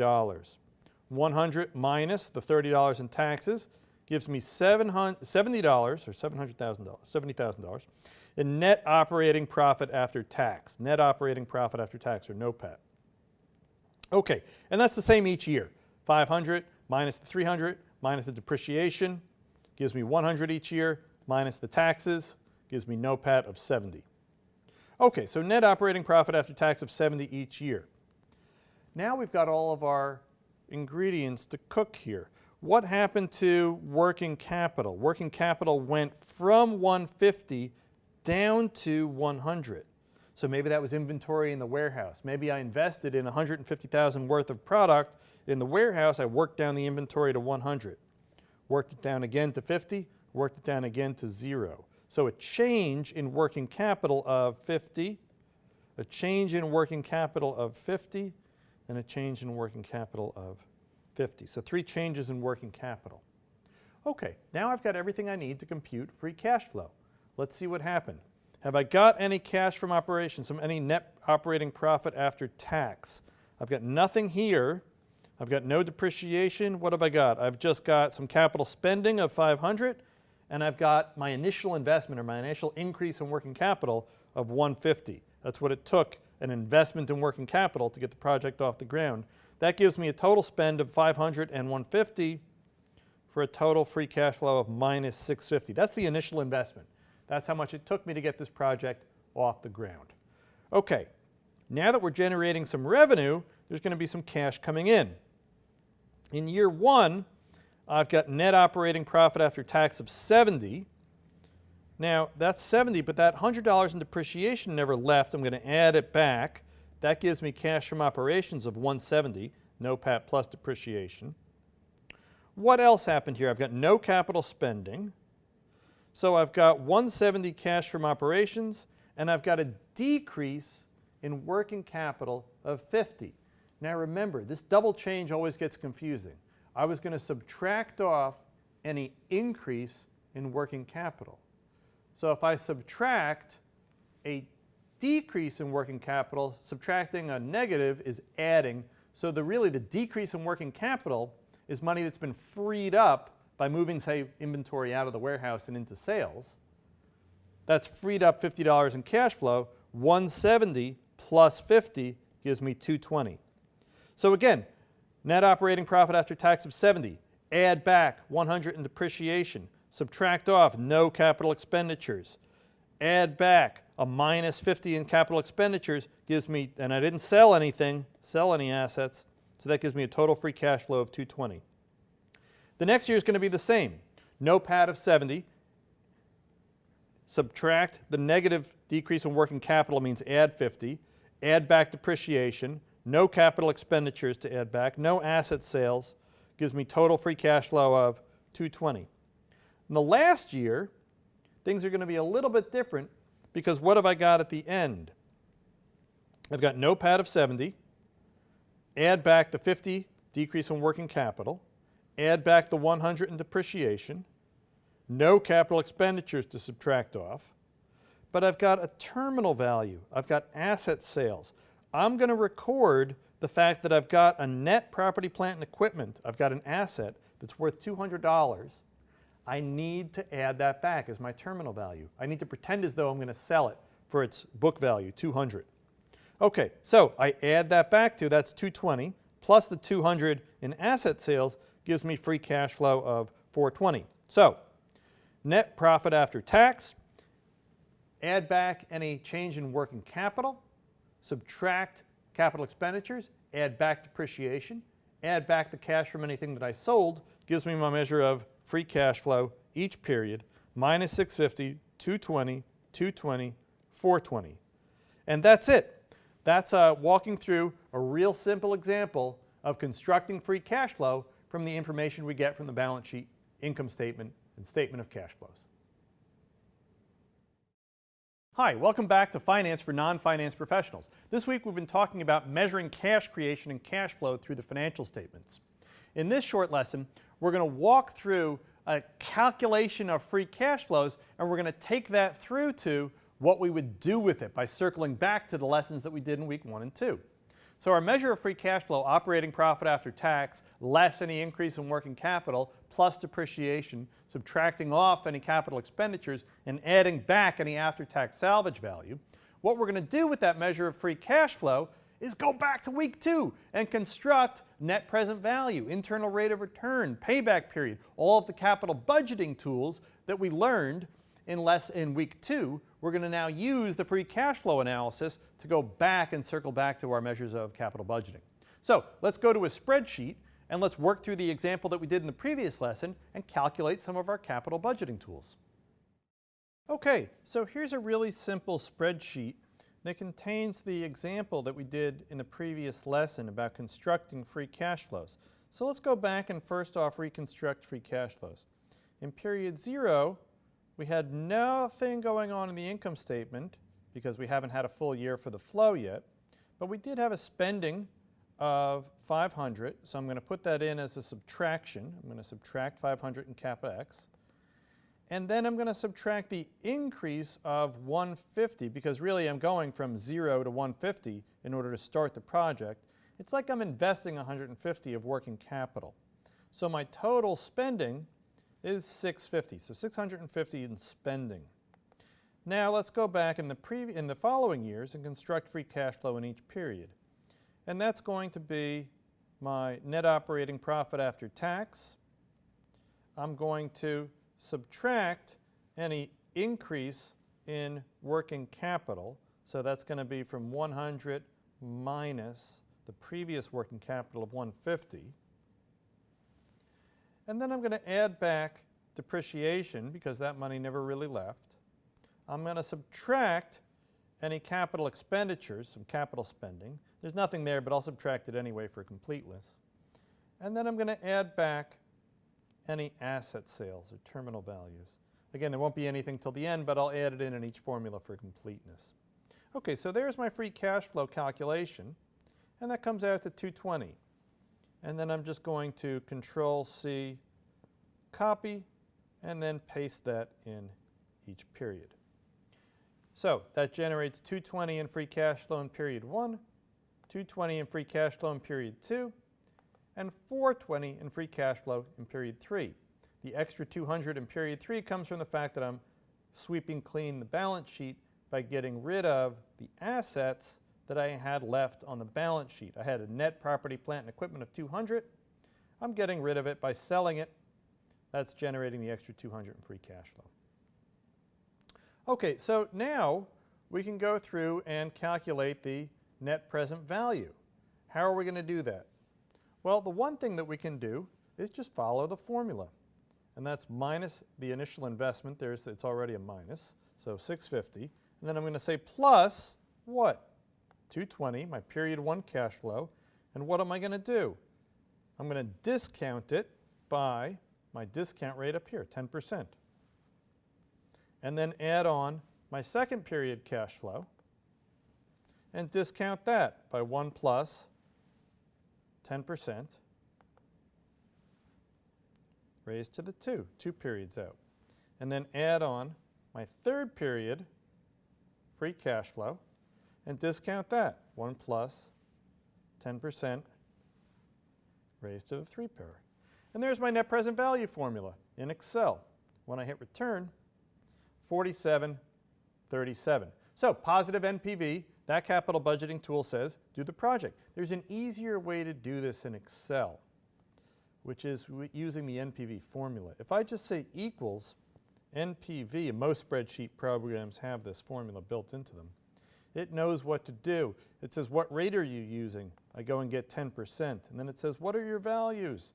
$100 minus the $30 in taxes gives me $70 or $70,000 in net operating profit after tax. Net operating profit after tax, or NOPAT. Okay, and that's the same each year. 500 minus the 300 minus the depreciation gives me 100 each year, minus the taxes gives me NOPAT of 70. Okay, so net operating profit after tax of 70 each year. Now we've got all of our ingredients to cook here. What happened to working capital? Working capital went from 150 down to 100. So maybe that was inventory in the warehouse. Maybe I invested in $150,000 worth of product in the warehouse. I worked down the inventory to 100. Worked it down again to 50, worked it down again to 0. So a change in working capital of 50, a change in working capital of 50, and a change in working capital of 50. So 3 changes in working capital. Okay, now I've got everything I need to compute free cash flow. Let's see what happened. Have I got any cash from operations, any net operating profit after tax? I've got nothing here. I've got no depreciation. What have I got? I've just got some capital spending of $500, and I've got my initial investment, or my initial increase in working capital of $150. That's what it took, an investment in working capital, to get the project off the ground. That gives me a total spend of $500 and $150 for a total free cash flow of minus $650. That's the initial investment. That's how much it took me to get this project off the ground. Okay, now that we're generating some revenue, there's going to be some cash coming in. In year 1, I've got net operating profit after tax of 70. Now, that's 70, but that $100 in depreciation never left. I'm going to add it back. That gives me cash from operations of 170, NOPAT plus depreciation. What else happened here? I've got no capital spending. So I've got 170 cash from operations, and I've got a decrease in working capital of 50. Now remember, this double change always gets confusing. I was going to subtract off any increase in working capital. So if I subtract a decrease in working capital, subtracting a negative is adding. So really the decrease in working capital is money that's been freed up by moving, say, inventory out of the warehouse and into sales. That's freed up $50 in cash flow. 170 plus 50 gives me 220. So again, net operating profit after tax of 70. Add back 100 in depreciation. Subtract off no capital expenditures. Add back a minus 50 in capital expenditures gives me, and I didn't sell any assets, so that gives me a total free cash flow of 220. The next year is going to be the same. No pad of 70. Subtract the negative decrease in working capital means add 50. Add back depreciation. No capital expenditures to add back. No asset sales. Gives me total free cash flow of 220. In the last year, things are going to be a little bit different because what have I got at the end? I've got no pad of 70. Add back the 50 decrease in working capital. Add back the 100 in depreciation. No capital expenditures to subtract off. But I've got a terminal value. I've got asset sales. I'm going to record the fact that I've got a net property, plant, and equipment. I've got an asset that's worth $200. I need to add that back as my terminal value. I need to pretend as though I'm going to sell it for its book value, $200. Okay, so I add that back to, that's 220, plus the 200 in asset sales gives me free cash flow of 420. So, net profit after tax, add back any change in working capital, subtract capital expenditures, add back depreciation, add back the cash from anything that I sold, gives me my measure of free cash flow each period, minus 650, 220, 220, 420. And that's it. That's walking through a real simple example of constructing free cash flow from the information we get from the balance sheet, income statement, and statement of cash flows. Hi, welcome back to Finance for Non-Finance Professionals. This week we've been talking about measuring cash creation and cash flow through the financial statements. In this short lesson, we're going to walk through a calculation of free cash flows, and we're going to take that through to what we would do with it by circling back to the lessons that we did in week 1 and 2. So our measure of free cash flow, operating profit after tax, less any increase in working capital, plus depreciation, subtracting off any capital expenditures, and adding back any after-tax salvage value. What we're going to do with that measure of free cash flow is go back to week 2 and construct net present value, internal rate of return, payback period, all of the capital budgeting tools that we learned in week 2. We're going to now use the free cash flow analysis to go back and circle back to our measures of capital budgeting. So let's go to a spreadsheet and let's work through the example that we did in the previous lesson and calculate some of our capital budgeting tools. Okay, so here's a really simple spreadsheet that contains the example that we did in the previous lesson about constructing free cash flows. So let's go back and first off reconstruct free cash flows. In period 0, we had nothing going on in the income statement because we haven't had a full year for the flow yet, but we did have a spending of 500, so I'm going to put that in as a subtraction. I'm going to subtract 500 in CapEx. And then I'm going to subtract the increase of 150 because really I'm going from 0 to 150 in order to start the project. It's like I'm investing 150 of working capital. So my total spending is 650, so 650 in spending. Now let's go back in the following years and construct free cash flow in each period. And that's going to be my net operating profit after tax. I'm going to subtract any increase in working capital. So that's going to be from 100 minus the previous working capital of 150. And then I'm going to add back depreciation because that money never really left. I'm going to subtract any capital expenditures, some capital spending. There's nothing there, but I'll subtract it anyway for completeness. And then I'm going to add back any asset sales or terminal values. Again, there won't be anything till the end, but I'll add it in each formula for completeness. Okay, so there's my free cash flow calculation, and that comes out to 220. And then I'm just going to Control-C, copy, and then paste that in each period. So that generates 220 in free cash flow in period 1, 220 in free cash flow in period 2, and 420 in free cash flow in period 3. The extra 200 in period 3 comes from the fact that I'm sweeping clean the balance sheet by getting rid of the assets that I had left on the balance sheet. I had a net property, plant, and equipment of 200. I'm getting rid of it by selling it. That's generating the extra 200 in free cash flow. Okay, so now we can go through and calculate the net present value. How are we going to do that? Well, the one thing that we can do is just follow the formula. And that's minus the initial investment. It's already a minus, so 650. And then I'm going to say plus what? 220, my period 1 cash flow. And what am I going to do? I'm going to discount it by my discount rate up here, 10%. And then add on my second period cash flow and discount that by 1 plus 10% raised to the 2 periods out. And then add on my third period free cash flow and discount that, 1 plus 10% raised to the 3 power. And there's my net present value formula in Excel. When I hit return, 4737. So positive NPV, that capital budgeting tool says do the project. There's an easier way to do this in Excel, which is using the NPV formula. If I just say equals NPV, and most spreadsheet programs have this formula built into them, it knows what to do. It says, what rate are you using? I go and get 10%. And then it says, what are your values?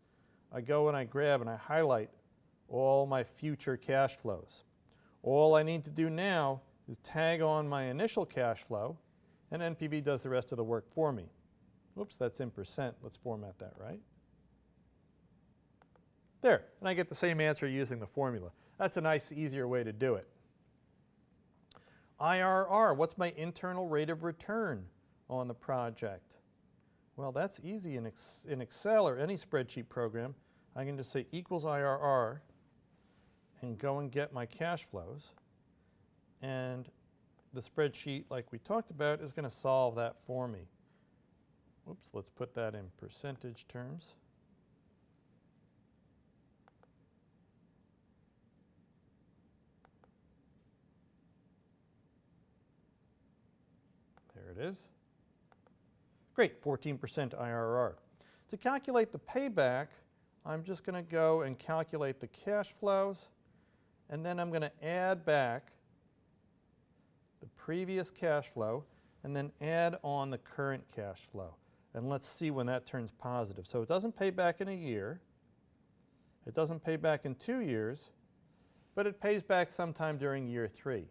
I go and I grab and I highlight all my future cash flows. All I need to do now is tag on my initial cash flow, and NPV does the rest of the work for me. Oops, that's in percent. Let's format that right. There, and I get the same answer using the formula. That's a nice, easier way to do it. IRR, what's my internal rate of return on the project? Well, that's easy in Excel or any spreadsheet program. I can just say equals IRR and go and get my cash flows. And the spreadsheet, like we talked about, is going to solve that for me. Oops, let's put that in percentage terms. There it is. Great, 14% IRR. To calculate the payback, I'm just going to go and calculate the cash flows, and then I'm going to add back the previous cash flow, and then add on the current cash flow. And let's see when that turns positive. So it doesn't pay back in a year, it doesn't pay back in 2 years, but it pays back sometime during year 3.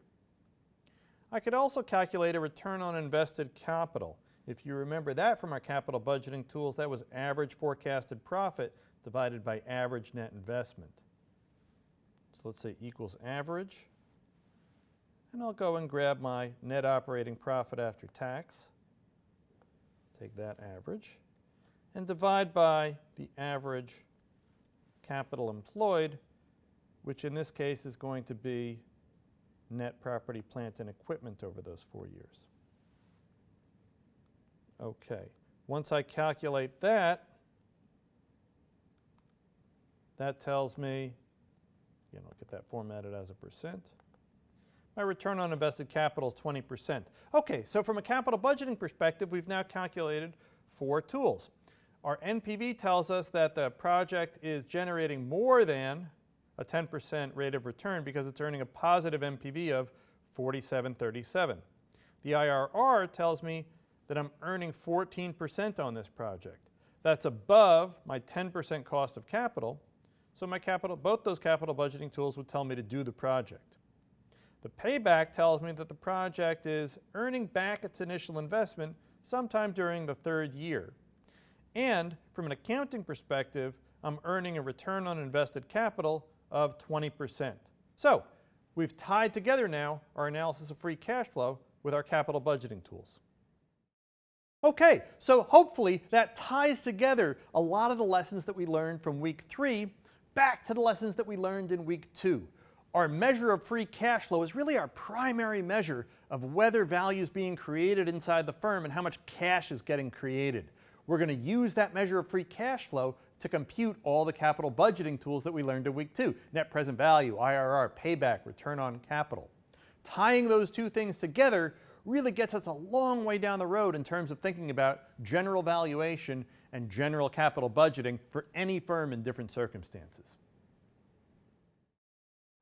I could also calculate a return on invested capital. If you remember that from our capital budgeting tools, that was average forecasted profit divided by average net investment. So let's say equals average. And I'll go and grab my net operating profit after tax. Take that average. And divide by the average capital employed, which in this case is going to be net property, plant, and equipment over those 4 years. Okay, once I calculate that, that tells me, I'll get that formatted as a percent. My return on invested capital is 20%. Okay, so from a capital budgeting perspective, we've now calculated 4 tools. Our NPV tells us that the project is generating more than a 10% rate of return because it's earning a positive NPV of 4737. The IRR tells me that I'm earning 14% on this project. That's above my 10% cost of capital, so both those capital budgeting tools would tell me to do the project. The payback tells me that the project is earning back its initial investment sometime during the 3rd year. And from an accounting perspective, I'm earning a return on invested capital of 20%. So we've tied together now our analysis of free cash flow with our capital budgeting tools. Okay, so hopefully that ties together a lot of the lessons that we learned from week 3 back to the lessons that we learned in week 2. Our measure of free cash flow is really our primary measure of whether value is being created inside the firm and how much cash is getting created. We're going to use that measure of free cash flow to compute all the capital budgeting tools that we learned in week 2. Net present value, IRR, payback, return on capital. Tying those two things together really gets us a long way down the road in terms of thinking about general valuation and general capital budgeting for any firm in different circumstances.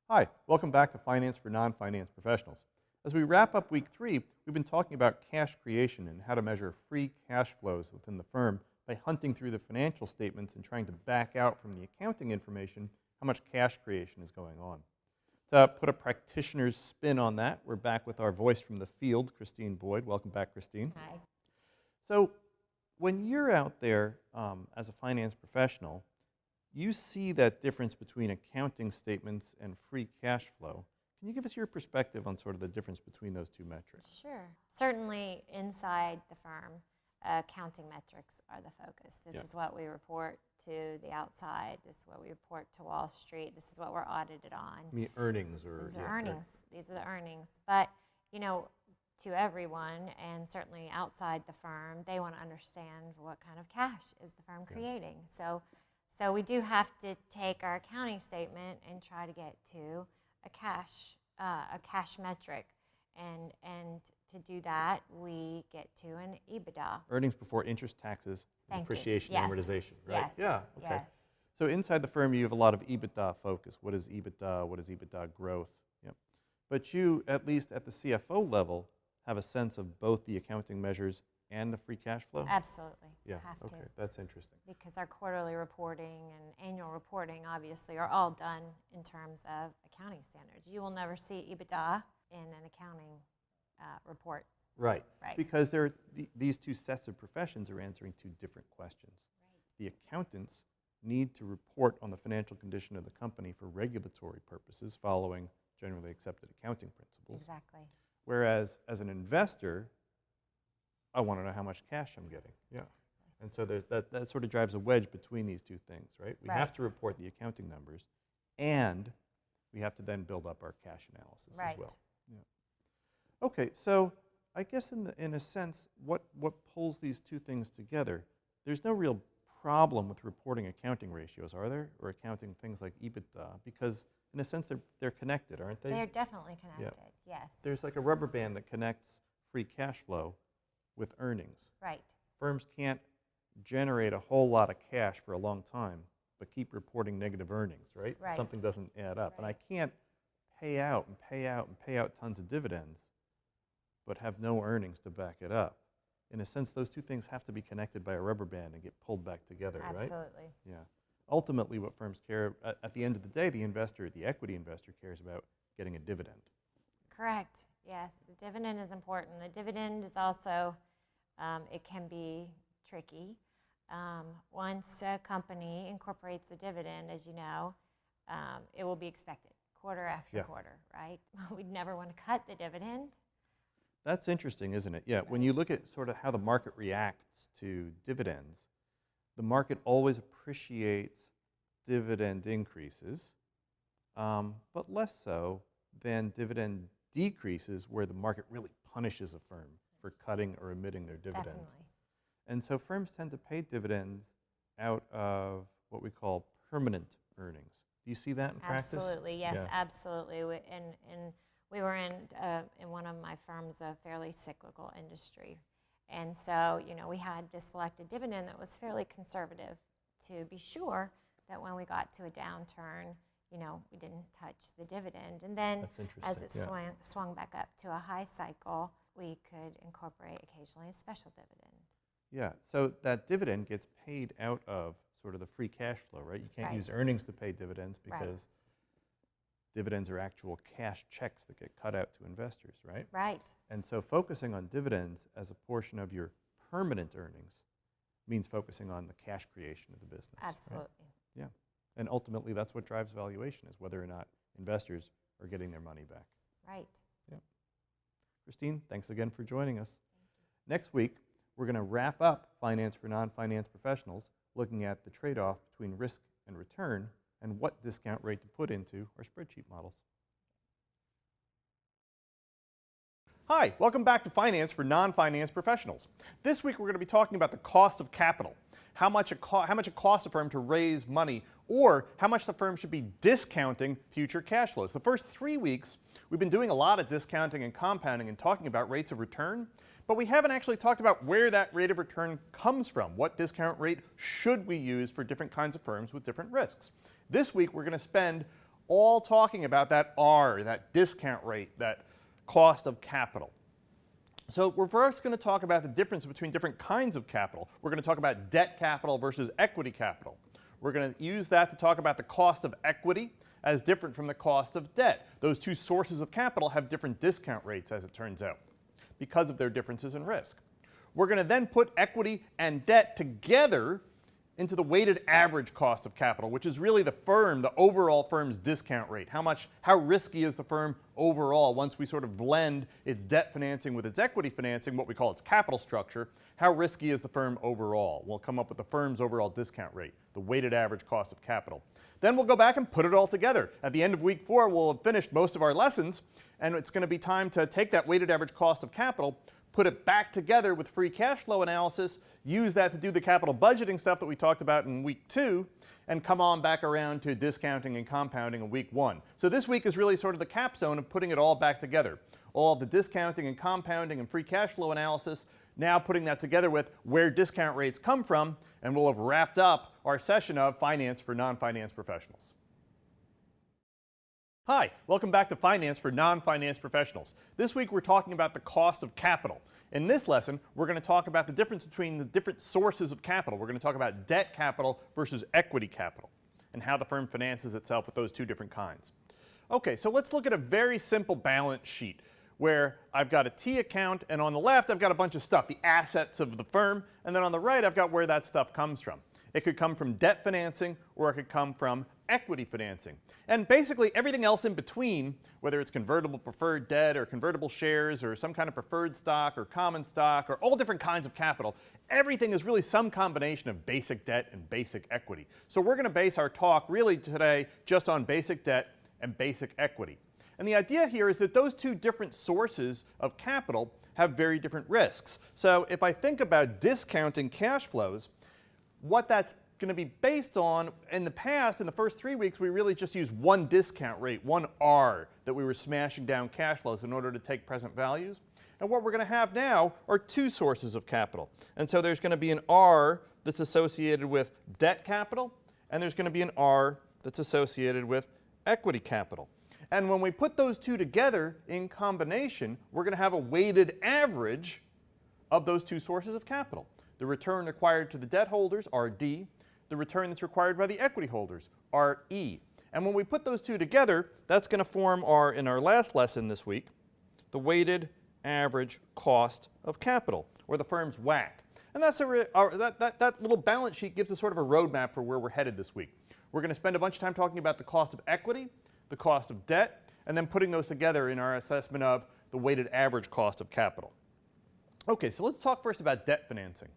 Hi, welcome back to Finance for Non-Finance Professionals. As we wrap up week 3, we've been talking about cash creation and how to measure free cash flows within the firm by hunting through the financial statements and trying to back out from the accounting information how much cash creation is going on. To put a practitioner's spin on that, we're back with our voice from the field, Christine Boyd. Welcome back, Christine. Hi. So when you're out there as a finance professional, you see that difference between accounting statements and free cash flow. Can you give us your perspective on sort of the difference between those two metrics? Sure. Certainly inside the firm, accounting metrics are the focus. This is what we report to the outside. This is what we report to Wall Street. This is what we're audited on. I mean, earnings or... These are earnings. These are the earnings. But, you know, to everyone, and certainly outside the firm, they want to understand what kind of cash is the firm creating. So we do have to take our accounting statement and try to get to a cash metric, and to do that, we get to an EBITDA. Earnings before interest, taxes, depreciation, amortization, right? Yes. Yeah. Okay. Yes. So inside the firm, you have a lot of EBITDA focus. What is EBITDA? What is EBITDA growth? Yep. But you, at least at the CFO level, have a sense of both the accounting measures and the free cash flow? Absolutely. Yeah. Have Okay. to. That's interesting. Because our quarterly reporting and annual reporting, obviously, are all done in terms of accounting standards. You will never see EBITDA in an accounting report. Right. Right. Because these two sets of professions are answering two different questions. Right. The accountants need to report on the financial condition of the company for regulatory purposes following generally accepted accounting principles. Exactly. Whereas as an investor, I want to know how much cash I'm getting. Yeah. And so there's that sort of drives a wedge between these two things, right? We have to report the accounting numbers, and we have to then build up our cash analysis as well. Yeah. Okay, so I guess in a sense, what pulls these two things together? There's no real problem with reporting accounting ratios, are there? Or accounting things like EBITDA, because in a sense they're connected, aren't they? They're definitely connected, yes. There's like a rubber band that connects free cash flow with earnings. Right. Firms can't generate a whole lot of cash for a long time, but keep reporting negative earnings, right? Right. Something doesn't add up. And I can't pay out and pay out and pay out tons of dividends, but have no earnings to back it up. In a sense, those two things have to be connected by a rubber band and get pulled back together, right? Absolutely. Yeah. Ultimately, what firms care, at the end of the day, the investor, the equity investor, cares about getting a dividend. Correct. Yes, the dividend is important. The dividend is also, it can be tricky. Once a company incorporates a dividend, as you know, it will be expected quarter after quarter, right? We'd never want to cut the dividend. That's interesting, isn't it? Yeah, when you look at sort of how the market reacts to dividends, the market always appreciates dividend increases, but less so than dividend decreases where the market really punishes a firm for cutting or omitting their dividends. Definitely. And so firms tend to pay dividends out of what we call permanent earnings. Do you see that in practice? Absolutely, yes, Yeah. absolutely. And we were in one of my firms, a fairly cyclical industry. And so, you know, we had to select a dividend that was fairly conservative to be sure that when we got to a downturn, you know, we didn't touch the dividend. And then That's interesting, as it yeah. swung back up to a high cycle, we could incorporate occasionally a special dividend. Yeah, so that dividend gets paid out of sort of the free cash flow, right? You can't Right. use earnings to pay dividends Right. because dividends are actual cash checks that get cut out to investors, right? Right. And so focusing on dividends as a portion of your permanent earnings means focusing on the cash creation of the business. right? Absolutely. Yeah, and ultimately that's what drives valuation, is whether or not investors are getting their money back. Right. Christine, thanks again for joining us. Next week, we're going to wrap up Finance for Non-Finance Professionals, looking at the trade-off between risk and return and what discount rate to put into our spreadsheet models. Hi, welcome back to Finance for Non-Finance Professionals. This week we're going to be talking about the cost of capital, how much it costs a firm to raise money, or how much the firm should be discounting future cash flows. The first 3 weeks we've been doing a lot of discounting and compounding and talking about rates of return, but we haven't actually talked about where that rate of return comes from. What discount rate should we use for different kinds of firms with different risks? This week we're going to spend all talking about that R, that discount rate, that cost of capital. So we're first going to talk about the difference between different kinds of capital. We're going to talk about debt capital versus equity capital. We're going to use that to talk about the cost of equity as different from the cost of debt. Those two sources of capital have different discount rates, as it turns out, because of their differences in risk. We're going to then put equity and debt together into the weighted average cost of capital, which is really the overall firm's discount rate. How risky is the firm overall once we sort of blend its debt financing with its equity financing, what we call its capital structure? How risky is the firm overall? We'll come up with the firm's overall discount rate, the weighted average cost of capital. Then we'll go back and put it all together. At the end of week 4, we'll have finished most of our lessons, and it's going to be time to take that weighted average cost of capital, put it back together with free cash flow analysis, use that to do the capital budgeting stuff that we talked about in week 2, and come on back around to discounting and compounding in week 1. So this week is really sort of the capstone of putting it all back together. All of the discounting and compounding and free cash flow analysis, now putting that together with where discount rates come from, and we'll have wrapped up our session of Finance for Non-Finance Professionals. Hi, welcome back to Finance for Non-Finance Professionals. This week we're talking about the cost of capital. In this lesson, we're going to talk about the difference between the different sources of capital. We're going to talk about debt capital versus equity capital and how the firm finances itself with those two different kinds. Okay, so let's look at a very simple balance sheet where I've got a T account, and on the left I've got a bunch of stuff, the assets of the firm, and then on the right I've got where that stuff comes from. It could come from debt financing, or it could come from equity financing. And basically everything else in between, whether it's convertible preferred debt or convertible shares or some kind of preferred stock or common stock or all different kinds of capital, everything is really some combination of basic debt and basic equity. So we're going to base our talk really today just on basic debt and basic equity. And the idea here is that those two different sources of capital have very different risks. So if I think about discounting cash flows, what that's going to be based on, in the past, in the first 3 weeks, we really just used one discount rate, one R, that we were smashing down cash flows in order to take present values. And what we're going to have now are two sources of capital. And so there's going to be an R that's associated with debt capital, and there's going to be an R that's associated with equity capital. And when we put those two together in combination, we're going to have a weighted average of those two sources of capital. The return required to the debt holders, RD, the return that's required by the equity holders, RE. And when we put those two together, that's going to form in our last lesson this week, the weighted average cost of capital, or the firm's WACC. And that's that little balance sheet gives us sort of a roadmap for where we're headed this week. We're going to spend a bunch of time talking about the cost of equity, the cost of debt, and then putting those together in our assessment of the weighted average cost of capital. Okay, so let's talk first about debt financing.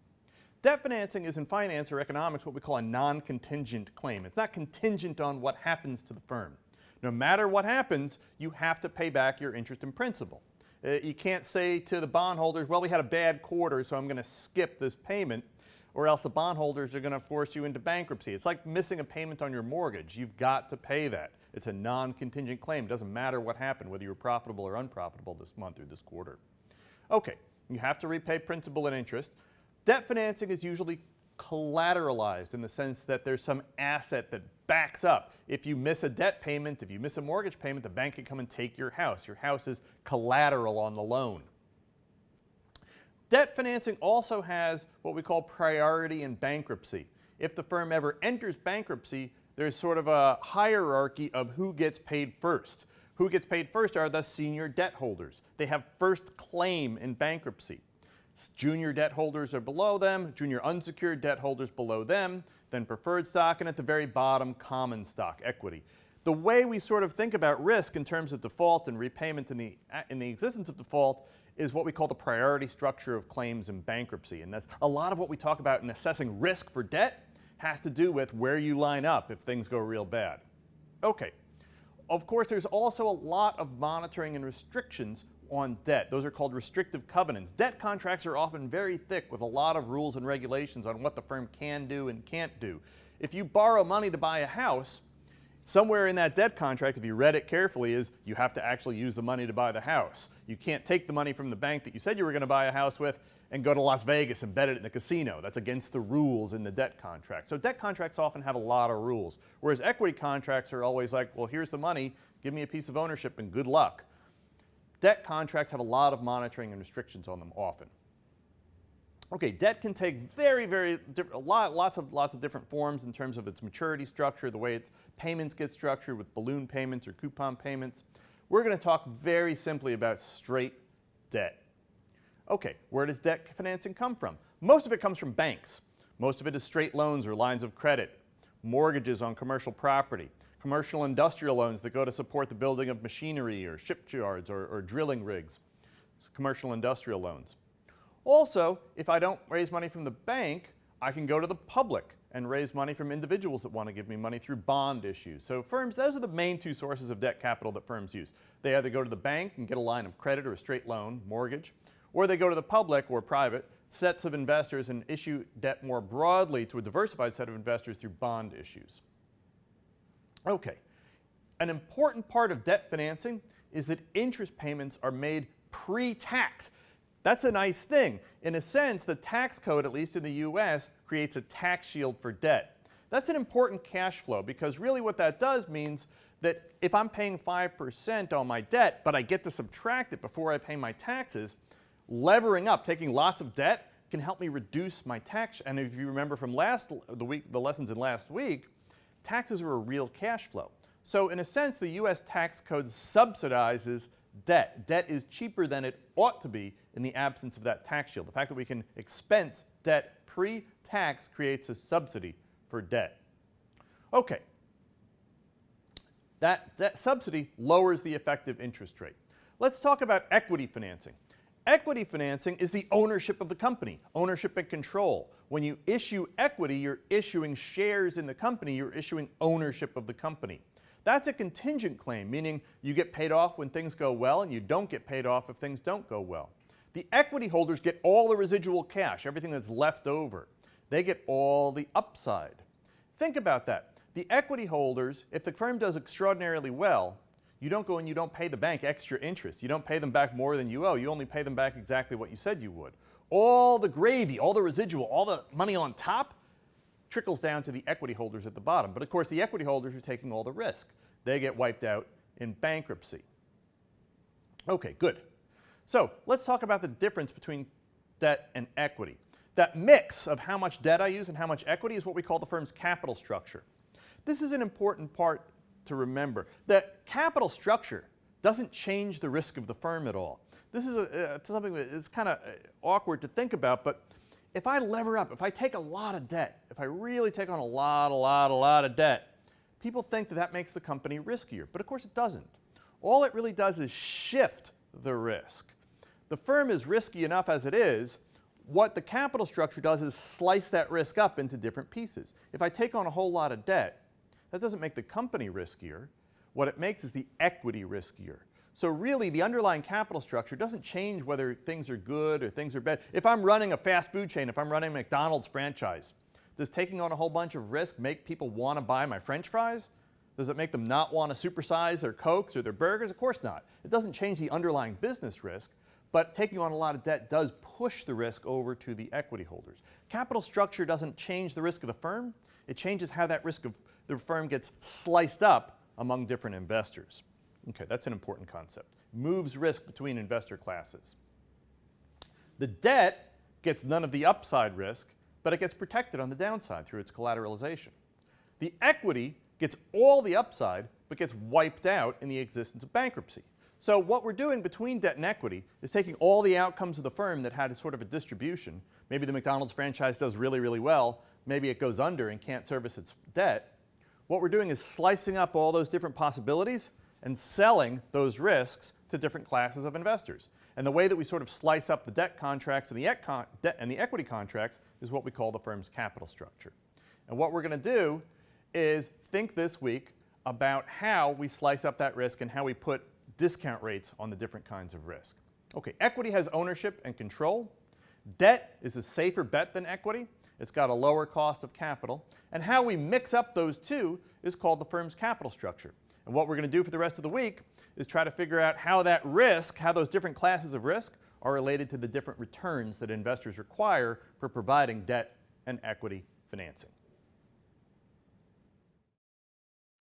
Debt financing is in finance or economics what we call a non-contingent claim. It's not contingent on what happens to the firm. No matter what happens, you have to pay back your interest and principal. You can't say to the bondholders, well, we had a bad quarter, so I'm going to skip this payment, or else the bondholders are going to force you into bankruptcy. It's like missing a payment on your mortgage. You've got to pay that. It's a non-contingent claim. It doesn't matter what happened, whether you're profitable or unprofitable this month or this quarter. Okay, you have to repay principal and interest. Debt financing is usually collateralized in the sense that there's some asset that backs up. If you miss a debt payment, if you miss a mortgage payment, the bank can come and take your house. Your house is collateral on the loan. Debt financing also has what we call priority in bankruptcy. If the firm ever enters bankruptcy, there's sort of a hierarchy of who gets paid first. Who gets paid first are the senior debt holders. They have first claim in bankruptcy. Junior debt holders are below them, junior unsecured debt holders below them, then preferred stock, and at the very bottom, common stock, equity. The way we sort of think about risk in terms of default and repayment in the existence of default is what we call the priority structure of claims in bankruptcy. And that's a lot of what we talk about in assessing risk for debt has to do with where you line up if things go real bad. Okay. Of course, there's also a lot of monitoring and restrictions on debt. Those are called restrictive covenants. Debt contracts are often very thick with a lot of rules and regulations on what the firm can do and can't do. If you borrow money to buy a house, somewhere in that debt contract, if you read it carefully, is you have to actually use the money to buy the house. You can't take the money from the bank that you said you were going to buy a house with and go to Las Vegas and bet it in the casino. That's against the rules in the debt contract. So debt contracts often have a lot of rules, whereas equity contracts are always like, well, here's the money, give me a piece of ownership and good luck. Debt contracts have a lot of monitoring and restrictions on them often. Okay, debt can take lots of different forms in terms of its maturity structure, the way its payments get structured with balloon payments or coupon payments. We're going to talk very simply about straight debt. Okay, where does debt financing come from? Most of it comes from banks. Most of it is straight loans or lines of credit, mortgages on commercial property, commercial industrial loans that go to support the building of machinery or shipyards or drilling rigs, commercial industrial loans. Also, if I don't raise money from the bank, I can go to the public and raise money from individuals that want to give me money through bond issues. So firms, those are the main two sources of debt capital that firms use. They either go to the bank and get a line of credit or a straight loan, mortgage, or they go to the public or private sets of investors and issue debt more broadly to a diversified set of investors through bond issues. Okay, an important part of debt financing is that interest payments are made pre-tax. That's a nice thing. In a sense, the tax code, at least in the US, creates a tax shield for debt. That's an important cash flow because really what that does means that if I'm paying 5% on my debt, but I get to subtract it before I pay my taxes, levering up, taking lots of debt, can help me reduce my tax. And if you remember from the lessons in last week, taxes are a real cash flow. So in a sense, the US tax code subsidizes debt. Debt is cheaper than it ought to be in the absence of that tax shield. The fact that we can expense debt pre-tax creates a subsidy for debt. Okay. That subsidy lowers the effective interest rate. Let's talk about equity financing. Equity financing is the ownership of the company, ownership and control. When you issue equity, you're issuing shares in the company, you're issuing ownership of the company. That's a contingent claim, meaning you get paid off when things go well and you don't get paid off if things don't go well. The equity holders get all the residual cash, everything that's left over. They get all the upside. Think about that. The equity holders, if the firm does extraordinarily well, you don't go and you don't pay the bank extra interest. You don't pay them back more than you owe. You only pay them back exactly what you said you would. All the gravy, all the residual, all the money on top trickles down to the equity holders at the bottom. But of course, the equity holders are taking all the risk. They get wiped out in bankruptcy. Okay, good. So let's talk about the difference between debt and equity. That mix of how much debt I use and how much equity is what we call the firm's capital structure. This is an important part to remember. That capital structure doesn't change the risk of the firm at all. This is something that is kind of awkward to think about, but if I lever up, if I take a lot of debt, if I really take on a lot of debt, people think that that makes the company riskier, but of course it doesn't. All it really does is shift the risk. The firm is risky enough as it is. What the capital structure does is slice that risk up into different pieces. If I take on a whole lot of debt, that doesn't make the company riskier. What it makes is the equity riskier. So really, the underlying capital structure doesn't change whether things are good or things are bad. If I'm running a fast food chain, if I'm running a McDonald's franchise, does taking on a whole bunch of risk make people want to buy my French fries? Does it make them not want to supersize their Cokes or their burgers? Of course not. It doesn't change the underlying business risk, but taking on a lot of debt does push the risk over to the equity holders. Capital structure doesn't change the risk of the firm. It changes how that risk of the firm gets sliced up among different investors. Okay, that's an important concept. Moves risk between investor classes. The debt gets none of the upside risk, but it gets protected on the downside through its collateralization. The equity gets all the upside, but gets wiped out in the existence of bankruptcy. So what we're doing between debt and equity is taking all the outcomes of the firm that had sort of a distribution. Maybe the McDonald's franchise does really, really well. Maybe it goes under and can't service its debt. What we're doing is slicing up all those different possibilities and selling those risks to different classes of investors. And the way that we sort of slice up the debt contracts and the equity contracts is what we call the firm's capital structure. And what we're going to do is think this week about how we slice up that risk and how we put discount rates on the different kinds of risk. Okay, equity has ownership and control. Debt is a safer bet than equity. It's got a lower cost of capital. And how we mix up those two is called the firm's capital structure. And what we're going to do for the rest of the week is try to figure out how that risk, how those different classes of risk are related to the different returns that investors require for providing debt and equity financing.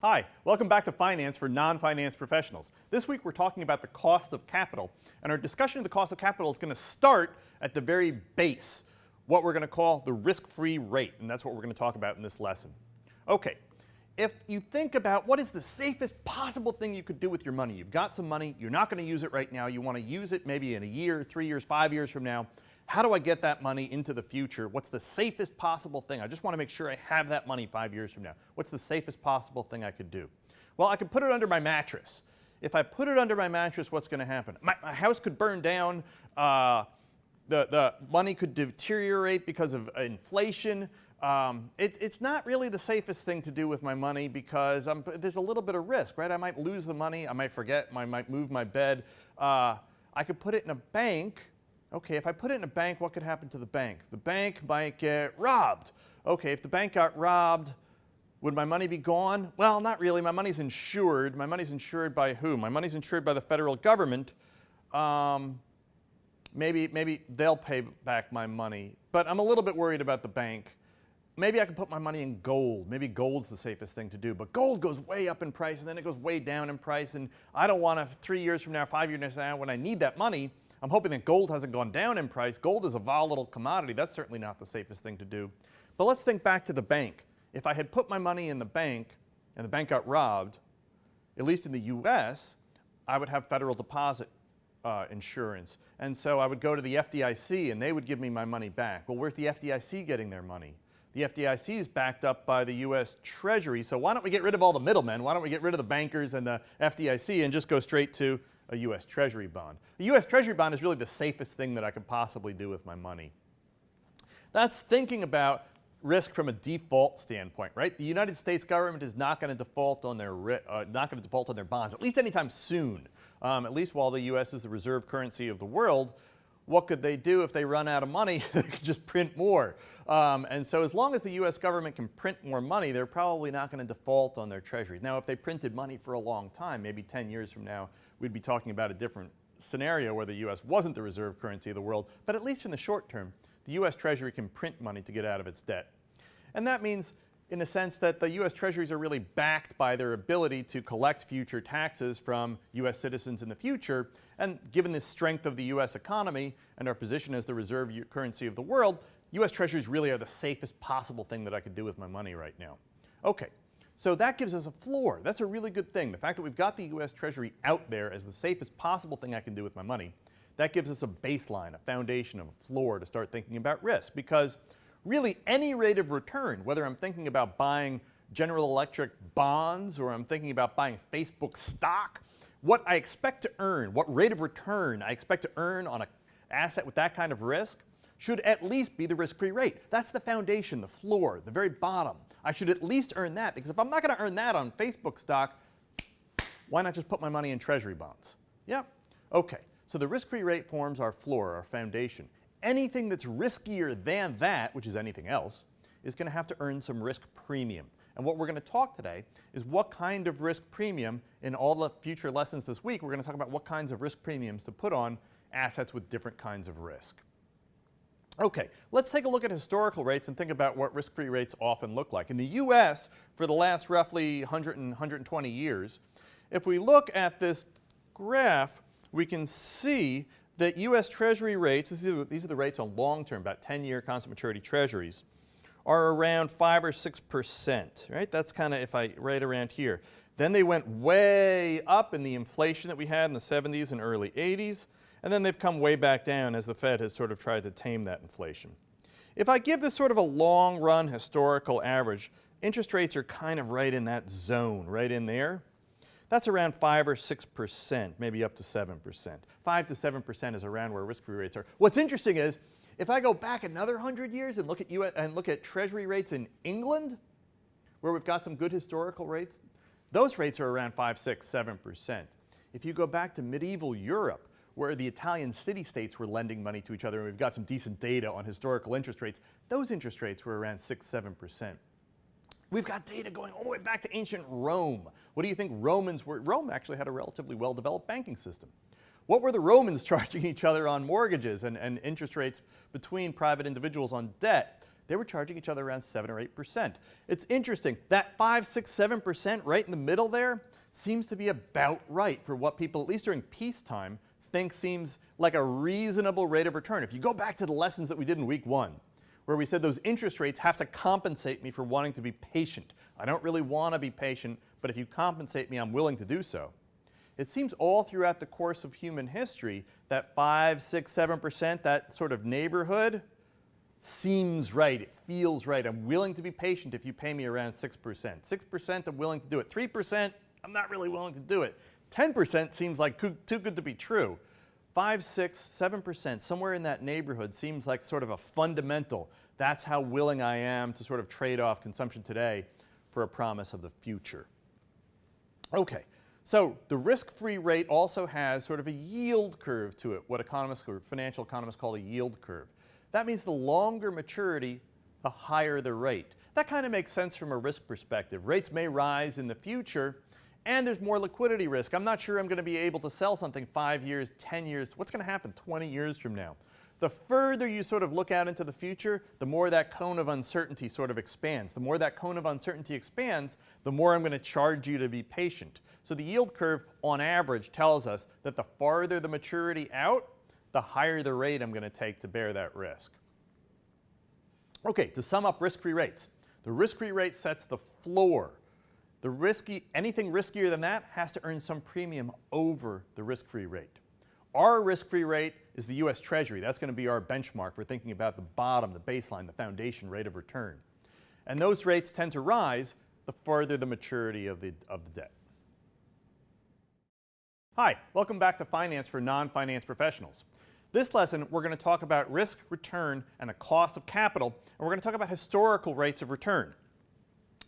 Hi, welcome back to Finance for Non-Finance Professionals. This week we're talking about the cost of capital, and our discussion of the cost of capital is going to start at the very base, what we're going to call the risk-free rate, and that's what we're going to talk about in this lesson. Okay, if you think about what is the safest possible thing you could do with your money, you've got some money, you're not going to use it right now, you want to use it maybe in a year, 3 years, 5 years from now. How do I get that money into the future? What's the safest possible thing? I just want to make sure I have that money 5 years from now. What's the safest possible thing I could do? Well, I could put it under my mattress. If I put it under my mattress, what's going to happen? My house could burn down. The money could deteriorate because of inflation. It's not really the safest thing to do with my money because there's a little bit of risk, right? I might lose the money. I might forget. I might move my bed. I could put it in a bank. Okay, if I put it in a bank, what could happen to the bank? The bank might get robbed. Okay, if the bank got robbed, would my money be gone? Well, not really. My money's insured. My money's insured by who? My money's insured by the federal government. Maybe they'll pay back my money. But I'm a little bit worried about the bank. Maybe I can put my money in gold. Maybe gold's the safest thing to do. But gold goes way up in price, and then it goes way down in price. And I don't want to, 3 years from now, 5 years from now, when I need that money, I'm hoping that gold hasn't gone down in price. Gold is a volatile commodity. That's certainly not the safest thing to do. But let's think back to the bank. If I had put my money in the bank and the bank got robbed, at least in the US, I would have federal deposit insurance. And so I would go to the FDIC and they would give me my money back. Well, where's the FDIC getting their money? The FDIC is backed up by the US Treasury. So why don't we get rid of all the middlemen? Why don't we get rid of the bankers and the FDIC and just go straight to a US Treasury bond? A US Treasury bond is really the safest thing that I could possibly do with my money. That's thinking about risk from a default standpoint, right? The United States government is not going to default on their bonds, at least anytime soon. At least while the U.S. is the reserve currency of the world. What could they do if they run out of money? They could just print more. And so as long as the U.S. government can print more money, they're probably not going to default on their treasuries. Now, if they printed money for a long time, maybe 10 years from now, we'd be talking about a different scenario where the U.S. wasn't the reserve currency of the world. But at least in the short term, the U.S. Treasury can print money to get out of its debt. And that means, in a sense, that the U.S. Treasuries are really backed by their ability to collect future taxes from U.S. citizens in the future. And given the strength of the U.S. economy and our position as the reserve currency of the world, U.S. Treasuries really are the safest possible thing that I could do with my money right now. Okay, so that gives us a floor. That's a really good thing. The fact that we've got the U.S. Treasury out there as the safest possible thing I can do with my money, that gives us a baseline, a foundation, a floor to start thinking about risk. Because really any rate of return, whether I'm thinking about buying General Electric bonds or I'm thinking about buying Facebook stock, what I expect to earn, what rate of return I expect to earn on an asset with that kind of risk should at least be the risk-free rate. That's the foundation, the floor, the very bottom. I should at least earn that, because if I'm not going to earn that on Facebook stock, why not just put my money in Treasury bonds? Yeah? Okay, so the risk-free rate forms our floor, our foundation. Anything that's riskier than that, which is anything else, is going to have to earn some risk premium. And what we're going to talk today is what kind of risk premium, in all the future lessons this week, we're going to talk about what kinds of risk premiums to put on assets with different kinds of risk. Okay, let's take a look at historical rates and think about what risk-free rates often look like. In the US, for the last roughly 120 years, if we look at this graph, we can see that U.S. Treasury rates, these are the rates on long-term, about 10-year constant maturity treasuries, are around 5 or 6%, right? That's kind of right around here. Then they went way up in the inflation that we had in the 70s and early 80s, and then they've come way back down as the Fed has sort of tried to tame that inflation. If I give this sort of a long-run historical average, interest rates are kind of right in that zone, right in there. That's around 5 or 6%, maybe up to 7%. 5 to 7% is around where risk-free rates are. What's interesting is, If I go back another 100 years and look at Treasury rates in England, where we've got some good historical rates, those rates are around 5, 6, 7%. If you go back to medieval Europe, where the Italian city-states were lending money to each other, and we've got some decent data on historical interest rates, those interest rates were around 6, 7%. We've got data going all the way back to ancient Rome. What do you think Romans were? Rome actually had a relatively well-developed banking system. What were the Romans charging each other on mortgages and interest rates between private individuals on debt? They were charging each other around 7 or 8%. It's interesting, that 5, 6, 7% right in the middle there seems to be about right for what people, at least during peacetime, think seems like a reasonable rate of return. If you go back to the lessons that we did in week 1, where we said those interest rates have to compensate me for wanting to be patient. I don't really want to be patient, but if you compensate me, I'm willing to do so. It seems all throughout the course of human history that 5, 6, 7%, that sort of neighborhood, seems right. It feels right. I'm willing to be patient if you pay me around 6%. 6%, I'm willing to do it. 3%, I'm not really willing to do it. 10% seems like too good to be true. 5, 6, 7%, somewhere in that neighborhood seems like sort of a fundamental. That's how willing I am to sort of trade off consumption today for a promise of the future. Okay. So the risk-free rate also has sort of a yield curve to it, what economists or financial economists call a yield curve. That means the longer maturity, the higher the rate. That kind of makes sense from a risk perspective. Rates may rise in the future, and there's more liquidity risk. I'm not sure I'm going to be able to sell something 5 years, 10 years. What's going to happen 20 years from now? The further you sort of look out into the future, the more that cone of uncertainty sort of expands. The more that cone of uncertainty expands, the more I'm going to charge you to be patient. So the yield curve, on average, tells us that the farther the maturity out, the higher the rate I'm going to take to bear that risk. Okay, to sum up risk-free rates. The risk-free rate sets the floor. Anything riskier than that has to earn some premium over the risk-free rate. Our risk-free rate is the US Treasury. That's going to be our benchmark for thinking about the bottom, the baseline, the foundation rate of return. And those rates tend to rise the further the maturity of the debt. Hi, welcome back to Finance for Non-Finance Professionals. This lesson, we're going to talk about risk, return, and the cost of capital, and we're going to talk about historical rates of return,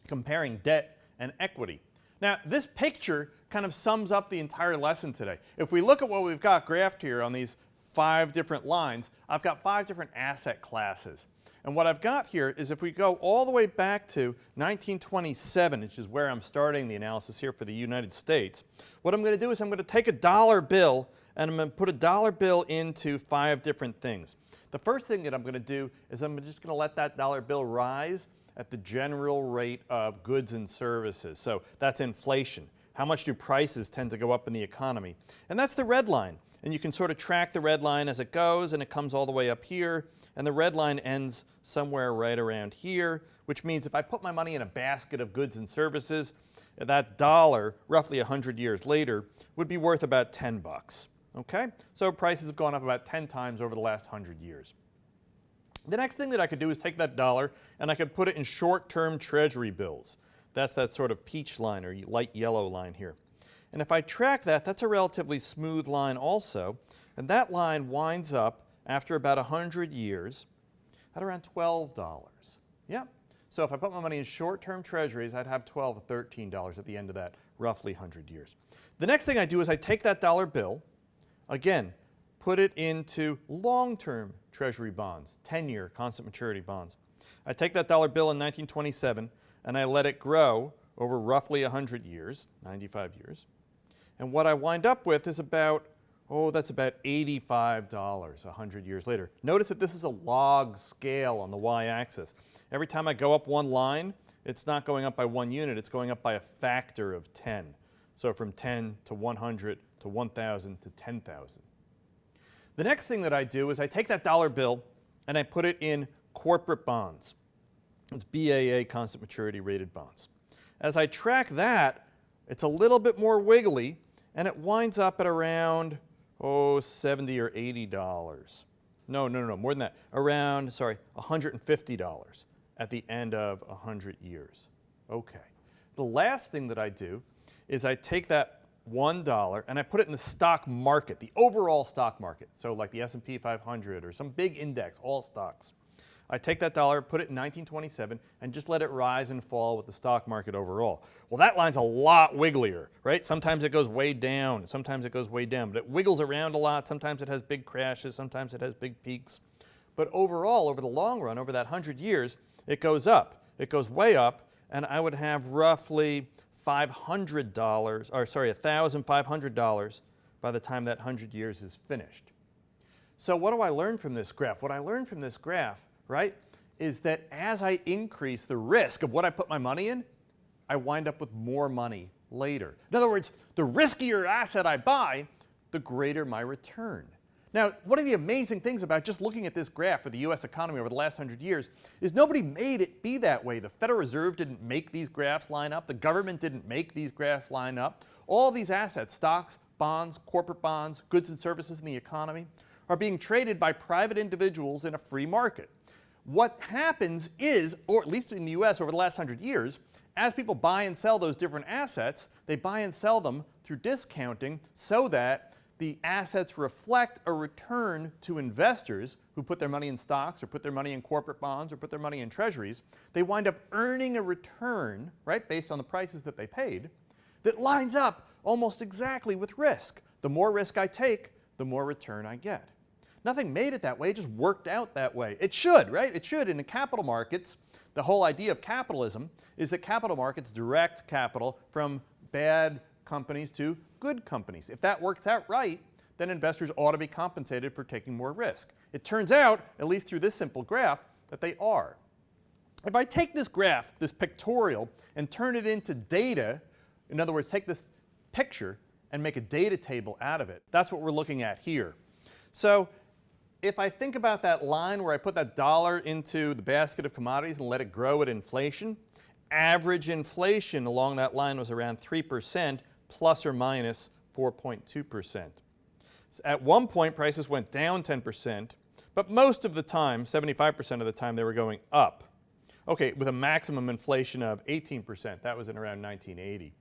comparing debt and equity. Now, this picture kind of sums up the entire lesson today. If we look at what we've got graphed here on these 5 different lines, I've got 5 different asset classes. And what I've got here is if we go all the way back to 1927, which is where I'm starting the analysis here for the United States, what I'm going to do is I'm going to take a dollar bill and I'm going to put a dollar bill into 5 different things. The first thing that I'm going to do is I'm just going to let that dollar bill rise at the general rate of goods and services. So that's inflation. How much do prices tend to go up in the economy? And that's the red line. And you can sort of track the red line as it goes, and it comes all the way up here. And the red line ends somewhere right around here, which means if I put my money in a basket of goods and services, that dollar, roughly 100 years later, would be worth about 10 bucks. Okay? So prices have gone up about 10 times over the last 100 years. The next thing that I could do is take that dollar and I could put it in short-term treasury bills. That's that sort of peach line or light yellow line here. And if I track that, that's a relatively smooth line also. And that line winds up after about 100 years at around $12. Yeah. So if I put my money in short-term treasuries, I'd have $12 or $13 at the end of that roughly 100 years. The next thing I do is I take that dollar bill, again, put it into long-term treasury bonds, 10-year constant maturity bonds. I take that dollar bill in 1927 and I let it grow over roughly 100 years, 95 years. And what I wind up with is about, that's about $85 100 years later. Notice that this is a log scale on the y-axis. Every time I go up one line, it's not going up by 1 unit, it's going up by a factor of 10. So from 10 to 100 to 1,000 to 10,000. The next thing that I do is I take that dollar bill and I put it in corporate bonds. It's BAA constant maturity rated bonds. As I track that, it's a little bit more wiggly and it winds up at around, $70 or $80. No, more than that. Around, $150 at the end of 100 years. Okay. The last thing that I do is I take that $1 and I put it in the stock market, the overall stock market, so like the S&P 500 or some big index, all stocks. I take that dollar, put it in 1927, and just let it rise and fall with the stock market overall. Well, that line's a lot wigglier, right? Sometimes it goes way down, sometimes it goes way down, but it wiggles around a lot. Sometimes it has big crashes, sometimes it has big peaks. But overall, over the long run, over that 100 years, it goes up. It goes way up, and I would have roughly $1,500 by the time that 100 years is finished. So what do I learn from this graph? What I learned from this graph, right, is that as I increase the risk of what I put my money in, I wind up with more money later. In other words, the riskier asset I buy, the greater my return. Now, one of the amazing things about just looking at this graph for the US economy over the last 100 years is nobody made it be that way. The Federal Reserve didn't make these graphs line up. The government didn't make these graphs line up. All these assets, stocks, bonds, corporate bonds, goods and services in the economy, are being traded by private individuals in a free market. What happens is, or at least in the US over the last 100 years, as people buy and sell those different assets, they buy and sell them through discounting so that the assets reflect a return to investors who put their money in stocks or put their money in corporate bonds or put their money in treasuries. They wind up earning a return, right, based on the prices that they paid, that lines up almost exactly with risk. The more risk I take, the more return I get. Nothing made it that way, it just worked out that way. It should, right? It should. In the capital markets, the whole idea of capitalism is that capital markets direct capital from bad companies to good companies. If that works out right, then investors ought to be compensated for taking more risk. It turns out, at least through this simple graph, that they are. If I take this graph, this pictorial, and turn it into data, in other words, take this picture and make a data table out of it, that's what we're looking at here. So if I think about that line where I put that dollar into the basket of commodities and let it grow at inflation, average inflation along that line was around 3%, plus or minus 4.2%. So at one point, prices went down 10%, but most of the time, 75% of the time, they were going up. Okay, with a maximum inflation of 18%. That was in around 1980.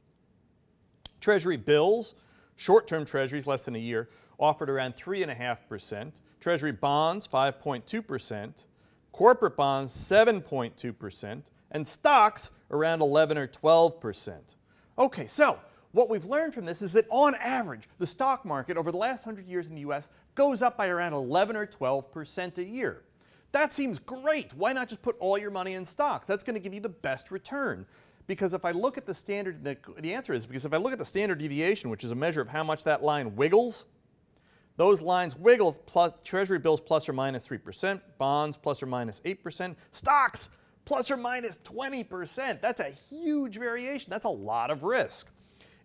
Treasury bills, short-term treasuries less than a year, offered around 3.5%. Treasury bonds, 5.2%. Corporate bonds, 7.2%. And stocks, around 11 or 12%. Okay, so what we've learned from this is that on average, the stock market over the last 100 years in the US goes up by around 11 or 12% a year. That seems great. Why not just put all your money in stocks? That's going to give you the best return. Because if I look at the standard, the answer is because if I look at the standard deviation, which is a measure of how much that line wiggles, those lines wiggle, plus treasury bills plus or minus 3%, bonds plus or minus 8%, stocks plus or minus 20%. That's a huge variation. That's a lot of risk.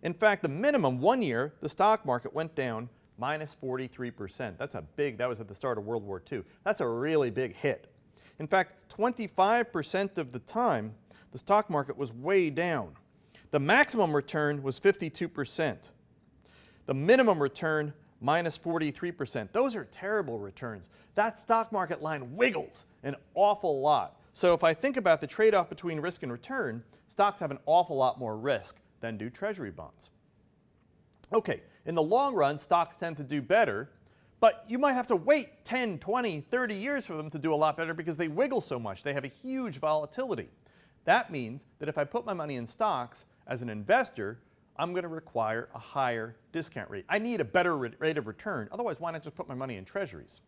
In fact, the minimum 1 year, the stock market went down minus 43%. That's a big, that was at the start of World War II. That's a really big hit. In fact, 25% of the time, the stock market was way down. The maximum return was 52%. The minimum return, minus 43%. Those are terrible returns. That stock market line wiggles an awful lot. So if I think about the trade-off between risk and return, stocks have an awful lot more risk than do treasury bonds. Okay, in the long run, stocks tend to do better, but you might have to wait 10, 20, 30 years for them to do a lot better because they wiggle so much. They have a huge volatility. That means that if I put my money in stocks as an investor, I'm going to require a higher discount rate. I need a better rate of return. Otherwise, why not just put my money in treasuries?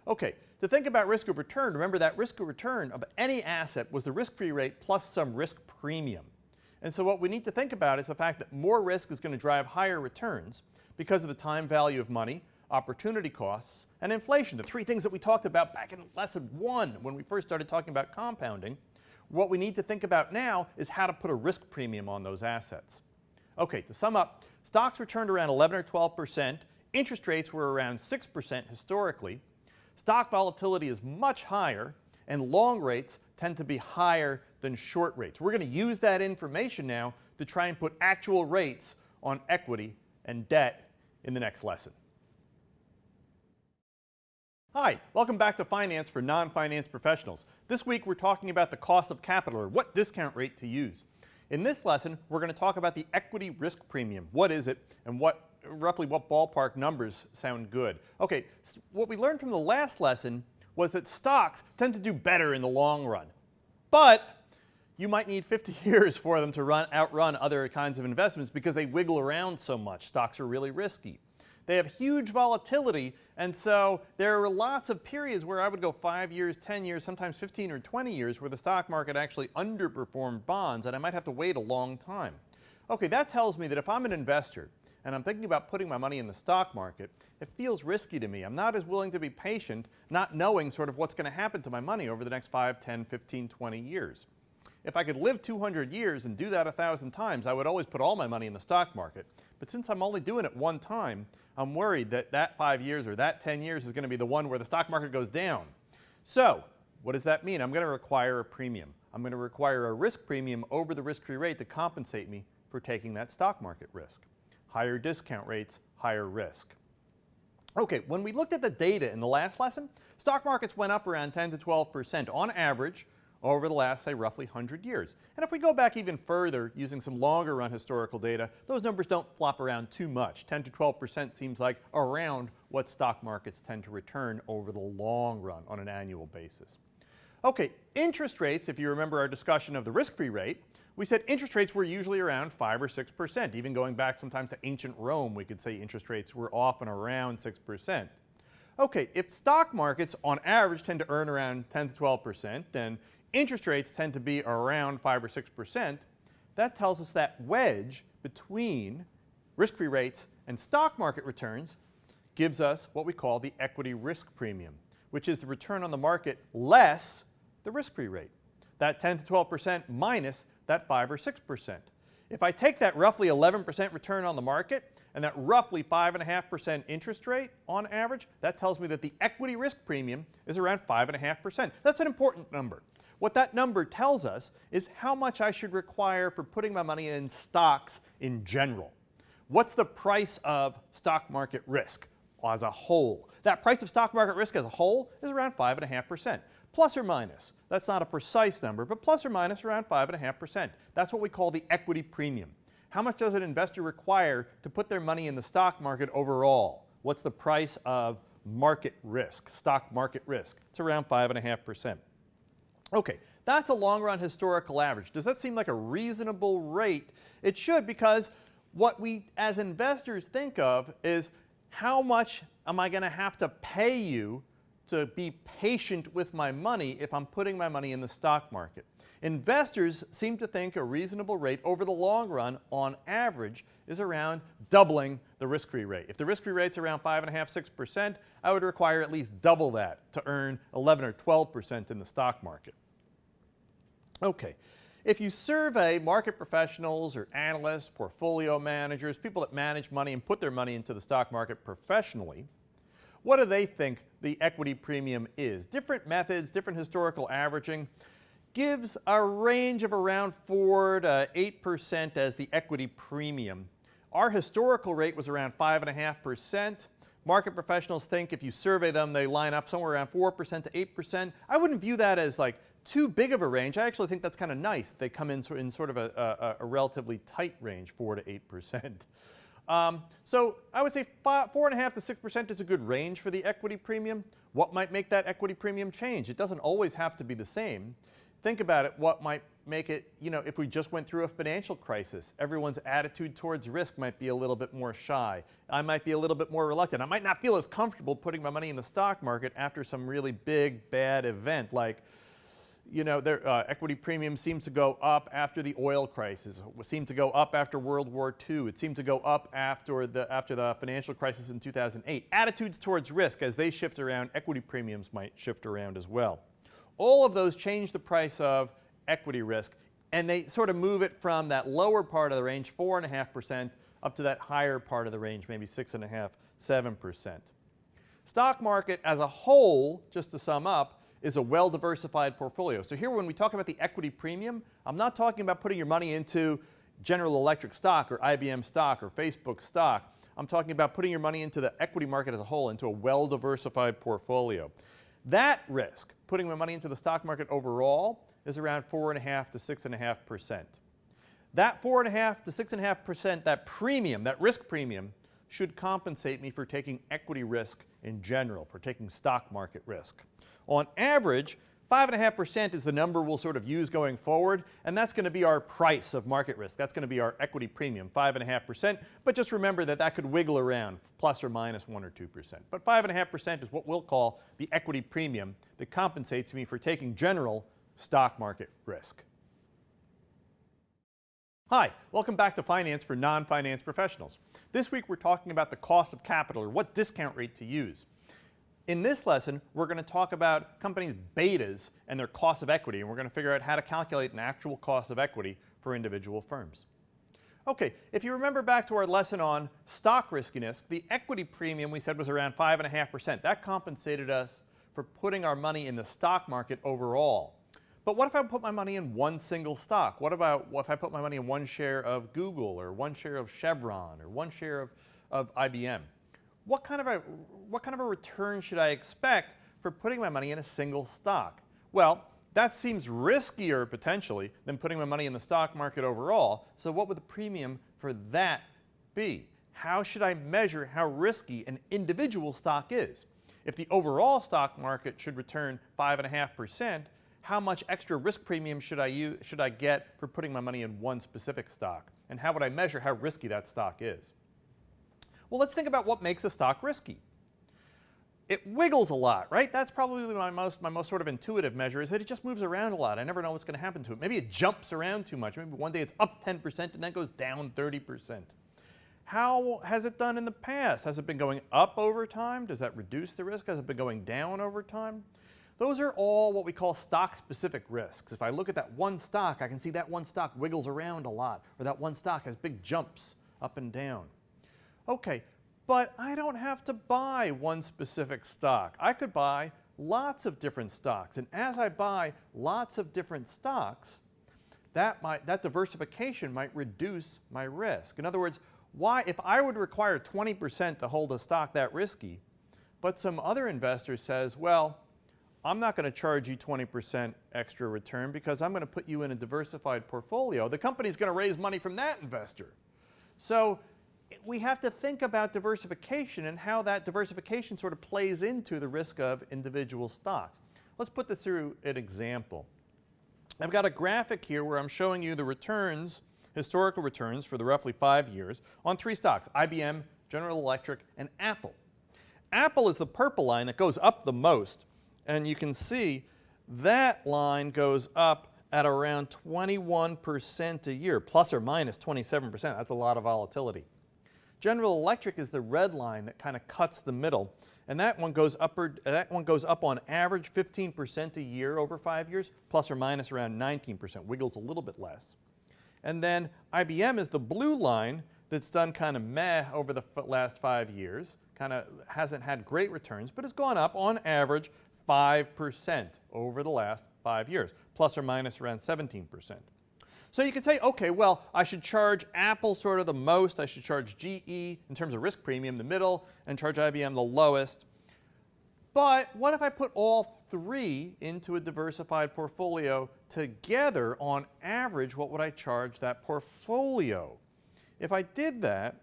Okay, to think about risk of return, remember that risk of return of any asset was the risk-free rate plus some risk premium. And so what we need to think about is the fact that more risk is going to drive higher returns because of the time value of money, opportunity costs, and inflation, the three things that we talked about back in lesson 1 when we first started talking about compounding. What we need to think about now is how to put a risk premium on those assets. Okay, to sum up, stocks returned around 11 or 12%. Interest rates were around 6% historically. Stock volatility is much higher, and long rates tend to be higher than short rates. We're going to use that information now to try and put actual rates on equity and debt in the next lesson. Hi, welcome back to Finance for Non-Finance Professionals. This week we're talking about the cost of capital, or what discount rate to use. In this lesson, we're going to talk about the equity risk premium. What is it, and roughly what ballpark numbers sound good? Okay, so what we learned from the last lesson was that stocks tend to do better in the long run. But you might need 50 years for them to outrun other kinds of investments because they wiggle around so much. Stocks are really risky. They have huge volatility, and so there are lots of periods where I would go 5 years, 10 years, sometimes 15 or 20 years where the stock market actually underperformed bonds, and I might have to wait a long time. Okay, that tells me that if I'm an investor and I'm thinking about putting my money in the stock market, it feels risky to me. I'm not as willing to be patient, not knowing sort of what's going to happen to my money over the next 5, 10, 15, 20 years. If I could live 200 years and do that 1,000 times, I would always put all my money in the stock market. But since I'm only doing it one time, I'm worried that that 5 years or that 10 years is going to be the one where the stock market goes down. So what does that mean? I'm going to require a premium. I'm going to require a risk premium over the risk-free rate to compensate me for taking that stock market risk. Higher discount rates, higher risk. Okay, when we looked at the data in the last lesson, stock markets went up around 10 to 12% on average over the last, say, roughly 100 years. And if we go back even further using some longer run historical data, those numbers don't flop around too much. 10 to 12% seems like around what stock markets tend to return over the long run on an annual basis. Okay, interest rates, if you remember our discussion of the risk-free rate, we said interest rates were usually around 5 or 6%. Even going back sometimes to ancient Rome, we could say interest rates were often around 6%. Okay, if stock markets on average tend to earn around 10 to 12%, then interest rates tend to be around 5 or 6%, that tells us that wedge between risk-free rates and stock market returns gives us what we call the equity risk premium, which is the return on the market less the risk-free rate. That 10 to 12% minus that 5 or 6%. If I take that roughly 11% return on the market and that roughly 5.5% interest rate on average, that tells me that the equity risk premium is around 5.5%. That's an important number. What that number tells us is how much I should require for putting my money in stocks in general. What's the price of stock market risk as a whole? That price of stock market risk as a whole is around 5.5%, plus or minus. That's not a precise number, but plus or minus around 5.5%. That's what we call the equity premium. How much does an investor require to put their money in the stock market overall? What's the price of market risk, stock market risk? It's around 5.5%. Okay, that's a long-run historical average. Does that seem like a reasonable rate? It should, because what we as investors think of is how much am I going to have to pay you to be patient with my money if I'm putting my money in the stock market. Investors seem to think a reasonable rate over the long run on average is around doubling the risk-free rate. If the risk-free rate's around 5.5, 6%, I would require at least double that to earn 11 or 12% in the stock market. Okay, if you survey market professionals or analysts, portfolio managers, people that manage money and put their money into the stock market professionally, what do they think the equity premium is? Different methods, different historical averaging gives a range of around 4 to 8% as the equity premium. Our historical rate was around 5.5%. Market professionals think if you survey them, they line up somewhere around 4% to 8%. I wouldn't view that as like too big of a range. I actually think that's kind of nice that they come in sort of a relatively tight range, 4 to 8%. So I would say 4.5 to 6% is a good range for the equity premium. What might make that equity premium change? It doesn't always have to be the same. Think about it, what might make it, if we just went through a financial crisis, everyone's attitude towards risk might be a little bit more shy. I might be a little bit more reluctant. I might not feel as comfortable putting my money in the stock market after some really big, bad event like their equity premium seems to go up after the oil crisis. It seemed to go up after World War II. It seemed to go up after the financial crisis in 2008. Attitudes towards risk, as they shift around, equity premiums might shift around as well. All of those change the price of equity risk, and they sort of move it from that lower part of the range, 4.5%, up to that higher part of the range, maybe 6.5, 7%. Stock market as a whole, just to sum up, is a well-diversified portfolio. So here when we talk about the equity premium, I'm not talking about putting your money into General Electric stock or IBM stock or Facebook stock. I'm talking about putting your money into the equity market as a whole, into a well-diversified portfolio. That risk, putting my money into the stock market overall, is around 4.5 to 6.5%. That 4.5 to 6.5%, that premium, that risk premium, should compensate me for taking equity risk in general, for taking stock market risk. On average, 5.5% is the number we'll sort of use going forward, and that's going to be our price of market risk. That's going to be our equity premium, 5.5%. But just remember that that could wiggle around, plus or minus 1 or 2%. But 5.5% is what we'll call the equity premium that compensates me for taking general stock market risk. Hi, welcome back to Finance for Non-Finance Professionals. This week we're talking about the cost of capital, or what discount rate to use. In this lesson, we're going to talk about companies' betas and their cost of equity, and we're going to figure out how to calculate an actual cost of equity for individual firms. Okay, if you remember back to our lesson on stock riskiness, the equity premium we said was around 5.5%. That compensated us for putting our money in the stock market overall. But what if I put my money in one single stock? What if I put my money in one share of Google, or one share of Chevron, or one share of IBM? What kind of a return should I expect for putting my money in a single stock? Well, that seems riskier potentially than putting my money in the stock market overall. So what would the premium for that be? How should I measure how risky an individual stock is? If the overall stock market should return 5.5%, how much extra risk premium should I get for putting my money in one specific stock? And how would I measure how risky that stock is? Well, let's think about what makes a stock risky. It wiggles a lot, right? That's probably my most sort of intuitive measure, is that it just moves around a lot. I never know what's going to happen to it. Maybe it jumps around too much. Maybe one day it's up 10% and then goes down 30%. How has it done in the past? Has it been going up over time? Does that reduce the risk? Has it been going down over time? Those are all what we call stock-specific risks. If I look at that one stock, I can see that one stock wiggles around a lot, or that one stock has big jumps up and down. Okay, but I don't have to buy one specific stock. I could buy lots of different stocks. And as I buy lots of different stocks, that diversification might reduce my risk. In other words, if I would require 20% to hold a stock that risky, but some other investor says, well, I'm not going to charge you 20% extra return because I'm going to put you in a diversified portfolio, the company's going to raise money from that investor. So we have to think about diversification and how that diversification sort of plays into the risk of individual stocks. Let's put this through an example. I've got a graphic here where I'm showing you the returns, historical returns for the roughly 5 years on 3 stocks, IBM, General Electric, and Apple. Apple is the purple line that goes up the most, and you can see that line goes up at around 21% a year, plus or minus 27%. That's a lot of volatility. General Electric is the red line that kind of cuts the middle, and that one goes up on average 15% a year over 5 years, plus or minus around 19%, wiggles a little bit less. And then IBM is the blue line that's done kind of meh over the last 5 years, kind of hasn't had great returns, but has gone up on average 5% over the last 5 years, plus or minus around 17%. So you could say, okay, well, I should charge Apple sort of the most, I should charge GE in terms of risk premium the middle, and charge IBM the lowest. But what if I put all 3 into a diversified portfolio together? On average, what would I charge that portfolio? If I did that,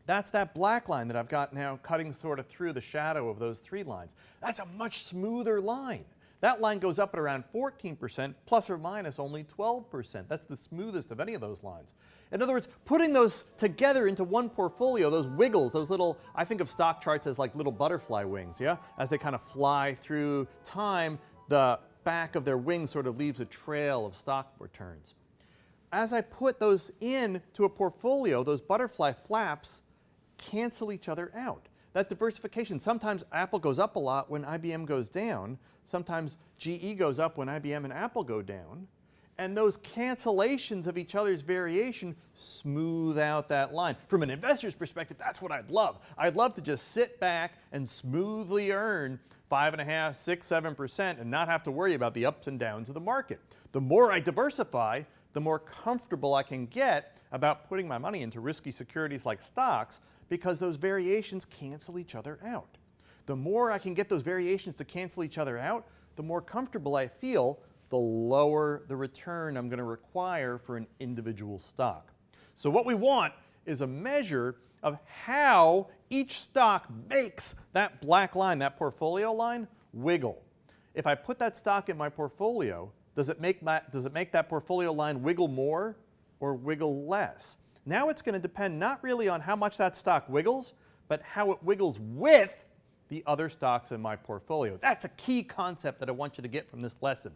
that's that black line that I've got now cutting sort of through the shadow of those 3 lines. That's a much smoother line. That line goes up at around 14%, plus or minus only 12%. That's the smoothest of any of those lines. In other words, putting those together into one portfolio, those wiggles, those little, I think of stock charts as like little butterfly wings, yeah? As they kind of fly through time, the back of their wings sort of leaves a trail of stock returns. As I put those into a portfolio, those butterfly flaps cancel each other out. That diversification, sometimes Apple goes up a lot when IBM goes down. Sometimes GE goes up when IBM and Apple go down. And those cancellations of each other's variation smooth out that line. From an investor's perspective, that's what I'd love. I'd love to just sit back and smoothly earn 5.5%, 6%, 7% and not have to worry about the ups and downs of the market. The more I diversify, the more comfortable I can get about putting my money into risky securities like stocks, because those variations cancel each other out. The more I can get those variations to cancel each other out, the more comfortable I feel the lower the return I'm going to require for an individual stock. So what we want is a measure of how each stock makes that black line, that portfolio line, wiggle. If I put that stock in my portfolio, does it make that portfolio line wiggle more or wiggle less? Now it's going to depend not really on how much that stock wiggles, but how it wiggles with the other stocks in my portfolio. That's a key concept that I want you to get from this lesson.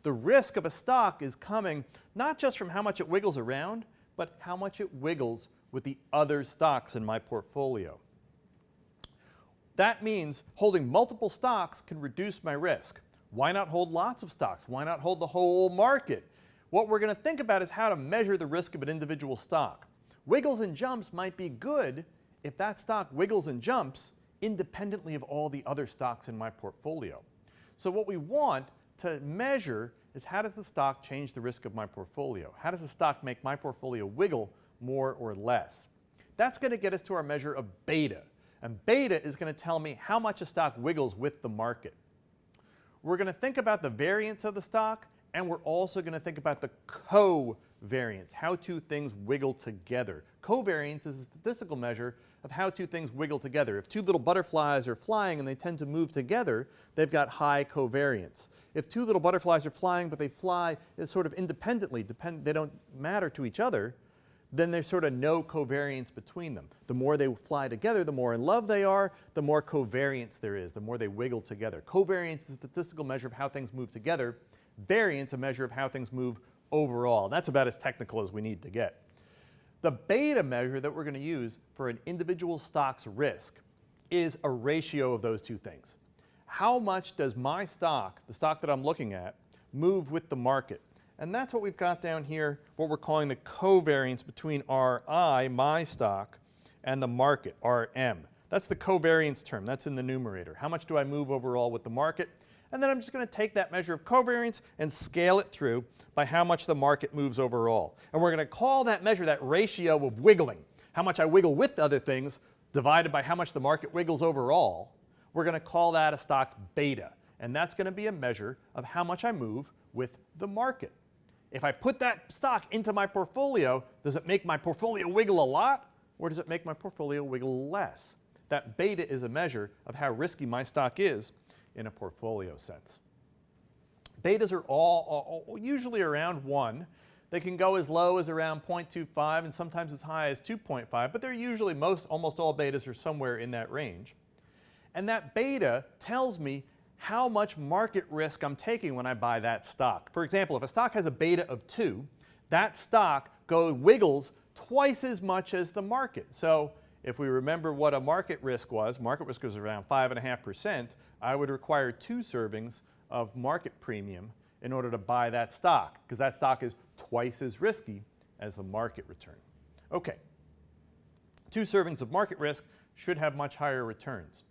The risk of a stock is coming not just from how much it wiggles around, but how much it wiggles with the other stocks in my portfolio. That means holding multiple stocks can reduce my risk. Why not hold lots of stocks? Why not hold the whole market? What we're going to think about is how to measure the risk of an individual stock. Wiggles and jumps might be good if that stock wiggles and jumps independently of all the other stocks in my portfolio. So what we want to measure is how does the stock change the risk of my portfolio? How does the stock make my portfolio wiggle more or less? That's going to get us to our measure of beta. And beta is going to tell me how much a stock wiggles with the market. We're going to think about the variance of the stock, and we're also going to think about the covariance, how two things wiggle together. Covariance is a statistical measure of how two things wiggle together. If two little butterflies are flying and they tend to move together, they've got high covariance. If two little butterflies are flying but they fly sort of independently, they don't matter to each other, then there's sort of no covariance between them. The more they fly together, the more in love they are, the more covariance there is, the more they wiggle together. Covariance is a statistical measure of how things move together. Variance, a measure of how things move overall. And that's about as technical as we need to get. The beta measure that we're going to use for an individual stock's risk is a ratio of those two things. How much does my stock, the stock that I'm looking at, move with the market? And that's what we've got down here, what we're calling the covariance between RI, my stock, and the market, RM. That's the covariance term. That's in the numerator. How much do I move overall with the market? And then I'm just going to take that measure of covariance and scale it through by how much the market moves overall. And we're going to call that measure, that ratio of wiggling, how much I wiggle with other things divided by how much the market wiggles overall. We're going to call that a stock's beta. And that's going to be a measure of how much I move with the market. If I put that stock into my portfolio, does it make my portfolio wiggle a lot, or does it make my portfolio wiggle less? That beta is a measure of how risky my stock is in a portfolio sense. Betas are all usually around 1. They can go as low as around 0.25 and sometimes as high as 2.5, but they're usually almost all betas are somewhere in that range. And that beta tells me how much market risk I'm taking when I buy that stock. For example, if a stock has a beta of 2, that stock wiggles twice as much as the market. So if we remember what a market risk was around 5.5%, I would require 2 servings of market premium in order to buy that stock, because that stock is twice as risky as the market return. Okay, 2 servings of market risk should have much higher returns.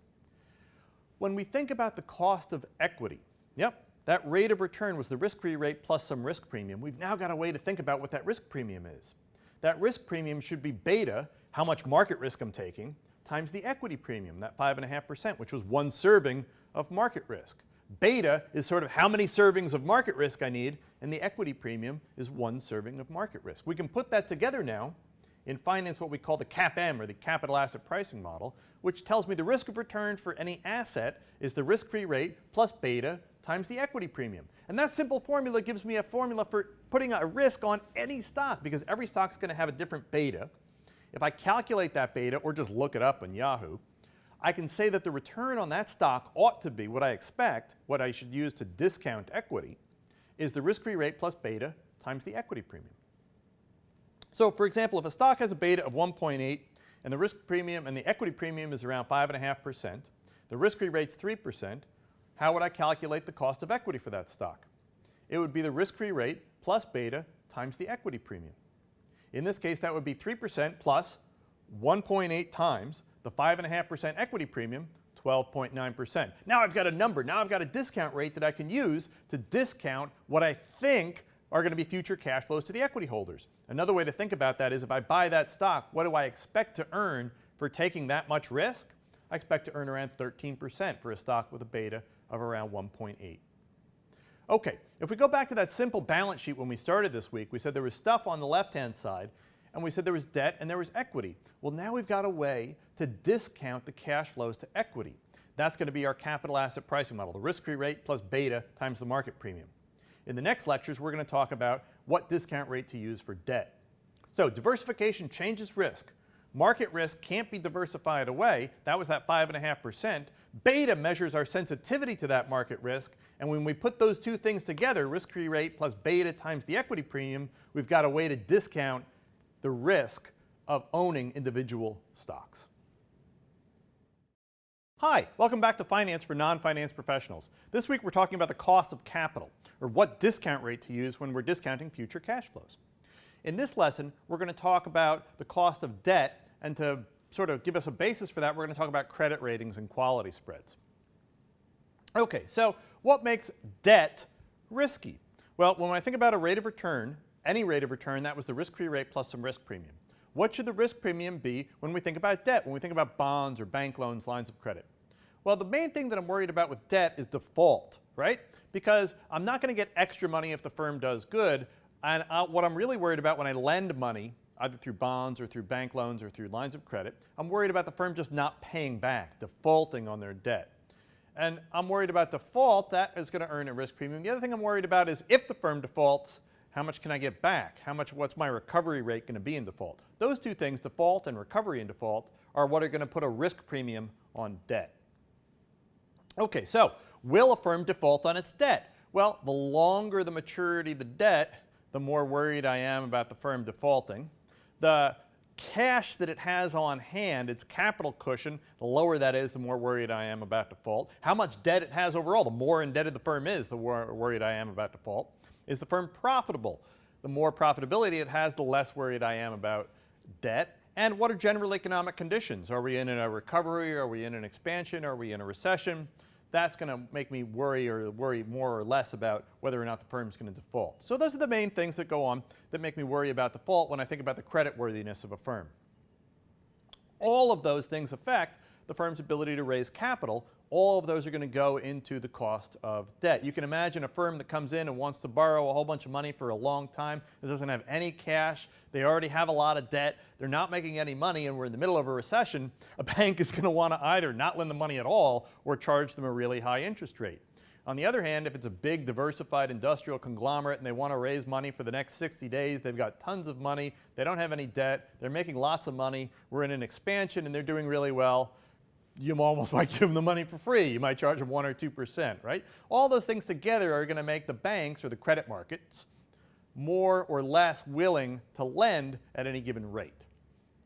When we think about the cost of equity, that rate of return was the risk-free rate plus some risk premium. We've now got a way to think about what that risk premium is. That risk premium should be beta, how much market risk I'm taking, times the equity premium, that 5.5%, which was 1 serving of market risk. Beta is sort of how many servings of market risk I need, and the equity premium is 1 serving of market risk. We can put that together now in finance, what we call the CAPM, or the capital asset pricing model, which tells me the risk of return for any asset is the risk-free rate plus beta times the equity premium. And that simple formula gives me a formula for putting a risk on any stock, because every stock's going to have a different beta. If I calculate that beta, or just look it up on Yahoo, I can say that the return on that stock ought to be what I expect, what I should use to discount equity, is the risk-free rate plus beta times the equity premium. So for example, if a stock has a beta of 1.8 and the risk premium and the equity premium is around 5.5%, the risk-free rate's 3%, how would I calculate the cost of equity for that stock? It would be the risk-free rate plus beta times the equity premium. In this case, that would be 3% plus 1.8 times the 5.5% equity premium, 12.9%. Now I've got a number. Now I've got a discount rate that I can use to discount what I think are going to be future cash flows to the equity holders. Another way to think about that is if I buy that stock, what do I expect to earn for taking that much risk? I expect to earn around 13% for a stock with a beta of around 1.8. Okay, if we go back to that simple balance sheet when we started this week, we said there was stuff on the left-hand side, and we said there was debt and there was equity. Well, now we've got a way to discount the cash flows to equity. That's going to be our capital asset pricing model, the risk-free rate plus beta times the market premium. In the next lectures, we're going to talk about what discount rate to use for debt. So diversification changes risk. Market risk can't be diversified away. That was that 5.5%. Beta measures our sensitivity to that market risk, and when we put those two things together, risk-free rate plus beta times the equity premium, we've got a way to discount the risk of owning individual stocks. Hi, welcome back to Finance for Non-Finance Professionals. This week we're talking about the cost of capital, or what discount rate to use when we're discounting future cash flows. In this lesson, we're going to talk about the cost of debt, and to sort of give us a basis for that, we're going to talk about credit ratings and quality spreads. Okay, so what makes debt risky? Well, when I think about a rate of return, any rate of return, that was the risk-free rate plus some risk premium. What should the risk premium be when we think about debt, when we think about bonds or bank loans, lines of credit? Well, the main thing that I'm worried about with debt is default, right? Because I'm not going to get extra money if the firm does good, and what I'm really worried about when I lend money, either through bonds or through bank loans or through lines of credit, I'm worried about the firm just not paying back, defaulting on their debt. And I'm worried about default, that is going to earn a risk premium. The other thing I'm worried about is if the firm defaults, how much can I get back? What's my recovery rate going to be in default? Those two things, default and recovery in default, are what are going to put a risk premium on debt. Okay, so will a firm default on its debt? Well, the longer the maturity of the debt, the more worried I am about the firm defaulting. The cash that it has on hand, its capital cushion, the lower that is, the more worried I am about default. How much debt it has overall, the more indebted the firm is, the more worried I am about default. Is the firm profitable? The more profitability it has, the less worried I am about debt. And what are general economic conditions? Are we in a recovery? Are we in an expansion? Are we in a recession? That's going to make me worry more or less about whether or not the firm's going to default. So those are the main things that go on that make me worry about default when I think about the creditworthiness of a firm. All of those things affect the firm's ability to raise capital. All of those are going to go into the cost of debt. You can imagine a firm that comes in and wants to borrow a whole bunch of money for a long time. It doesn't have any cash. They already have a lot of debt. They're not making any money, and we're in the middle of a recession. A bank is going to want to either not lend the money at all or charge them a really high interest rate. On the other hand, if it's a big diversified industrial conglomerate and they want to raise money for the next 60 days, they've got tons of money, they don't have any debt, they're making lots of money, we're in an expansion and they're doing really well, you almost might give them the money for free. You might charge them 1 or 2%, right? All those things together are going to make the banks or the credit markets more or less willing to lend at any given rate.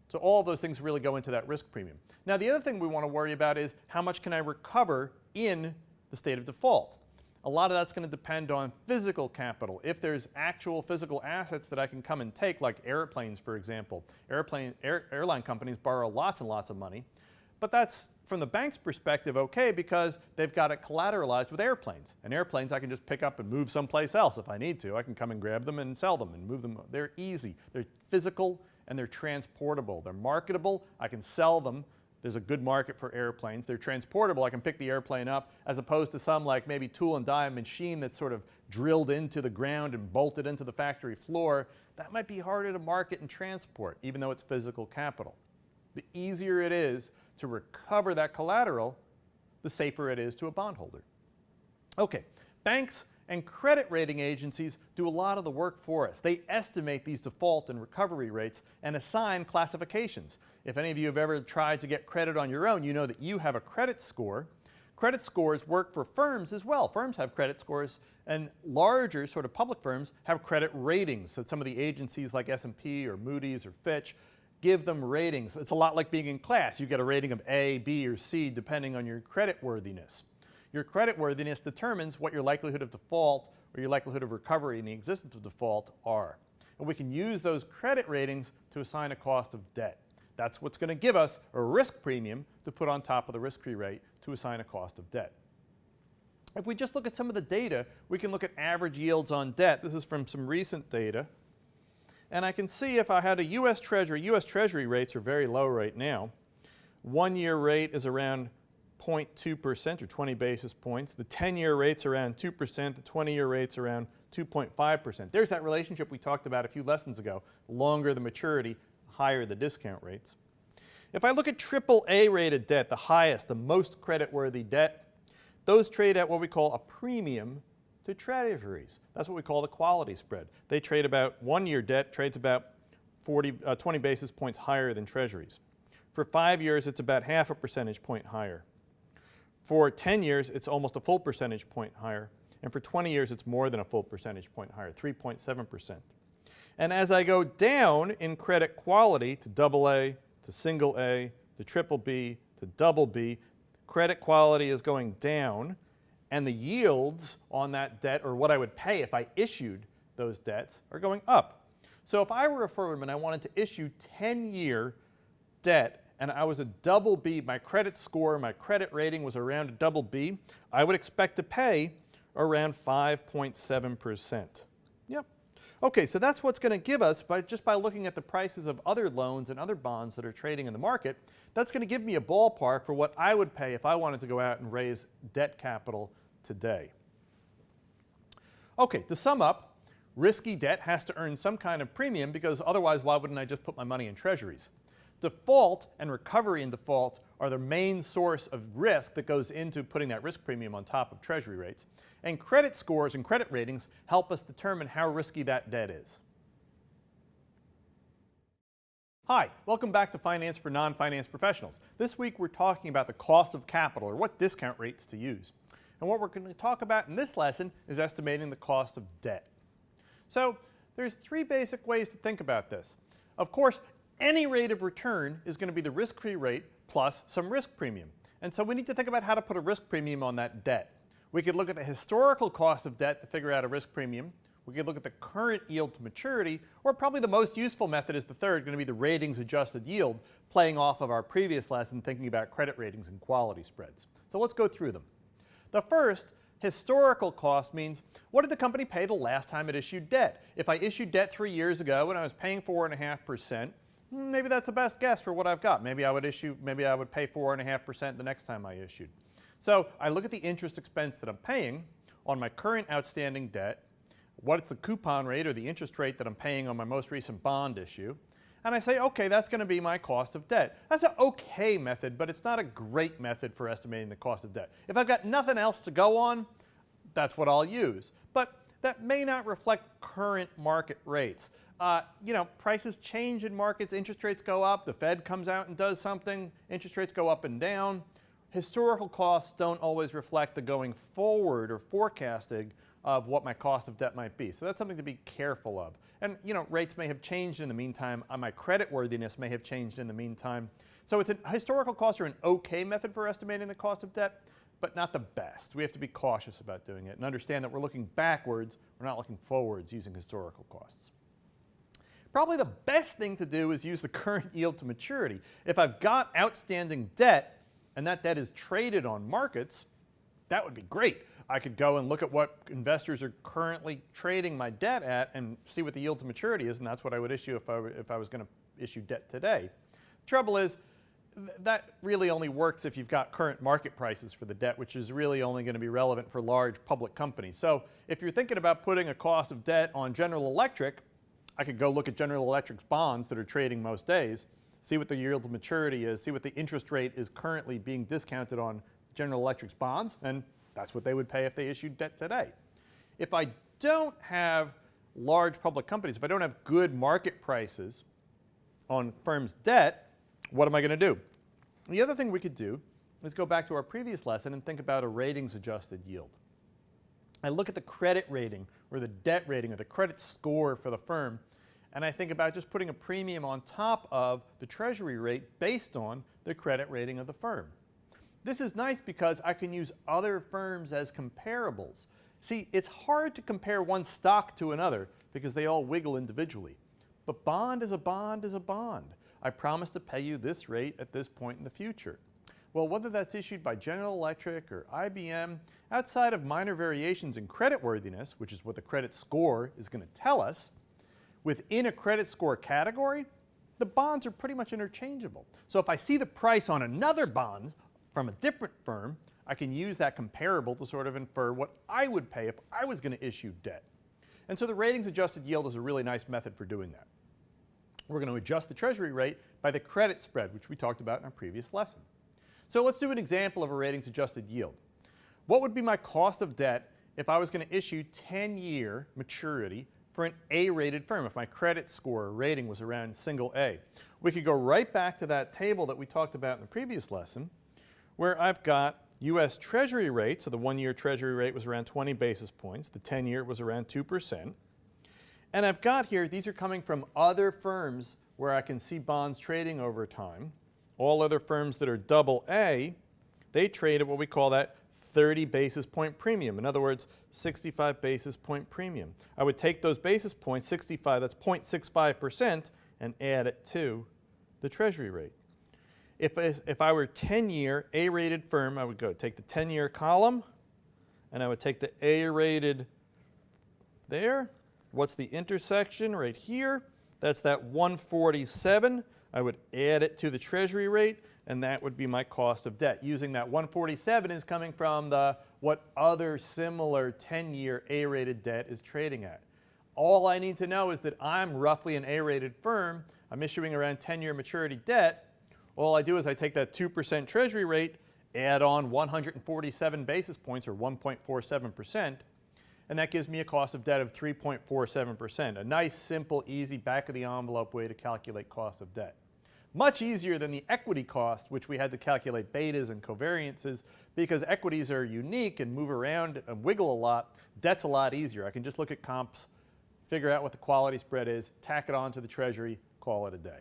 So all of those things really go into that risk premium. Now the other thing we want to worry about is how much can I recover in the state of default? A lot of that's going to depend on physical capital. If there's actual physical assets that I can come and take, like airplanes, for example. Airline companies borrow lots and lots of money. But that's, from the bank's perspective, okay, because they've got it collateralized with airplanes. And airplanes I can just pick up and move someplace else if I need to. I can come and grab them and sell them and move them. They're easy. They're physical and they're transportable. They're marketable. I can sell them. There's a good market for airplanes. They're transportable. I can pick the airplane up, as opposed to some like maybe tool and die machine that's sort of drilled into the ground and bolted into the factory floor. That might be harder to market and transport, even though it's physical capital. The easier it is to recover that collateral, the safer it is to a bondholder. Okay, banks and credit rating agencies do a lot of the work for us. They estimate these default and recovery rates and assign classifications. If any of you have ever tried to get credit on your own, you know that you have a credit score. Credit scores work for firms as well. Firms have credit scores, and larger sort of public firms have credit ratings. So some of the agencies like S&P or Moody's or Fitch give them ratings. It's a lot like being in class. You get a rating of A, B, or C depending on your credit worthiness. Your credit worthiness determines what your likelihood of default or your likelihood of recovery in the existence of default are. And we can use those credit ratings to assign a cost of debt. That's what's going to give us a risk premium to put on top of the risk-free rate to assign a cost of debt. If we just look at some of the data, we can look at average yields on debt. This is from some recent data. And I can see if I had a U.S. Treasury rates are very low right now. 1-year rate is around 0.2% or 20 basis points. The 10-year rate's around 2%. The 20-year rate's around 2.5%. There's that relationship we talked about a few lessons ago. The longer the maturity, the higher the discount rates. If I look at AAA rated debt, the highest, the most creditworthy debt, those trade at what we call a premium to treasuries. That's what we call the quality spread. They trade about, 1-year debt trades about 20 basis points higher than treasuries. For 5 years, it's about half a percentage point higher. For 10 years, it's almost a full percentage point higher. And for 20 years, it's more than a full percentage point higher, 3.7%. And as I go down in credit quality to AA, to single A, to triple B, to double B, credit quality is going down, and the yields on that debt, or what I would pay if I issued those debts, are going up. So if I were a firm and I wanted to issue 10-year debt, and I was a double B, my credit score, my credit rating was around a double B, I would expect to pay around 5.7%. Yep. Okay, so that's what's going to give us, just by looking at the prices of other loans and other bonds that are trading in the market, that's going to give me a ballpark for what I would pay if I wanted to go out and raise debt capital today. Okay, to sum up, risky debt has to earn some kind of premium because otherwise why wouldn't I just put my money in treasuries? Default and recovery in default are the main source of risk that goes into putting that risk premium on top of treasury rates. And credit scores and credit ratings help us determine how risky that debt is. Hi, welcome back to Finance for Non-Finance Professionals. This week we're talking about the cost of capital, or what discount rates to use. And what we're going to talk about in this lesson is estimating the cost of debt. So there's 3 basic ways to think about this. Of course, any rate of return is going to be the risk-free rate plus some risk premium. And so we need to think about how to put a risk premium on that debt. We could look at the historical cost of debt to figure out a risk premium. We could look at the current yield to maturity, or probably the most useful method is the third, going to be the ratings adjusted yield, playing off of our previous lesson thinking about credit ratings and quality spreads. So let's go through them. The first, historical cost, means what did the company pay the last time it issued debt? If I issued debt 3 years ago and I was paying 4.5%, maybe that's the best guess for what I've got. Maybe I would pay 4.5% the next time I issued. So I look at the interest expense that I'm paying on my current outstanding debt, what's the coupon rate or the interest rate that I'm paying on my most recent bond issue, and I say, okay, that's going to be my cost of debt. That's an okay method, but it's not a great method for estimating the cost of debt. If I've got nothing else to go on, that's what I'll use. But that may not reflect current market rates. Prices change in markets, interest rates go up, the Fed comes out and does something, interest rates go up and down. Historical costs don't always reflect the going forward or forecasting of what my cost of debt might be. So that's something to be careful of. And rates may have changed in the meantime. My creditworthiness may have changed in the meantime. So historical costs are an okay method for estimating the cost of debt, but not the best. We have to be cautious about doing it and understand that we're looking backwards, we're not looking forwards using historical costs. Probably the best thing to do is use the current yield to maturity. If I've got outstanding debt and that debt is traded on markets, that would be great. I could go and look at what investors are currently trading my debt at and see what the yield to maturity is, and that's what I would issue if I was going to issue debt today. The trouble is, that really only works if you've got current market prices for the debt, which is really only going to be relevant for large public companies. So if you're thinking about putting a cost of debt on General Electric, I could go look at General Electric's bonds that are trading most days, see what the yield to maturity is, see what the interest rate is currently being discounted on General Electric's bonds, and that's what they would pay if they issued debt today. If I don't have large public companies, if I don't have good market prices on firms' debt, what am I going to do? The other thing we could do is go back to our previous lesson and think about a ratings adjusted yield. I look at the credit rating or the debt rating or the credit score for the firm, and I think about just putting a premium on top of the treasury rate based on the credit rating of the firm. This is nice because I can use other firms as comparables. See, it's hard to compare one stock to another because they all wiggle individually. But bond is a bond is a bond. I promise to pay you this rate at this point in the future. Well, whether that's issued by General Electric or IBM, outside of minor variations in creditworthiness, which is what the credit score is going to tell us, within a credit score category, the bonds are pretty much interchangeable. So if I see the price on another bond from a different firm, I can use that comparable to sort of infer what I would pay if I was going to issue debt. And so the ratings adjusted yield is a really nice method for doing that. We're going to adjust the treasury rate by the credit spread, which we talked about in our previous lesson. So let's do an example of a ratings adjusted yield. What would be my cost of debt if I was going to issue 10-year maturity for an A-rated firm, if my credit score or rating was around single A? We could go right back to that table that we talked about in the previous lesson, where I've got U.S. Treasury rate, so the 1-year Treasury rate was around 20 basis points, the 10-year was around 2%. And I've got here, these are coming from other firms where I can see bonds trading over time. All other firms that are double A, they trade at what we call that 30 basis point premium. In other words, 65 basis point premium. I would take those basis points, 65, that's 0.65%, and add it to the Treasury rate. If I were 10-year A-rated firm, I would go take the 10-year column, and I would take the A-rated there. What's the intersection right here? That's that 147. I would add it to the Treasury rate, and that would be my cost of debt. Using that 147 is coming from what other similar 10-year A-rated debt is trading at. All I need to know is that I'm roughly an A-rated firm. I'm issuing around 10-year maturity debt. All I do is I take that 2% Treasury rate, add on 147 basis points, or 1.47%, and that gives me a cost of debt of 3.47%. A nice, simple, easy, back-of-the-envelope way to calculate cost of debt. Much easier than the equity cost, which we had to calculate betas and covariances, because equities are unique and move around and wiggle a lot. Debt's a lot easier. I can just look at comps, figure out what the quality spread is, tack it on to the Treasury, call it a day.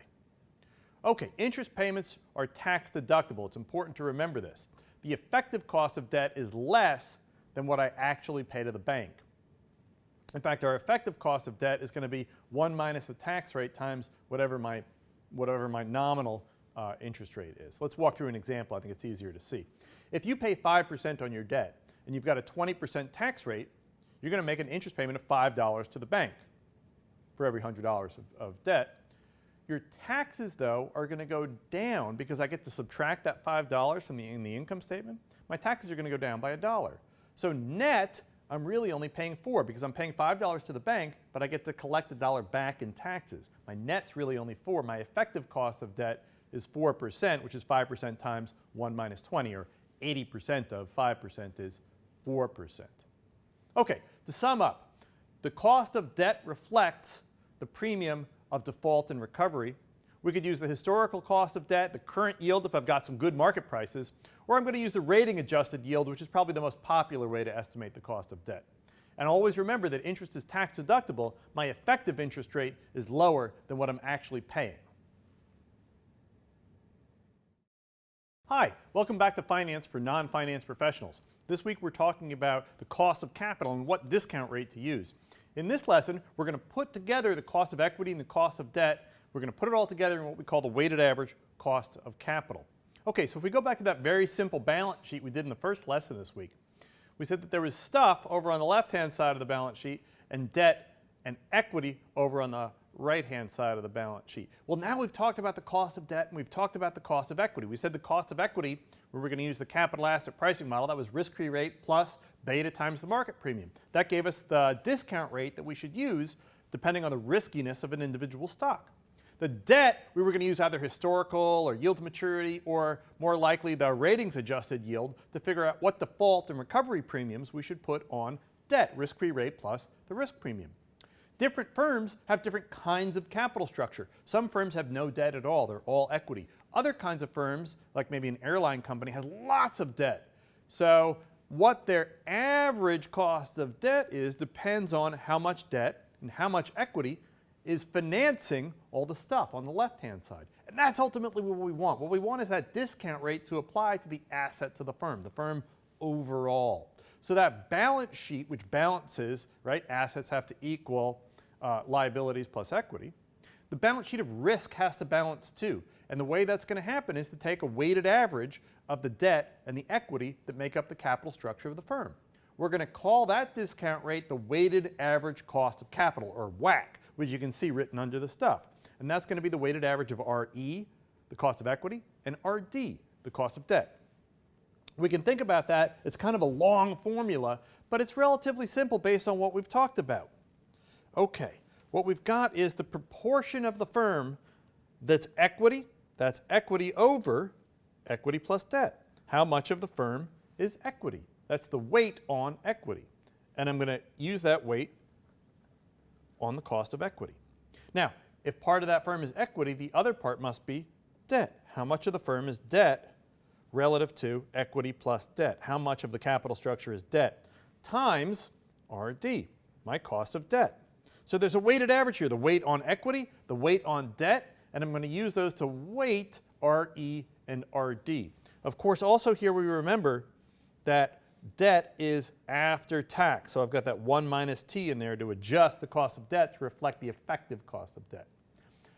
Okay, interest payments are tax deductible. It's important to remember this. The effective cost of debt is less than what I actually pay to the bank. In fact, our effective cost of debt is going to be 1 minus the tax rate times whatever my nominal interest rate is. Let's walk through an example. I think it's easier to see. If you pay 5% on your debt and you've got a 20% tax rate, you're going to make an interest payment of $5 to the bank for every $100 of debt. Your taxes, though, are going to go down because I get to subtract that $5 from in the income statement. My taxes are going to go down by $1. So net, I'm really only paying $4 because I'm paying $5 to the bank, but I get to collect $1 back in taxes. My net's really only $4. My effective cost of debt is 4%, which is 5% times 1 minus 20, or 80% of 5% is 4%. Okay, to sum up, the cost of debt reflects the premium of default and recovery. We could use the historical cost of debt, the current yield if I've got some good market prices, or I'm going to use the rating adjusted yield, which is probably the most popular way to estimate the cost of debt. And always remember that interest is tax deductible. My effective interest rate is lower than what I'm actually paying. Hi, welcome back to Finance for Non-Finance Professionals. This week we're talking about the cost of capital and what discount rate to use. In this lesson, we're going to put together the cost of equity and the cost of debt. We're going to put it all together in what we call the weighted average cost of capital. Okay, so if we go back to that very simple balance sheet we did in the first lesson this week, we said that there was stuff over on the left-hand side of the balance sheet and debt and equity over on the right-hand side of the balance sheet. Well, now we've talked about the cost of debt and we've talked about the cost of equity. We said the cost of equity, where we're going to use the capital asset pricing model, that was risk-free rate plus beta times the market premium. That gave us the discount rate that we should use depending on the riskiness of an individual stock. The debt, we were going to use either historical or yield to maturity, or more likely the ratings adjusted yield to figure out what default and recovery premiums we should put on debt, risk-free rate plus the risk premium. Different firms have different kinds of capital structure. Some firms have no debt at all, they're all equity. Other kinds of firms, like maybe an airline company, has lots of debt. So what their average cost of debt is depends on how much debt and how much equity is financing all the stuff on the left-hand side. And that's ultimately what we want. What we want is that discount rate to apply to the assets of the firm overall. So that balance sheet, which balances, right, assets have to equal liabilities plus equity. The balance sheet of risk has to balance too. And the way that's going to happen is to take a weighted average of the debt and the equity that make up the capital structure of the firm. We're going to call that discount rate the weighted average cost of capital, or WACC, which you can see written under the stuff. And that's going to be the weighted average of RE, the cost of equity, and RD, the cost of debt. We can think about that. It's kind of a long formula, but it's relatively simple based on what we've talked about. Okay, what we've got is the proportion of the firm that's equity over equity plus debt. How much of the firm is equity? That's the weight on equity. And I'm going to use that weight on the cost of equity. Now, if part of that firm is equity, the other part must be debt. How much of the firm is debt relative to equity plus debt? How much of the capital structure is debt? Times RD, my cost of debt. So there's a weighted average here, the weight on equity, the weight on debt, and I'm going to use those to weight RE and RD. Of course, also here we remember that debt is after tax. So I've got that 1 minus T in there to adjust the cost of debt to reflect the effective cost of debt.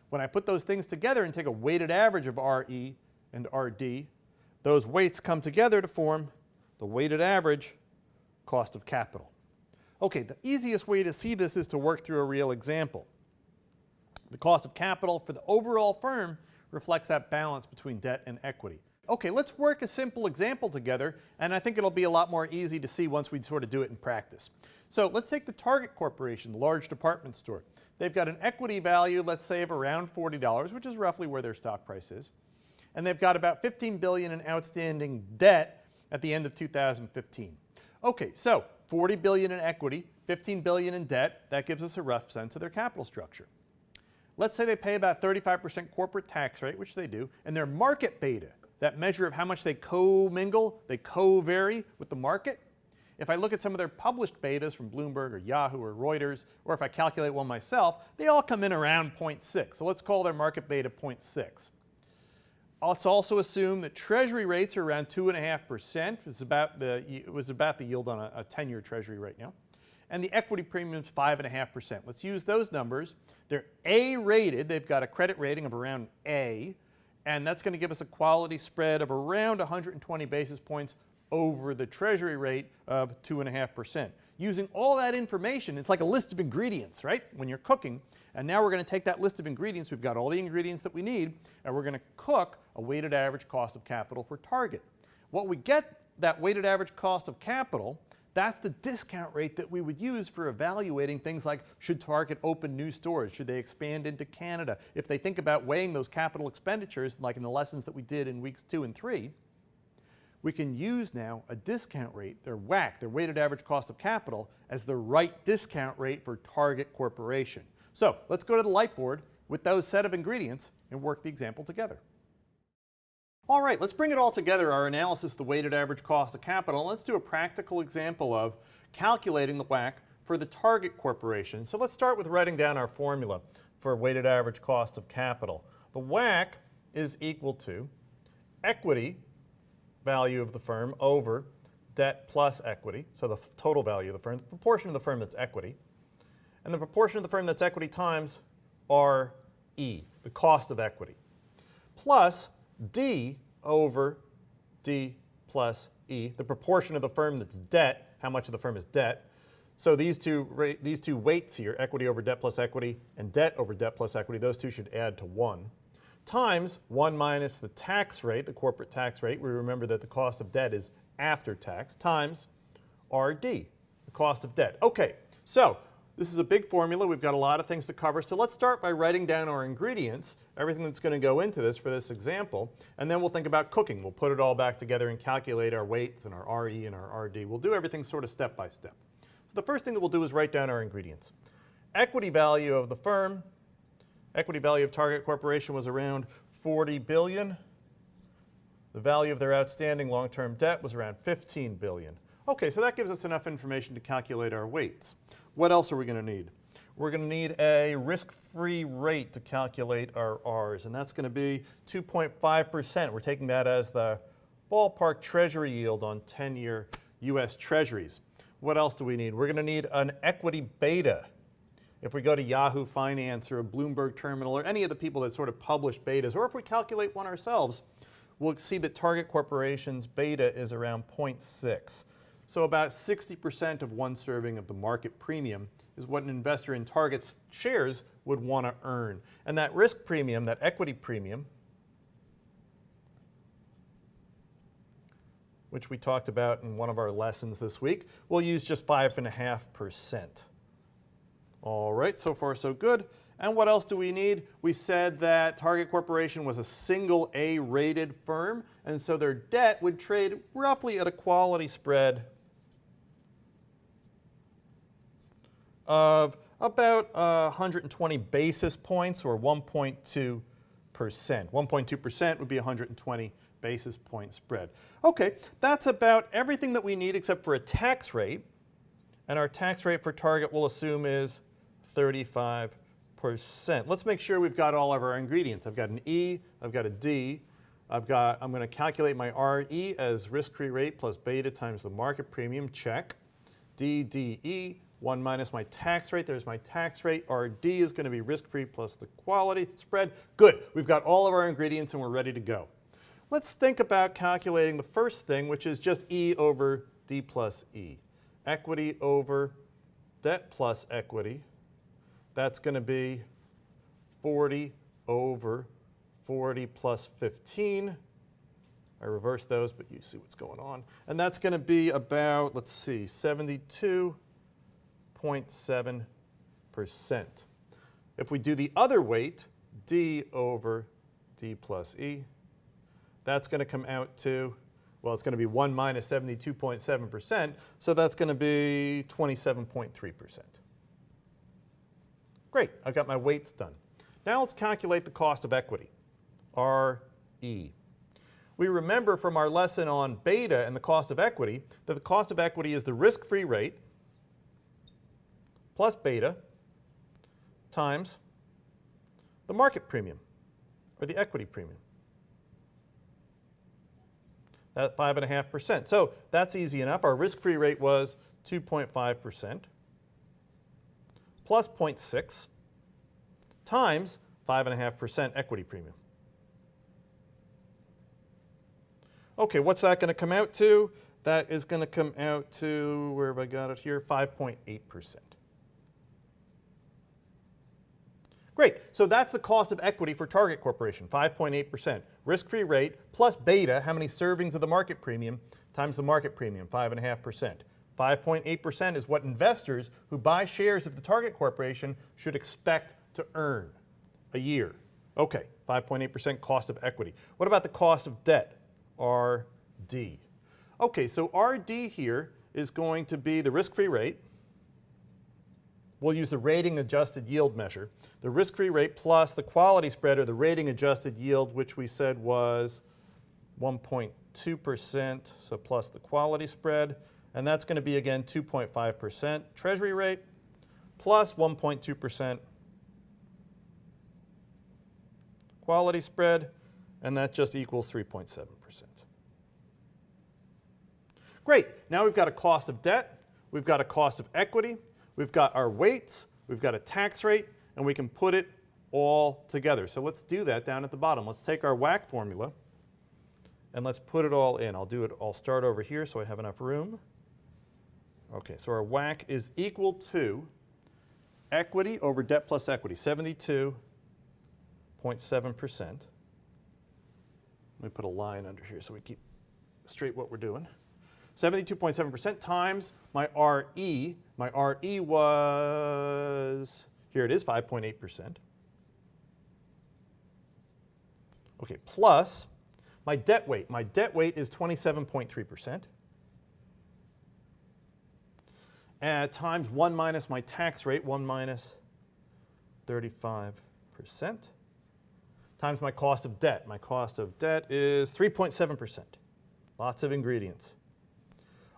When I put those things together and take a weighted average of RE and RD, those weights come together to form the weighted average cost of capital. Okay, the easiest way to see this is to work through a real example. The cost of capital for the overall firm reflects that balance between debt and equity. Okay, let's work a simple example together, and I think it'll be a lot more easy to see once we sort of do it in practice. So let's take the Target Corporation, the large department store. They've got an equity value, let's say, of around $40, which is roughly where their stock price is. And they've got about $15 billion in outstanding debt at the end of 2015. Okay, so $40 billion in equity, $15 billion in debt, that gives us a rough sense of their capital structure. Let's say they pay about 35% corporate tax rate, which they do, and their market beta, that measure of how much they co-mingle, they co-vary with the market. If I look at some of their published betas from Bloomberg or Yahoo or Reuters, or if I calculate one myself, they all come in around 0.6. So let's call their market beta 0.6. Let's also assume that Treasury rates are around 2.5%. It was about the yield on a 10-year Treasury right now. And the equity premium is 5.5%. Let's use those numbers. They're A-rated. They've got a credit rating of around A. And that's going to give us a quality spread of around 120 basis points over the Treasury rate of 2.5%. Using all that information, it's like a list of ingredients, right, when you're cooking. And now we're going to take that list of ingredients. We've got all the ingredients that we need, and we're going to cook a weighted average cost of capital for Target. What we get, that weighted average cost of capital, that's the discount rate that we would use for evaluating things like, should Target open new stores? Should they expand into Canada? If they think about weighing those capital expenditures, like in the lessons that we did in weeks 2 and 3, we can use now a discount rate, their WACC, their weighted average cost of capital, as the right discount rate for Target Corporation. So let's go to the Lightboard with those set of ingredients and work the example together. All right, let's bring it all together, our analysis of the weighted average cost of capital, and let's do a practical example of calculating the WACC for the Target Corporation. So let's start with writing down our formula for weighted average cost of capital. The WACC is equal to equity value of the firm over debt plus equity, so the total value of the firm, the proportion of the firm that's equity, and the proportion of the firm that's equity times RE, the cost of equity, plus D over D plus E, the proportion of the firm that's debt, how much of the firm is debt. So these two weights here, equity over debt plus equity and debt over debt plus equity, those two should add to 1, times 1 minus the tax rate, the corporate tax rate. We remember that the cost of debt is after tax, times RD, the cost of debt. Okay, so this is a big formula. We've got a lot of things to cover. So let's start by writing down our ingredients, everything that's going to go into this for this example, and then we'll think about cooking. We'll put it all back together and calculate our weights and our RE and our RD. We'll do everything sort of step by step. So the first thing that we'll do is write down our ingredients. Equity value of the firm, equity value of Target Corporation was around $40 billion. The value of their outstanding long-term debt was around $15 billion. Okay, so that gives us enough information to calculate our weights. What else are we going to need? We're going to need a risk-free rate to calculate our R's, and that's going to be 2.5%. We're taking that as the ballpark Treasury yield on 10-year U.S. Treasuries. What else do we need? We're going to need an equity beta. If we go to Yahoo Finance or a Bloomberg Terminal or any of the people that sort of publish betas, or if we calculate one ourselves, we'll see that Target Corporation's beta is around 0.6. So about 60% of one serving of the market premium is what an investor in Target's shares would want to earn. And that risk premium, that equity premium, which we talked about in one of our lessons this week, we'll use just 5.5%. All right, so far so good. And what else do we need? We said that Target Corporation was a single A rated firm, and so their debt would trade roughly at a quality spread of about 120 basis points, or 1.2%. 1.2% would be 120 basis point spread. Okay, that's about everything that we need except for a tax rate. And our tax rate for Target we'll assume is 35%. Let's make sure we've got all of our ingredients. I've got an E, I've got a D, I'm going to calculate my RE as risk-free rate plus beta times the market premium, check. DDE, 1 minus my tax rate, there's my tax rate. RD is going to be risk-free plus the quality spread. Good, we've got all of our ingredients and we're ready to go. Let's think about calculating the first thing, which is just E over D plus E. Equity over debt plus equity. That's going to be 40 over 40 plus 15. I reverse those, but you see what's going on. And that's going to be about, let's see, 72.7%. If we do the other weight, D over D plus E, that's going to come out to, well, it's going to be 1 minus 72.7%, so that's going to be 27.3%. Great, I've got my weights done. Now let's calculate the cost of equity, RE. We remember from our lesson on beta and the cost of equity that the cost of equity is the risk-free rate plus beta times the market premium, or the equity premium. That's 5.5%. So that's easy enough. Our risk-free rate was 2.5% plus 0.6 times 5.5% equity premium. Okay, what's that going to come out to? That is going to come out to, where have I got it here, 5.8%. Great, so that's the cost of equity for Target Corporation, 5.8%. Risk-free rate plus beta, how many servings of the market premium, times the market premium, 5.5%. 5.8% is what investors who buy shares of the Target Corporation should expect to earn a year. Okay, 5.8% cost of equity. What about the cost of debt, RD? Okay, so RD here is going to be the risk-free rate. We'll use the rating adjusted yield measure. The risk-free rate plus the quality spread, or the rating adjusted yield, which we said was 1.2%, so plus the quality spread. And that's going to be, again, 2.5% treasury rate plus 1.2% quality spread, and that just equals 3.7%. Great, now we've got a cost of debt, we've got a cost of equity, we've got our weights, we've got a tax rate, and we can put it all together. So let's do that down at the bottom. Let's take our WACC formula and let's put it all in. I'll start over here so I have enough room. Okay, so our WACC is equal to equity over debt plus equity, 72.7%. Let me put a line under here so we keep straight what we're doing. 72.7% times my RE. My RE was, here it is, 5.8%. Okay, plus my debt weight. My debt weight is 27.3%. Times 1 minus my tax rate, 1 minus 35%, times my cost of debt. My cost of debt is 3.7%. Lots of ingredients.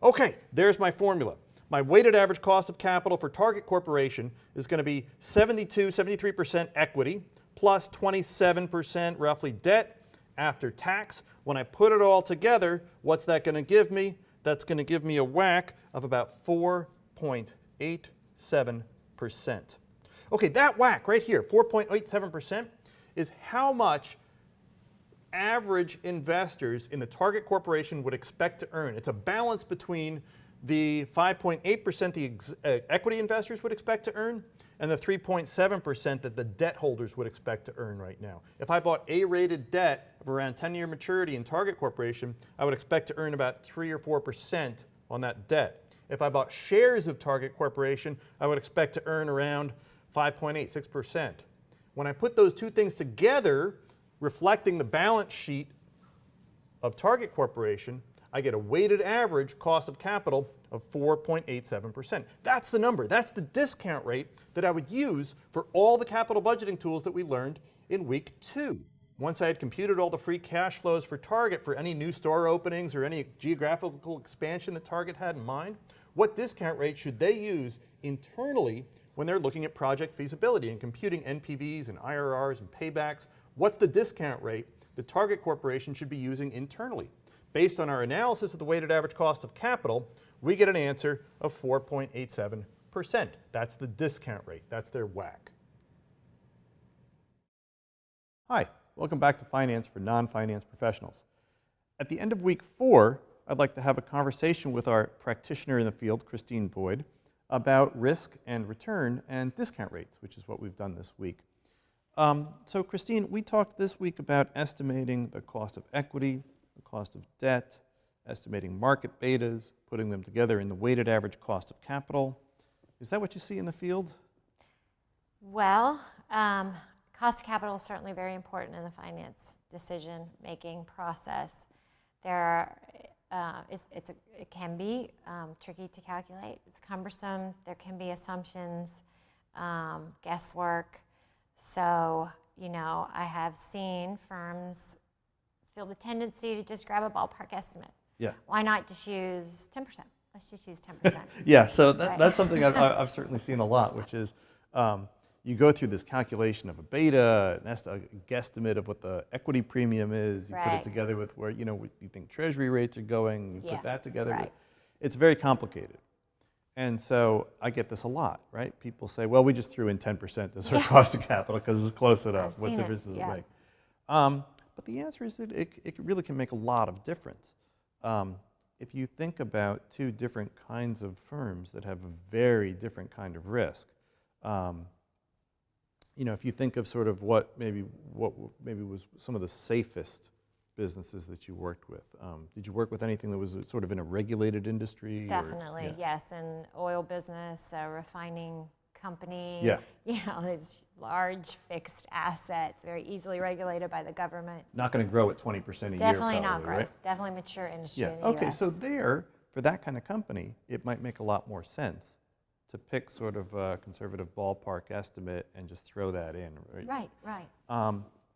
Okay, there's my formula. My weighted average cost of capital for Target Corporation is going to be 73% equity plus 27% roughly debt after tax. When I put it all together, what's that going to give me? That's going to give me a WACC of about 4.87%. Okay, that WACC right here, 4.87%, is how much average investors in the Target Corporation would expect to earn. It's a balance between the 5.8% the equity investors would expect to earn and the 3.7% that the debt holders would expect to earn right now. If I bought A-rated debt of around 10-year maturity in Target Corporation, I would expect to earn about 3 or 4% on that debt. If I bought shares of Target Corporation, I would expect to earn around 5.8, 6%. When I put those two things together, reflecting the balance sheet of Target Corporation, I get a weighted average cost of capital of 4.87%. That's the number. That's the discount rate that I would use for all the capital budgeting tools that we learned in week 2. Once I had computed all the free cash flows for Target for any new store openings or any geographical expansion that Target had in mind, what discount rate should they use internally when they're looking at project feasibility and computing NPVs and IRRs and paybacks? What's the discount rate that Target Corporation should be using internally? Based on our analysis of the weighted average cost of capital, we get an answer of 4.87%. That's the discount rate. That's their WACC. Hi, welcome back to Finance for Non-Finance Professionals. At the end of week 4, I'd like to have a conversation with our practitioner in the field, Christine Boyd, about risk and return and discount rates, which is what we've done this week. So Christine, we talked this week about estimating the cost of equity, the cost of debt, estimating market betas, putting them together in the weighted average cost of capital. Is that what you see in the field? Well, cost of capital is certainly very important in the finance decision-making process. It can be tricky to calculate. It's cumbersome. There can be assumptions, guesswork. So, I have seen firms feel the tendency to just grab a ballpark estimate. Yeah. Why not just use 10%? Let's just use 10%. Yeah, so Right. that's something I've certainly seen a lot, which is you go through this calculation of a beta, a guesstimate of what the equity premium is, you put it Right. together with where you think treasury rates are going, you Yeah, put that together. right. It's very complicated. And so I get this a lot, right? People say, well, we just threw in 10% as our cost of capital because it's close enough. I've What seen it, difference does yeah. it make? But the answer is that it really can make a lot of difference. If you think about two different kinds of firms that have a very different kind of risk, if you think of sort of what maybe was some of the safest businesses that you worked with, did you work with anything that was sort of in a regulated industry? Definitely, Yeah. yes. An oil business, a refining company, Yeah. these large fixed assets, very easily regulated by the government. Not going to grow at 20% a year, Definitely not probably, growth. right? Definitely mature industry Yeah. in the Okay. US. So for that kind of company, it might make a lot more sense to pick sort of a conservative ballpark estimate and just throw that in, right? Right.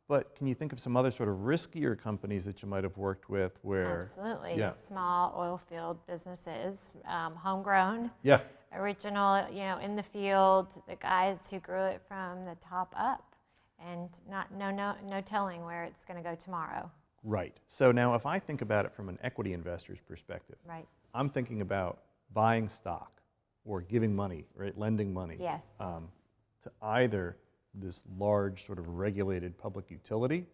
But can you think of some other sort of riskier companies that you might have worked with where? Absolutely. Yeah. Small oil field businesses, homegrown, Yeah. original, in the field, the guys who grew it from the top up, and no telling where it's going to go tomorrow. Right. So now if I think about it from an equity investor's perspective, Right. I'm thinking about buying stock or giving money, right, lending money. Yes. To either this large sort of regulated public utility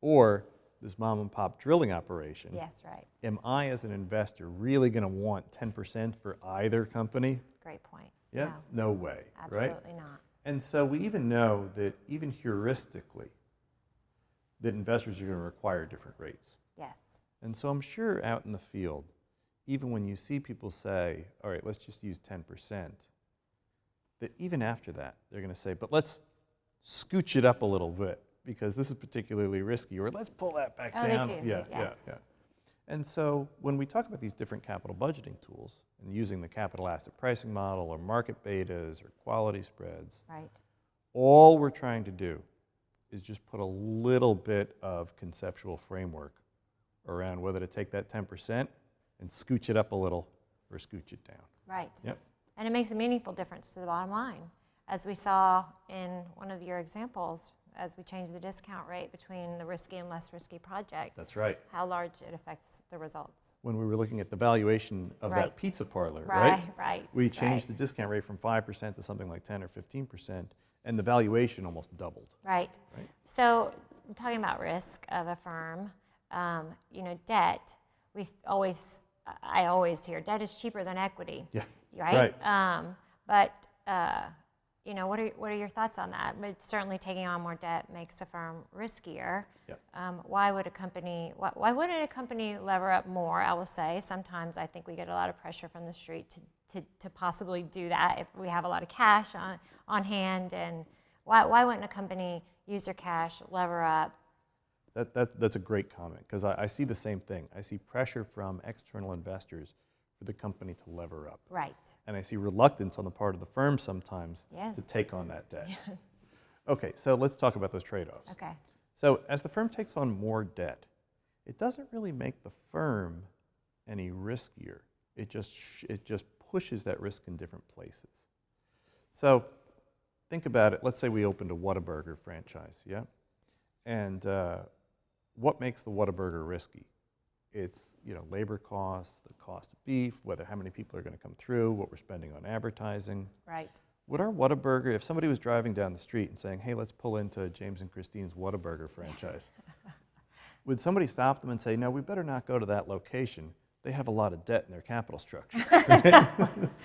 or this mom and pop drilling operation. Yes, right. Am I as an investor really going to want 10% for either company? Great point. Yeah? No way, right? Absolutely not. And so we even know that even heuristically that investors are going to require different rates. Yes. And so I'm sure out in the field, even when you see people say, all right, let's just use 10%, that even after that, they're going to say, but let's scooch it up a little bit because this is particularly risky, or let's pull that back down. They do. Yeah, Yes. yeah. And so when we talk about these different capital budgeting tools and using the capital asset pricing model or market betas or quality spreads, Right. all we're trying to do is just put a little bit of conceptual framework around whether to take that 10% and scooch it up a little or scooch it down. Right. Yep. And it makes a meaningful difference to the bottom line. As we saw in one of your examples, as we change the discount rate between the risky and less risky project, That's right. how large it affects the results. When we were looking at the valuation of that Right. pizza parlor, Right. We changed the discount rate from 5% to something like 10 or 15%, and the valuation almost doubled. Right. Right. So, I'm talking about risk of a firm, debt. I always hear debt is cheaper than equity. Yeah. Right. But you know, what are your thoughts on that? But certainly taking on more debt makes a firm riskier. Yep. Why wouldn't a company lever up more? I will say sometimes I think we get a lot of pressure from the street to possibly do that if we have a lot of cash on hand. And why wouldn't a company use their cash, lever up? That's a great comment, because I see the same thing. I see pressure from external investors for the company to lever up. Right. And I see reluctance on the part of the firm sometimes Yes. to take on that debt. Yes. Okay, so let's talk about those trade-offs. Okay. So as the firm takes on more debt, it doesn't really make the firm any riskier. It just pushes that risk in different places. So think about it. Let's say we opened a Whataburger franchise, yeah? And what makes the Whataburger risky? It's, you know, labor costs, the cost of beef, how many people are going to come through, what we're spending on advertising. Right. Would our Whataburger, if somebody was driving down the street and saying, hey, let's pull into James and Christine's Whataburger franchise, would somebody stop them and say, no, we better not go to that location? They have a lot of debt in their capital structure.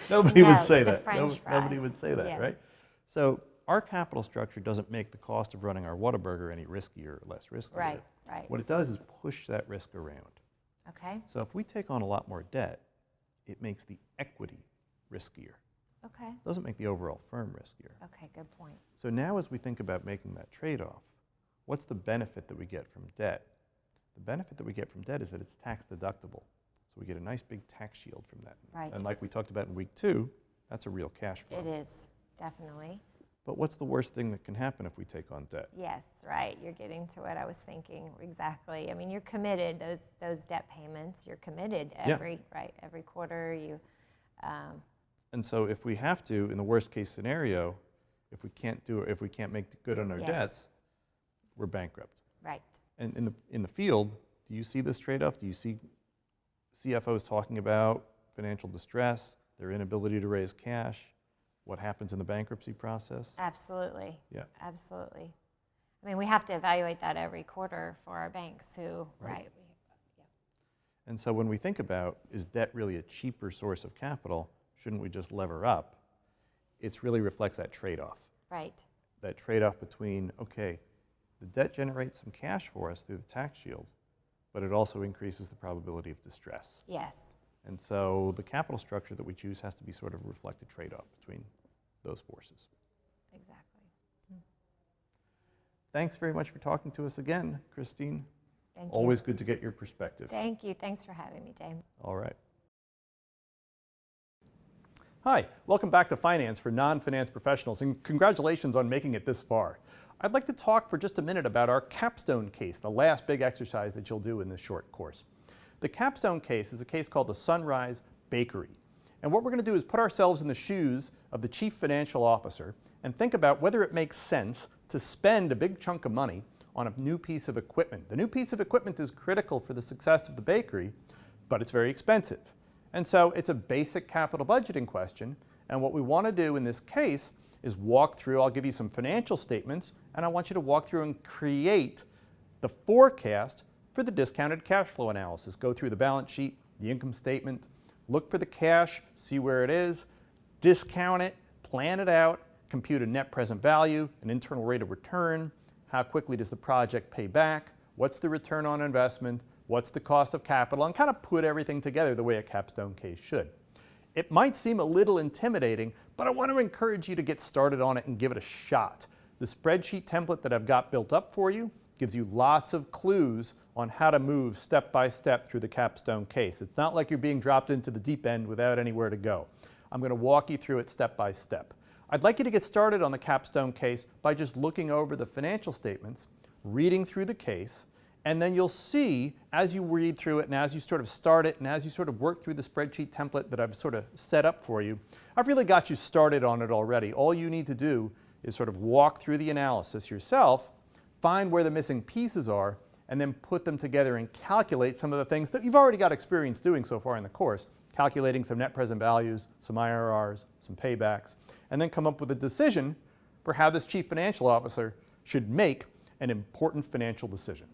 Nobody would say that. Nobody would say that, Yes. right? So our capital structure doesn't make the cost of running our Whataburger any riskier or less riskier. Right. Right. What it does is push that risk around. Okay. So if we take on a lot more debt, it makes the equity riskier. Okay. It doesn't make the overall firm riskier. Okay. Good point. So now as we think about making that trade-off, what's the benefit that we get from debt? The benefit that we get from debt is that it's tax deductible. So we get a nice big tax shield from that. Right. And like we talked about in week 2, that's a real cash flow. It is, definitely. But what's the worst thing that can happen if we take on debt? Yes, right. You're getting to what I was thinking exactly. I mean, you're committed, those debt payments, you're committed every quarter. And so if we have to, in the worst case scenario, if we can't make good on our Yes. debts, we're bankrupt. Right. And in the field, do you see this trade-off? Do you see CFOs talking about financial distress, their inability to raise cash, what happens in the bankruptcy process? Absolutely. Yeah. Absolutely. I mean, we have to evaluate that every quarter for our banks who, right. And so when we think about, is debt really a cheaper source of capital? Shouldn't we just lever up? It really reflects that trade-off. Right. That trade-off between, okay, the debt generates some cash for us through the tax shield, but it also increases the probability of distress. Yes. And so the capital structure that we choose has to be sort of reflect a trade-off between those forces. Exactly. Thanks very much for talking to us again, Christine. Thank you. Always good to get your perspective. Thank you. Thanks for having me, James. All right. Hi, welcome back to Finance for Non-Finance Professionals, and congratulations on making it this far. I'd like to talk for just a minute about our capstone case, the last big exercise that you'll do in this short course. The capstone case is a case called the Sunrise Bakery. And what we're going to do is put ourselves in the shoes of the chief financial officer and think about whether it makes sense to spend a big chunk of money on a new piece of equipment. The new piece of equipment is critical for the success of the bakery, but it's very expensive. And so it's a basic capital budgeting question. And what we want to do in this case is walk through, I'll give you some financial statements, and I want you to walk through and create the forecast for the discounted cash flow analysis. Go through the balance sheet, the income statement, look for the cash, see where it is, discount it, plan it out, compute a net present value, an internal rate of return, how quickly does the project pay back, what's the return on investment, what's the cost of capital, and kind of put everything together the way a capstone case should. It might seem a little intimidating, but I want to encourage you to get started on it and give it a shot. The spreadsheet template that I've got built up for you gives you lots of clues on how to move step by step through the capstone case. It's not like you're being dropped into the deep end without anywhere to go. I'm going to walk you through it step by step. I'd like you to get started on the capstone case by just looking over the financial statements, reading through the case, and then you'll see as you read through it and as you sort of start it and as you sort of work through the spreadsheet template that I've sort of set up for you, I've really got you started on it already. All you need to do is sort of walk through the analysis yourself, find where the missing pieces are, and then put them together and calculate some of the things that you've already got experience doing so far in the course, calculating some net present values, some IRRs, some paybacks, and then come up with a decision for how this chief financial officer should make an important financial decision.